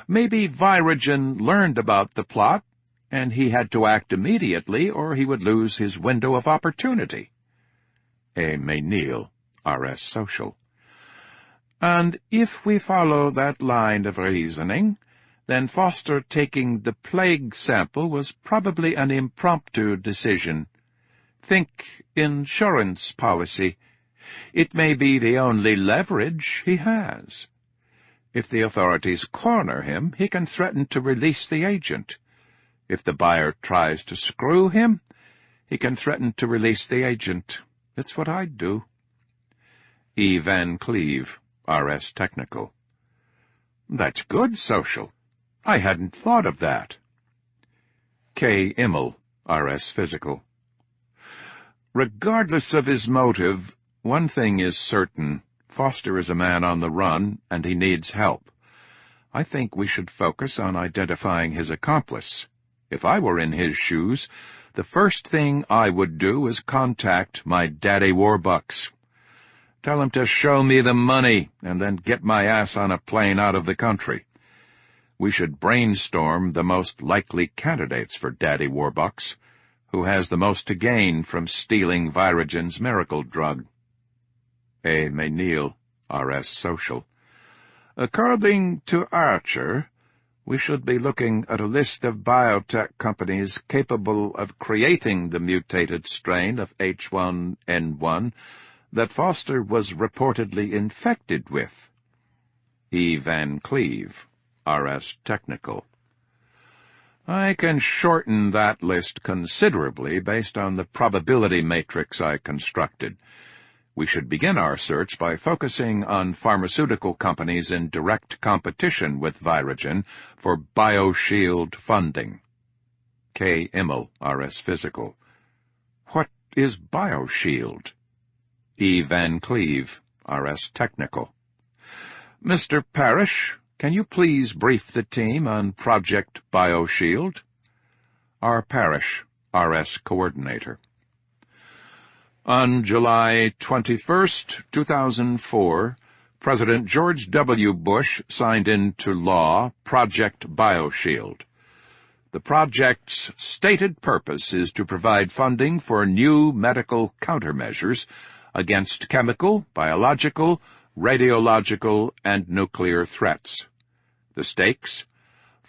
Maybe Virogen learned about the plot, and he had to act immediately or he would lose his window of opportunity. A. Mayneil, R.S. Social. And if we follow that line of reasoning, then Foster taking the plague sample was probably an impromptu decision. Think insurance policy. It may be the only leverage he has. If the authorities corner him, he can threaten to release the agent. If the buyer tries to screw him, he can threaten to release the agent. It's what I'd do. E. Van Cleve, R.S. Technical. That's good, Social. I hadn't thought of that. K. Immel, R.S. Physical. Regardless of his motive, one thing is certain. Foster is a man on the run, and he needs help. I think we should focus on identifying his accomplice. If I were in his shoes, the first thing I would do is contact my daddy Warbucks. Tell him to show me the money, and then get my ass on a plane out of the country. We should brainstorm the most likely candidates for Daddy Warbucks, who has the most to gain from stealing Virogen's miracle drug. A. Mayneil, R.S. Social. According to Archer, we should be looking at a list of biotech companies capable of creating the mutated strain of H1N1 that Foster was reportedly infected with. E. Van Cleve, R.S. Technical. I can shorten that list considerably based on the probability matrix I constructed. We should begin our search by focusing on pharmaceutical companies in direct competition with Virogen for BioShield funding. K. Immel, R.S. Physical. What is BioShield? E. Van Cleve, R.S. Technical. Mr. Parrish, can you please brief the team on Project BioShield? R. Parrish, R.S. Coordinator. On July 21, 2004, President George W. Bush signed into law Project BioShield. The project's stated purpose is to provide funding for new medical countermeasures against chemical, biological, radiological, and nuclear threats. The stakes?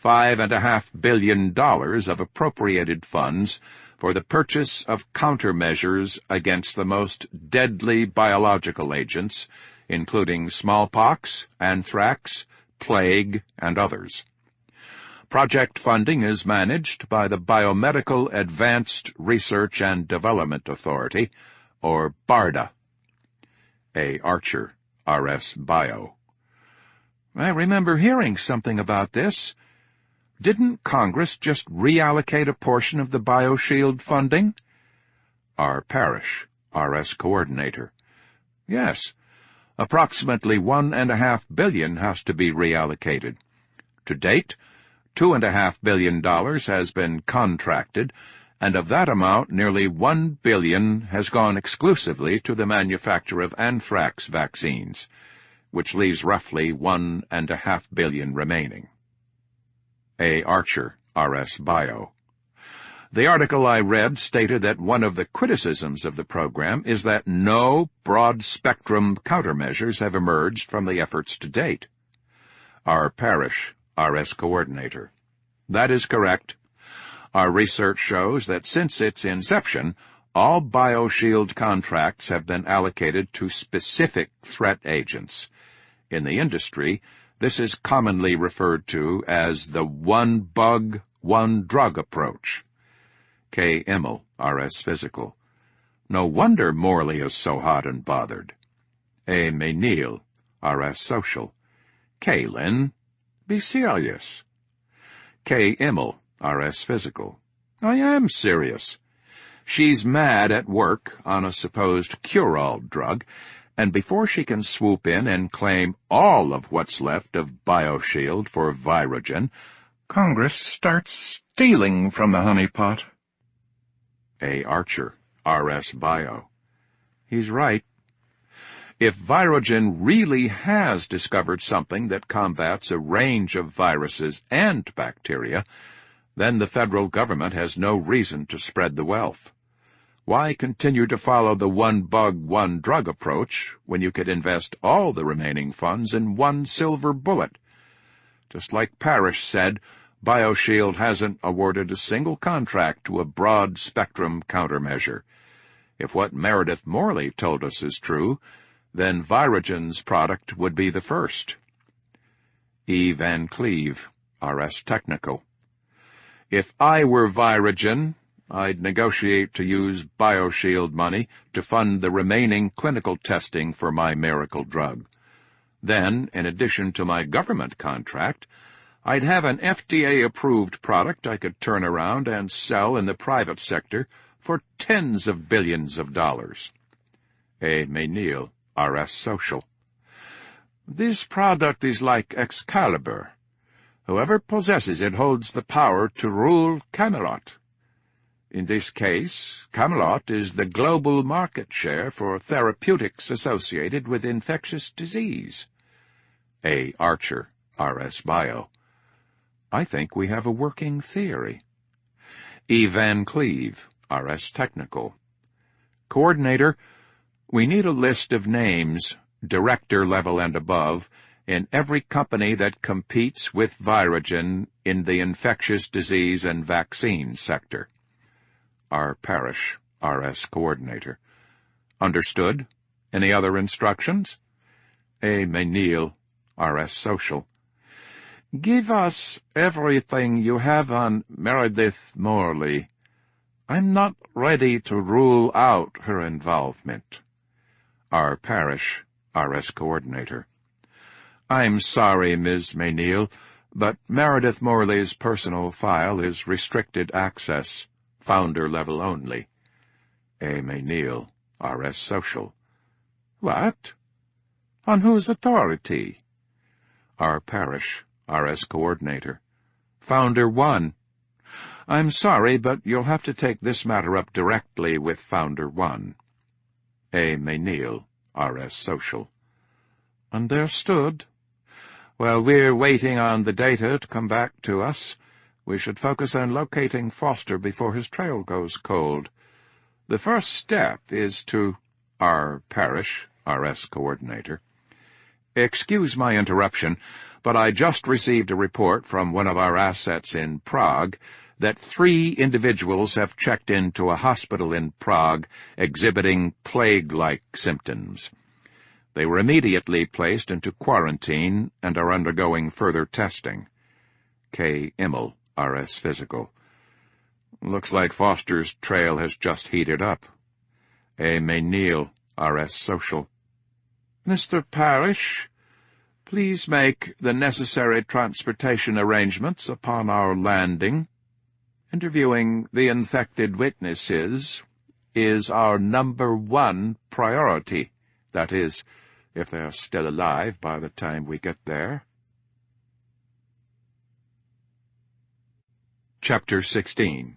$5.5 billion of appropriated funds for the purchase of countermeasures against the most deadly biological agents, including smallpox, anthrax, plague, and others. Project funding is managed by the Biomedical Advanced Research and Development Authority, or BARDA. A. Archer, R.S. Bio. I remember hearing something about this. Didn't Congress just reallocate a portion of the BioShield funding? R. Parrish, RS Coordinator. Yes. Approximately $1.5 billion has to be reallocated. To date, $2.5 billion has been contracted, and of that amount nearly $1 billion has gone exclusively to the manufacture of anthrax vaccines, which leaves roughly $1.5 billion remaining. A. Archer, RS Bio. The article I read stated that one of the criticisms of the program is that no broad-spectrum countermeasures have emerged from the efforts to date. R. Parrish, RS Coordinator. That is correct. Our research shows that since its inception, all BioShield contracts have been allocated to specific threat agents. In the industry, this is commonly referred to as the one bug, one drug approach. K. Immel, RS Physical. No wonder Morley is so hot and bothered. A. Mayneil, RS Social. K. Lynn, be serious. K. Immel, RS Physical. I am serious. She's mad at work on a supposed cure-all drug, and before she can swoop in and claim all of what's left of BioShield for Virogen, Congress starts stealing from the honeypot. A. Archer, RS Bio. He's right. If Virogen really has discovered something that combats a range of viruses and bacteria, then the federal government has no reason to spread the wealth. Why continue to follow the one bug, one drug approach when you could invest all the remaining funds in one silver bullet? Just like Parrish said, BioShield hasn't awarded a single contract to a broad-spectrum countermeasure. If what Meredith Morley told us is true, then Virogen's product would be the first. E. Van Cleve, RS Technical. If I were Virogen, I'd negotiate to use BioShield money to fund the remaining clinical testing for my miracle drug. Then, in addition to my government contract, I'd have an FDA-approved product I could turn around and sell in the private sector for tens of billions of dollars. A. Mayneil, RS Social. This product is like Excalibur. Whoever possesses it holds the power to rule Camelot. In this case, Camelot is the global market share for therapeutics associated with infectious disease. A. Archer, RS Bio. I think we have a working theory. E. Van Cleve, RS Technical. Coordinator, we need a list of names, director level and above, in every company that competes with Virogen in the infectious disease and vaccine sector. R. Parrish, RS Coordinator. Understood. Any other instructions? A. Mayneil, RS Social. Give us everything you have on Meredith Morley. I'm not ready to rule out her involvement. R. Parrish, RS Coordinator. I'm sorry, Ms. Mayneil, but Meredith Morley's personal file is restricted access, founder level only. A. Mayneil, RS Social. What? On whose authority? R. Parrish, RS Coordinator. Founder 1. I'm sorry, but you'll have to take this matter up directly with Founder 1. A. Mayneil, RS Social. Understood. While we're waiting on the data to come back to us, we should focus on locating Foster before his trail goes cold. The first step is to... R. Parrish, RS Coordinator. Excuse my interruption, but I just received a report from one of our assets in Prague that 3 individuals have checked into a hospital in Prague exhibiting plague-like symptoms. They were immediately placed into quarantine and are undergoing further testing. K. Immel, RS Physical. Looks like Foster's trail has just heated up. A. Mayneil, RS Social. Mr. Parrish, Please make the necessary transportation arrangements upon our landing. Interviewing the infected witnesses is our #1 priority. That is, if they're still alive by the time we get there. Chapter 16.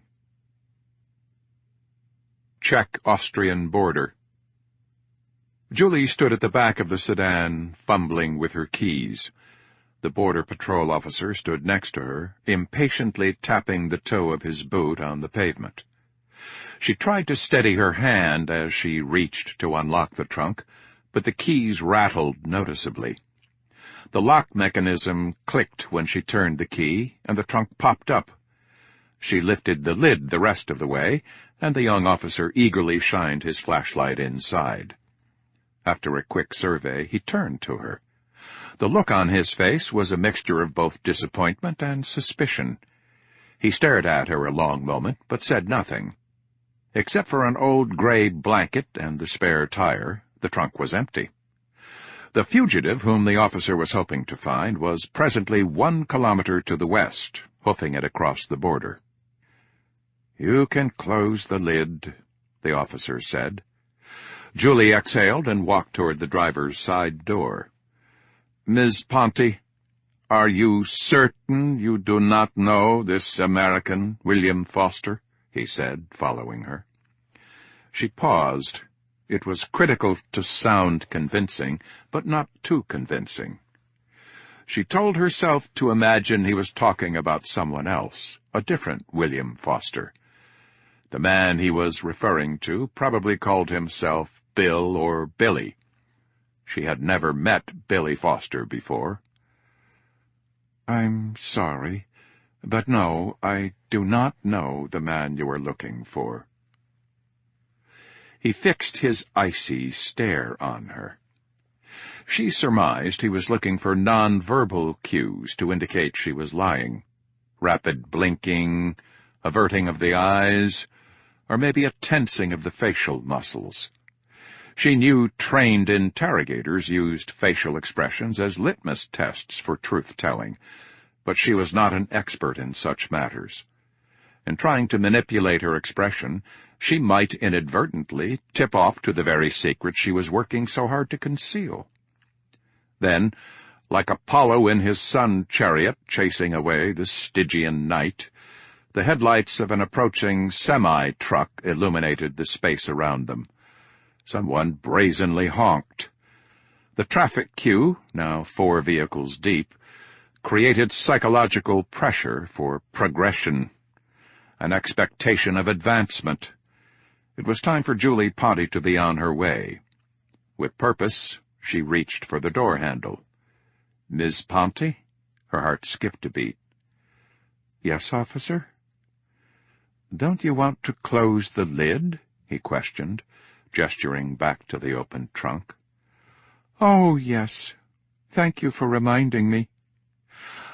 Czech-Austrian border. Julie stood at the back of the sedan, fumbling with her keys. The border patrol officer stood next to her, impatiently tapping the toe of his boot on the pavement. She tried to steady her hand as she reached to unlock the trunk, but the keys rattled noticeably. The lock mechanism clicked when she turned the key, and the trunk popped up. She lifted the lid the rest of the way, and the young officer eagerly shined his flashlight inside. After a quick survey, he turned to her. The look on his face was a mixture of both disappointment and suspicion. He stared at her a long moment, but said nothing. Except for an old gray blanket and the spare tire, the trunk was empty. The fugitive whom the officer was hoping to find was presently 1 kilometer to the west, hoofing it across the border. "You can close the lid," the officer said. Julie exhaled and walked toward the driver's side door. "Ms. Ponty, are you certain you do not know this American, William Foster?" he said, following her. She paused. It was critical to sound convincing, but not too convincing. She told herself to imagine he was talking about someone else, a different William Foster. The man he was referring to probably called himself Bill or Billy. She had never met Billy Foster before. "I'm sorry, but no, I do not know the man you are looking for." He fixed his icy stare on her. She surmised he was looking for non-verbal cues to indicate she was lying. Rapid blinking, averting of the eyes, or maybe a tensing of the facial muscles. She knew trained interrogators used facial expressions as litmus tests for truth-telling, but she was not an expert in such matters. In trying to manipulate her expression, she might inadvertently tip off to the very secret she was working so hard to conceal. Then, like Apollo in his sun chariot chasing away the Stygian night, the headlights of an approaching semi-truck illuminated the space around them. Someone brazenly honked. The traffic queue, now 4 vehicles deep, created psychological pressure for progression, an expectation of advancement. It was time for Julie Ponty to be on her way. With purpose, she reached for the door handle. "Ms. Ponty?" Her heart skipped a beat. "Yes, officer?" "Don't you want to close the lid?" he questioned, gesturing back to the open trunk. "Oh, yes. Thank you for reminding me."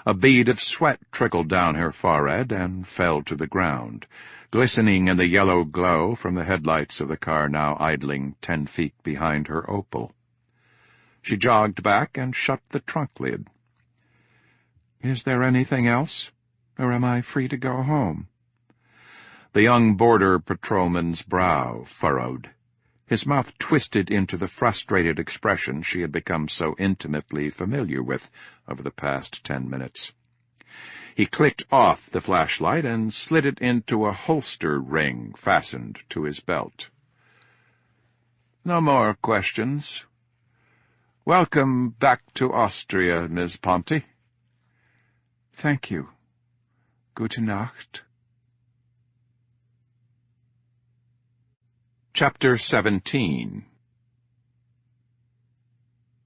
A bead of sweat trickled down her forehead and fell to the ground, glistening in the yellow glow from the headlights of the car now idling 10 feet behind her Opel. She jogged back and shut the trunk lid. "Is there anything else, or am I free to go home?" The young border patrolman's brow furrowed. His mouth twisted into the frustrated expression she had become so intimately familiar with over the past 10 minutes. He clicked off the flashlight and slid it into a holster ring fastened to his belt. "No more questions. Welcome back to Austria, Ms. Ponty." "Thank you. Gute Nacht." Chapter 17.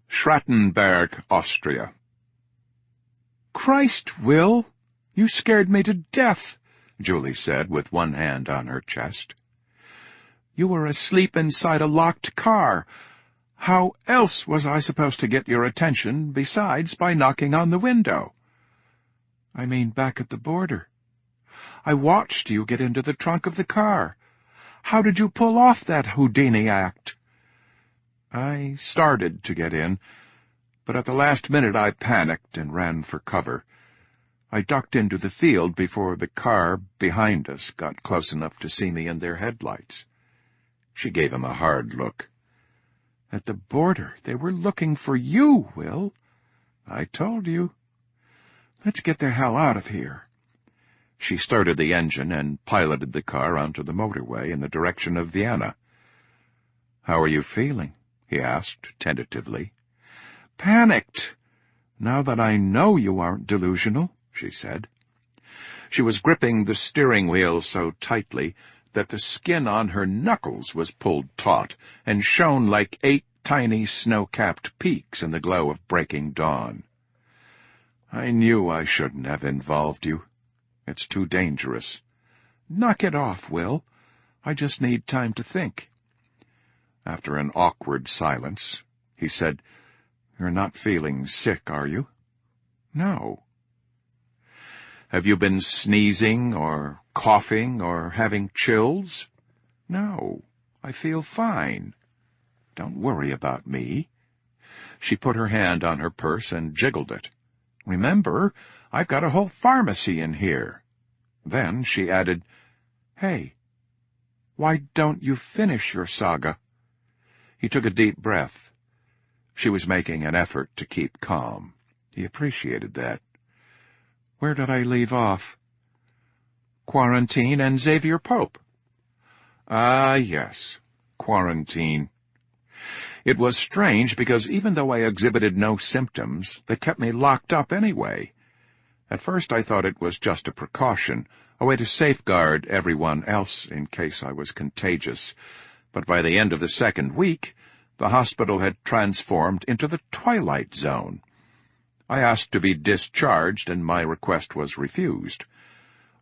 Schrattenberg, Austria. "Christ, Will! You scared me to death," Julie said with one hand on her chest. "You were asleep inside a locked car. How else was I supposed to get your attention besides by knocking on the window?" "I mean back at the border. I watched you get into the trunk of the car. How did you pull off that Houdini act?" "I started to get in, But at the last minute I panicked and ran for cover. I ducked into the field before the car behind us got close enough to see me in their headlights. She gave him a hard look. At the border, they were looking for you, Will. I told you. Let's get the hell out of here. She started the engine and piloted the car onto the motorway in the direction of Vienna. How are you feeling? He asked, tentatively. Panicked. Now that I know you aren't delusional, she said. She was gripping the steering wheel so tightly that the skin on her knuckles was pulled taut and shone like 8 tiny snow-capped peaks in the glow of breaking dawn. I knew I shouldn't have involved you. It's too dangerous. Knock it off, Will. I just need time to think. After an awkward silence, he said, You're not feeling sick, are you? No. Have you been sneezing or coughing or having chills? No, I feel fine. Don't worry about me. She put her hand on her purse and jiggled it. Remember, I've got a whole pharmacy in here. Then she added, Hey, why don't you finish your saga? He took a deep breath. She was making an effort to keep calm. He appreciated that. Where did I leave off? Quarantine and Xavier Pope. Ah, yes, quarantine. It was strange because even though I exhibited no symptoms, they kept me locked up anyway. At first I thought it was just a precaution, a way to safeguard everyone else in case I was contagious. But by the end of the 2nd week, the hospital had transformed into the Twilight Zone. I asked to be discharged, and my request was refused.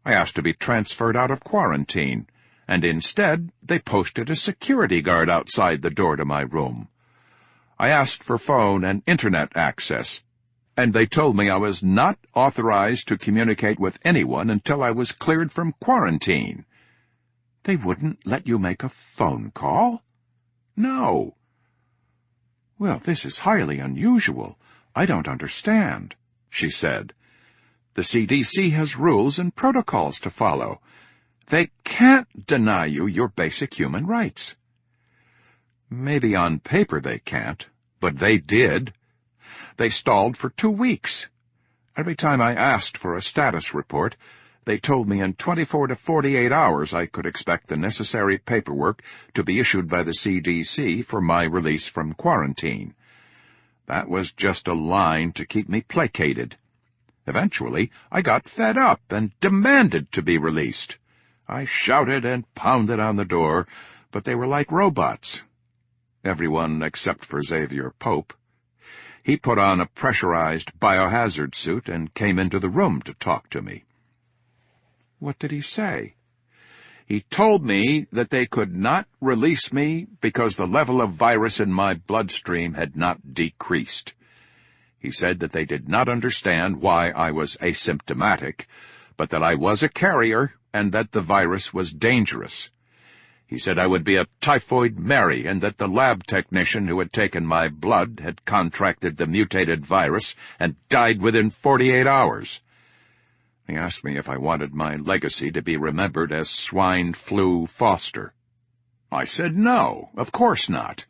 I asked to be transferred out of quarantine, and instead they posted a security guard outside the door to my room. I asked for phone and internet access, and they told me I was not authorized to communicate with anyone until I was cleared from quarantine. They wouldn't let you make a phone call? No. Well, this is highly unusual. I don't understand, she said. The CDC has rules and protocols to follow. They can't deny you your basic human rights. Maybe on paper they can't, but they did. They stalled for 2 weeks. Every time I asked for a status report, they told me in 24 to 48 hours I could expect the necessary paperwork to be issued by the CDC for my release from quarantine. That was just a line to keep me placated. Eventually, I got fed up and demanded to be released. I shouted and pounded on the door, but they were like robots. Everyone except for Xavier Pope. He put on a pressurized biohazard suit and came into the room to talk to me. What did he say? He told me that they could not release me because the level of virus in my bloodstream had not decreased. He said that they did not understand why I was asymptomatic, but that I was a carrier and that the virus was dangerous. He said I would be a typhoid Mary and that the lab technician who had taken my blood had contracted the mutated virus and died within 48 hours. He asked me if I wanted my legacy to be remembered as Swine Flu Foster. I said no, of course not,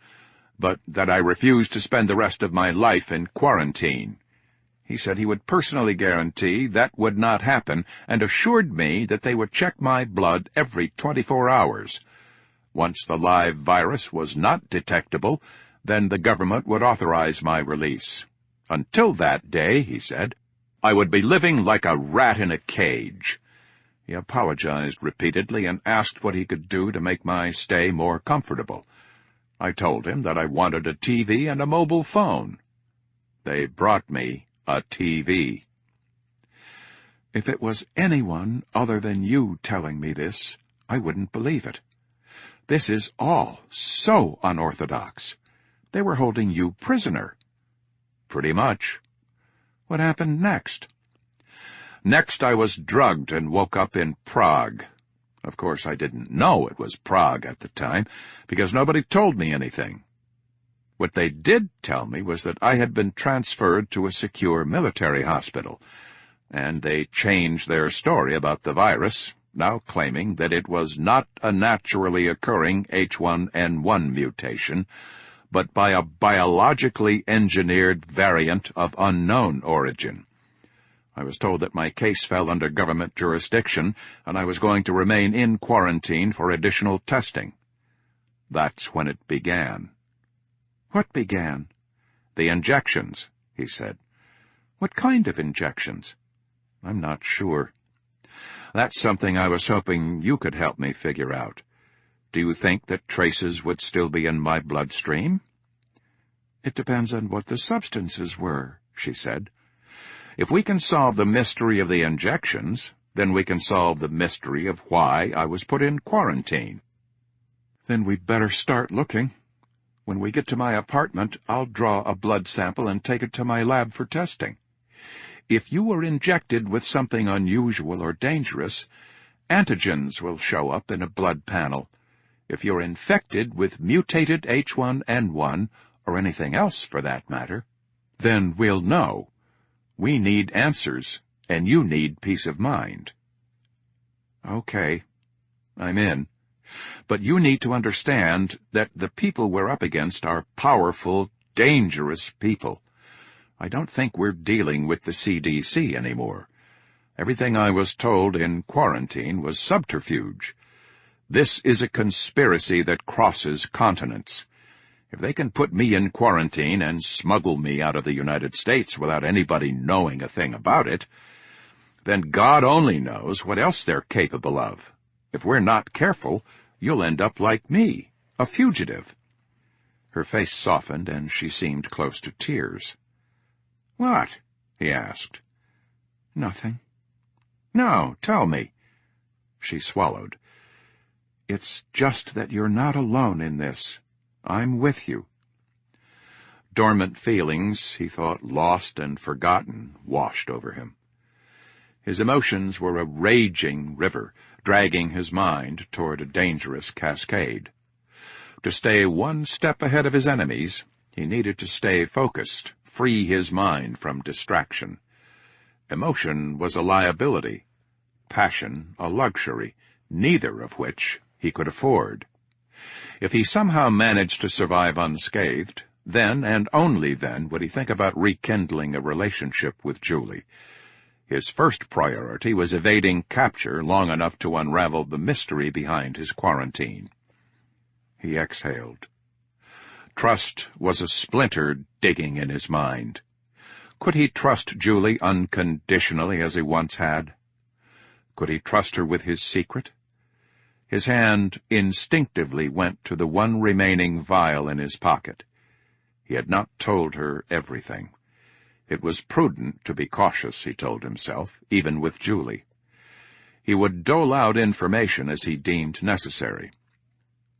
but that I refused to spend the rest of my life in quarantine. He said he would personally guarantee that would not happen and assured me that they would check my blood every 24 hours. Once the live virus was not detectable, then the government would authorize my release. Until that day, he said, I would be living like a rat in a cage. He apologized repeatedly and asked what he could do to make my stay more comfortable. I told him that I wanted a TV and a mobile phone. They brought me a TV. If it was anyone other than you telling me this, I wouldn't believe it. This is all so unorthodox. They were holding you prisoner. Pretty much. What happened next? Next, I was drugged and woke up in Prague. Of course, I didn't know it was Prague at the time, because nobody told me anything. What they did tell me was that I had been transferred to a secure military hospital, and they changed their story about the virus, now claiming that it was not a naturally occurring H1N1 mutation, but by a biologically engineered variant of unknown origin. I was told that my case fell under government jurisdiction, and I was going to remain in quarantine for additional testing. That's when it began. What began? The injections, he said. What kind of injections? I'm not sure. That's something I was hoping you could help me figure out. Do you think that traces would still be in my bloodstream? It depends on what the substances were, she said. If we can solve the mystery of the injections, then we can solve the mystery of why I was put in quarantine. Then we'd better start looking. When we get to my apartment, I'll draw a blood sample and take it to my lab for testing. If you were injected with something unusual or dangerous, antigens will show up in a blood panel. If you're infected with mutated H1N1, or anything else for that matter, then we'll know. We need answers, and you need peace of mind. Okay, I'm in. But you need to understand that the people we're up against are powerful, dangerous people. I don't think we're dealing with the CDC anymore. Everything I was told in quarantine was subterfuge. This is a conspiracy that crosses continents. If they can put me in quarantine and smuggle me out of the United States without anybody knowing a thing about it, then God only knows what else they're capable of. If we're not careful, you'll end up like me, a fugitive. Her face softened, and she seemed close to tears. What? He asked. Nothing. No, tell me. She swallowed. It's just that you're not alone in this. I'm with you. Dormant feelings, he thought, lost and forgotten, washed over him. His emotions were a raging river, dragging his mind toward a dangerous cascade. To stay one step ahead of his enemies, he needed to stay focused, free his mind from distraction. Emotion was a liability, passion a luxury, neither of which he could afford. If he somehow managed to survive unscathed, then and only then would he think about rekindling a relationship with Julie. His first priority was evading capture long enough to unravel the mystery behind his quarantine. He exhaled. Trust was a splinter digging in his mind. Could he trust Julie unconditionally as he once had? Could he trust her with his secret? His hand instinctively went to the one remaining vial in his pocket. He had not told her everything. It was prudent to be cautious, he told himself, even with Julie. He would dole out information as he deemed necessary.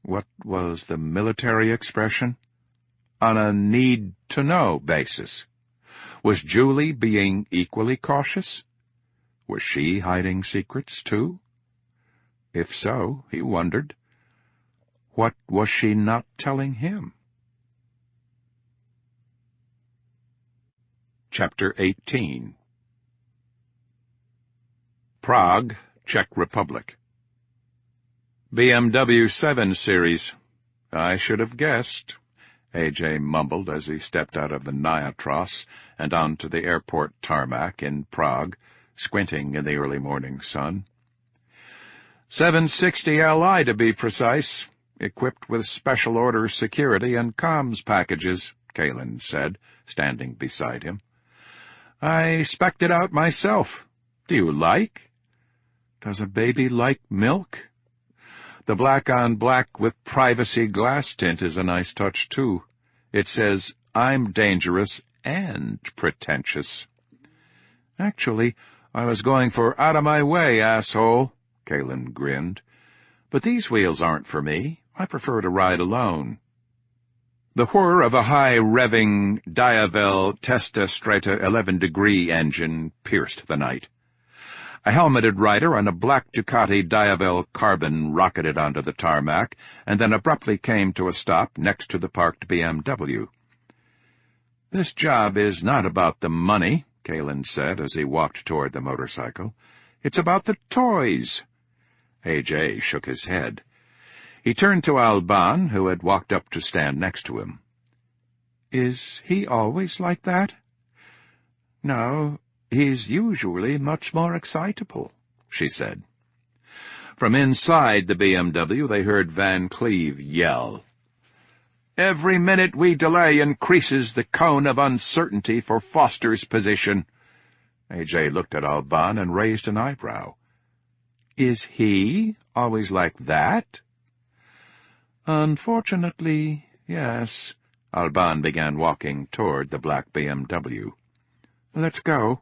What was the military expression? On a need-to-know basis. Was Julie being equally cautious? Was she hiding secrets, too? If so, he wondered, what was she not telling him? Chapter 18. Prague, Czech Republic. BMW 7 Series. I should have guessed, A.J. mumbled as he stepped out of the Niatros and onto the airport tarmac in Prague, squinting in the early morning sun. 760 Li to be precise, equipped with special order security and comms packages, Kalin said, standing beside him. I spec'd it out myself. Do you like? Does a baby like milk? The black-on-black with privacy glass tint is a nice touch, too. It says, I'm dangerous and pretentious. Actually, I was going for out of my way, asshole, Kalin grinned. But these wheels aren't for me. I prefer to ride alone. The whir of a high-revving Diavel Testa Strata 11-degree engine pierced the night. A helmeted rider on a black Ducati Diavel Carbon rocketed onto the tarmac and then abruptly came to a stop next to the parked BMW. "This job is not about the money," Kalin said as he walked toward the motorcycle. "It's about the toys." A.J. shook his head. He turned to Alban, who had walked up to stand next to him. "Is he always like that?" "No, he's usually much more excitable," she said. From inside the BMW they heard Van Cleve yell. "Every minute we delay increases the cone of uncertainty for Foster's position." A.J. looked at Alban and raised an eyebrow. "Is he always like that?" "Unfortunately, yes." Alban began walking toward the black BMW. "Let's go.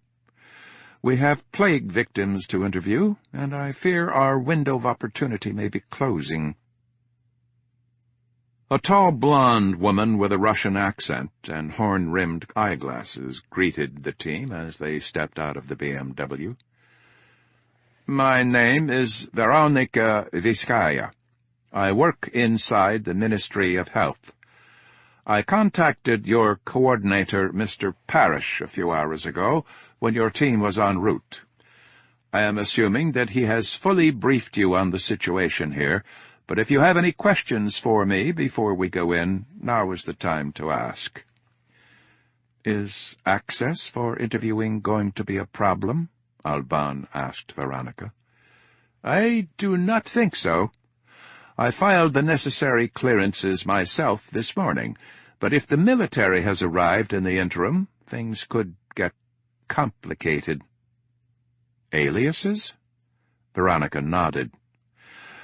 We have plague victims to interview, and I fear our window of opportunity may be closing." A tall blonde woman with a Russian accent and horn-rimmed eyeglasses greeted the team as they stepped out of the BMW. "My name is Veronika Vizcaya. I work inside the Ministry of Health. I contacted your coordinator, Mr. Parrish, a few hours ago when your team was en route. I am assuming that he has fully briefed you on the situation here, but if you have any questions for me before we go in, now is the time to ask." "Is access for interviewing going to be a problem?" Alban asked Veronica. "I do not think so. I filed the necessary clearances myself this morning, but if the military has arrived in the interim, things could get complicated." "Aliases?" Veronica nodded.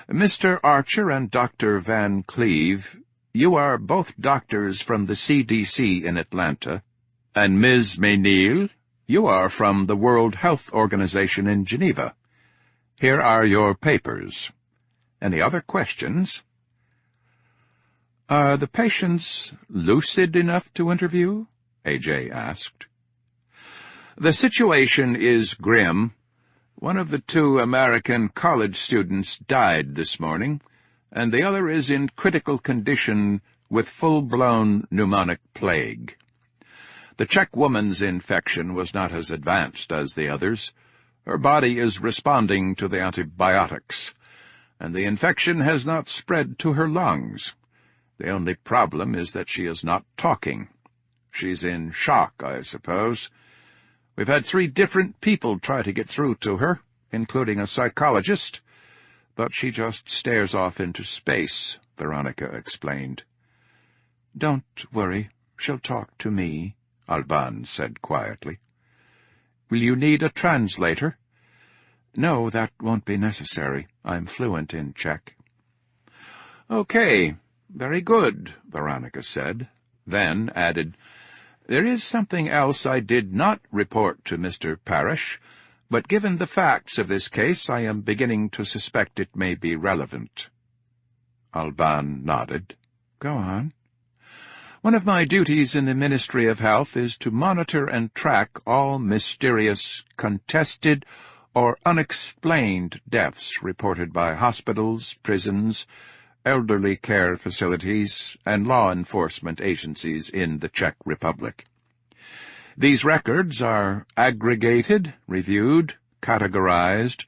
"Mr. Archer and Dr. Van Cleve, you are both doctors from the CDC in Atlanta, and Ms. Menil, you are from the World Health Organization in Geneva. Here are your papers. Any other questions?" "Are the patients lucid enough to interview?" A.J. asked. "The situation is grim. One of the 2 American college students died this morning, and the other is in critical condition with full-blown pneumonic plague. The Czech woman's infection was not as advanced as the others. Her body is responding to the antibiotics, and the infection has not spread to her lungs. The only problem is that she is not talking. She's in shock, I suppose. We've had 3 different people try to get through to her, including a psychologist, but she just stares off into space," Veronica explained. "Don't worry, she'll talk to me," Alban said quietly. "Will you need a translator?" "No, that won't be necessary. I'm fluent in Czech." "Okay, very good," Veronica said, then added, "There is something else I did not report to Mr. Parrish, but given the facts of this case, I am beginning to suspect it may be relevant." Alban nodded. "Go on." "One of my duties in the Ministry of Health is to monitor and track all mysterious, contested, or unexplained deaths reported by hospitals, prisons, elderly care facilities, and law enforcement agencies in the Czech Republic. These records are aggregated, reviewed, categorized,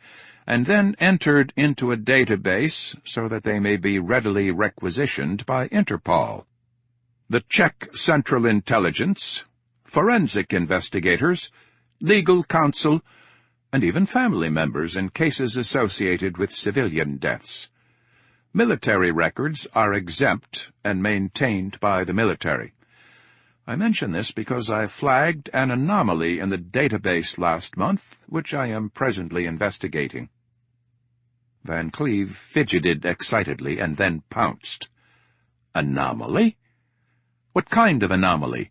and then entered into a database so that they may be readily requisitioned by Interpol. The Czech Central Intelligence, forensic investigators, legal counsel, and even family members in cases associated with civilian deaths. Military records are exempt and maintained by the military. I mention this because I flagged an anomaly in the database last month, which I am presently investigating." Van Cleve fidgeted excitedly and then pounced. "Anomaly? What kind of anomaly?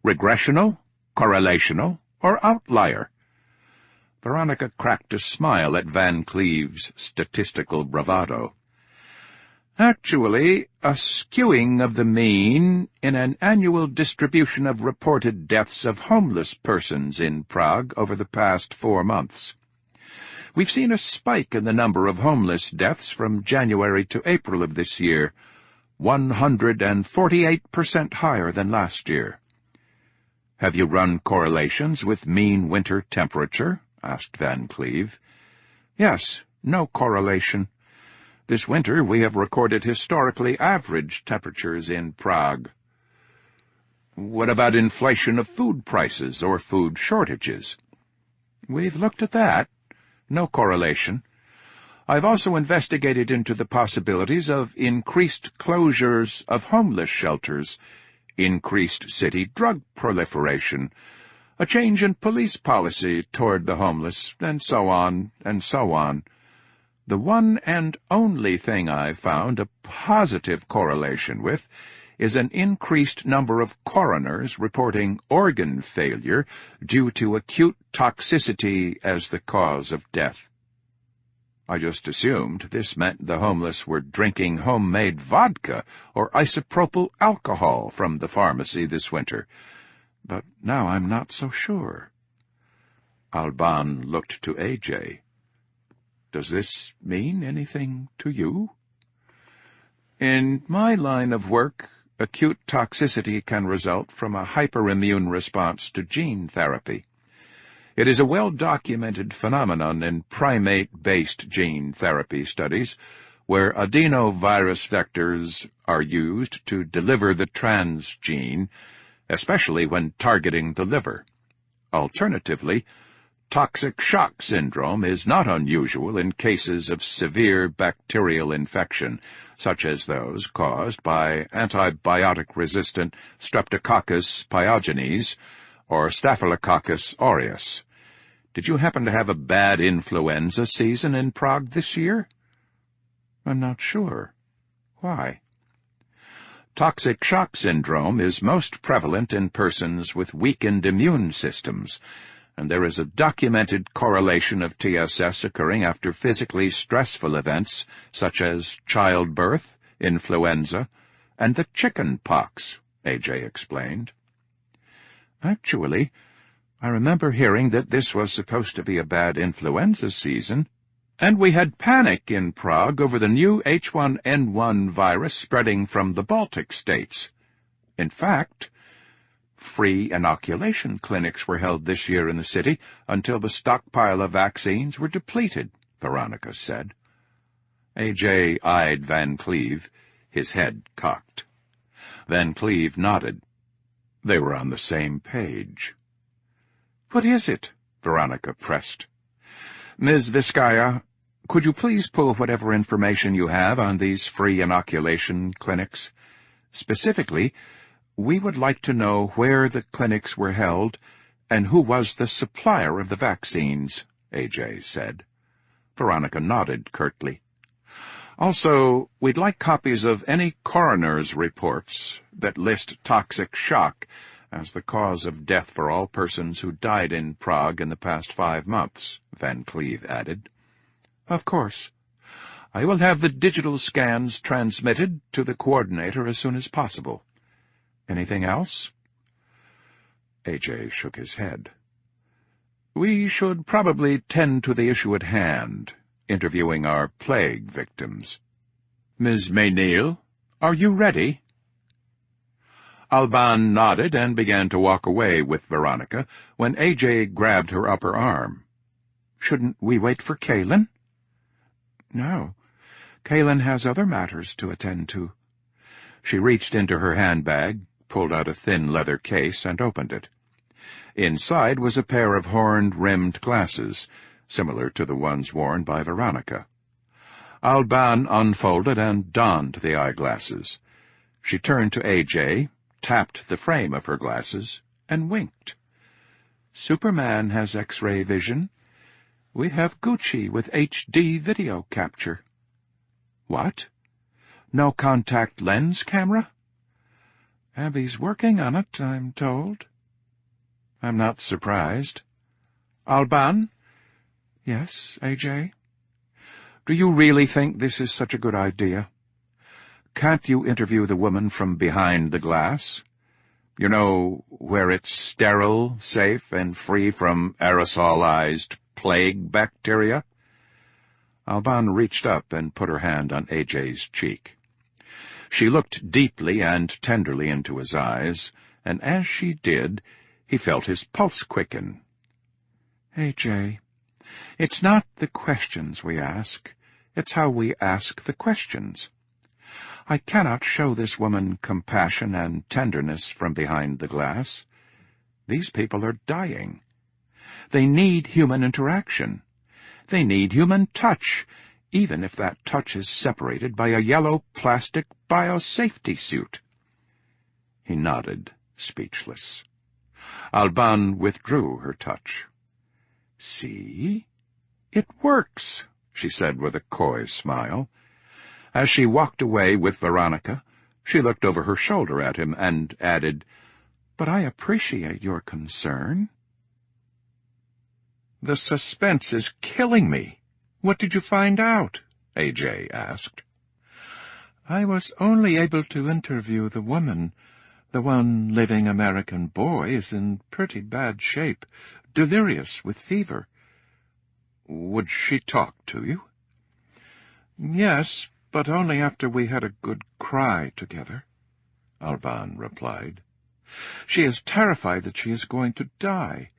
Regressional, correlational, or outlier?" Veronica cracked a smile at Van Cleve's statistical bravado. "Actually, a skewing of the mean in an annual distribution of reported deaths of homeless persons in Prague over the past 4 months. We've seen a spike in the number of homeless deaths from January to April of this year, 148% higher than last year. Have you run correlations with mean winter temperature? Asked Van Cleve. Yes, no correlation. This winter we have recorded historically average temperatures in Prague. What about inflation of food prices or food shortages? We've looked at that. No correlation. I've also investigated into the possibilities of increased closures of homeless shelters, increased city drug proliferation, a change in police policy toward the homeless, and so on, and so on. The one and only thing I've found a positive correlation with is an increased number of coroners reporting organ failure due to acute toxicity as the cause of death. I just assumed this meant the homeless were drinking homemade vodka or isopropyl alcohol from the pharmacy this winter, but now I'm not so sure. Alban looked to A.J. Does this mean anything to you? In my line of work, acute toxicity can result from a hyperimmune response to gene therapy. It is a well-documented phenomenon in primate-based gene therapy studies, where adenovirus vectors are used to deliver the transgene, especially when targeting the liver. Alternatively, toxic shock syndrome is not unusual in cases of severe bacterial infection, such as those caused by antibiotic-resistant Streptococcus pyogenes or Staphylococcus aureus. Did you happen to have a bad influenza season in Prague this year? I'm not sure. Why? Toxic shock syndrome is most prevalent in persons with weakened immune systems, and there is a documented correlation of TSS occurring after physically stressful events such as childbirth, influenza, and the chicken pox, A.J. explained. Actually, I remember hearing that this was supposed to be a bad influenza season, and we had panic in Prague over the new H1N1 virus spreading from the Baltic states. In fact, free inoculation clinics were held this year in the city until the stockpile of vaccines were depleted, Veronica said. A.J. eyed Van Cleve, his head cocked. Van Cleve nodded. They were on the same page. "What is it?" Veronica pressed. "Ms. Vizcaya, could you please pull whatever information you have on these free inoculation clinics? Specifically, we would like to know where the clinics were held and who was the supplier of the vaccines," A.J. said. Veronica nodded curtly. "Also, we'd like copies of any coroner's reports that list toxic shock as the cause of death for all persons who died in Prague in the past 5 months," Van Cleve added. "Of course. I will have the digital scans transmitted to the coordinator as soon as possible. Anything else?" A.J. shook his head. "We should probably tend to the issue at hand, interviewing our plague victims. Ms. Mayneel, are you ready?" Alban nodded and began to walk away with Veronica when A.J. grabbed her upper arm. "Shouldn't we wait for Caelan?" "No. Caelan has other matters to attend to." She reached into her handbag, pulled out a thin leather case, and opened it. Inside was a pair of horn-rimmed glasses, similar to the ones worn by Veronica. Alban unfolded and donned the eyeglasses. She turned to A.J., tapped the frame of her glasses, and winked. "Superman has X-ray vision. We have Gucci with HD video capture." "What? No contact lens camera?" "Abby's working on it, I'm told." "I'm not surprised." "Alban?" "Yes, A.J.?" "Do you really think this is such a good idea? Can't you interview the woman from behind the glass? You know, where it's sterile, safe, and free from aerosolized plague bacteria?" Alban reached up and put her hand on AJ's cheek. She looked deeply and tenderly into his eyes, and as she did, he felt his pulse quicken. AJ, it's not the questions we ask, it's how we ask the questions. I cannot show this woman compassion and tenderness from behind the glass. These people are dying. They need human interaction. They need human touch, even if that touch is separated by a yellow plastic biosafety suit. He nodded, speechless. Alban withdrew her touch. See? It works, she said with a coy smile. As she walked away with Veronica, she looked over her shoulder at him and added, "But I appreciate your concern." "The suspense is killing me. What did you find out?" AJ asked. "I was only able to interview the woman. The one living American boy is in pretty bad shape, delirious with fever." "Would she talk to you?" "Yes, but only after we had a good cry together," Alban replied. "She is terrified that she is going to die.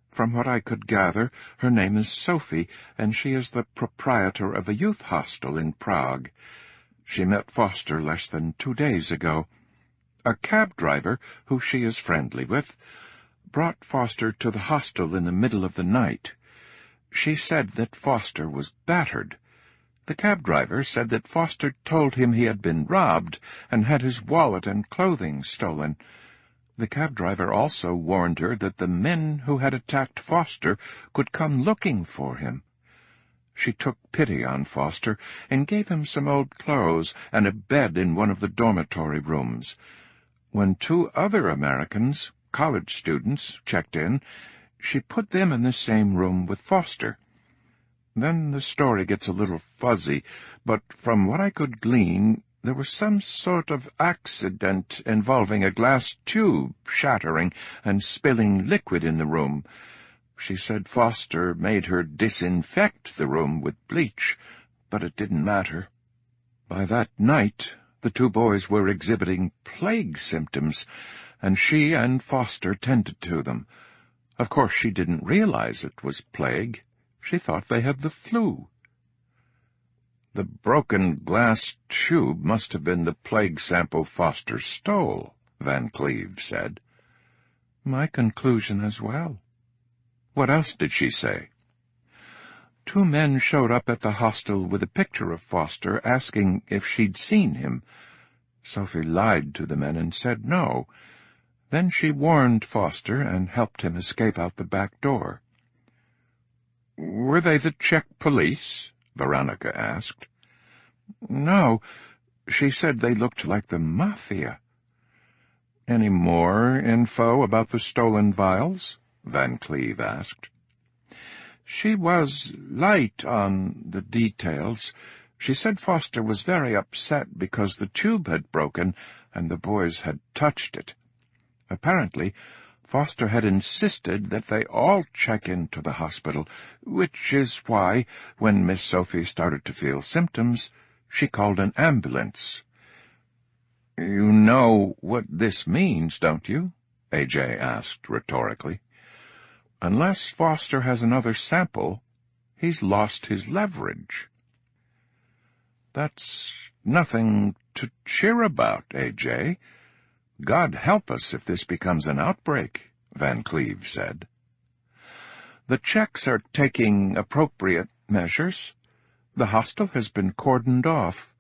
From what I could gather, her name is Sophie, and she is the proprietor of a youth hostel in Prague. She met Foster less than 2 days ago. A cab driver, who she is friendly with, brought Foster to the hostel in the middle of the night. She said that Foster was battered. The cab driver said that Foster told him he had been robbed and had his wallet and clothing stolen. The cab driver also warned her that the men who had attacked Foster could come looking for him. She took pity on Foster and gave him some old clothes and a bed in one of the dormitory rooms. When 2 other Americans, college students, checked in, she put them in the same room with Foster. Then the story gets a little fuzzy, but from what I could glean, there was some sort of accident involving a glass tube shattering and spilling liquid in the room. She said Foster made her disinfect the room with bleach, but it didn't matter. By that night, the 2 boys were exhibiting plague symptoms, and she and Foster tended to them. Of course, she didn't realize it was plague. She thought they had the flu. The broken glass tube must have been the plague sample Foster stole, Van Cleve said. My conclusion as well. What else did she say? 2 men showed up at the hostel with a picture of Foster, asking if she'd seen him. Sophie lied to the men and said no. Then she warned Foster and helped him escape out the back door. Were they the Czech police? Veronica asked. No, she said they looked like the mafia. Any more info about the stolen vials? Van Cleve asked. She was light on the details. She said Foster was very upset because the tube had broken and the boys had touched it. Apparently, Foster had insisted that they all check into the hospital, which is why, when Miss Sophie started to feel symptoms, she called an ambulance. You know what this means, don't you? AJ asked rhetorically. Unless Foster has another sample, he's lost his leverage. That's nothing to cheer about, AJ. God help us if this becomes an outbreak, Van Cleve said. The Czechs are taking appropriate measures. The hostel has been cordoned off.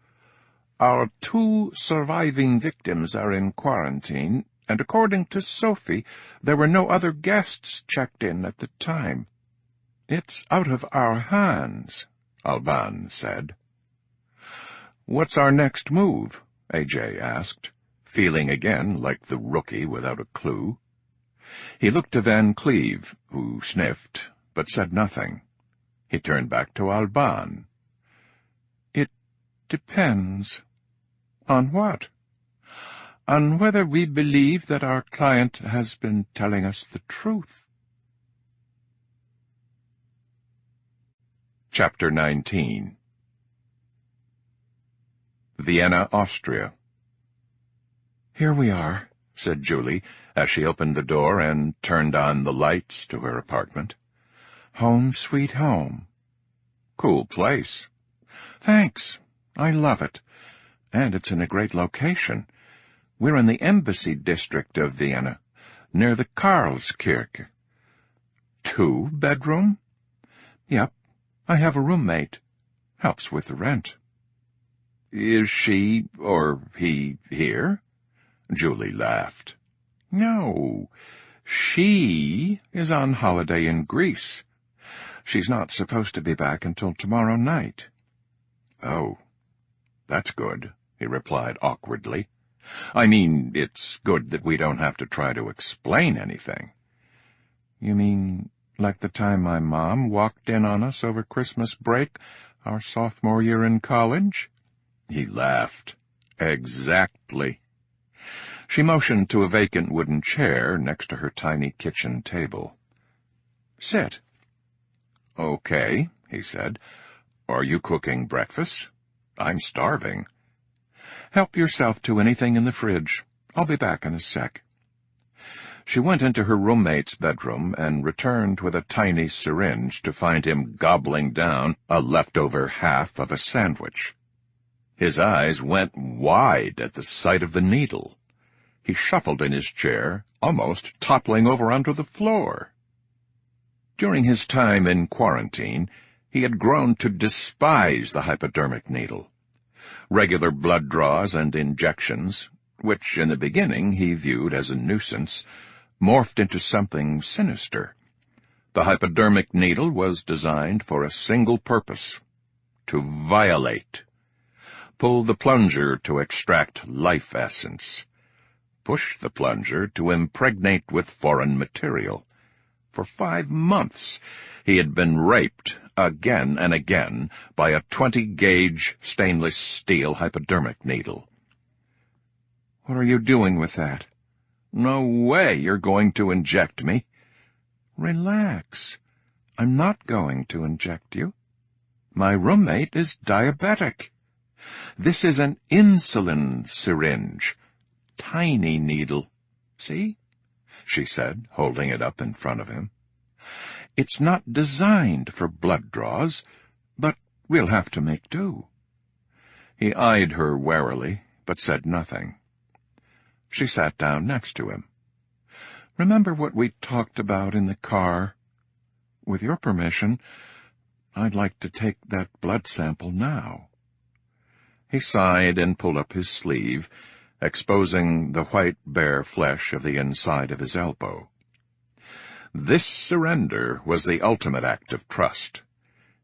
Our 2 surviving victims are in quarantine, and according to Sophie, there were no other guests checked in at the time. It's out of our hands, Alban said. What's our next move? AJ asked, feeling again like the rookie without a clue. He looked to Van Cleve, who sniffed, but said nothing. He turned back to Alban. It depends. On what? On whether we believe that our client has been telling us the truth. Chapter 19. Vienna, Austria. "Here we are," said Julie, as she opened the door and turned on the lights to her apartment. "Home sweet home." "Cool place." "Thanks. I love it. And it's in a great location. We're in the embassy district of Vienna, near the Karlskirche." "2-bedroom?" "Yep. I have a roommate. Helps with the rent." "Is she or he here?" Julie laughed. "No. She is on holiday in Greece. She's not supposed to be back until tomorrow night." "Oh, that's good," he replied awkwardly. "I mean, it's good that we don't have to try to explain anything." "You mean like the time my mom walked in on us over Christmas break, our sophomore year in college?" He laughed. "Exactly." She motioned to a vacant wooden chair next to her tiny kitchen table. "Sit." "Okay," he said. "Are you cooking breakfast? I'm starving." "Help yourself to anything in the fridge. I'll be back in a sec." She went into her roommate's bedroom and returned with a tiny syringe to find him gobbling down a leftover half of a sandwich. His eyes went wide at the sight of the needle. He shuffled in his chair, almost toppling over onto the floor. During his time in quarantine, he had grown to despise the hypodermic needle. Regular blood draws and injections, which in the beginning he viewed as a nuisance, morphed into something sinister. The hypodermic needle was designed for a single purpose: to violate. Pull the plunger to extract life essence. Push the plunger to impregnate with foreign material. For 5 months he had been raped again and again by a 20-gauge stainless steel hypodermic needle. "What are you doing with that?" "No way you're going to inject me." "Relax. I'm not going to inject you. My roommate is diabetic. This is an insulin syringe. Tiny needle. See?" she said, holding it up in front of him. "It's not designed for blood draws, but we'll have to make do." He eyed her warily, but said nothing. She sat down next to him. "Remember what we talked about in the car? With your permission, I'd like to take that blood sample now." He sighed and pulled up his sleeve, exposing the white, bare flesh of the inside of his elbow. This surrender was the ultimate act of trust.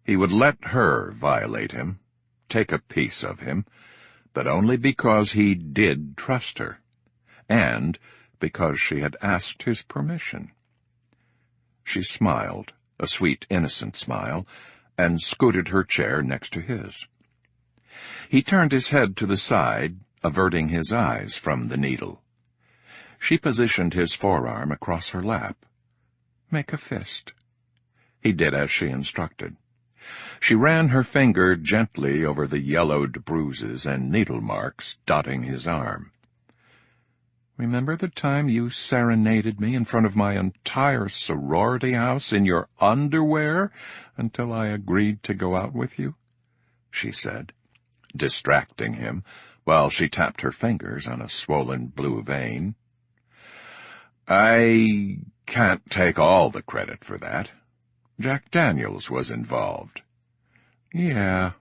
He would let her violate him, take a piece of him, but only because he did trust her, and because she had asked his permission. She smiled, a sweet, innocent smile, and scooted her chair next to his. He turned his head to the side, averting his eyes from the needle. She positioned his forearm across her lap. "Make a fist." He did as she instructed. She ran her finger gently over the yellowed bruises and needle marks dotting his arm. "Remember the time you serenaded me in front of my entire sorority house in your underwear until I agreed to go out with you?" she said, distracting him, while she tapped her fingers on a swollen blue vein. "I can't take all the credit for that. Jack Daniels was involved." "Yeah,"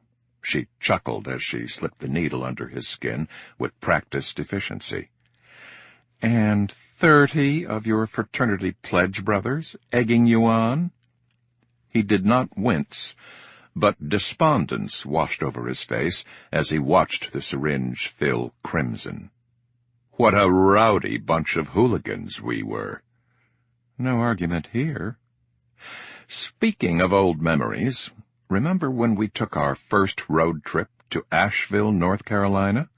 she chuckled as she slipped the needle under his skin with practiced efficiency. "And 30 of your fraternity pledge brothers egging you on?" He did not wince, but despondence washed over his face as he watched the syringe fill crimson. What a rowdy bunch of hooligans we were. No argument here. Speaking of old memories, remember when we took our first road trip to Asheville, North Carolina?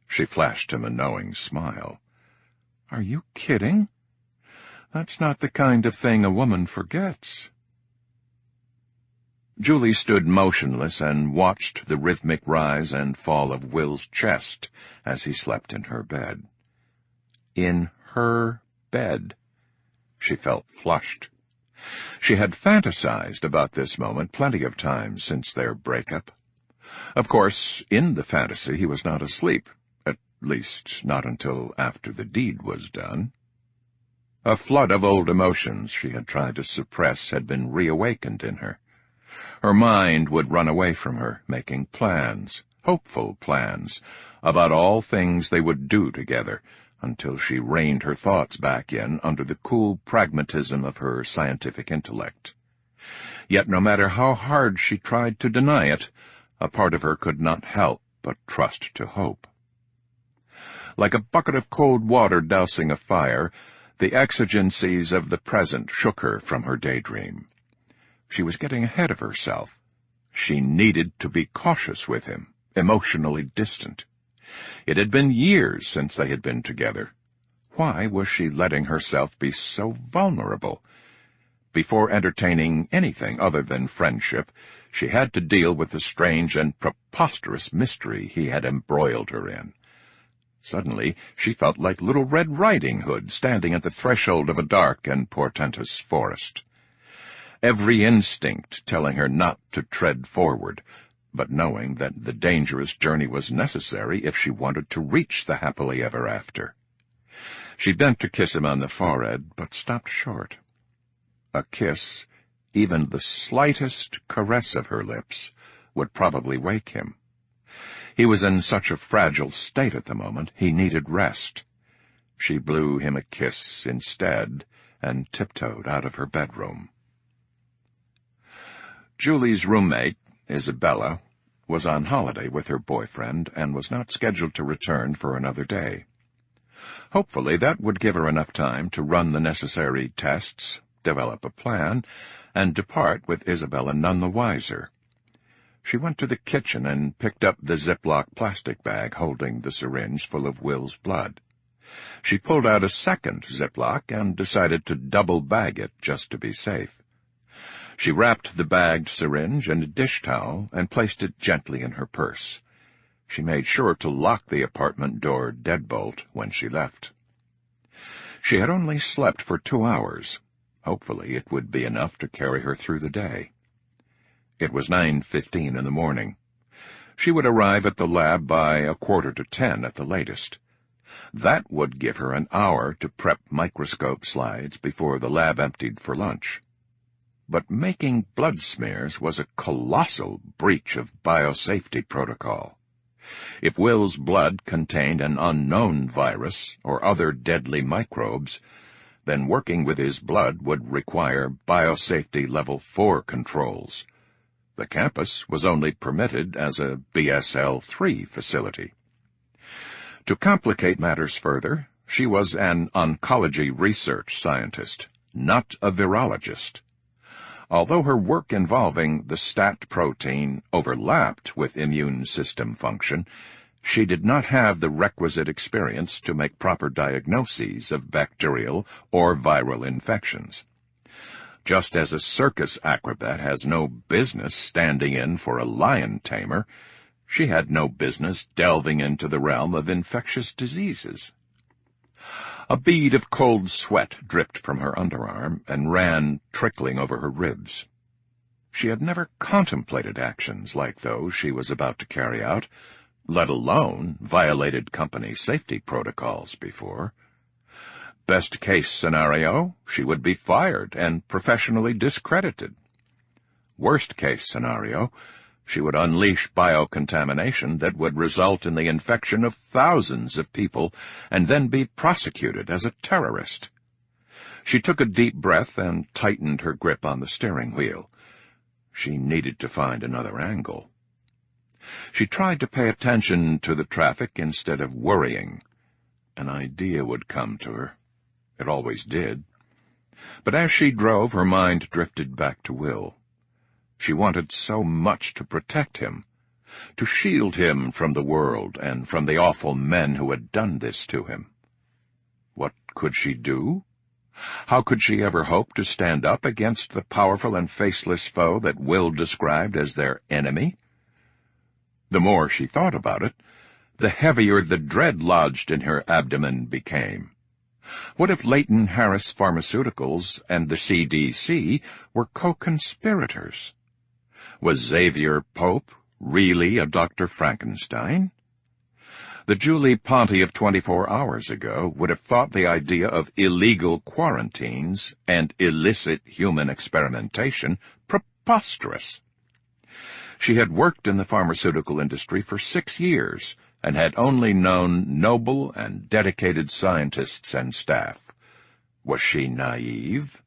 She flashed him a knowing smile. Are you kidding? That's not the kind of thing a woman forgets. Julie stood motionless and watched the rhythmic rise and fall of Will's chest as he slept in her bed. In her bed. She felt flushed. She had fantasized about this moment plenty of times since their breakup. Of course, in the fantasy he was not asleep, at least not until after the deed was done. A flood of old emotions she had tried to suppress had been reawakened in her. Her mind would run away from her, making plans, hopeful plans, about all things they would do together, until she reined her thoughts back in under the cool pragmatism of her scientific intellect. Yet no matter how hard she tried to deny it, a part of her could not help but trust to hope. Like a bucket of cold water dousing a fire, the exigencies of the present shook her from her daydream. She was getting ahead of herself. She needed to be cautious with him, emotionally distant. It had been years since they had been together. Why was she letting herself be so vulnerable? Before entertaining anything other than friendship, she had to deal with the strange and preposterous mystery he had embroiled her in. Suddenly, she felt like Little Red Riding Hood standing at the threshold of a dark and portentous forest. Every instinct telling her not to tread forward, but knowing that the dangerous journey was necessary if she wanted to reach the happily ever after. She bent to kiss him on the forehead, but stopped short. A kiss, even the slightest caress of her lips, would probably wake him. He was in such a fragile state at the moment, he needed rest. She blew him a kiss instead, and tiptoed out of her bedroom. Julie's roommate, Isabella, was on holiday with her boyfriend and was not scheduled to return for another day. Hopefully that would give her enough time to run the necessary tests, develop a plan, and depart with Isabella none the wiser. She went to the kitchen and picked up the Ziploc plastic bag holding the syringe full of Will's blood. She pulled out a second Ziploc and decided to double-bag it just to be safe. She wrapped the bagged syringe in a dish towel and placed it gently in her purse. She made sure to lock the apartment door deadbolt when she left. She had only slept for 2 hours. Hopefully it would be enough to carry her through the day. It was 9:15 in the morning. She would arrive at the lab by 9:45 at the latest. That would give her an hour to prep microscope slides before the lab emptied for lunch. But making blood smears was a colossal breach of biosafety protocol. If Will's blood contained an unknown virus or other deadly microbes, then working with his blood would require biosafety level 4 controls. The campus was only permitted as a BSL-3 facility. To complicate matters further, she was an oncology research scientist, not a virologist. Although her work involving the STAT protein overlapped with immune system function, she did not have the requisite experience to make proper diagnoses of bacterial or viral infections. Just as a circus acrobat has no business standing in for a lion tamer, she had no business delving into the realm of infectious diseases. A bead of cold sweat dripped from her underarm and ran trickling over her ribs. She had never contemplated actions like those she was about to carry out, let alone violated company safety protocols before. Best-case scenario, she would be fired and professionally discredited. Worst-case scenario, she would unleash biocontamination that would result in the infection of thousands of people and then be prosecuted as a terrorist. She took a deep breath and tightened her grip on the steering wheel. She needed to find another angle. She tried to pay attention to the traffic instead of worrying. An idea would come to her. It always did. But as she drove, her mind drifted back to Will. She wanted so much to protect him, to shield him from the world and from the awful men who had done this to him. What could she do? How could she ever hope to stand up against the powerful and faceless foe that Will described as their enemy? The more she thought about it, the heavier the dread lodged in her abdomen became. What if Leighton Harris Pharmaceuticals and the CDC were co-conspirators? Was Xavier Pope really a Dr. Frankenstein? The Julie Ponte of 24 hours ago would have thought the idea of illegal quarantines and illicit human experimentation preposterous. She had worked in the pharmaceutical industry for 6 years and had only known noble and dedicated scientists and staff. Was she naive?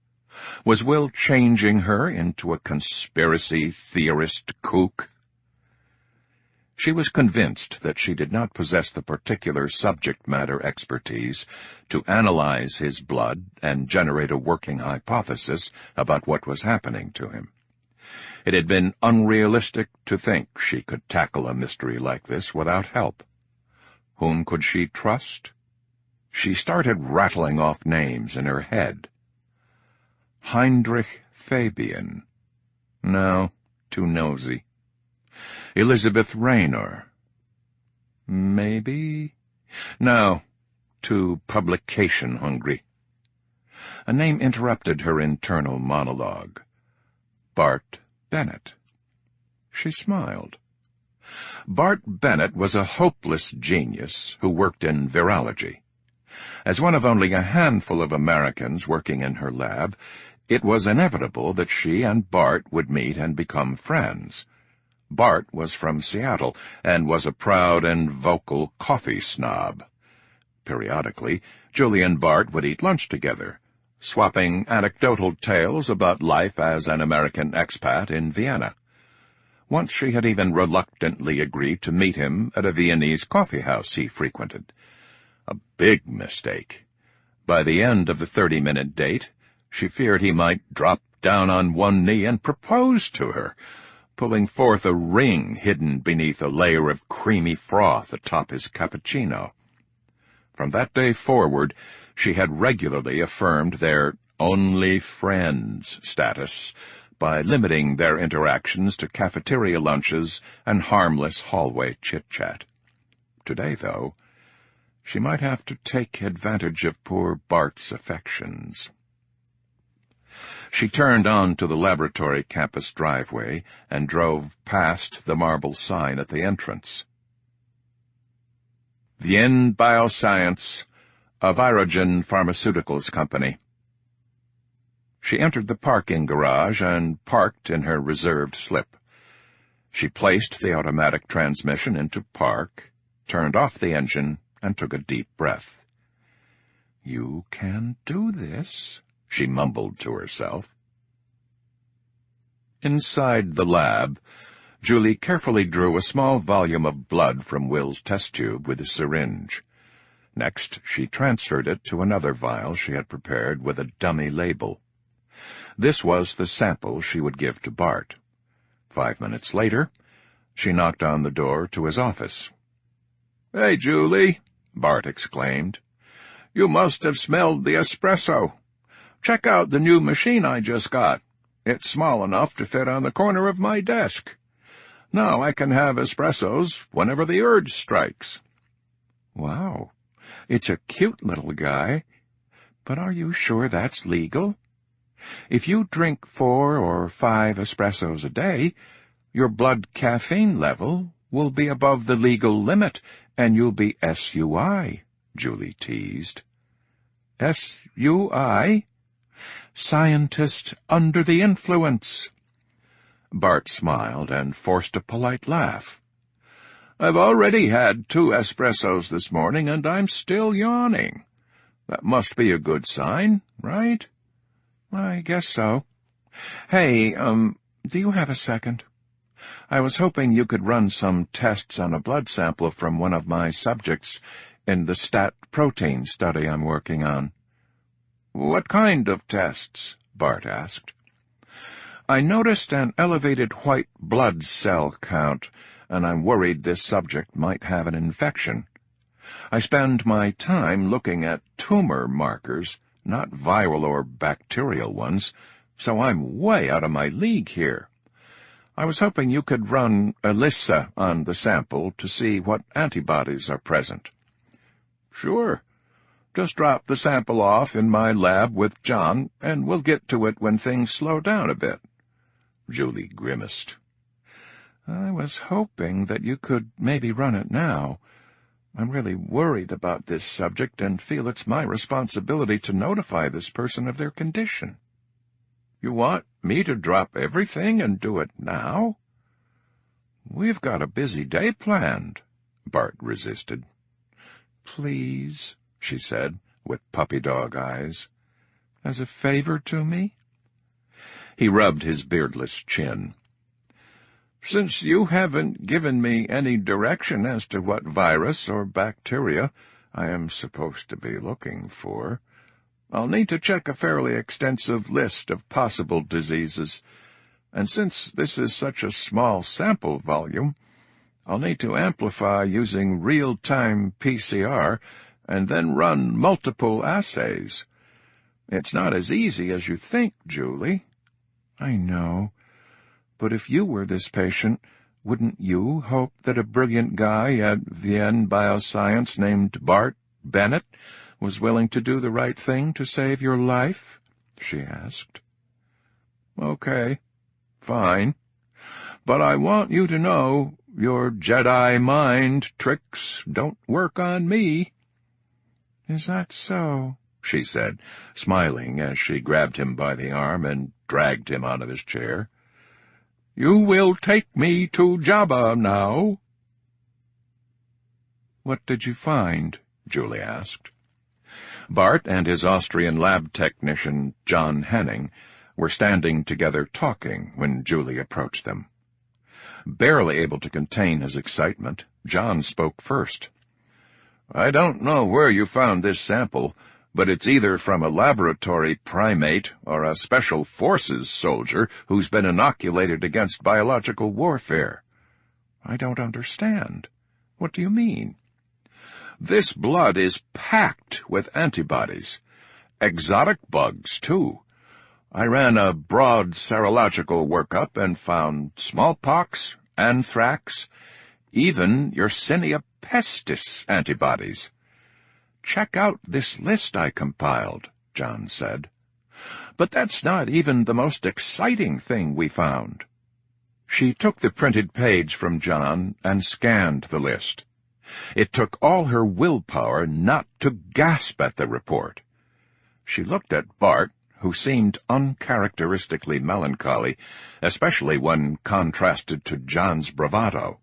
Was Will changing her into a conspiracy theorist kook? She was convinced that she did not possess the particular subject matter expertise to analyze his blood and generate a working hypothesis about what was happening to him. It had been unrealistic to think she could tackle a mystery like this without help. Whom could she trust? She started rattling off names in her head. Heinrich Fabian. No, too nosy. Elizabeth Raynor. Maybe? No, too publication-hungry. A name interrupted her internal monologue. Bart Bennett. She smiled. Bart Bennett was a hopeless genius who worked in virology. As one of only a handful of Americans working in her lab, it was inevitable that she and Bart would meet and become friends. Bart was from Seattle and was a proud and vocal coffee snob. Periodically, Julie and Bart would eat lunch together, swapping anecdotal tales about life as an American expat in Vienna. Once she had even reluctantly agreed to meet him at a Viennese coffeehouse he frequented. A big mistake. By the end of the 30-minute date, she feared he might drop down on one knee and propose to her, pulling forth a ring hidden beneath a layer of creamy froth atop his cappuccino. From that day forward, she had regularly affirmed their only friends status by limiting their interactions to cafeteria lunches and harmless hallway chit-chat. Today, though, she might have to take advantage of poor Bart's affections. She turned onto the laboratory campus driveway and drove past the marble sign at the entrance. Vienne Bioscience, a Virogen Pharmaceuticals company. She entered the parking garage and parked in her reserved slip. She placed the automatic transmission into park, turned off the engine, and took a deep breath. "You can do this," she mumbled to herself. Inside the lab, Julie carefully drew a small volume of blood from Will's test tube with a syringe. Next, she transferred it to another vial she had prepared with a dummy label. This was the sample she would give to Bart. 5 minutes later, she knocked on the door to his office. "Hey, Julie," Bart exclaimed. "You must have smelled the espresso. Check out the new machine I just got. It's small enough to fit on the corner of my desk. Now I can have espressos whenever the urge strikes." "Wow, it's a cute little guy. But are you sure that's legal? If you drink 4 or 5 espressos a day, your blood caffeine level will be above the legal limit, and you'll be SUI," Julie teased. "SUI? Scientist under the influence." Bart smiled and forced a polite laugh. "I've already had 2 espressos this morning, and I'm still yawning. That must be a good sign, right?" "I guess so. Hey, do you have a second? I was hoping you could run some tests on a blood sample from one of my subjects in the stat protein study I'm working on." "What kind of tests?" Bart asked. "I noticed an elevated white blood cell count, and I'm worried this subject might have an infection. I spend my time looking at tumor markers, not viral or bacterial ones, so I'm way out of my league here. I was hoping you could run ELISA on the sample to see what antibodies are present." "Sure. Just drop the sample off in my lab with John, and we'll get to it when things slow down a bit." Julie grimaced. "I was hoping that you could maybe run it now. I'm really worried about this subject and feel it's my responsibility to notify this person of their condition." "You want me to drop everything and do it now?" "We've got a busy day planned," Bart resisted. "Please," she said, with puppy-dog eyes. "As a favor to me?" He rubbed his beardless chin. "Since you haven't given me any direction as to what virus or bacteria I am supposed to be looking for, I'll need to check a fairly extensive list of possible diseases, and since this is such a small sample volume, I'll need to amplify using real-time PCR and then run multiple assays. It's not as easy as you think, Julie." "I know. But if you were this patient, wouldn't you hope that a brilliant guy at Vienne Bioscience named Bart Bennett was willing to do the right thing to save your life?" she asked. "Okay, fine. But I want you to know your Jedi mind tricks don't work on me." "Is that so?" she said, smiling as she grabbed him by the arm and dragged him out of his chair. "You will take me to Jabba now." "What did you find?" Julie asked. Bart and his Austrian lab technician, John Henning, were standing together talking when Julie approached them. Barely able to contain his excitement, John spoke first. "I don't know where you found this sample, but it's either from a laboratory primate or a special forces soldier who's been inoculated against biological warfare." "I don't understand. What do you mean?" "This blood is packed with antibodies. Exotic bugs, too. I ran a broad serological workup and found smallpox, anthrax, even Yersinia pestis antibodies." "Check out this list I compiled," John said. "But that's not even the most exciting thing we found." She took the printed page from John and scanned the list. It took all her willpower not to gasp at the report. She looked at Bart, who seemed uncharacteristically melancholy, especially when contrasted to John's bravado.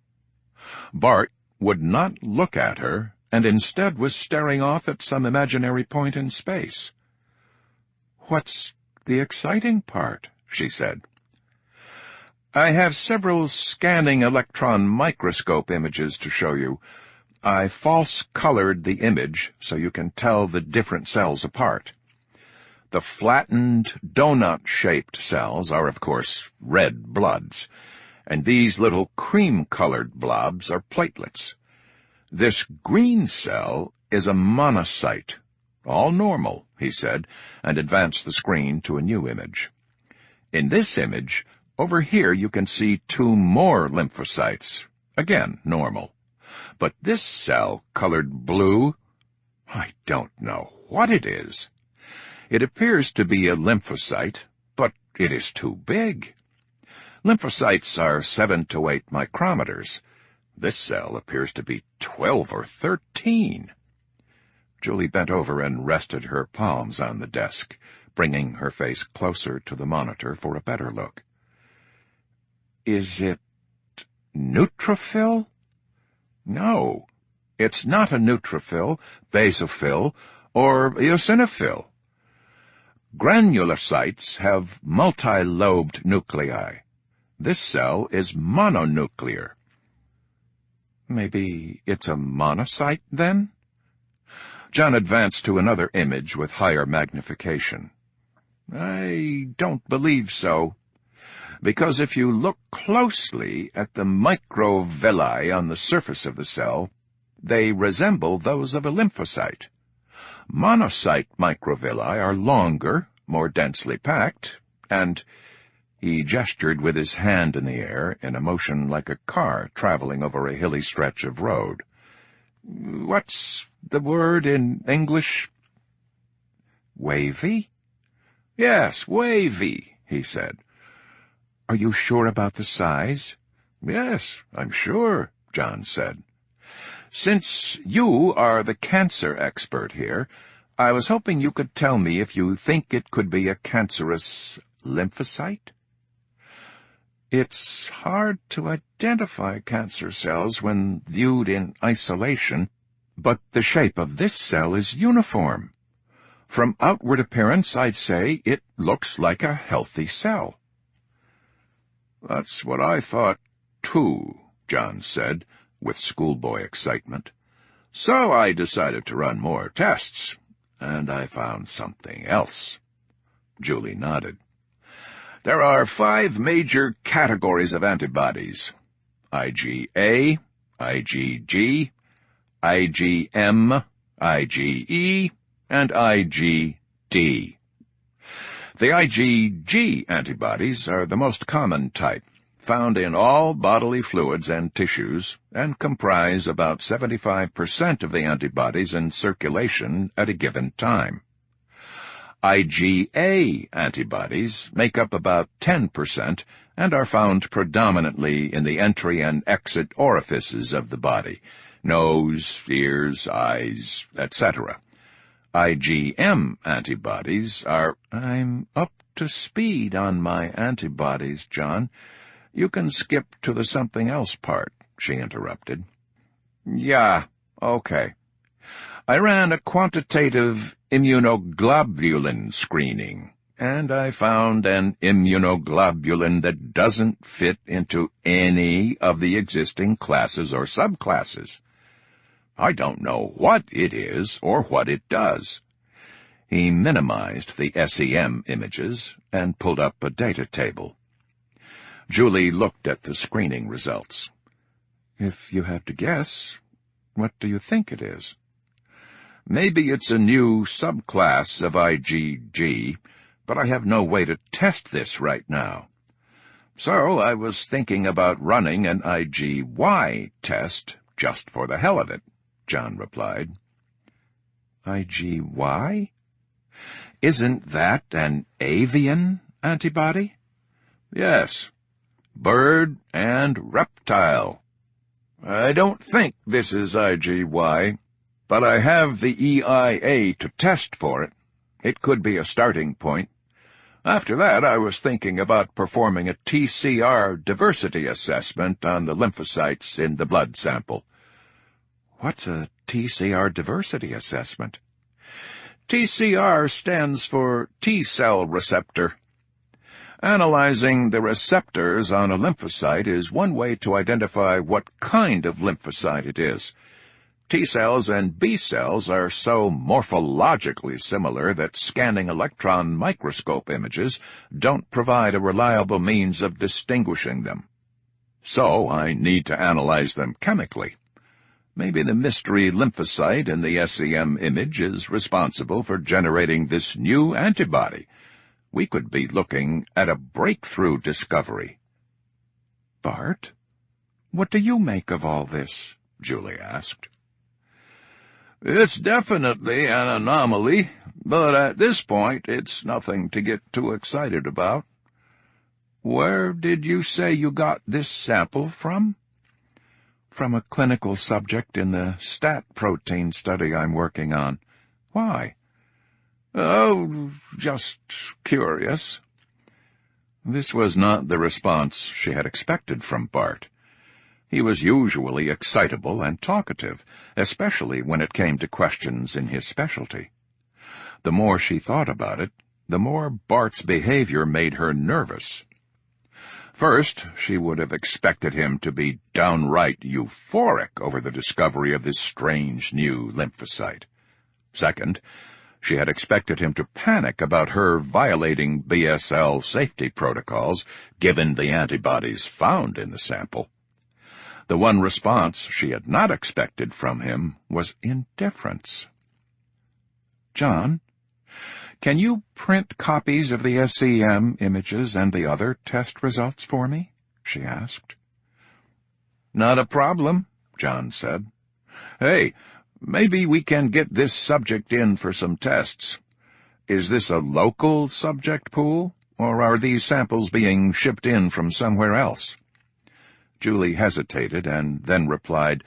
Bart would not look at her, and instead was staring off at some imaginary point in space. "What's the exciting part?" she said. "I have several scanning electron microscope images to show you. I false-colored the image so you can tell the different cells apart. The flattened, donut-shaped cells are, of course, red bloods, and these little cream-colored blobs are platelets. This green cell is a monocyte. All normal," he said, and advanced the screen to a new image. "In this image, over here you can see 2 more lymphocytes. Again, normal. But this cell, colored blue, I don't know what it is. It appears to be a lymphocyte, but it is too big. Lymphocytes are 7 to 8 micrometers. This cell appears to be 12 or 13. Julie bent over and rested her palms on the desk, bringing her face closer to the monitor for a better look. "Is it neutrophil?" "No, it's not a neutrophil, basophil, or eosinophil. Granulocytes have multi-lobed nuclei. This cell is mononuclear." "Maybe it's a monocyte, then?" John advanced to another image with higher magnification. "I don't believe so. Because if you look closely at the microvilli on the surface of the cell, they resemble those of a lymphocyte. Monocyte microvilli are longer, more densely packed, and— He gestured with his hand in the air in a motion like a car traveling over a hilly stretch of road. "What's the word in English?" "Wavy?" "Yes, wavy," he said. "Are you sure about the size?" "Yes, I'm sure," John said. "Since you are the cancer expert here, I was hoping you could tell me if you think it could be a cancerous lymphocyte?" "It's hard to identify cancer cells when viewed in isolation, but the shape of this cell is uniform. From outward appearance, I'd say it looks like a healthy cell." "That's what I thought, too," John said, with schoolboy excitement. "So I decided to run more tests, and I found something else." Julie nodded. "There are 5 major categories of antibodies: IgA, IgG, IgM, IgE, and IgD. The IgG antibodies are the most common type, found in all bodily fluids and tissues, and comprise about 75% of the antibodies in circulation at a given time. IgA antibodies make up about 10% and are found predominantly in the entry and exit orifices of the body: nose, ears, eyes, etc. IgM antibodies are— "I'm up to speed on my antibodies, John. You can skip to the something else part," she interrupted. "Yeah, okay. I ran a quantitative immunoglobulin screening, and I found an immunoglobulin that doesn't fit into any of the existing classes or subclasses. I don't know what it is or what it does." He minimized the SEM images and pulled up a data table. Julie looked at the screening results. "If you have to guess, what do you think it is?" "Maybe it's a new subclass of IgG, but I have no way to test this right now. So I was thinking about running an IgY test just for the hell of it," John replied. "IgY? Isn't that an avian antibody?" "Yes. Bird and reptile. I don't think this is IgY, but I have the EIA to test for it. It could be a starting point. After that, I was thinking about performing a TCR diversity assessment on the lymphocytes in the blood sample." "What's a TCR diversity assessment?" TCR stands for T-cell receptor. Analyzing the receptors on a lymphocyte is one way to identify what kind of lymphocyte it is. T-cells and B-cells are so morphologically similar that scanning electron microscope images don't provide a reliable means of distinguishing them. So I need to analyze them chemically. Maybe the mystery lymphocyte in the SEM image is responsible for generating this new antibody. We could be looking at a breakthrough discovery. "Bart, what do you make of all this?" Julie asked. "It's definitely an anomaly, but at this point it's nothing to get too excited about." "Where did you say you got this sample from?" "From a clinical subject in the STAT protein study I'm working on. Why?" "Oh, just curious." This was not the response she had expected from Bart. He was usually excitable and talkative, especially when it came to questions in his specialty. The more she thought about it, the more Bart's behavior made her nervous. First, she would have expected him to be downright euphoric over the discovery of this strange new lymphocyte. Second, she had expected him to panic about her violating BSL safety protocols, given the antibodies found in the sample. The one response she had not expected from him was indifference. "John, can you print copies of the SEM images and the other test results for me?" she asked. "Not a problem," John said. "Hey, maybe we can get this subject in for some tests. Is this a local subject pool, or are these samples being shipped in from somewhere else?" Julie hesitated and then replied,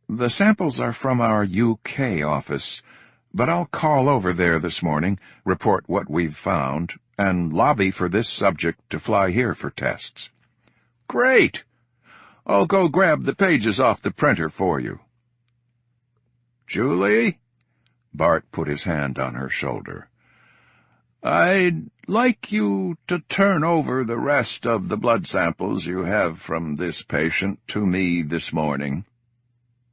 "The samples are from our UK office, but I'll call over there this morning, report what we've found, and lobby for this subject to fly here for tests." "Great! I'll go grab the pages off the printer for you." "Julie?" Bart put his hand on her shoulder. "I'd like you to turn over the rest of the blood samples you have from this patient to me this morning.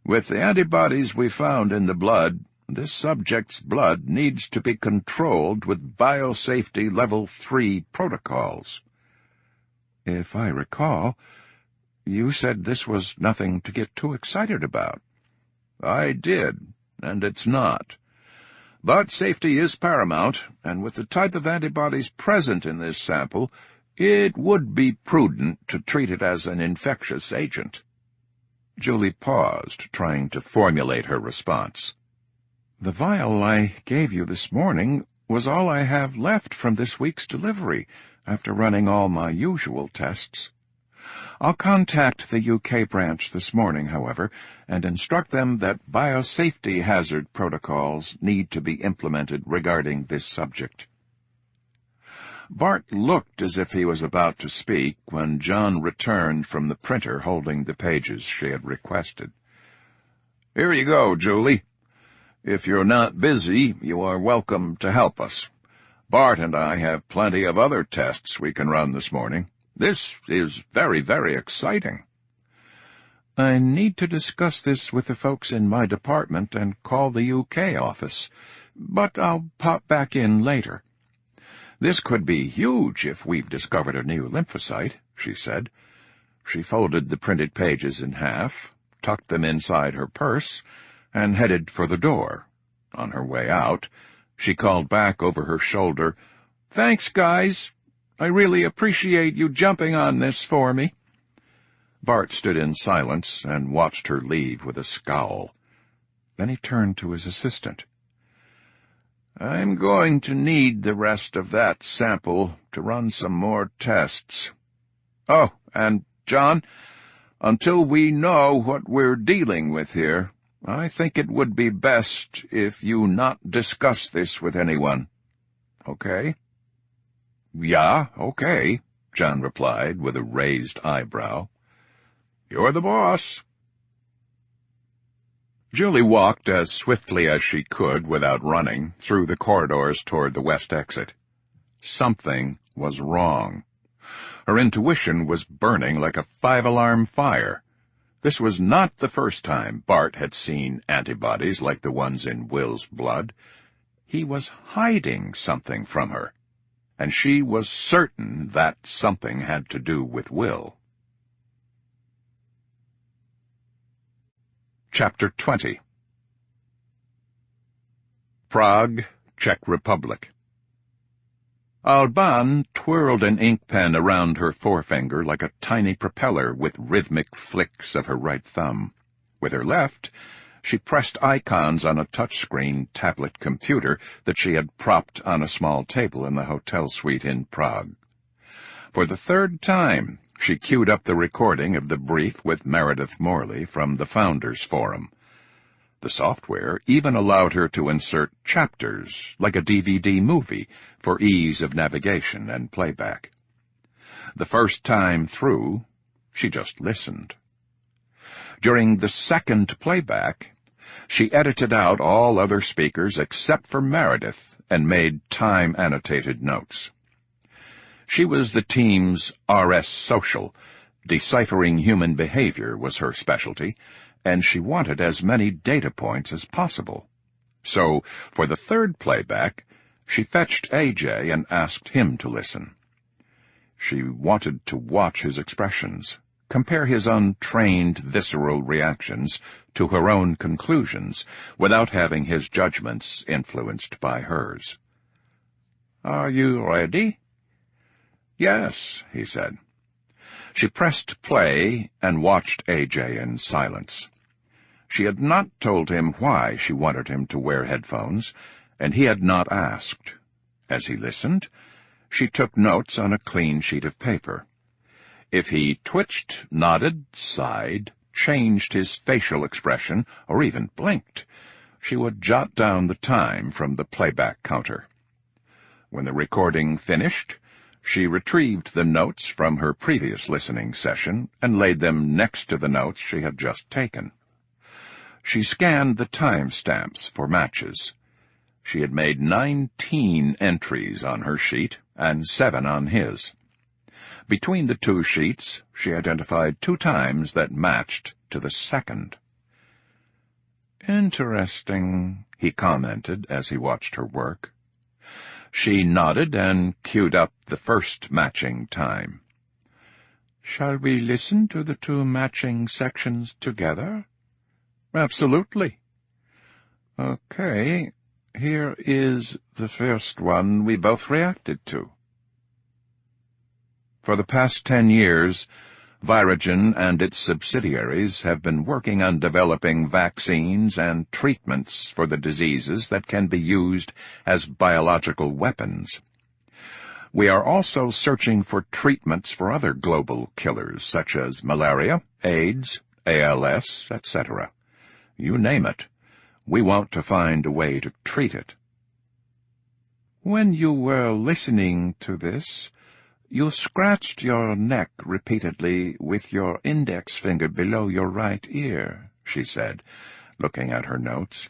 With the antibodies we found in the blood, this subject's blood needs to be controlled with biosafety Level 3 protocols." "If I recall, you said this was nothing to get too excited about." "I did, and it's not. But safety is paramount, and with the type of antibodies present in this sample, it would be prudent to treat it as an infectious agent." Julie paused, trying to formulate her response. "The vial I gave you this morning was all I have left from this week's delivery, after running all my usual tests. I'll contact the UK branch this morning, however, and instruct them that biosafety hazard protocols need to be implemented regarding this subject." Bart looked as if he was about to speak when John returned from the printer holding the pages she had requested. "Here you go, Julie. If you're not busy, you are welcome to help us. Bart and I have plenty of other tests we can run this morning. This is very, very exciting." "I need to discuss this with the folks in my department and call the UK office, but I'll pop back in later. This could be huge if we've discovered a new lymphocyte," she said. She folded the printed pages in half, tucked them inside her purse, and headed for the door. On her way out, she called back over her shoulder, "Thanks, guys. I really appreciate you jumping on this for me." Bart stood in silence and watched her leave with a scowl. Then he turned to his assistant. "I'm going to need the rest of that sample to run some more tests. Oh, and, John, until we know what we're dealing with here, I think it would be best if you not discuss this with anyone. Okay?" "Yeah, okay," John replied with a raised eyebrow. "You're the boss." Julie walked as swiftly as she could without running through the corridors toward the west exit. Something was wrong. Her intuition was burning like a 5-alarm fire. This was not the first time Bart had seen antibodies like the ones in Will's blood. He was hiding something from her, and she was certain that something had to do with Will. Chapter 20. Prague, Czech Republic. Alban twirled an ink pen around her forefinger like a tiny propeller with rhythmic flicks of her right thumb. With her left, she pressed icons on a touchscreen tablet computer that she had propped on a small table in the hotel suite in Prague. For the third time, she queued up the recording of the brief with Meredith Morley from the Founders Forum. The software even allowed her to insert chapters, like a DVD movie, for ease of navigation and playback. The first time through, she just listened. During the second playback, she edited out all other speakers except for Meredith and made time-annotated notes. She was the team's RS Social. Deciphering human behavior was her specialty, and she wanted as many data points as possible. So, for the third playback, she fetched AJ and asked him to listen. She wanted to watch his expressions, compare his untrained visceral reactions to her own conclusions without having his judgments influenced by hers. "Are you ready?" "Yes," he said. She pressed play and watched AJ in silence. She had not told him why she wanted him to wear headphones, and he had not asked. As he listened, she took notes on a clean sheet of paper. If he twitched, nodded, sighed, changed his facial expression, or even blinked, she would jot down the time from the playback counter. When the recording finished, she retrieved the notes from her previous listening session and laid them next to the notes she had just taken. She scanned the timestamps for matches. She had made 19 entries on her sheet and 7 on his. Between the 2 sheets, she identified 2 times that matched to the second. "Interesting," he commented as he watched her work. She nodded and queued up the first matching time. "Shall we listen to the 2 matching sections together?" "Absolutely." "Okay, here is the first one we both reacted to." For the past 10 years, Virogen and its subsidiaries have been working on developing vaccines and treatments for the diseases that can be used as biological weapons. We are also searching for treatments for other global killers, such as malaria, AIDS, ALS, etc. You name it. We want to find a way to treat it. "When you were listening to this, you scratched your neck repeatedly with your index finger below your right ear," she said, looking at her notes.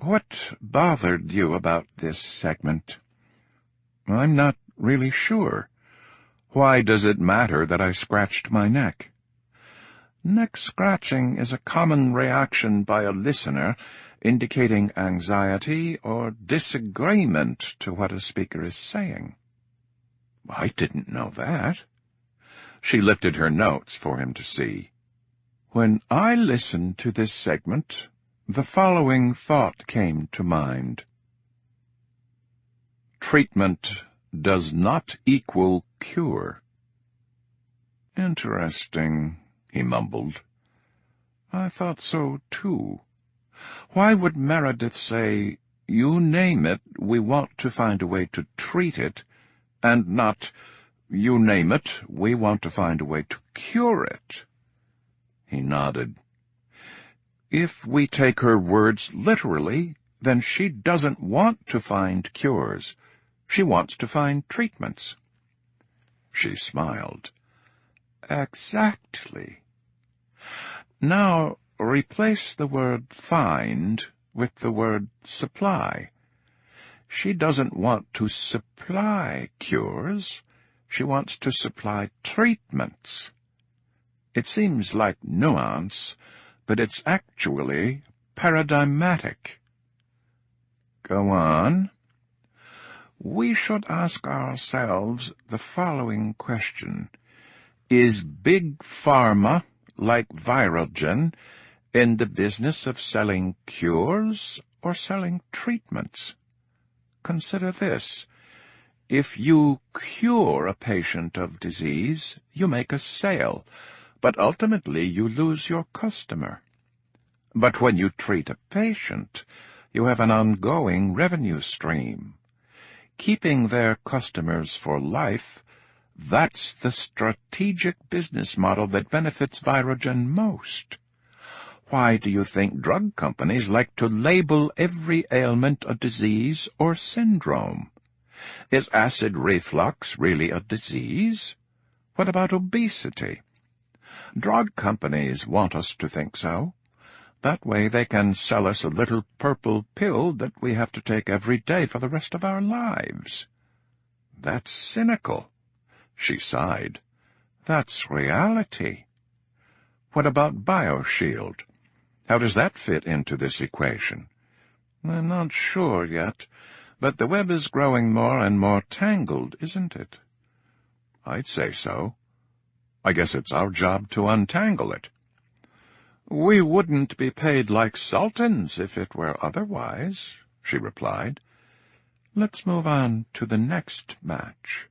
"What bothered you about this segment?" "I'm not really sure. Why does it matter that I scratched my neck?" "Neck scratching is a common reaction by a listener indicating anxiety or disagreement to what a speaker is saying." "I didn't know that." She lifted her notes for him to see. "When I listened to this segment, the following thought came to mind. Treatment does not equal cure." "Interesting," he mumbled. "I thought so, too. Why would Meredith say, 'You name it, we want to find a way to treat it,' and not, 'You name it, we want to find a way to cure it'?" He nodded. "If we take her words literally, then she doesn't want to find cures. She wants to find treatments." She smiled. "Exactly. Now replace the word find with the word supply. She doesn't want to supply cures. She wants to supply treatments. It seems like nuance, but it's actually paradigmatic." "Go on." "We should ask ourselves the following question. Is Big Pharma, like Virogen, in the business of selling cures or selling treatments? Consider this. If you cure a patient of disease, you make a sale, but ultimately you lose your customer. But when you treat a patient, you have an ongoing revenue stream. Keeping their customers for life, that's the strategic business model that benefits Virogen most. Why do you think drug companies like to label every ailment a disease or syndrome? Is acid reflux really a disease? What about obesity? Drug companies want us to think so. That way they can sell us a little purple pill that we have to take every day for the rest of our lives. That's cynical." She sighed. "That's reality. What about BioShield? How does that fit into this equation?" "I'm not sure yet, but the web is growing more and more tangled, isn't it?" "I'd say so. I guess it's our job to untangle it." "We wouldn't be paid like sultans if it were otherwise," she replied. "Let's move on to the next match."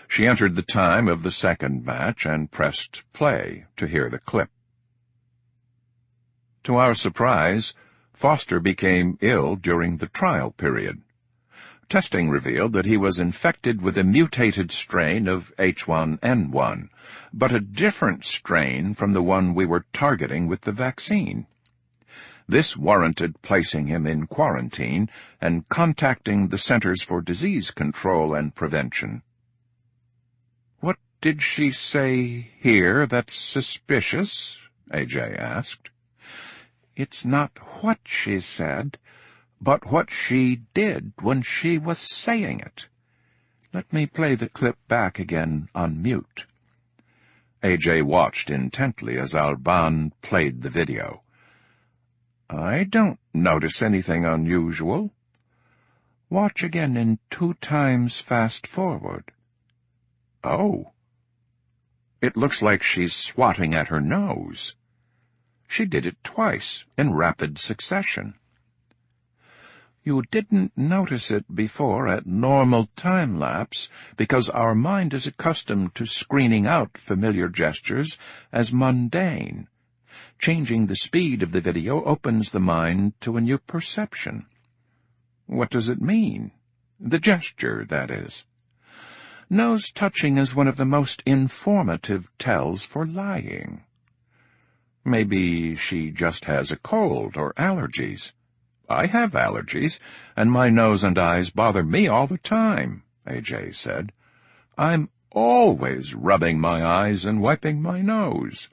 She entered the time of the second match and pressed play to hear the clip. To our surprise, Foster became ill during the trial period. Testing revealed that he was infected with a mutated strain of H1N1, but a different strain from the one we were targeting with the vaccine. This warranted placing him in quarantine and contacting the Centers for Disease Control and Prevention. "What did she say here that's suspicious?" AJ asked. "It's not what she said, but what she did when she was saying it. Let me play the clip back again on mute." AJ watched intently as Alban played the video. "I don't notice anything unusual. Watch again in 2 times fast forward." "Oh. It looks like she's swatting at her nose." She did it twice, in rapid succession. "You didn't notice it before at normal time-lapse because our mind is accustomed to screening out familiar gestures as mundane. Changing the speed of the video opens the mind to a new perception." "What does it mean? The gesture, that is." "Nose touching is one of the most informative tells for lying." "Maybe she just has a cold or allergies." "I have allergies, and my nose and eyes bother me all the time," AJ said. "I'm always rubbing my eyes and wiping my nose."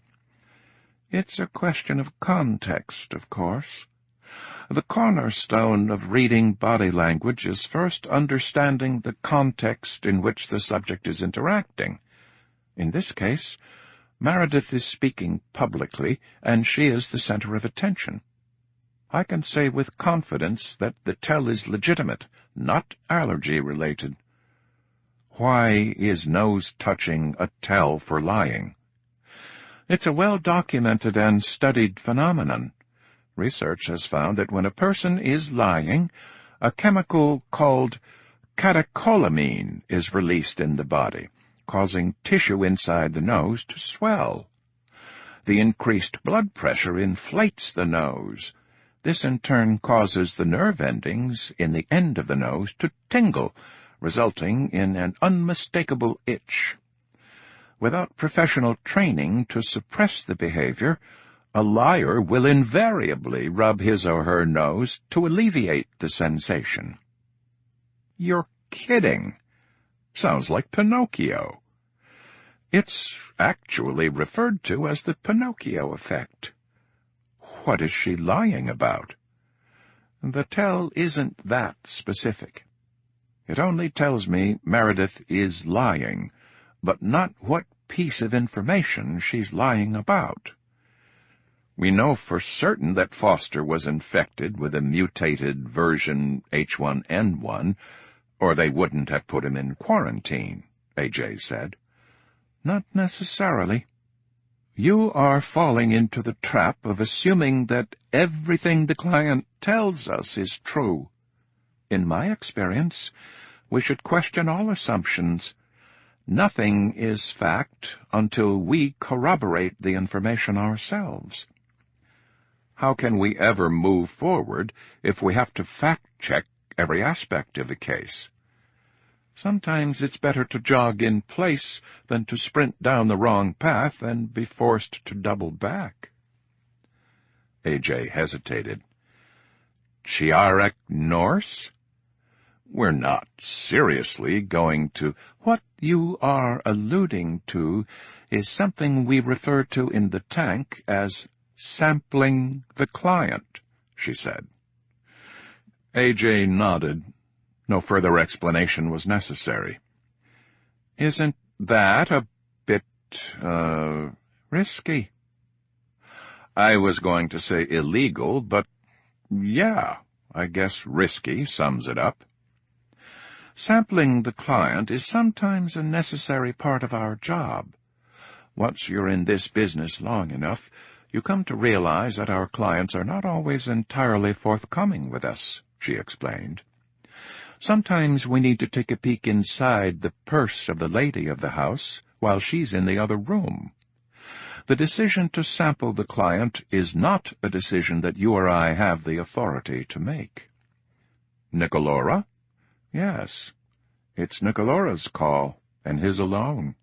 "It's a question of context, of course. The cornerstone of reading body language is first understanding the context in which the subject is interacting. In this case, Meredith is speaking publicly, and she is the center of attention. I can say with confidence that the tell is legitimate, not allergy-related." "Why is nose touching a tell for lying?" "It's a well-documented and studied phenomenon. Research has found that when a person is lying, a chemical called catecholamine is released in the body, causing tissue inside the nose to swell. The increased blood pressure inflates the nose. This in turn causes the nerve endings in the end of the nose to tingle, resulting in an unmistakable itch. Without professional training to suppress the behavior, a liar will invariably rub his or her nose to alleviate the sensation." "You're kidding. Sounds like Pinocchio." "It's actually referred to as the Pinocchio effect." "What is she lying about?" "The tell isn't that specific. It only tells me Meredith is lying, but not what piece of information she's lying about. We know for certain that Foster was infected with a mutated version H1N1, or they wouldn't have put him in quarantine," AJ said. "Not necessarily. You are falling into the trap of assuming that everything the client tells us is true. In my experience, we should question all assumptions. Nothing is fact until we corroborate the information ourselves." "How can we ever move forward if we have to fact-check every aspect of the case?" "Sometimes it's better to jog in place than to sprint down the wrong path and be forced to double back." AJ hesitated. "Chiarek Norse? We're not seriously going to—" "What you are alluding to is something we refer to in the tank as sampling the client," she said. AJ nodded. No further explanation was necessary. "Isn't that a bit, risky?" "I was going to say illegal, but yeah, I guess risky sums it up." "Sampling the client is sometimes a necessary part of our job. Once you're in this business long enough, you come to realize that our clients are not always entirely forthcoming with us," she explained. "Sometimes we need to take a peek inside the purse of the lady of the house while she's in the other room. The decision to sample the client is not a decision that you or I have the authority to make." "Nicolora?" "Yes. It's Nicolora's call, and his alone."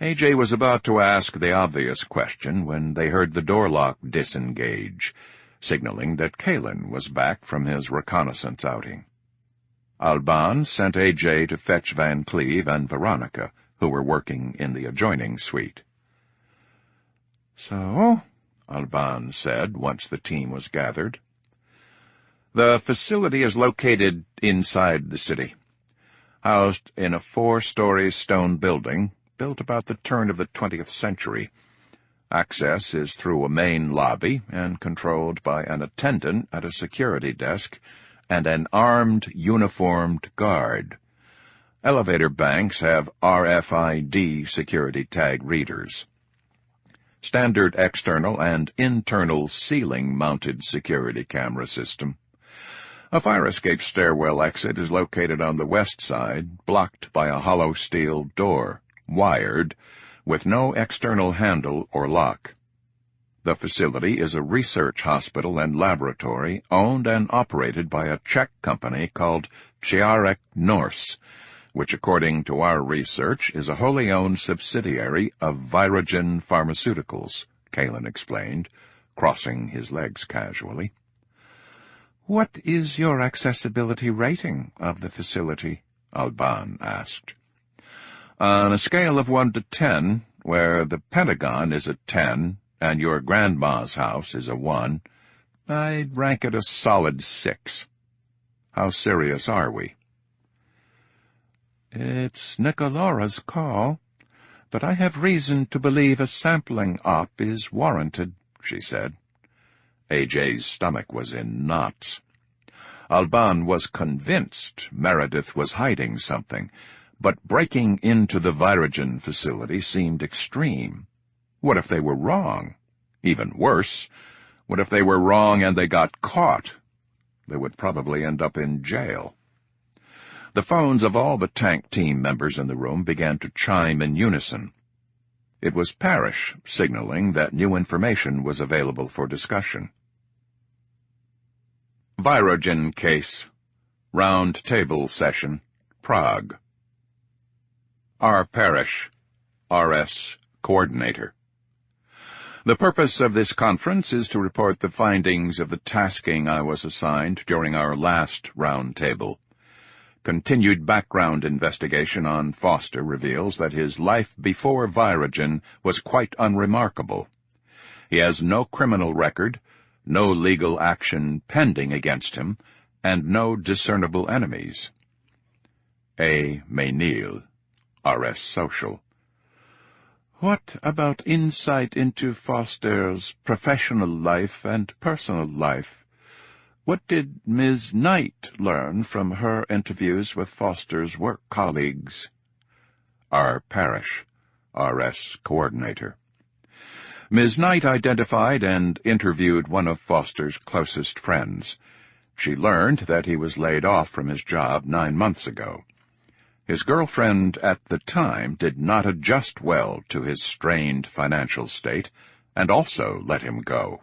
A.J. was about to ask the obvious question when they heard the door lock disengage, signaling that Kalin was back from his reconnaissance outing. Alban sent A.J. to fetch Van Cleve and Veronica, who were working in the adjoining suite. "So," Alban said once the team was gathered, "the facility is located inside the city, housed in a 4-story stone building built about the turn of the 20th century. Access is through a main lobby and controlled by an attendant at a security desk and an armed, uniformed guard. Elevator banks have RFID security tag readers. Standard external and internal ceiling-mounted security camera system. A fire escape stairwell exit is located on the west side, blocked by a hollow steel door, wired, with no external handle or lock. The facility is a research hospital and laboratory owned and operated by a Czech company called Chiarek Norse, which, according to our research, is a wholly owned subsidiary of Virogen Pharmaceuticals," Kalin explained, crossing his legs casually. "What is your accessibility rating of the facility?" Alban asked. "On a scale of 1 to 10, where the Pentagon is a 10 and your grandma's house is a 1, I'd rank it a solid 6. How serious are we?" "It's Nicolora's call, but I have reason to believe a sampling op is warranted," she said. A.J.'s stomach was in knots. Alban was convinced Meredith was hiding something, but breaking into the Virogen facility seemed extreme. What if they were wrong? Even worse, what if they were wrong and they got caught? They would probably end up in jail. The phones of all the tank team members in the room began to chime in unison. It was Parrish signaling that new information was available for discussion. Virogen case. Round table session. Prague. R. Parrish, R.S. Coordinator. The purpose of this conference is to report the findings of the tasking I was assigned during our last round table. Continued background investigation on Foster reveals that his life before Virogen was quite unremarkable. He has no criminal record, no legal action pending against him, and no discernible enemies. A. Maynil, R.S. Social. What about insight into Foster's professional life and personal life? What did Ms. Knight learn from her interviews with Foster's work colleagues? R. Parrish, R.S. Coordinator. Ms. Knight identified and interviewed one of Foster's closest friends. She learned that he was laid off from his job 9 months ago. His girlfriend at the time did not adjust well to his strained financial state and also let him go.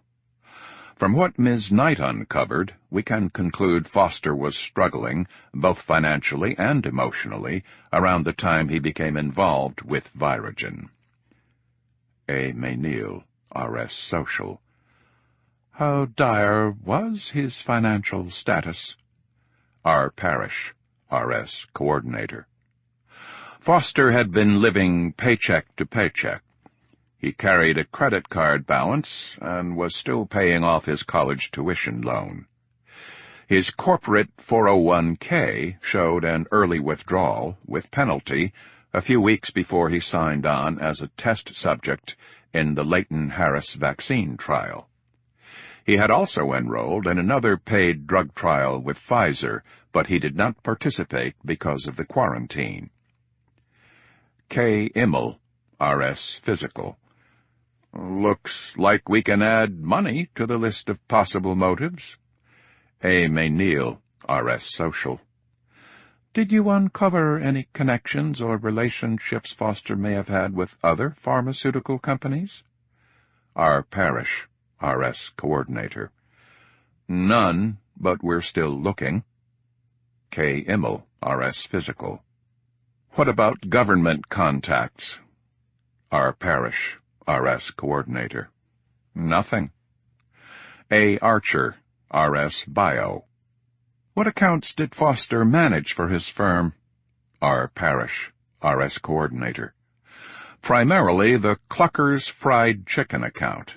From what Ms. Knight uncovered, we can conclude Foster was struggling, both financially and emotionally, around the time he became involved with Virogen. A. Maynil, R.S. Social. How dire was his financial status? R. Parrish, R.S. Coordinator. Foster had been living paycheck to paycheck. He carried a credit card balance and was still paying off his college tuition loan. His corporate 401k showed an early withdrawal, with penalty, a few weeks before he signed on as a test subject in the Leighton-Harris vaccine trial. He had also enrolled in another paid drug trial with Pfizer, but he did not participate because of the quarantine. K. Immel, R.S. Physical. Looks like we can add money to the list of possible motives. A. Mayneal, R.S. Social. Did you uncover any connections or relationships Foster may have had with other pharmaceutical companies? R. Parrish, R.S. Coordinator. None, but we're still looking. K. Immel, R.S. Physical. What about government contacts? R. Parrish, R.S. Coordinator. Nothing. A. Archer, R.S. Bio. What accounts did Foster manage for his firm? R. Parrish, R.S. Coordinator. Primarily the Clucker's Fried Chicken account.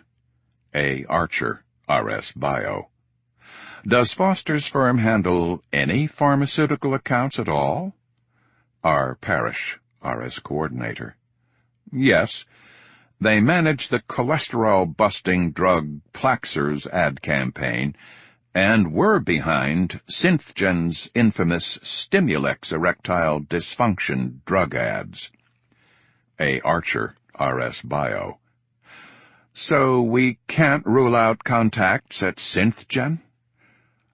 A. Archer, R.S. Bio. Does Foster's firm handle any pharmaceutical accounts at all? R. Parrish, R.S. Coordinator. Yes. They manage the cholesterol-busting drug Plaxer's ad campaign and were behind Synthgen's infamous Stimulex erectile dysfunction drug ads. A. Archer, R.S. Bio. So we can't rule out contacts at Synthgen?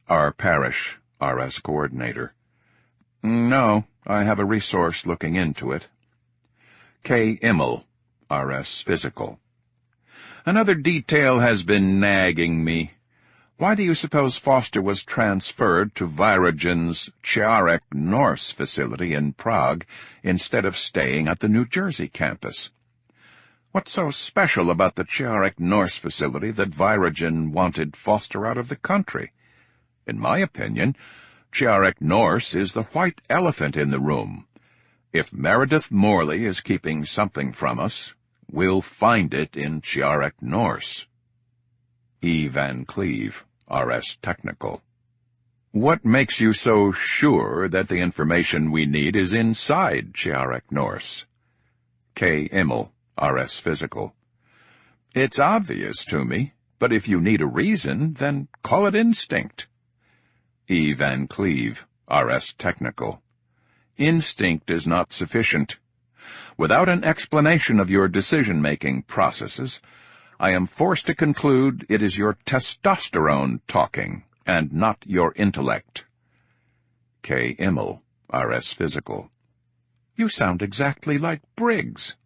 R. Parrish, R.S. Coordinator. No, I have a resource looking into it. K. Immel, R.S. Physical. Another detail has been nagging me. Why do you suppose Foster was transferred to Virogen's Chiarek Norse facility in Prague instead of staying at the New Jersey campus? What's so special about the Chiarek Norse facility that Virogen wanted Foster out of the country? In my opinion, Chiarek Norse is the white elephant in the room. If Meredith Morley is keeping something from us, we'll find it in Chiarek Norse. E. Van Cleve, R.S. Technical. What makes you so sure that the information we need is inside Chiarek Norse? K. Immel, R.S. Physical. It's obvious to me, but if you need a reason, then call it instinct. E. Van Cleve, R.S. Technical. Instinct is not sufficient. Without an explanation of your decision-making processes, I am forced to conclude it is your testosterone talking, and not your intellect. K. Immel, R.S. Physical. You sound exactly like Briggs.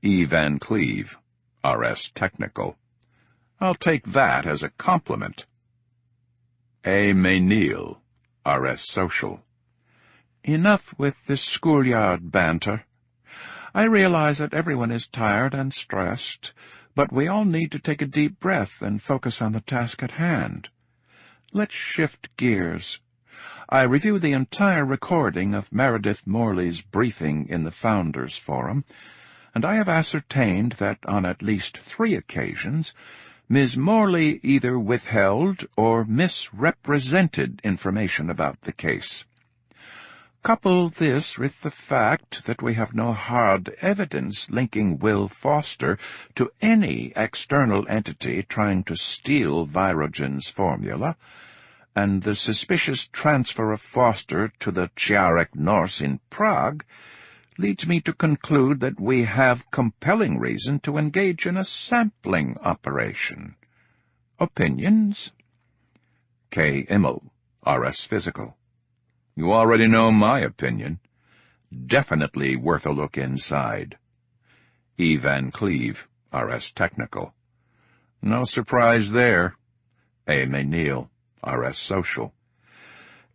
E. Van Cleve, R.S. Technical. I'll take that as a compliment. A. Mayneal, R.S. Social. Enough with this schoolyard banter. I realize that everyone is tired and stressed, but we all need to take a deep breath and focus on the task at hand. Let's shift gears. I reviewed the entire recording of Meredith Morley's briefing in the Founders Forum, and I have ascertained that on at least 3 occasions Ms. Morley either withheld or misrepresented information about the case. Couple this with the fact that we have no hard evidence linking Will Foster to any external entity trying to steal Virogen's formula, and the suspicious transfer of Foster to the Chiarek Norse in Prague leads me to conclude that we have compelling reason to engage in a sampling operation. Opinions? K. Immel, R.S. Physical. You already know my opinion. Definitely worth a look inside. E. Van Cleve, R.S. Technical. No surprise there. A. Mayneal, R.S. Social.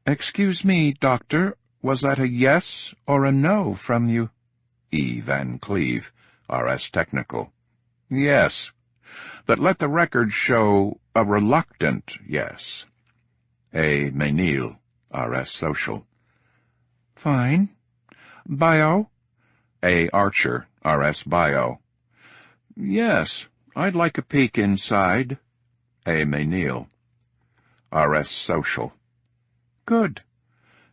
Excuse me, Doctor, was that a yes or a no from you? E. Van Cleve, R.S. Technical. Yes, but let the record show a reluctant yes. A. Mayneal, R.S. Social. Fine. Bio? A. Archer, R.S. Bio. Yes, I'd like a peek inside. A. Mayneal, R.S. Social. Good.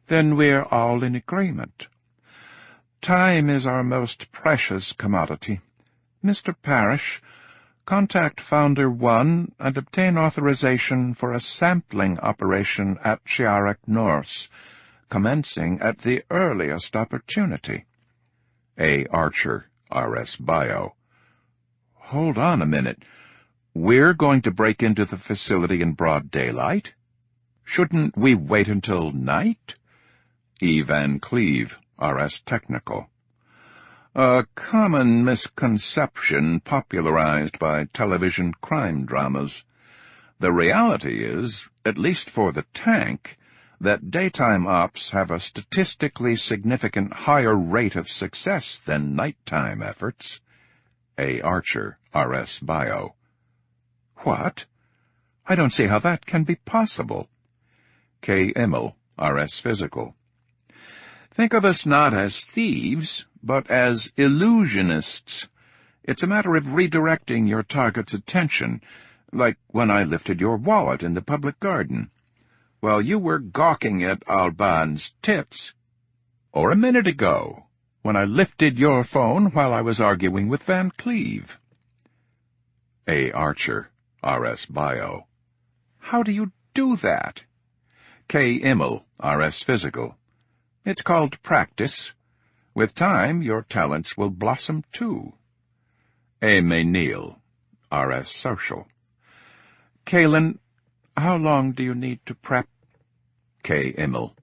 Then we're all in agreement. Time is our most precious commodity. Mr. Parrish, contact Founder 1 and obtain authorization for a sampling operation at Chiarek Norse, commencing at the earliest opportunity. A. Archer, R.S. Bio. Hold on a minute. We're going to break into the facility in broad daylight? Shouldn't we wait until night? E. Van Cleve, R.S. Technical. A common misconception popularized by television crime dramas. The reality is, at least for the tank, that daytime ops have a statistically significant higher rate of success than nighttime efforts. A. Archer, R.S. Bio. What? I don't see how that can be possible. K. Immel, R.S. Physical. Think of us not as thieves, but as illusionists. It's a matter of redirecting your target's attention, like when I lifted your wallet in the public garden, while you were gawking at Alban's tits. Or a minute ago, when I lifted your phone while I was arguing with Van Cleve. A. Archer, R.S. Bio. How do you do that? K. Immel, R.S. Physical. It's called practice. With time, your talents will blossom too. A. Neal, R.S. Social. Kalen, how long do you need to prep? K. Immel,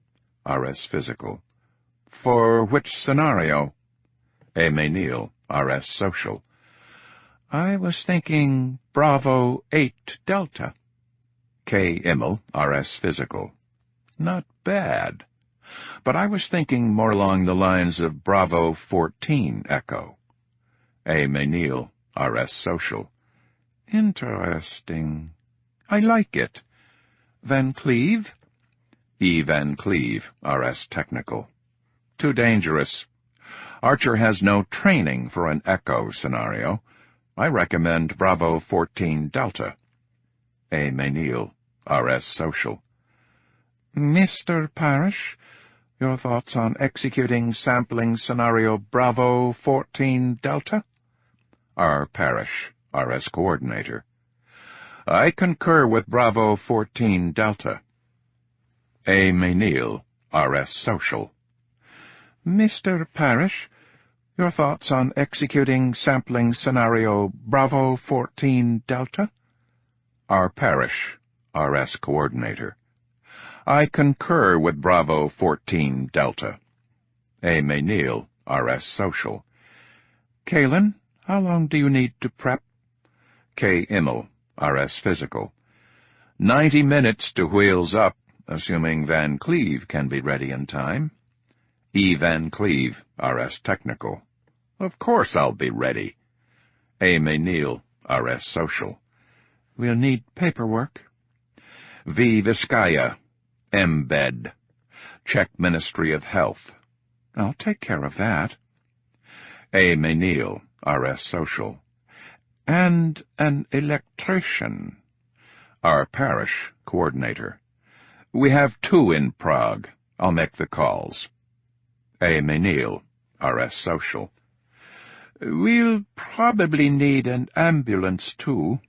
R.S. Physical. For which scenario? A. Neal, R.S. Social. I was thinking Bravo 8 Delta. K. Immel, R.S. Physical. Not bad. But I was thinking more along the lines of Bravo 14 Echo. A. Neal, R.S. Social. Interesting. I like it. Van Cleve? E. Van Cleve, R.S. Technical. Too dangerous. Archer has no training for an Echo scenario. I recommend Bravo 14 Delta. A. Neal, R.S. Social. Mr. Parrish, your thoughts on executing sampling scenario Bravo 14 Delta? R. Parrish, R.S. Coordinator. I concur with Bravo 14 Delta. A. Neal, R.S. Social. Mr. Parrish, your thoughts on executing sampling scenario Bravo 14 Delta? R. Parrish, R.S. Coordinator. I concur with Bravo 14 Delta. A. Neal, R.S. Social. Kalen, how long do you need to prep? K. Immel, R.S. Physical. 90 minutes to wheels up, assuming Van Cleve can be ready in time. E. Van Cleve, R.S. Technical. Of course I'll be ready. A. Neal, R.S. Social. We'll need paperwork. V. Vizcaya, Embed. Czech Ministry of Health. I'll take care of that. A. Neal, R.S. Social. And an electrician. R. Parrish, Coordinator. We have 2 in Prague. I'll make the calls. A. Neal, R.S. Social. We'll probably need an ambulance, too.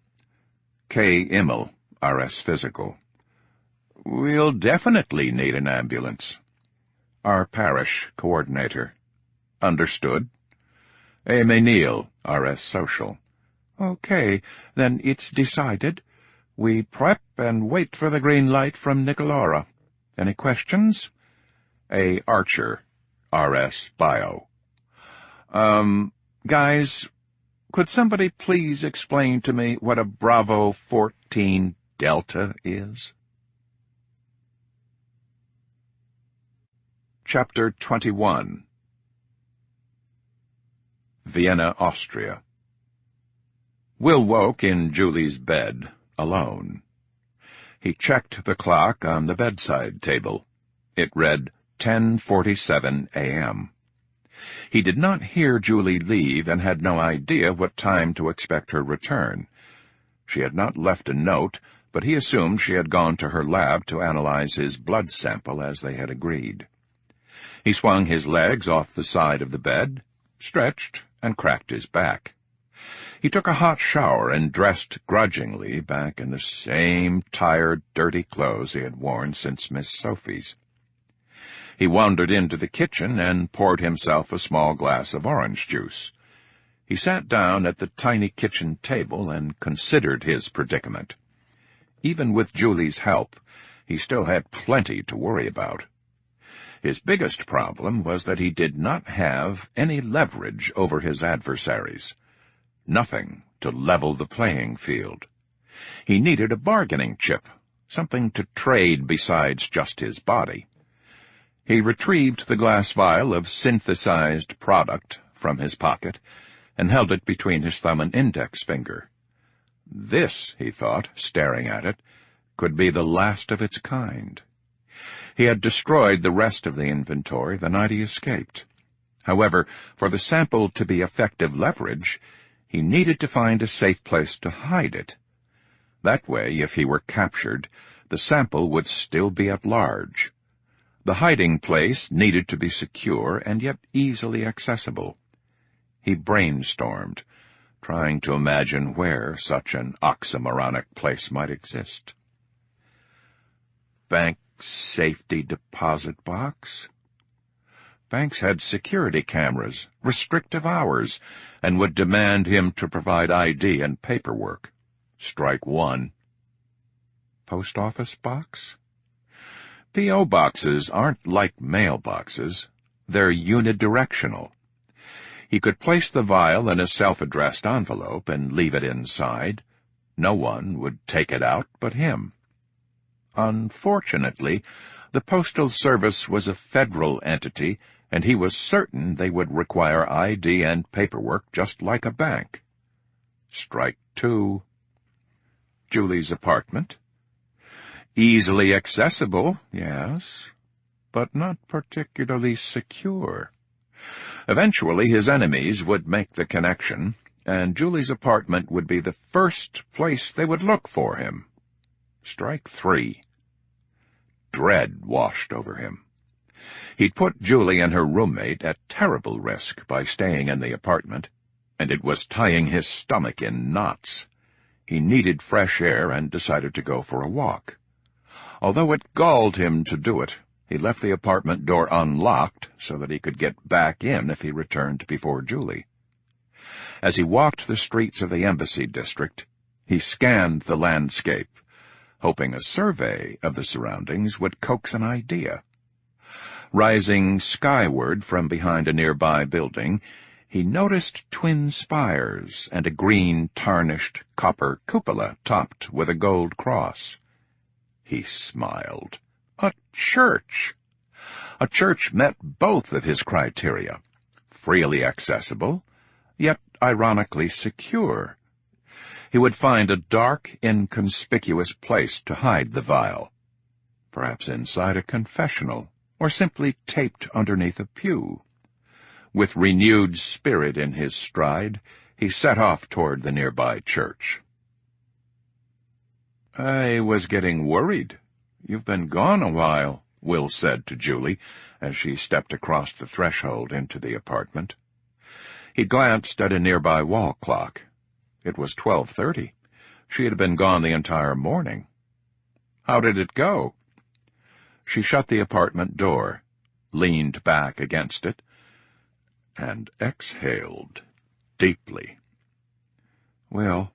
K. Immel, R.S. Physical. We'll definitely need an ambulance. R. Parrish, Coordinator. Understood. A. Neal, R.S. Social. Okay, then it's decided. We prep and wait for the green light from Nicolora. Any questions? A. Archer, R.S. Bio. Guys, could somebody please explain to me what a Bravo 14 Delta is? Chapter 21. Vienna, Austria. Will woke in Julie's bed, alone. He checked the clock on the bedside table. It read 10:47 a.m. He did not hear Julie leave and had no idea what time to expect her return. She had not left a note, but he assumed she had gone to her lab to analyze his blood sample as they had agreed. He swung his legs off the side of the bed, stretched, and cracked his back. He took a hot shower and dressed grudgingly back in the same tired, dirty clothes he had worn since Miss Sophie's. He wandered into the kitchen and poured himself a small glass of orange juice. He sat down at the tiny kitchen table and considered his predicament. Even with Julie's help, he still had plenty to worry about. His biggest problem was that he did not have any leverage over his adversaries. Nothing to level the playing field. He needed a bargaining chip, something to trade besides just his body. He retrieved the glass vial of synthesized product from his pocket and held it between his thumb and index finger. This, he thought, staring at it, could be the last of its kind. He had destroyed the rest of the inventory the night he escaped. However, for the sample to be effective leverage, he needed to find a safe place to hide it. That way, if he were captured, the sample would still be at large. The hiding place needed to be secure and yet easily accessible. He brainstormed, trying to imagine where such an oxymoronic place might exist. Bank safety deposit box? Banks had security cameras, restrictive hours, and would demand him to provide ID and paperwork. Strike one. Post office box? P.O. boxes aren't like mailboxes. They're unidirectional. He could place the vial in a self-addressed envelope and leave it inside. No one would take it out but him. Unfortunately, the Postal Service was a federal entity, and he was certain they would require ID and paperwork just like a bank. Strike two. Julie's apartment? Easily accessible, yes, but not particularly secure. Eventually his enemies would make the connection, and Julie's apartment would be the first place they would look for him. Strike three. Dread washed over him. He'd put Julie and her roommate at terrible risk by staying in the apartment, and it was tying his stomach in knots. He needed fresh air and decided to go for a walk. Although it galled him to do it, he left the apartment door unlocked so that he could get back in if he returned before Julie. As he walked the streets of the Embassy District, he scanned the landscape, hoping a survey of the surroundings would coax an idea. Rising skyward from behind a nearby building, he noticed twin spires and a green, tarnished copper cupola topped with a gold cross. He smiled. A church! A church met both of his criteria. Freely accessible, yet ironically secure. He would find a dark, inconspicuous place to hide the vial. Perhaps inside a confessional, or simply taped underneath a pew. With renewed spirit in his stride, he set off toward the nearby church. "I was getting worried. You've been gone a while," Will said to Julie, as she stepped across the threshold into the apartment. He glanced at a nearby wall clock. It was 12:30. She had been gone the entire morning. "How did it go?" She shut the apartment door, leaned back against it, and exhaled deeply. "Well,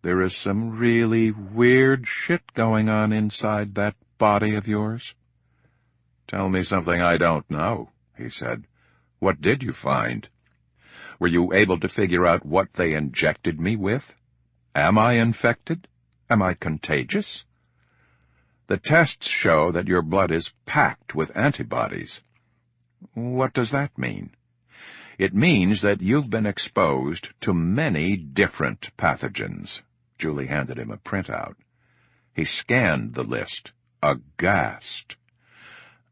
there is some really weird shit going on inside that body of yours." "Tell me something I don't know," he said. "What did you find? Were you able to figure out what they injected me with? Am I infected? Am I contagious?" "The tests show that your blood is packed with antibodies." "What does that mean?" "It means that you've been exposed to many different pathogens." Julie handed him a printout. He scanned the list, aghast.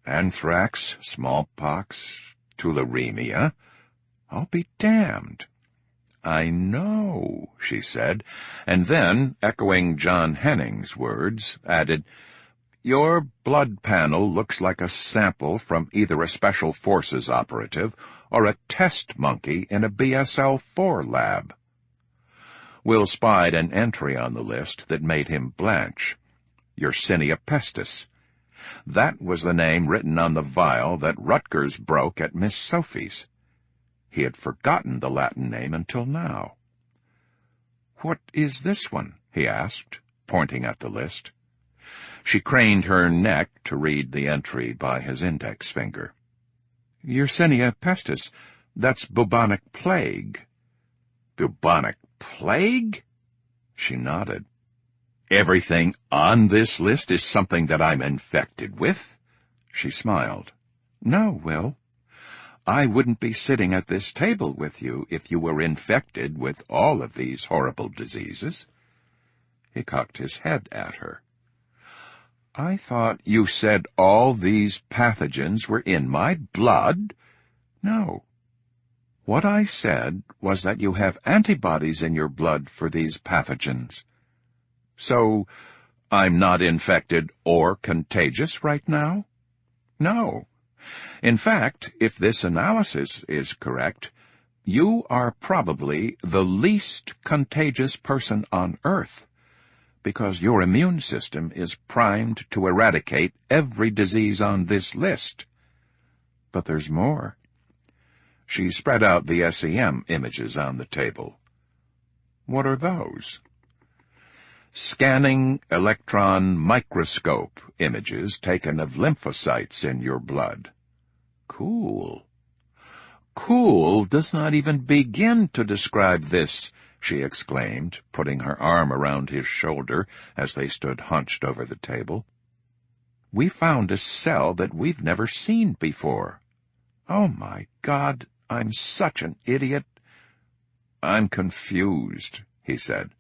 "Anthrax, smallpox, tularemia. I'll be damned." "I know," she said, and then, echoing John Henning's words, added, "Your blood panel looks like a sample from either a Special Forces operative or a test monkey in a BSL-4 lab." Will spied an entry on the list that made him blanch. Yersinia pestis. That was the name written on the vial that Rutgers broke at Miss Sophie's. He had forgotten the Latin name until now. "What is this one?" he asked, pointing at the list. She craned her neck to read the entry by his index finger. "Yersinia pestis. That's bubonic plague." "Bubonic plague?" She nodded. "Everything on this list is something that I'm infected with?" She smiled. "No, Will. I wouldn't be sitting at this table with you if you were infected with all of these horrible diseases." He cocked his head at her. "I thought you said all these pathogens were in my blood?" "No. What I said was that you have antibodies in your blood for these pathogens." "So I'm not infected or contagious right now?" "No. In fact, if this analysis is correct, you are probably the least contagious person on Earth, because your immune system is primed to eradicate every disease on this list. But there's more." She spread out the SEM images on the table. "What are those?" "Scanning electron microscope images taken of lymphocytes in your blood." "Cool." "Cool does not even begin to describe this," she exclaimed, putting her arm around his shoulder as they stood hunched over the table. "We found a cell that we've never seen before." "Oh, my God, I'm such an idiot." "I'm confused," he said.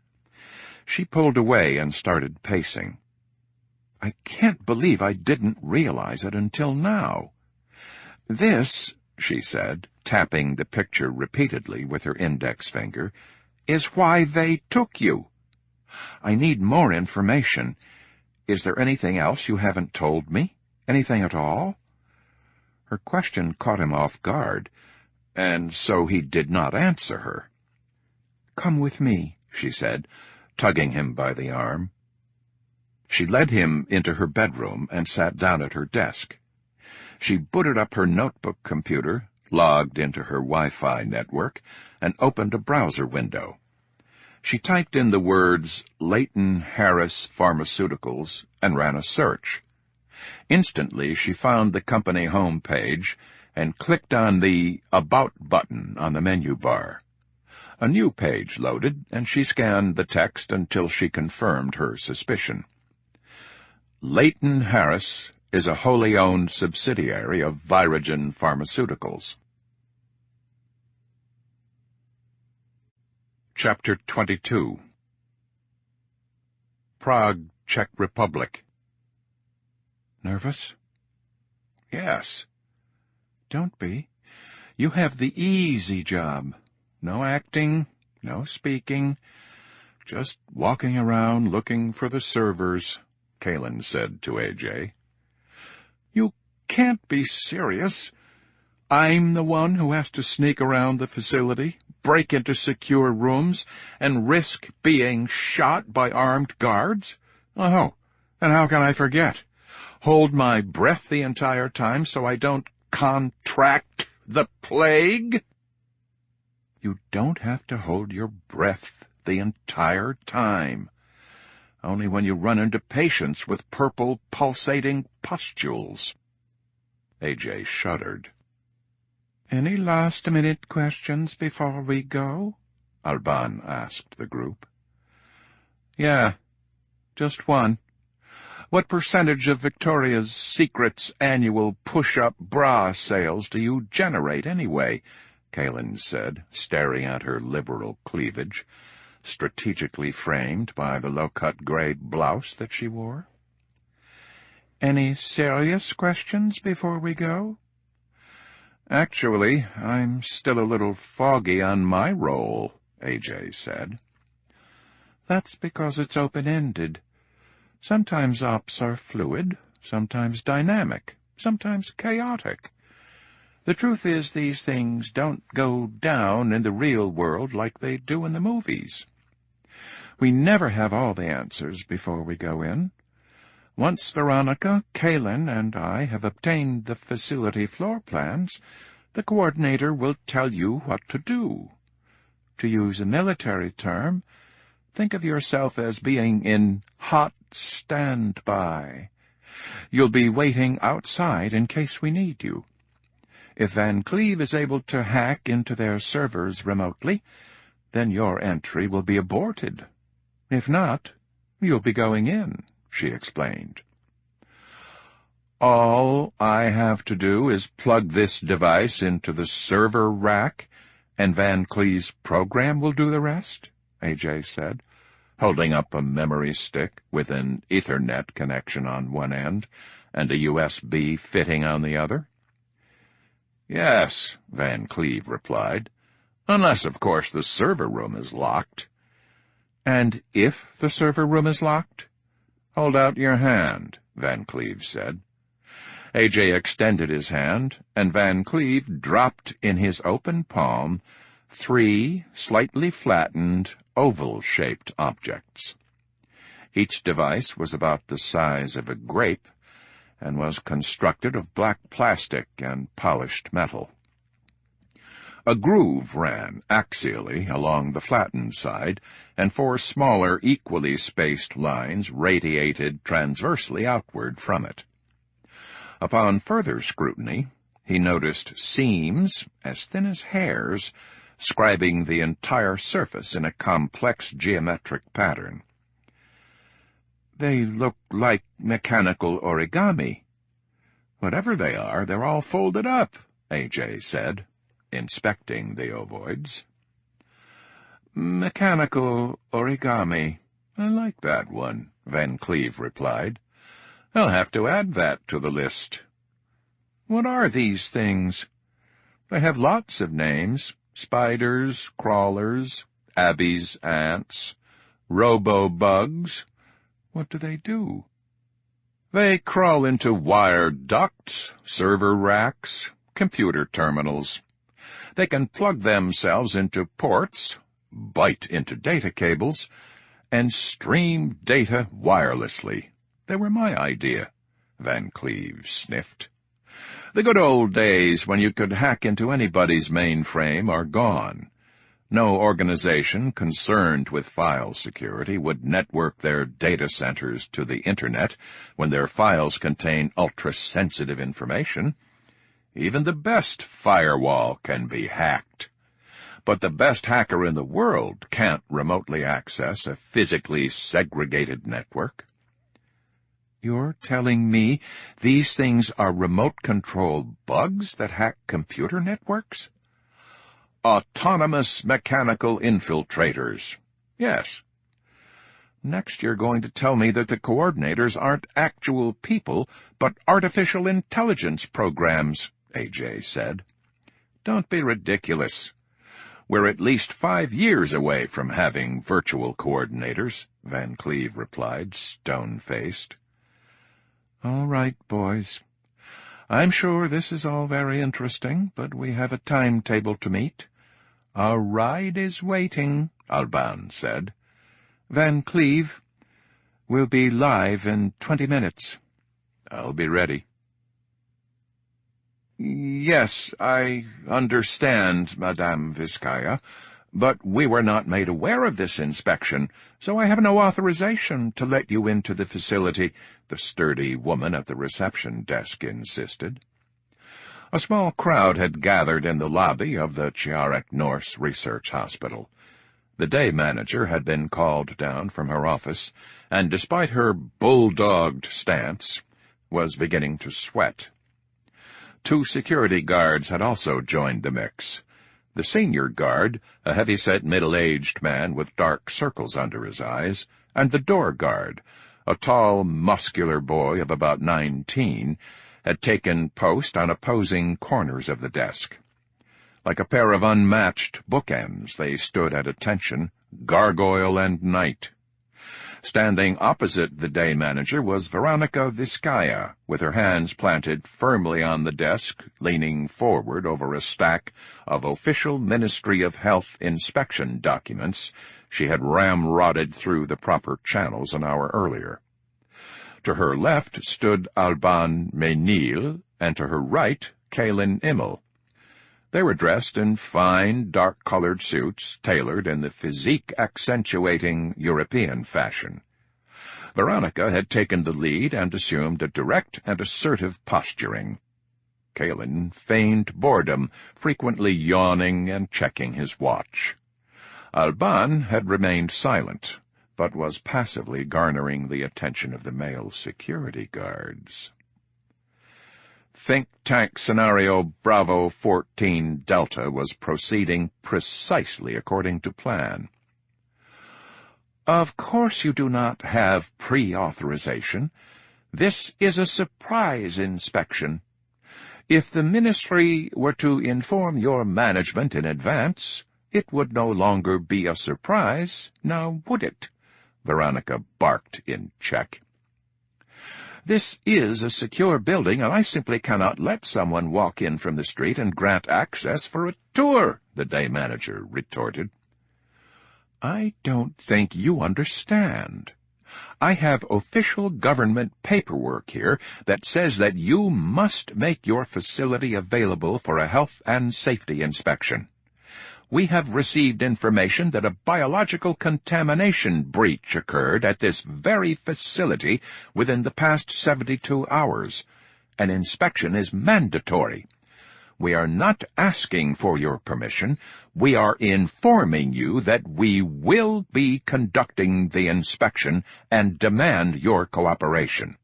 She pulled away and started pacing. "I can't believe I didn't realize it until now. This," she said, tapping the picture repeatedly with her index finger, "is why they took you. I need more information. Is there anything else you haven't told me? Anything at all?" Her question caught him off guard, and so he did not answer her. "Come with me," she said, tugging him by the arm. She led him into her bedroom and sat down at her desk. She booted up her notebook computer, logged into her Wi-Fi network, and opened a browser window. She typed in the words Leighton Harris Pharmaceuticals and ran a search. Instantly she found the company home page and clicked on the About button on the menu bar. A new page loaded, and she scanned the text until she confirmed her suspicion. Leighton Harris is a wholly owned subsidiary of Virogen Pharmaceuticals. Chapter 22. Prague, Czech Republic. "Nervous?" "Yes." "Don't be. You have the easy job. No acting, no speaking, just walking around looking for the servers," Kalin said to AJ. "You can't be serious. I'm the one who has to sneak around the facility, break into secure rooms, and risk being shot by armed guards? Oh, and how can I forget? Hold my breath the entire time so I don't contract the plague?" "You don't have to hold your breath the entire time. Only when you run into patients with purple, pulsating pustules." AJ shuddered. "Any last-minute questions before we go?" Alban asked the group. "Yeah, just one. What percentage of Victoria's Secret's annual push-up bra sales do you generate anyway?" Kalin said, staring at her liberal cleavage, strategically framed by the low-cut gray blouse that she wore. "Any serious questions before we go?" "Actually, I'm still a little foggy on my role," AJ said. "That's because it's open-ended. Sometimes ops are fluid, sometimes dynamic, sometimes chaotic. The truth is these things don't go down in the real world like they do in the movies. We never have all the answers before we go in. Once Veronica, Kalin, and I have obtained the facility floor plans, The coordinator will tell you what to do. To use a military term, think of yourself as being in hot standby. You'll be waiting outside in case we need you. If Van Cleve is able to hack into their servers remotely, then your entry will be aborted. If not, you'll be going in, she explained. All I have to do is plug this device into the server rack, and Van Cleve's program will do the rest, AJ said, holding up a memory stick with an Ethernet connection on one end and a USB fitting on the other. Yes, Van Cleve replied, unless, of course, the server room is locked. And if the server room is locked? Hold out your hand, Van Cleve said. AJ extended his hand, and Van Cleve dropped in his open palm 3 slightly flattened, oval-shaped objects. Each device was about the size of a grape and was constructed of black plastic and polished metal. A groove ran axially along the flattened side, and 4 smaller, equally spaced lines radiated transversely outward from it. Upon further scrutiny, he noticed seams, as thin as hairs, scribing the entire surface in a complex geometric pattern. They look like mechanical origami. Whatever they are, they're all folded up, AJ said, inspecting the ovoids. Mechanical origami. I like that one, Van Cleve replied. I'll have to add that to the list. What are these things? They have lots of names. Spiders, crawlers, Abby's ants, robo-bugs. What do they do? They crawl into wire ducts, server racks, computer terminals. They can plug themselves into ports, bite into data cables, and stream data wirelessly. They were my idea, Van Cleve sniffed. The good old days when you could hack into anybody's mainframe are gone. No organization concerned with file security would network their data centers to the Internet when their files contain ultra-sensitive information. Even the best firewall can be hacked. But the best hacker in the world can't remotely access a physically segregated network. You're telling me these things are remote-control bugs that hack computer networks? Autonomous mechanical infiltrators. Yes. Next you're going to tell me that the coordinators aren't actual people, but artificial intelligence programs, AJ said. Don't be ridiculous. We're at least 5 years away from having virtual coordinators, Van Cleve replied, stone-faced. All right, boys. I'm sure this is all very interesting, but we have a timetable to meet. Our ride is waiting, Alban said. Van Cleve, we'll be live in 20 minutes. I'll be ready. Yes, I understand, Madame Vizcaya, but we were not made aware of this inspection, so I have no authorization to let you into the facility, the sturdy woman at the reception desk insisted. A small crowd had gathered in the lobby of the Chiarek Norse Research Hospital. The day manager had been called down from her office, and despite her bulldogged stance, was beginning to sweat. 2 security guards had also joined the mix. The senior guard, a heavy-set middle-aged man with dark circles under his eyes, and the door guard, a tall, muscular boy of about 19, had taken post on opposing corners of the desk. Like a pair of unmatched bookends, they stood at attention, gargoyle and knight. Standing opposite the day manager was Veronica Vizcaya, with her hands planted firmly on the desk, leaning forward over a stack of official Ministry of Health inspection documents she had ramrodded through the proper channels an hour earlier. To her left stood Alban Menil, and to her right, Kalin Immel. They were dressed in fine, dark-colored suits, tailored in the physique-accentuating European fashion. Veronica had taken the lead and assumed a direct and assertive posturing. Caelan feigned boredom, frequently yawning and checking his watch. Alban had remained silent, but was passively garnering the attention of the male security guards. Think Tank Scenario Bravo 14 Delta was proceeding precisely according to plan. "Of course you do not have pre-authorization. This is a surprise inspection. If the Ministry were to inform your management in advance, it would no longer be a surprise, now would it?" Veronica barked in check. "This is a secure building, and I simply cannot let someone walk in from the street and grant access for a tour," the day manager retorted. "I don't think you understand. I have official government paperwork here that says that you must make your facility available for a health and safety inspection. We have received information that a biological contamination breach occurred at this very facility within the past 72 hours. An inspection is mandatory. We are not asking for your permission. We are informing you that we will be conducting the inspection and demand your cooperation."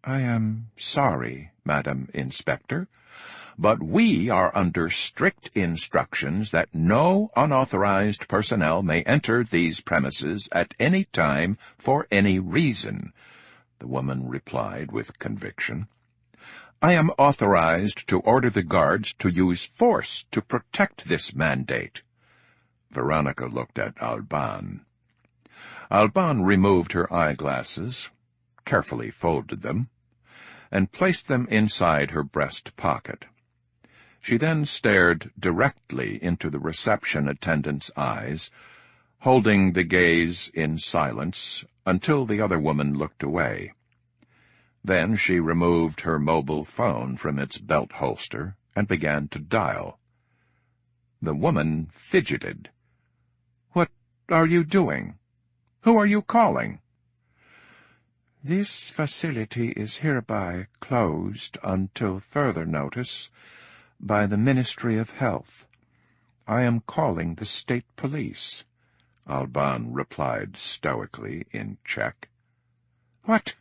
"I am sorry, Madam Inspector, but we are under strict instructions that no unauthorized personnel may enter these premises at any time for any reason," the woman replied with conviction. "I am authorized to order the guards to use force to protect this mandate." Veronica looked at Alban. Alban removed her eyeglasses, carefully folded them, and placed them inside her breast pocket. She then stared directly into the reception attendant's eyes, holding the gaze in silence until the other woman looked away. Then she removed her mobile phone from its belt holster and began to dial. The woman fidgeted. "What are you doing? Who are you calling?" "This facility is hereby closed until further notice by the Ministry of Health. I am calling the state police," Alban replied stoically in Czech. "What?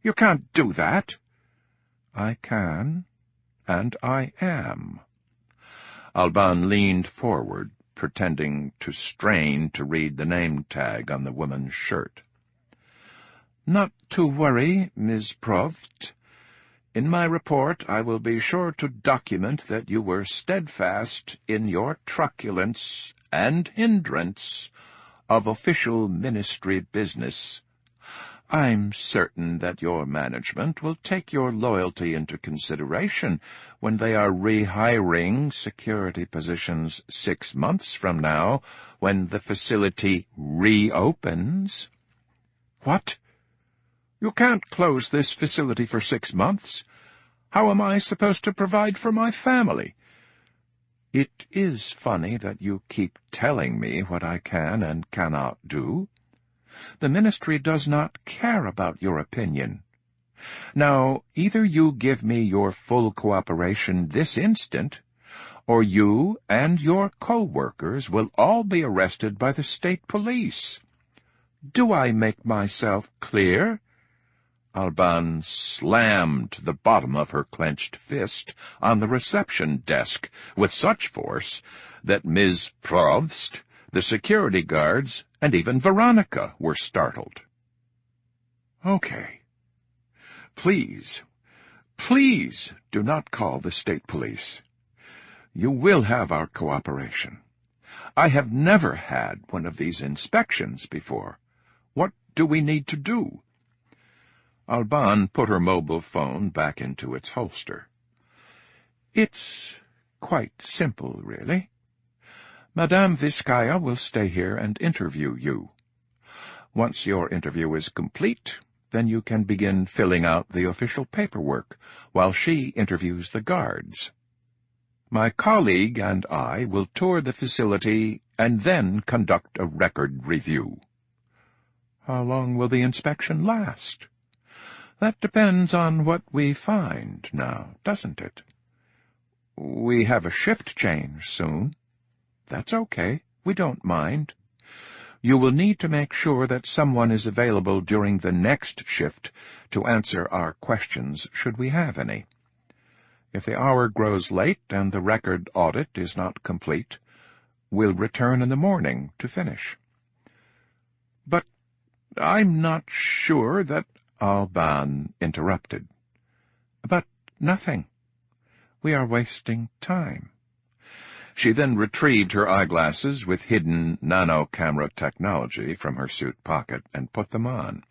You can't do that." "I can, and I am." Alban leaned forward, pretending to strain to read the name tag on the woman's shirt. "Not to worry, Ms. Proft. In my report I will be sure to document that you were steadfast in your truculence and hindrance of official ministry business. I'm certain that your management will take your loyalty into consideration when they are rehiring security positions 6 months from now, when the facility reopens." "What? You can't close this facility for 6 months. How am I supposed to provide for my family?" "It is funny that you keep telling me what I can and cannot do. The ministry does not care about your opinion. Now, either you give me your full cooperation this instant, or you and your co-workers will all be arrested by the state police. Do I make myself clear?" Alban slammed the bottom of her clenched fist on the reception desk with such force that Ms. Provst, the security guards, and even Veronica were startled. "Okay. Please, please do not call the state police. You will have our cooperation. I have never had one of these inspections before. What do we need to do?" Alban put her mobile phone back into its holster. "It's quite simple, really. Madame Vizcaya will stay here and interview you. Once your interview is complete, then you can begin filling out the official paperwork while she interviews the guards." My colleague and I will tour the facility and then conduct a record review. How long will the inspection last? That depends on what we find now, doesn't it? We have a shift change soon. That's okay. We don't mind. You will need to make sure that someone is available during the next shift to answer our questions, should we have any. If the hour grows late and the record audit is not complete, we'll return in the morning to finish. But I'm not sure that— Alban interrupted. But nothing. We are wasting time. She then retrieved her eyeglasses with hidden nano-camera technology from her suit pocket and put them on.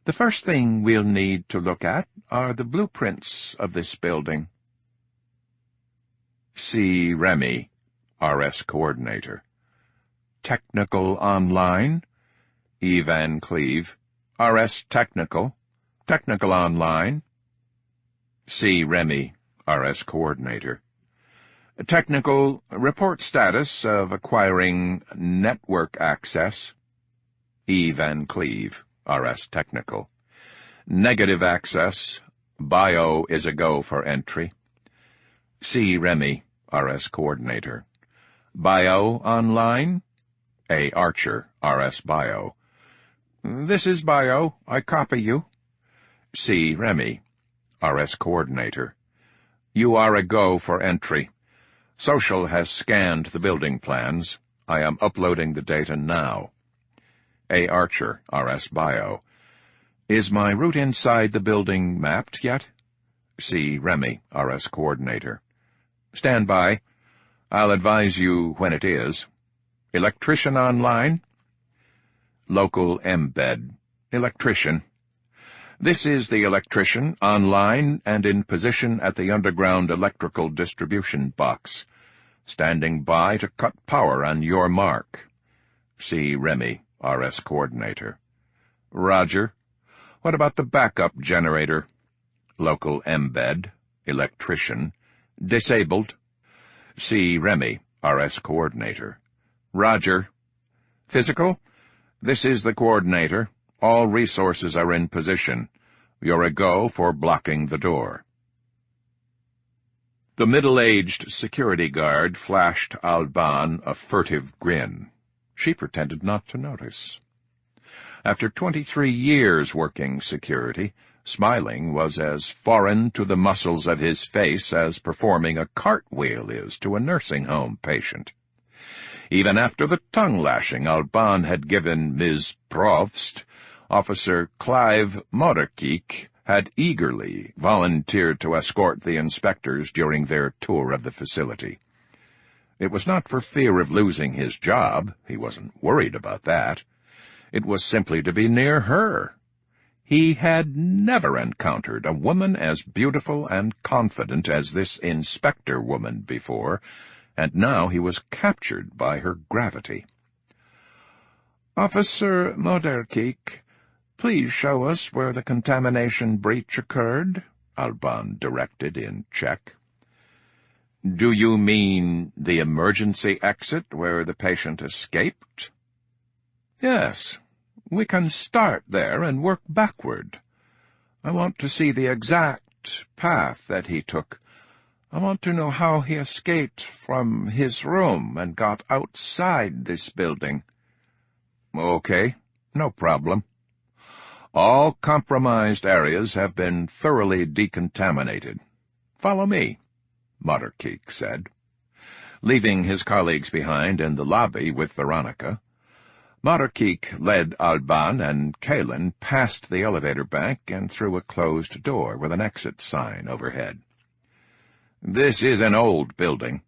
The first thing we'll need to look at are the blueprints of this building. See Remy, RS Coordinator. Technical Online, E. Van Cleve. RS Technical, Technical Online. See Remy, RS Coordinator. Technical Report Status of Acquiring Network Access. E. Van Cleve, RS Technical. Negative Access. Bio is a go for entry. C. Remy, RS Coordinator. Bio Online. A. Archer, RS Bio. This is Bio. I copy you. C. Remy, RS Coordinator. You are a go for entry. Social has scanned the building plans. I am uploading the data now. A. Archer, RS Bio. Is my route inside the building mapped yet? C. Remy, RS Coordinator. Stand by. I'll advise you when it is. Electrician online? Local embed. Electrician. This is the electrician, online and in position at the underground electrical distribution box, standing by to cut power on your mark. C. Remy, RS Coordinator. Roger. What about the backup generator? Local embed. Electrician. Disabled. C. Remy, RS Coordinator. Roger. Physical? This is the coordinator. All resources are in position. You're a go for blocking the door. The middle-aged security guard flashed Alban a furtive grin. She pretended not to notice. After 23 years working security, smiling was as foreign to the muscles of his face as performing a cartwheel is to a nursing home patient. Even after the tongue-lashing Alban had given Ms. Provst, Officer Clive Moderkeek had eagerly volunteered to escort the inspectors during their tour of the facility. It was not for fear of losing his job. He wasn't worried about that. It was simply to be near her. He had never encountered a woman as beautiful and confident as this inspector woman before, and now he was captured by her gravity. Officer Moderkeek, please show us where the contamination breach occurred, Alban directed in Czech. Do you mean the emergency exit where the patient escaped? Yes, we can start there and work backward. I want to see the exact path that he took. I want to know how he escaped from his room and got outside this building. Okay, no problem. All compromised areas have been thoroughly decontaminated. Follow me, Moderkeek said. Leaving his colleagues behind in the lobby with Veronica, Moderkeek led Alban and Kalin past the elevator bank and through a closed door with an exit sign overhead. This is an old building.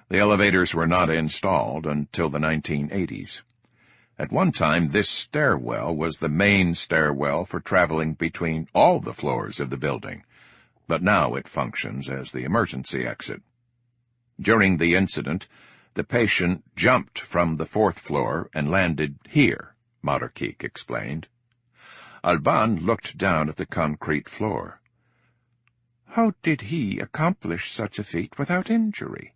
The elevators were not installed until the 1980s. At one time, this stairwell was the main stairwell for traveling between all the floors of the building, but now it functions as the emergency exit. During the incident, the patient jumped from the 4th floor and landed here, Moderkeek explained. Alban looked down at the concrete floor. How did he accomplish such a feat without injury?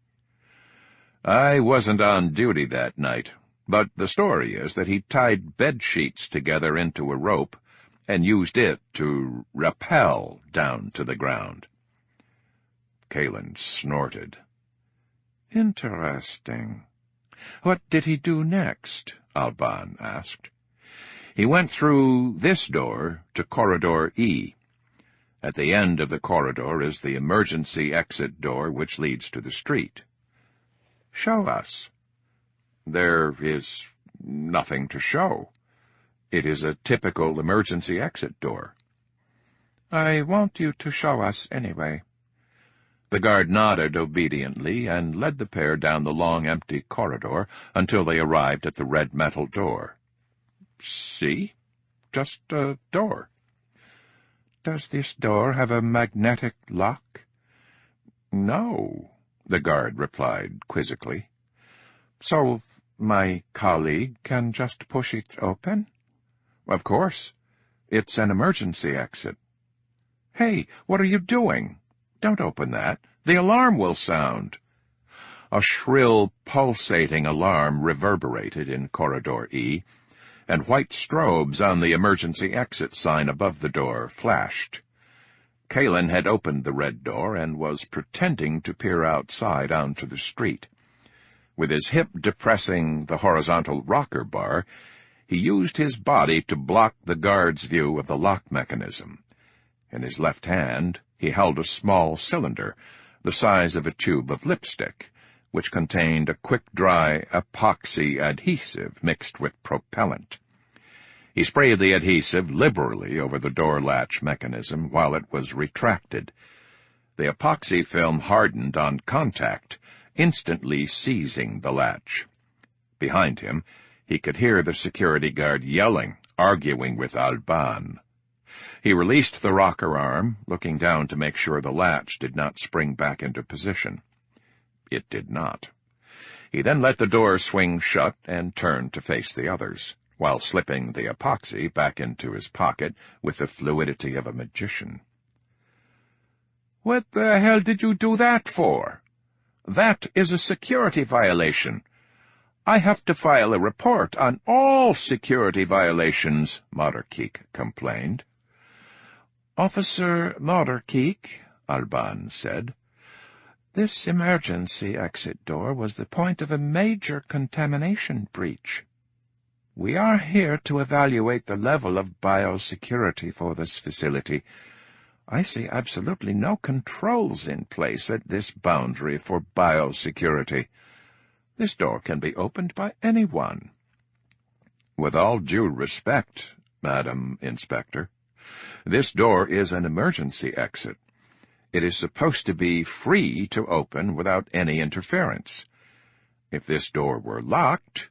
I wasn't on duty that night, but the story is that he tied bed sheets together into a rope and used it to rappel down to the ground. Caelan snorted. Interesting. What did he do next? Alban asked. He went through this door to Corridor E. At the end of the corridor is the emergency exit door which leads to the street. Show us. There is nothing to show. It is a typical emergency exit door. I want you to show us anyway. The guard nodded obediently and led the pair down the long empty corridor until they arrived at the red metal door. See? Just a door. Does this door have a magnetic lock? No, the guard replied quizzically. So my colleague can just push it open? Of course. It's an emergency exit. Hey, what are you doing? Don't open that. The alarm will sound. A shrill, pulsating alarm reverberated in Corridor E, and white strobes on the emergency exit sign above the door flashed. Caelan had opened the red door and was pretending to peer outside onto the street. With his hip depressing the horizontal rocker bar, he used his body to block the guard's view of the lock mechanism. In his left hand, he held a small cylinder, the size of a tube of lipstick, which contained a quick-dry epoxy adhesive mixed with propellant. He sprayed the adhesive liberally over the door latch mechanism while it was retracted. The epoxy film hardened on contact, instantly seizing the latch. Behind him, he could hear the security guard yelling, arguing with Alban. He released the rocker arm, looking down to make sure the latch did not spring back into position. It did not. He then let the door swing shut and turned to face the others, while slipping the epoxy back into his pocket with the fluidity of a magician. "What the hell did you do that for? That is a security violation. I have to file a report on all security violations," Marderkeek complained. "Officer Marderkeek," Alban said, "this emergency exit door was the point of a major contamination breach. We are here to evaluate the level of biosecurity for this facility. I see absolutely no controls in place at this boundary for biosecurity. This door can be opened by anyone." "With all due respect, Madam Inspector, this door is an emergency exit. It is supposed to be free to open without any interference. If this door were locked,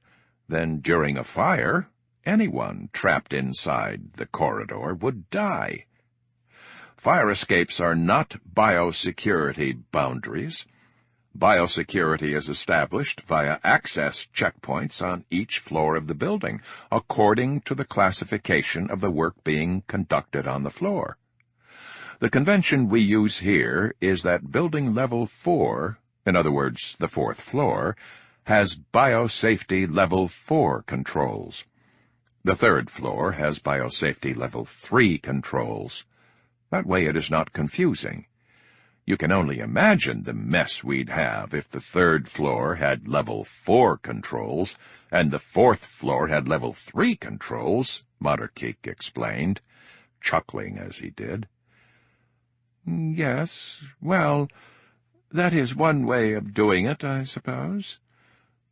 then during a fire, anyone trapped inside the corridor would die. Fire escapes are not biosecurity boundaries. Biosecurity is established via access checkpoints on each floor of the building, according to the classification of the work being conducted on the floor. The convention we use here is that building level 4, in other words, the 4th floor, has biosafety level 4 controls. The 3rd floor has biosafety level 3 controls. That way it is not confusing. You can only imagine the mess we'd have if the 3rd floor had level 4 controls and the 4th floor had level 3 controls, Marderkeek explained, chuckling as he did. "Yes, well, that is one way of doing it, I suppose.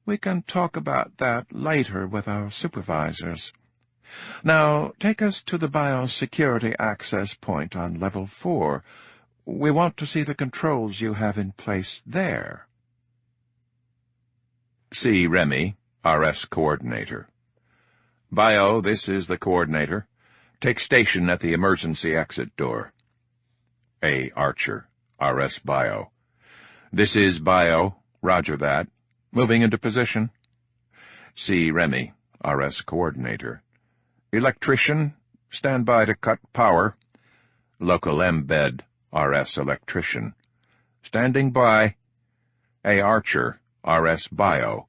We can talk about that later with our supervisors. Now, take us to the biosecurity access point on level 4. We want to see the controls you have in place there." "See Remy, RS Coordinator. Bio, this is the Coordinator. Take station at the emergency exit door." A. Archer, RS Bio. "This is Bio. Roger that. Moving into position." See Remy, RS Coordinator. "Electrician, stand by to cut power." Local embed, R.S. Electrician. Standing by. A. Archer, R.S. Bio.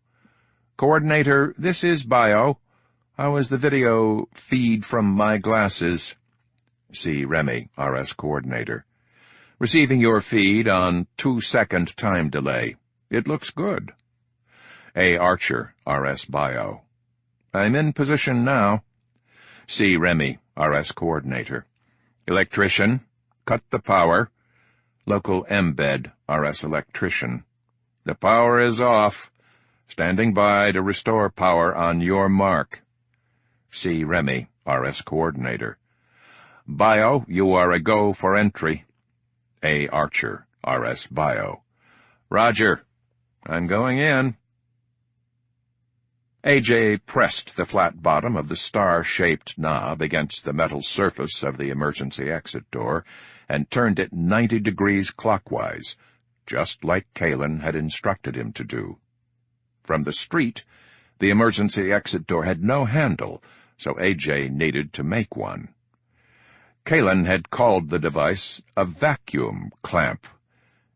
Coordinator, this is Bio. How is the video feed from my glasses? C. Remy, R.S. Coordinator. Receiving your feed on 2-second time delay. It looks good. A. Archer, R.S. Bio. I'm in position now. C. Remy, R.S. Coordinator. Electrician, cut the power. Local embed, R.S. Electrician. The power is off. Standing by to restore power on your mark. C. Remy, R.S. Coordinator. Bio, you are a go for entry. A. Archer, R.S. Bio. Roger. I'm going in. A.J. pressed the flat bottom of the star-shaped knob against the metal surface of the emergency exit door and turned it 90 degrees clockwise, just like Kalen had instructed him to do. From the street, the emergency exit door had no handle, so A.J. needed to make one. Kalen had called the device a vacuum clamp.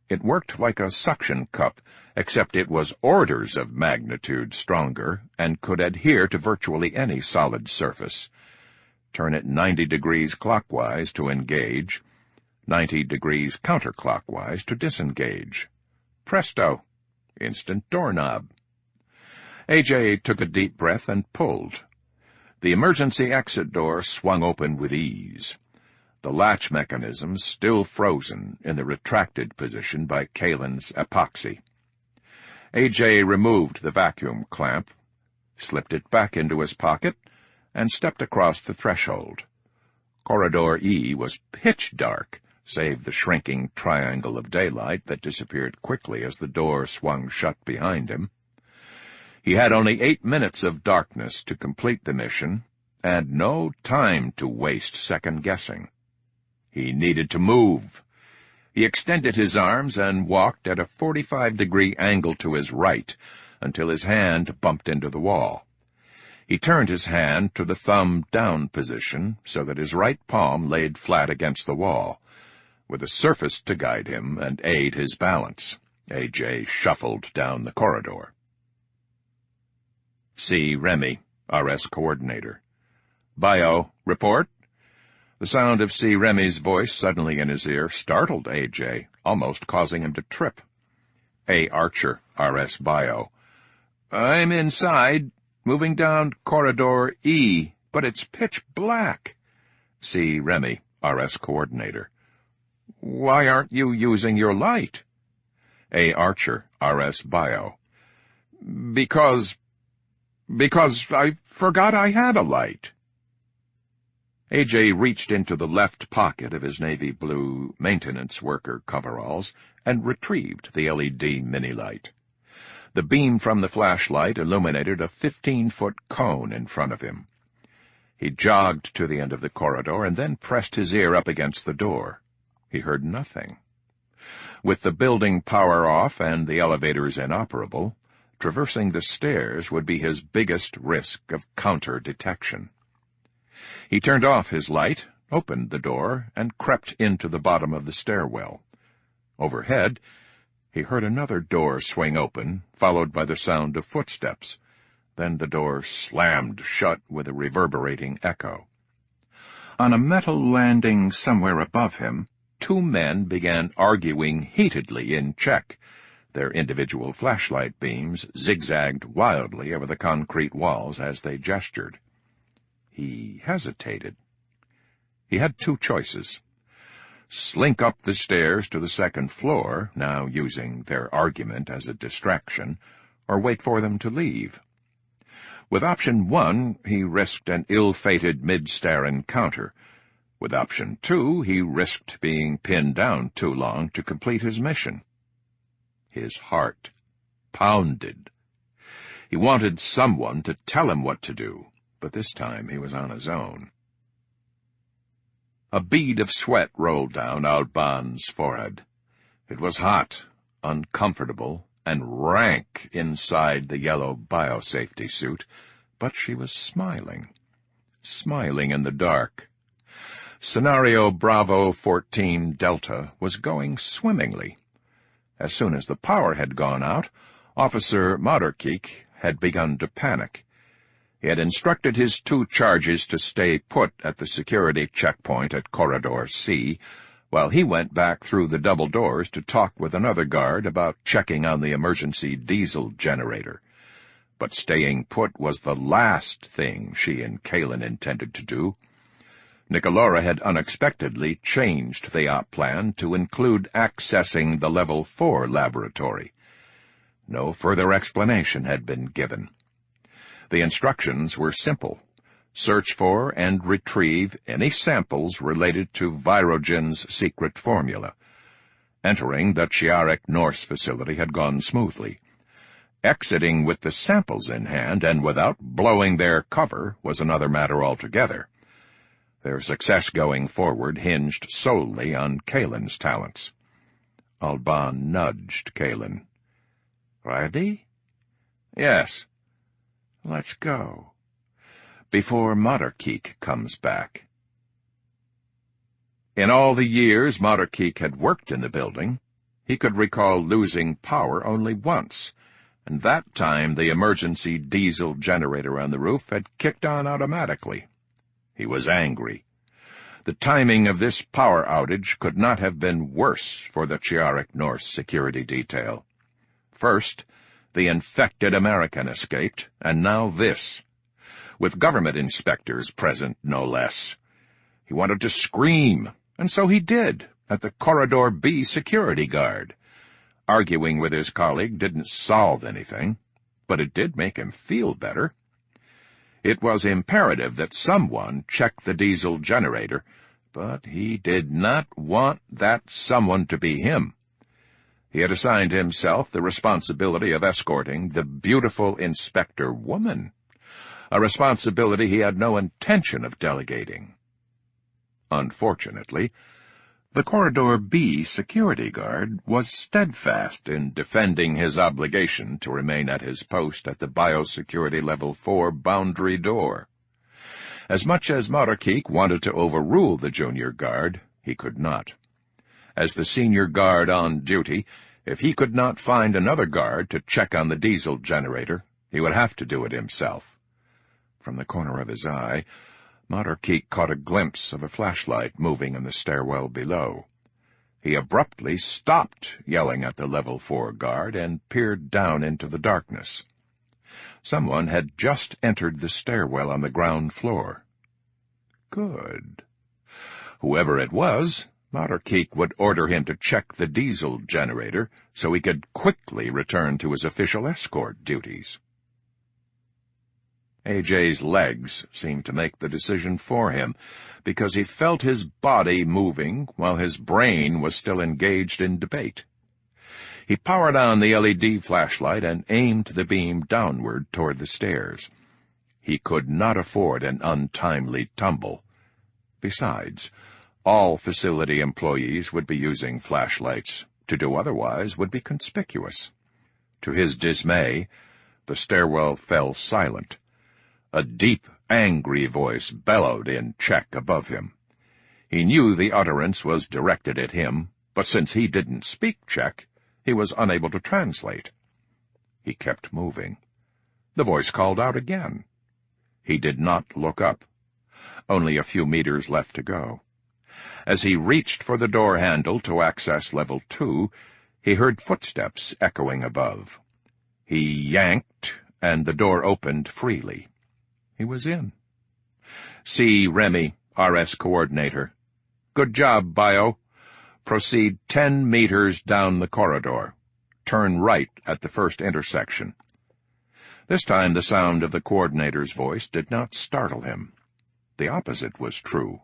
It worked like a suction cup, except it was orders of magnitude stronger and could adhere to virtually any solid surface. Turn it 90 degrees clockwise to engage, 90 degrees counterclockwise to disengage. Presto! Instant doorknob. A.J. took a deep breath and pulled. The emergency exit door swung open with ease. The latch mechanism still frozen in the retracted position by Kalen's epoxy. A.J. removed the vacuum clamp, slipped it back into his pocket, and stepped across the threshold. Corridor E was pitch dark, save the shrinking triangle of daylight that disappeared quickly as the door swung shut behind him. He had only 8 minutes of darkness to complete the mission, and no time to waste second-guessing. He needed to move. He extended his arms and walked at a 45-degree angle to his right until his hand bumped into the wall. He turned his hand to the thumb-down position so that his right palm laid flat against the wall, with a surface to guide him and aid his balance. A.J. shuffled down the corridor. C. Remy, R.S. Coordinator. Bio, report. The sound of C. Remy's voice suddenly in his ear startled A.J., almost causing him to trip. A. Archer, R.S. Bio. I'm inside, moving down corridor E, but it's pitch black. C. Remy, R.S. Coordinator. Why aren't you using your light? A. Archer, R.S. Bio. Because I forgot I had a light. A.J. reached into the left pocket of his navy blue maintenance worker coveralls and retrieved the LED mini-light. The beam from the flashlight illuminated a 15-foot cone in front of him. He jogged to the end of the corridor and then pressed his ear up against the door. He heard nothing. With the building power off and the elevators inoperable, traversing the stairs would be his biggest risk of counter-detection. He turned off his light, opened the door, and crept into the bottom of the stairwell. Overhead, he heard another door swing open, followed by the sound of footsteps. Then the door slammed shut with a reverberating echo. On a metal landing somewhere above him, 2 men began arguing heatedly in Czech. Their individual flashlight beams zigzagged wildly over the concrete walls as they gestured. He hesitated. He had 2 choices. Slink up the stairs to the 2nd floor, now using their argument as a distraction, or wait for them to leave. With option 1, he risked an ill-fated mid-stair encounter. With option 2, he risked being pinned down too long to complete his mission. His heart pounded. He wanted someone to tell him what to do, but this time he was on his own. A bead of sweat rolled down Alban's forehead. It was hot, uncomfortable, and rank inside the yellow biosafety suit, but she was smiling in the dark. Scenario Bravo 14 Delta was going swimmingly. As soon as the power had gone out, Officer Moderkeek had begun to panic. He had instructed his 2 charges to stay put at the security checkpoint at Corridor C, while he went back through the double doors to talk with another guard about checking on the emergency diesel generator. But staying put was the last thing she and Kalin intended to do. Nicolora had unexpectedly changed the op plan to include accessing the Level 4 laboratory. No further explanation had been given. The instructions were simple. Search for and retrieve any samples related to Virogen's secret formula. Entering the Chiarik Norse facility had gone smoothly. Exiting with the samples in hand and without blowing their cover was another matter altogether. Their success going forward hinged solely on Kalin's talents. Alban nudged Kalin. "Ready?" "Yes." "Let's go. Before Moderkeek comes back." In all the years Moderkeek had worked in the building, he could recall losing power only once, and that time the emergency diesel generator on the roof had kicked on automatically. He was angry. The timing of this power outage could not have been worse for the Chiarik Norse security detail. First, the infected American escaped, and now this, with government inspectors present no less. He wanted to scream, and so he did, at the Corridor B security guard. Arguing with his colleague didn't solve anything, but it did make him feel better. It was imperative that someone check the diesel generator, but he did not want that someone to be him. He had assigned himself the responsibility of escorting the beautiful inspector woman, a responsibility he had no intention of delegating. Unfortunately, the Corridor B security guard was steadfast in defending his obligation to remain at his post at the Biosecurity Level 4 boundary door. As much as Moderkeek wanted to overrule the junior guard, he could not. As the senior guard on duty, if he could not find another guard to check on the diesel generator, he would have to do it himself. From the corner of his eye, Moderkeek caught a glimpse of a flashlight moving in the stairwell below. He abruptly stopped yelling at the Level 4 guard and peered down into the darkness. Someone had just entered the stairwell on the ground floor. Good. Whoever it was, Moderkeek would order him to check the diesel generator so he could quickly return to his official escort duties. AJ's legs seemed to make the decision for him, because he felt his body moving while his brain was still engaged in debate. He powered on the LED flashlight and aimed the beam downward toward the stairs. He could not afford an untimely tumble. Besides, all facility employees would be using flashlights. To do otherwise would be conspicuous. To his dismay, the stairwell fell silent. A deep, angry voice bellowed in check above him. He knew the utterance was directed at him, but since he didn't speak Czech, he was unable to translate. He kept moving. The voice called out again. He did not look up. Only a few meters left to go. As he reached for the door handle to access Level 2, he heard footsteps echoing above. He yanked, and the door opened freely. He was in. "See Remy, RS Coordinator. Good job, Bio. Proceed 10 meters down the corridor. Turn right at the first intersection." This time the sound of the coordinator's voice did not startle him. The opposite was true.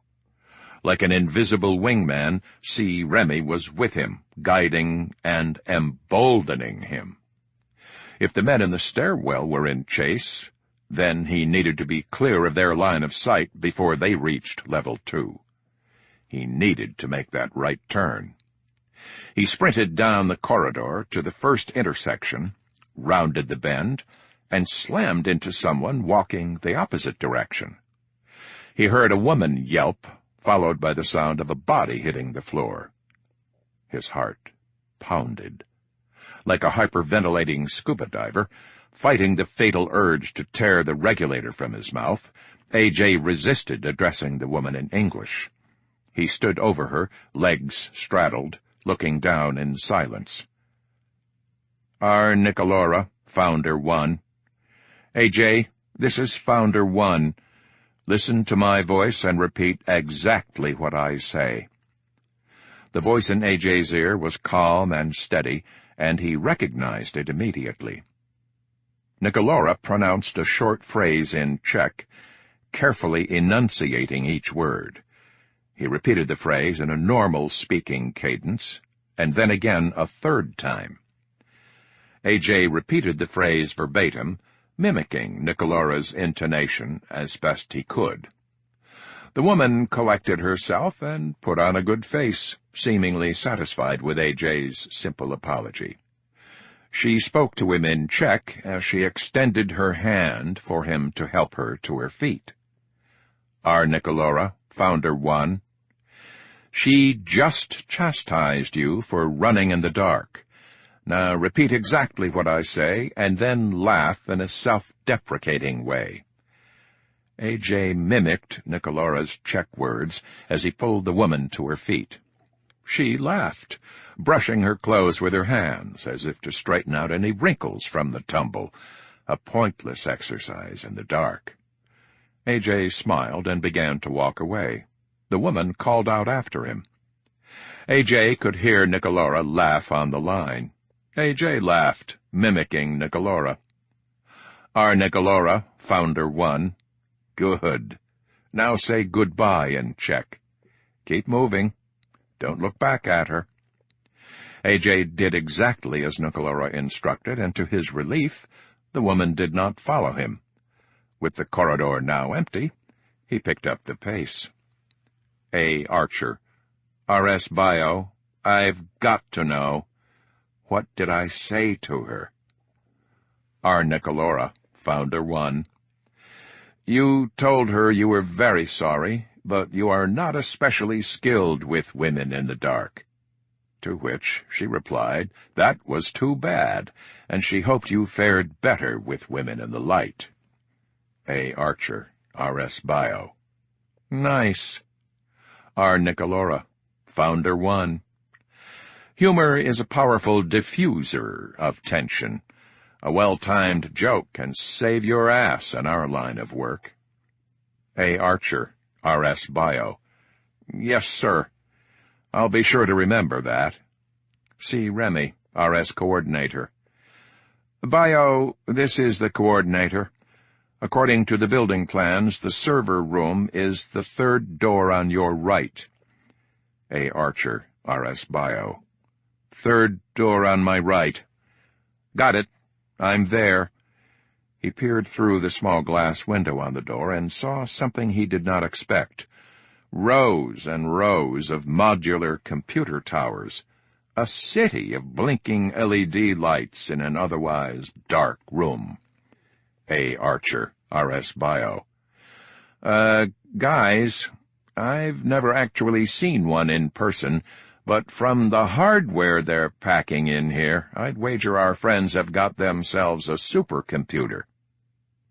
Like an invisible wingman, C. Remy was with him, guiding and emboldening him. If the men in the stairwell were in chase, then he needed to be clear of their line of sight before they reached Level 2. He needed to make that right turn. He sprinted down the corridor to the first intersection, rounded the bend, and slammed into someone walking the opposite direction. He heard a woman yelp, followed by the sound of a body hitting the floor. His heart pounded. Like a hyperventilating scuba diver, fighting the fatal urge to tear the regulator from his mouth, A.J. resisted addressing the woman in English. He stood over her, legs straddled, looking down in silence. "Our Nicolora, Founder 1. A.J., this is Founder 1. Listen to my voice and repeat exactly what I say." The voice in A.J.'s ear was calm and steady, and he recognized it immediately. Nicolora pronounced a short phrase in Czech, carefully enunciating each word. He repeated the phrase in a normal speaking cadence, and then again a third time. A.J. repeated the phrase verbatim, mimicking Nicolora's intonation as best he could. The woman collected herself and put on a good face, seemingly satisfied with A.J.'s simple apology. She spoke to him in Czech as she extended her hand for him to help her to her feet. "Our Nicolora, Founder 1. She just chastised you for running in the dark. Now repeat exactly what I say, and then laugh in a self-deprecating way." A.J. mimicked Nicolora's Czech words as he pulled the woman to her feet. She laughed, brushing her clothes with her hands, as if to straighten out any wrinkles from the tumble, a pointless exercise in the dark. A.J. smiled and began to walk away. The woman called out after him. A.J. could hear Nicolora laugh on the line. A.J. laughed, mimicking Nicolora. "Our Nicolora, Founder 1. Good. Now say goodbye in Czech. Keep moving. Don't look back at her." A.J. did exactly as Nicolora instructed, and to his relief, the woman did not follow him. With the corridor now empty, he picked up the pace. A. Archer. "R.S. Bio, I've got to know. What did I say to her?" "Our Nicolora, Founder 1. You told her you were very sorry, but you are not especially skilled with women in the dark." To which she replied that was too bad, and she hoped you fared better with women in the light. A. Archer, R.S. Bio. "Nice." "Our Nicolora, Founder 1. Humor is a powerful diffuser of tension. A well-timed joke can save your ass in our line of work." A. Archer, R.S. Bio. "Yes, sir. I'll be sure to remember that." C. Remy, R.S. Coordinator. "Bio, this is the Coordinator. According to the building plans, the server room is the third door on your right." A. Archer, R.S. Bio. "Third door on my right. Got it. I'm there." He peered through the small glass window on the door and saw something he did not expect. Rows and rows of modular computer towers. A city of blinking LED lights in an otherwise dark room. A. Archer, R.S. Bio. Guys, I've never actually seen one in person, but from the hardware they're packing in here, I'd wager our friends have got themselves a supercomputer."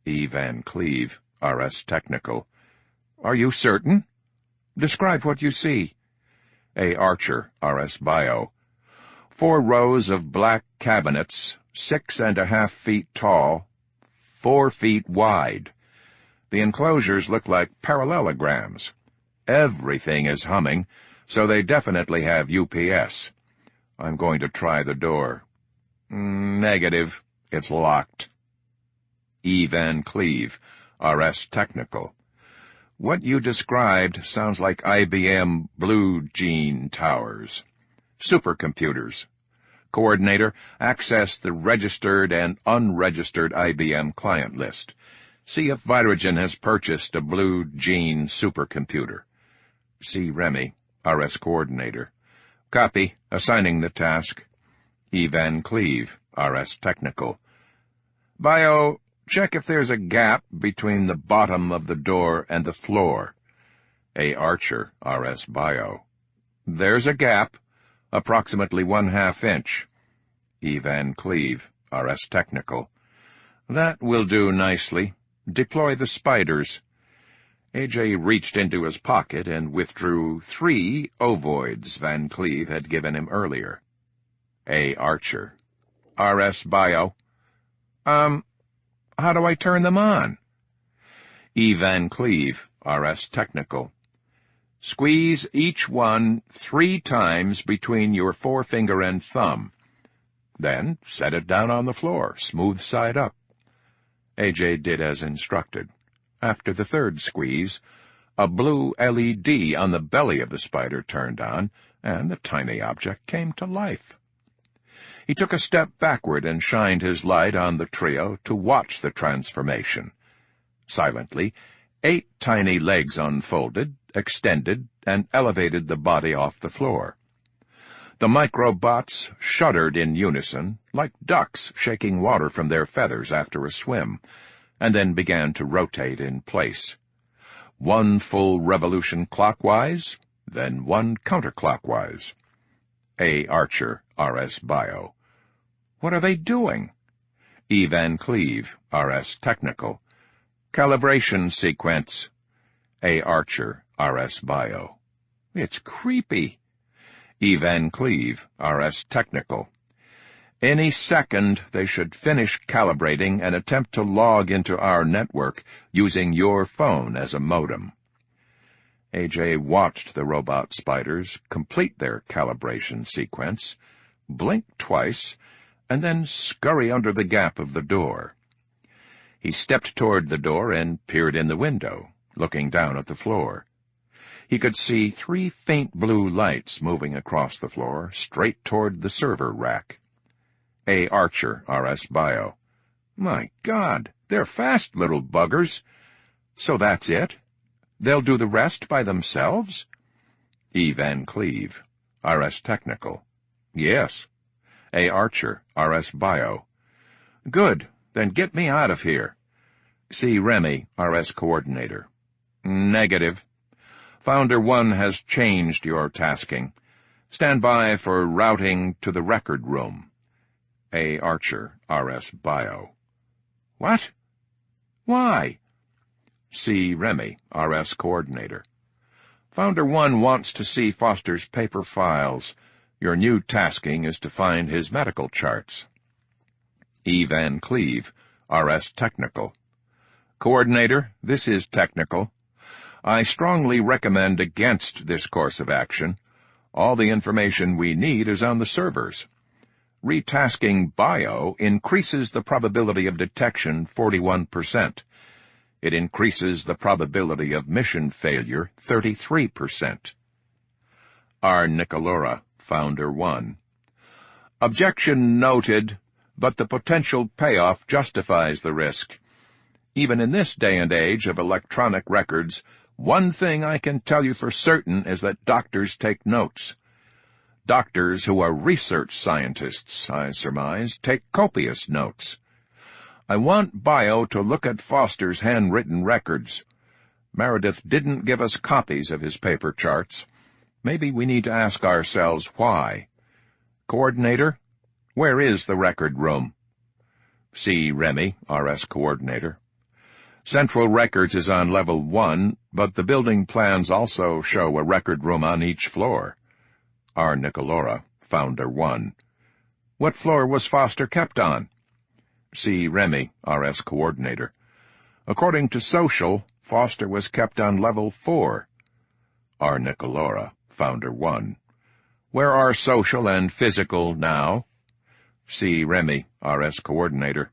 E. Van Cleve, R.S. Technical. "Are you certain? Describe what you see." A. Archer, R.S. Bio. 4 rows of black cabinets, 6.5 feet tall, 4 feet wide. The enclosures look like parallelograms. Everything is humming, so they definitely have UPS. I'm going to try the door. Negative. It's locked. E. Van Cleve, R.S. Technical. What you described sounds like IBM Blue Gene towers. Supercomputers. Coordinator, access the registered and unregistered IBM client list. See if Virogen has purchased a Blue Gene supercomputer. C. Remy, R.S. Coordinator. Copy. Assigning the task. E. Van Cleve, R.S. Technical. Bio, check if there's a gap between the bottom of the door and the floor. A. Archer, R.S. Bio. There's a gap, approximately 1/2 inch. E. Van Cleve, R.S. Technical. That will do nicely. Deploy the spiders. A.J. reached into his pocket and withdrew 3 ovoids Van Cleve had given him earlier. A. Archer, R.S. Bio. How do I turn them on? E. Van Cleve, R.S. Technical. Squeeze each one 3 times between your forefinger and thumb. Then set it down on the floor, smooth side up. A.J. did as instructed. After the 3rd squeeze, a blue LED on the belly of the spider turned on, and the tiny object came to life. He took a step backward and shined his light on the trio to watch the transformation. Silently, 8 tiny legs unfolded, extended, and elevated the body off the floor. The microbots shuddered in unison, like ducks shaking water from their feathers after a swim, and then began to rotate in place. 1 full revolution clockwise, then 1 counterclockwise. A. Archer, R.S. Bio. What are they doing? E. Van Cleve, R.S. Technical. Calibration sequence. A. Archer, R.S. Bio. It's creepy. E. Van Cleve, R.S. Technical. Any second they should finish calibrating and attempt to log into our network using your phone as a modem. A.J. watched the robot spiders complete their calibration sequence, blink twice, and then scurry under the gap of the door. He stepped toward the door and peered in the window, looking down at the floor. He could see 3 faint blue lights moving across the floor, straight toward the server rack. A. Archer, R.S. Bio. My God, they're fast little buggers. So that's it? They'll do the rest by themselves? E. Van Cleve, R.S. Technical. Yes. A. Archer, R.S. Bio. Good, then get me out of here. C. Remy, R.S. Coordinator. Negative. Founder 1 has changed your tasking. Stand by for routing to the record room. A. Archer, R.S. Bio. What? Why? C. Remy, R.S. Coordinator. Founder 1 wants to see Foster's paper files. Your new tasking is to find his medical charts. E. Van Cleve, R.S. Technical. Coordinator, this is Technical. I strongly recommend against this course of action. All the information we need is on the servers. Retasking Bio increases the probability of detection 41%. It increases the probability of mission failure 33%. R. Nicolora, Founder 1. Objection noted, but the potential payoff justifies the risk. Even in this day and age of electronic records, one thing I can tell you for certain is that doctors take notes. Doctors who are research scientists, I surmise, take copious notes. I want Bio to look at Foster's handwritten records. Meredith didn't give us copies of his paper charts. Maybe we need to ask ourselves why. Coordinator, where is the record room? C. Remy, R.S. Coordinator. Central Records is on level 1, but the building plans also show a record room on each floor. R. Nicolora, Founder 1. What floor was Foster kept on? C. Remy, R.S. Coordinator. According to Social, Foster was kept on level 4. R. Nicolora, Founder 1. Where are Social and Physical now? C. Remy, R.S. Coordinator.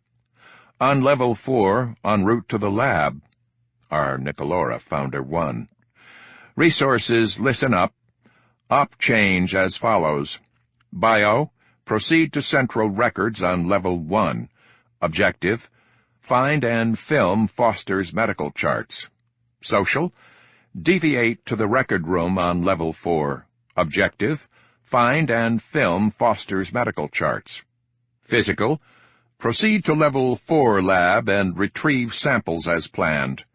On level 4, en route to the lab. R. Nicolora, Founder 1. Resources, listen up. Op change as follows. Bio, proceed to Central Records on level 1. Objective, find and film Foster's medical charts. Social, deviate to the record room on level 4. Objective, find and film Foster's medical charts. Physical, proceed to level 4 lab and retrieve samples as planned.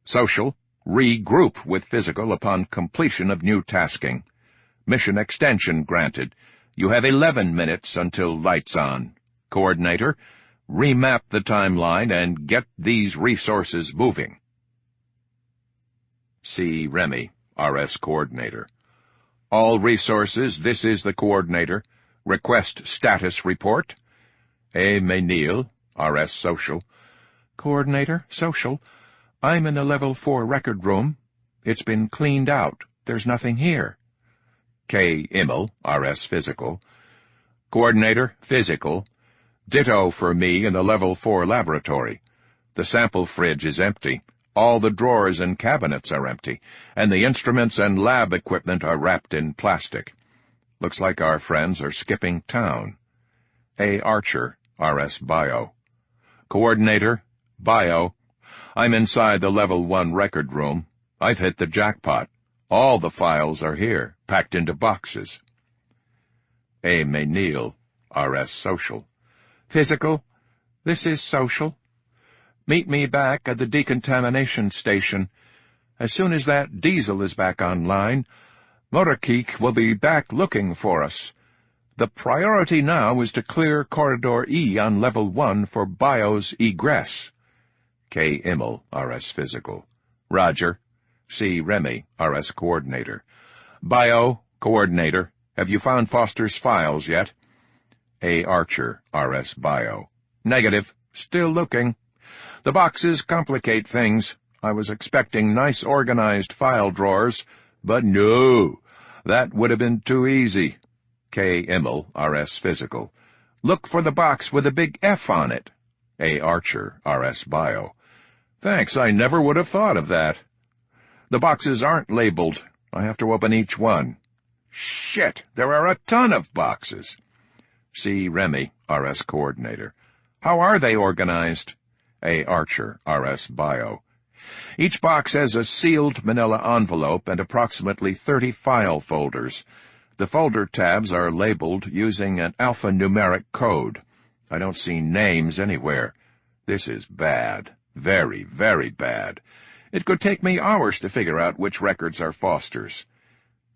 Social, Regroup with physical upon completion of new tasking. Mission extension granted. You have 11 minutes until lights on. Coordinator, remap the timeline and get these resources moving. C. Remy, RS Coordinator. All resources, this is the Coordinator. Request status report. A. Mayneel, RS Social. Coordinator, Social. I'm in the Level 4 record room. It's been cleaned out. There's nothing here. K. Immel, RS Physical. Coordinator, Physical. Ditto for me in the Level 4 laboratory. The sample fridge is empty. All the drawers and cabinets are empty, and the instruments and lab equipment are wrapped in plastic. Looks like our friends are skipping town. A. Archer, RS Bio. Coordinator, Bio. I'm inside the Level 1 record room. I've hit the jackpot. All the files are here, packed into boxes. A. Mayneel, RS Social. Physical, this is Social. Meet me back at the decontamination station. As soon as that diesel is back online, Motorkeek will be back looking for us. The priority now is to clear Corridor E on Level 1 for Bio's egress. K. Immel, RS Physical. Roger. C. Remy, RS Coordinator. Bio, Coordinator. Have you found Foster's files yet? A. Archer, RS Bio. Negative. Still looking. The boxes complicate things. I was expecting nice organized file drawers, but no, that would have been too easy. K. Immel, RS Physical. Look for the box with a big F on it. A. Archer, RS Bio. Thanks, I never would have thought of that. The boxes aren't labeled. I have to open each one. Shit, there are a ton of boxes. C. Remy, RS Coordinator. How are they organized? A. Archer, RS Bio. Each box has a sealed manila envelope and approximately 30 file folders. The folder tabs are labeled using an alphanumeric code. I don't see names anywhere. This is bad. Very, very bad. It could take me hours to figure out which records are Foster's.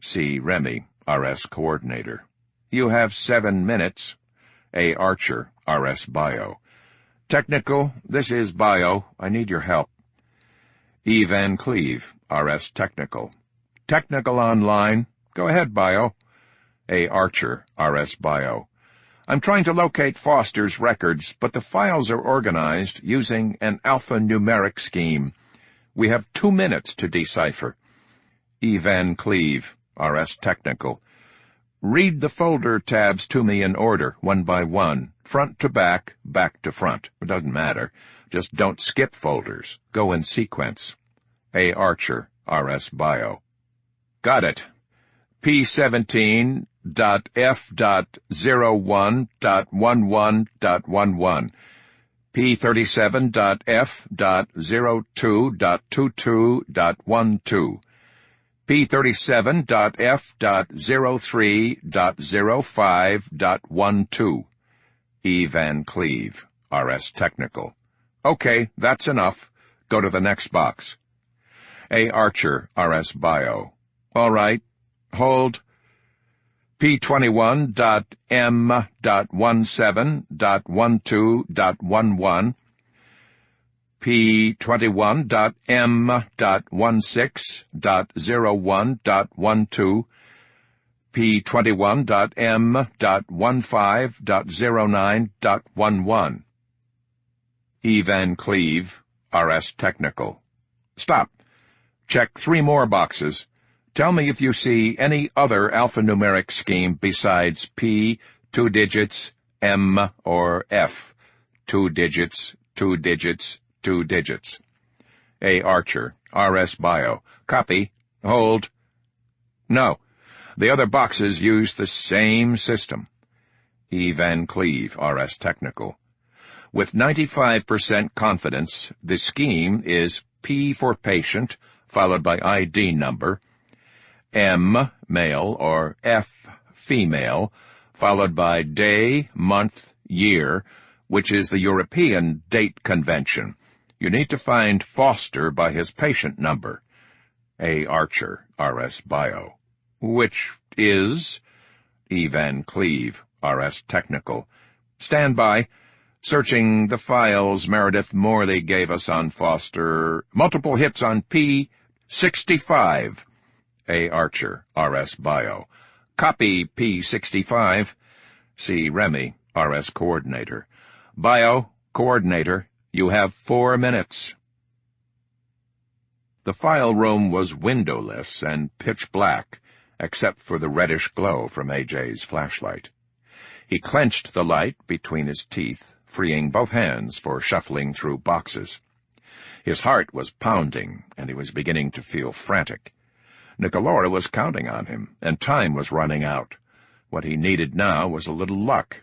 C. Remy, RS Coordinator. You have 7 minutes. A. Archer, RS Bio. Technical, this is Bio. I need your help. E. Van Cleve, RS Technical. Technical online. Go ahead, Bio. A. Archer, RS Bio. I'm trying to locate Foster's records, but the files are organized using an alphanumeric scheme. We have 2 minutes to decipher. E. Van Cleve, RS Technical. Read the folder tabs to me in order, one by one, front to back, back to front. It doesn't matter. Just don't skip folders. Go in sequence. A. Archer, RS Bio. Got it. P17.F.01.11.11. P37.F.02.22.12. P37.F.03.05.12. E. Van Cleve, RS Technical. Okay, that's enough. Go to the next box. A. Archer, RS Bio. All right. Hold. P21.M.17.12.11. P21.M.16.01.12. P21.M.15.09.11. E. Van Cleve, RS Technical. Stop. Check 3 more boxes. Tell me if you see any other alphanumeric scheme besides P, 2 digits, M, or F. 2 digits, 2 digits, 2 digits. A. Archer, RS Bio. Copy. Hold. No. The other boxes use the same system. E. Van Cleve, RS Technical. With 95% confidence, the scheme is P for patient, followed by ID number, M, male, or F, female, followed by day, month, year, which is the European date convention. You need to find Foster by his patient number. A. Archer, R.S. Bio. Which is? E. Van Cleve, R.S. Technical. Stand by. Searching the files Meredith Morley gave us on Foster. Multiple hits on P65. A. Archer, R.S. Bio. Copy P65. C. Remy, R.S. Coordinator. Bio, Coordinator, you have 4 minutes. The file room was windowless and pitch black, except for the reddish glow from A.J.'s flashlight. He clenched the light between his teeth, freeing both hands for shuffling through boxes. His heart was pounding, and he was beginning to feel frantic. Nicolora was counting on him, and time was running out. What he needed now was a little luck.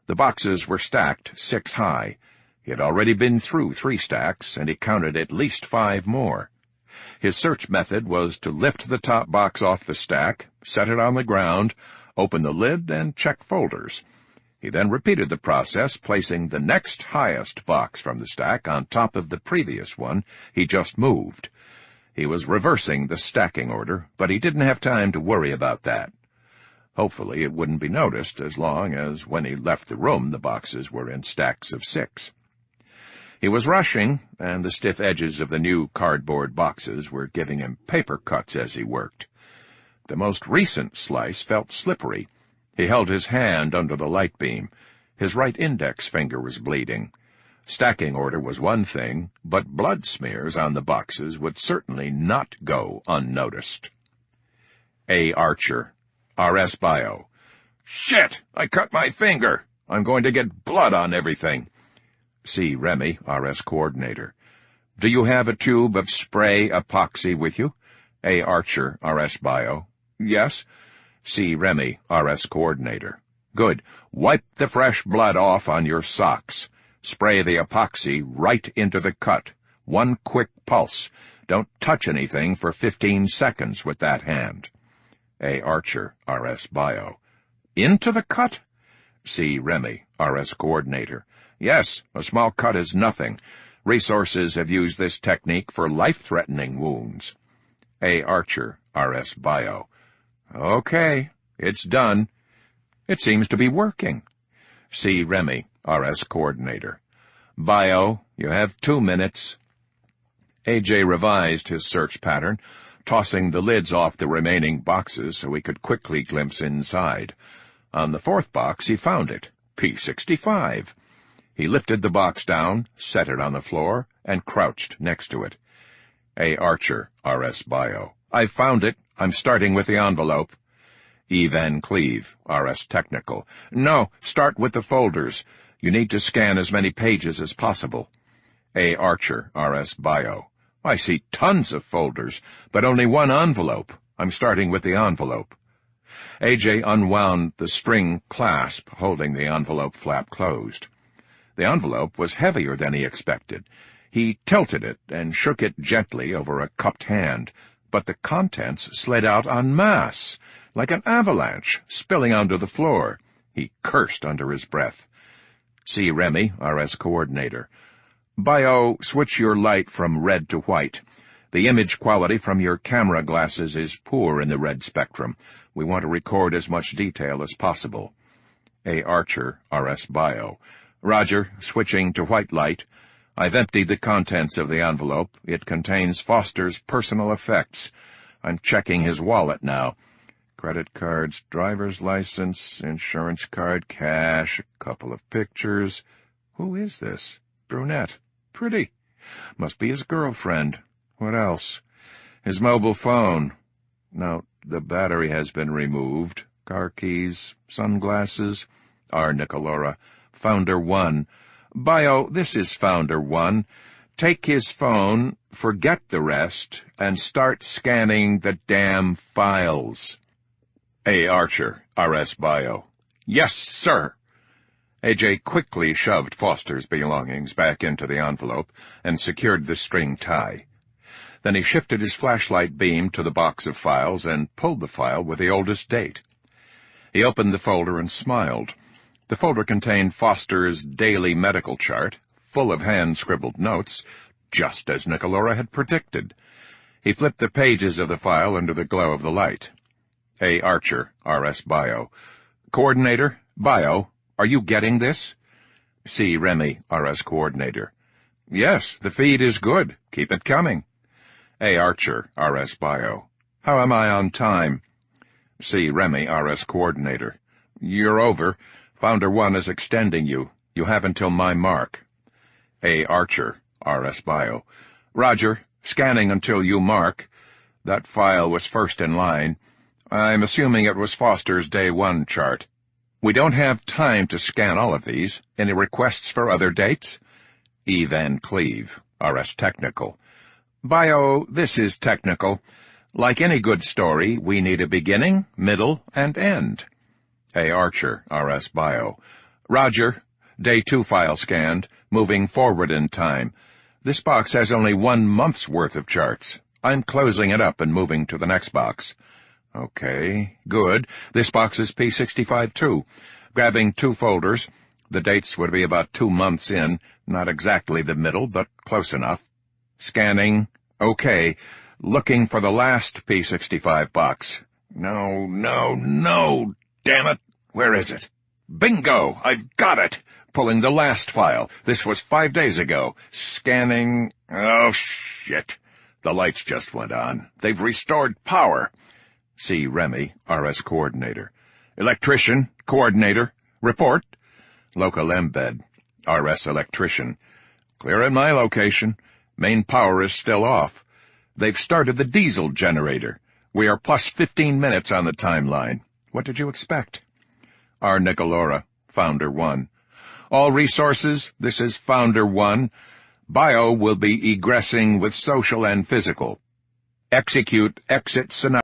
The boxes were stacked 6 high. He had already been through 3 stacks, and he counted at least 5 more. His search method was to lift the top box off the stack, set it on the ground, open the lid, and check folders. He then repeated the process, placing the next highest box from the stack on top of the previous one he just moved. He was reversing the stacking order, but he didn't have time to worry about that. Hopefully it wouldn't be noticed as long as when he left the room the boxes were in stacks of 6. He was rushing, and the stiff edges of the new cardboard boxes were giving him paper cuts as he worked. The most recent slice felt slippery. He held his hand under the light beam. His right index finger was bleeding. Stacking order was one thing, but blood smears on the boxes would certainly not go unnoticed. A. Archer, R.S. Bio. Shit! I cut my finger! I'm going to get blood on everything. C. Remy, R.S. Coordinator. Do you have a tube of spray epoxy with you? A. Archer, R.S. Bio. Yes. C. Remy, R.S. Coordinator. Good. Wipe the fresh blood off on your socks. Spray the epoxy right into the cut. 1 quick pulse. Don't touch anything for 15 seconds with that hand. A. Archer, R.S. Bio. Into the cut? C. Remy, R.S. Coordinator. Yes, a small cut is nothing. Resources have used this technique for life-threatening wounds. A. Archer, R.S. Bio. Okay, it's done. It seems to be working. C. Remy, R.S. Coordinator. Bio, you have 2 minutes. A.J. revised his search pattern, tossing the lids off the remaining boxes so he could quickly glimpse inside. On the 4th box he found it, P65. He lifted the box down, set it on the floor, and crouched next to it. A. Archer, R.S. Bio. I've found it. I'm starting with the envelope. E. Van Cleve, R.S. Technical. No, start with the folders. You need to scan as many pages as possible. A. Archer, R.S. Bio. I see tons of folders, but only 1 envelope. I'm starting with the envelope. A.J. unwound the string clasp holding the envelope flap closed. The envelope was heavier than he expected. He tilted it and shook it gently over a cupped hand, but the contents slid out en masse, like an avalanche, spilling onto the floor. He cursed under his breath. C. Remy, R.S. Coordinator. Bio, switch your light from red to white. The image quality from your camera glasses is poor in the red spectrum. We want to record as much detail as possible. A. Archer, R.S. Bio. Roger, switching to white light. I've emptied the contents of the envelope. It contains Foster's personal effects. I'm checking his wallet now. Credit cards, driver's license, insurance card, cash, a couple of pictures. Who is this? Brunette. Pretty. Must be his girlfriend. What else? His mobile phone. Now, the battery has been removed. Car keys, sunglasses. R. Nicolora. Founder 1. Bio, this is Founder 1. Take his phone, forget the rest, and start scanning the damn files. A. Archer, R.S. Bio. Yes, sir. A.J. quickly shoved Foster's belongings back into the envelope and secured the string tie. Then he shifted his flashlight beam to the box of files and pulled the file with the oldest date. He opened the folder and smiled. The folder contained Foster's daily medical chart, full of hand-scribbled notes, just as Nicolora had predicted. He flipped the pages of the file under the glow of the light. A. Archer, R.S. Bio. Coordinator, Bio, are you getting this? C. Remy, R.S. Coordinator. Yes, the feed is good. Keep it coming. A. Archer, R.S. Bio. How am I on time? C. Remy, R.S. Coordinator. You're over. Founder 1 is extending you. You have until my mark. A. Archer, R.S. Bio. Roger. Scanning until you mark. That file was first in line. I'm assuming it was Foster's Day 1 chart. We don't have time to scan all of these. Any requests for other dates? E. Van Cleve, R.S. Technical. Bio, this is technical. Like any good story, we need a beginning, middle, and end. A. Archer, R.S. Bio. Roger. Day 2 file scanned, moving forward in time. This box has only 1 month's worth of charts. I'm closing it up and moving to the next box. Okay, good. This box is P65 too. Grabbing 2 folders. The dates would be about 2 months in, not exactly the middle, but close enough. Scanning. Okay. Looking for the last P65 box. No, damn it. Where is it? Bingo! I've got it! Pulling the last file. This was 5 days ago. Scanning. Oh, shit. The lights just went on. They've restored power. C. Remy, R.S. Coordinator. Electrician, Coordinator. Report. Local embed. R.S. Electrician. Clear at my location. Main power is still off. They've started the diesel generator. We are plus 15 minutes on the timeline. What did you expect? R. Nicolora, Founder 1. All resources, this is Founder 1. Bio will be egressing with social and physical. Execute exit scenario.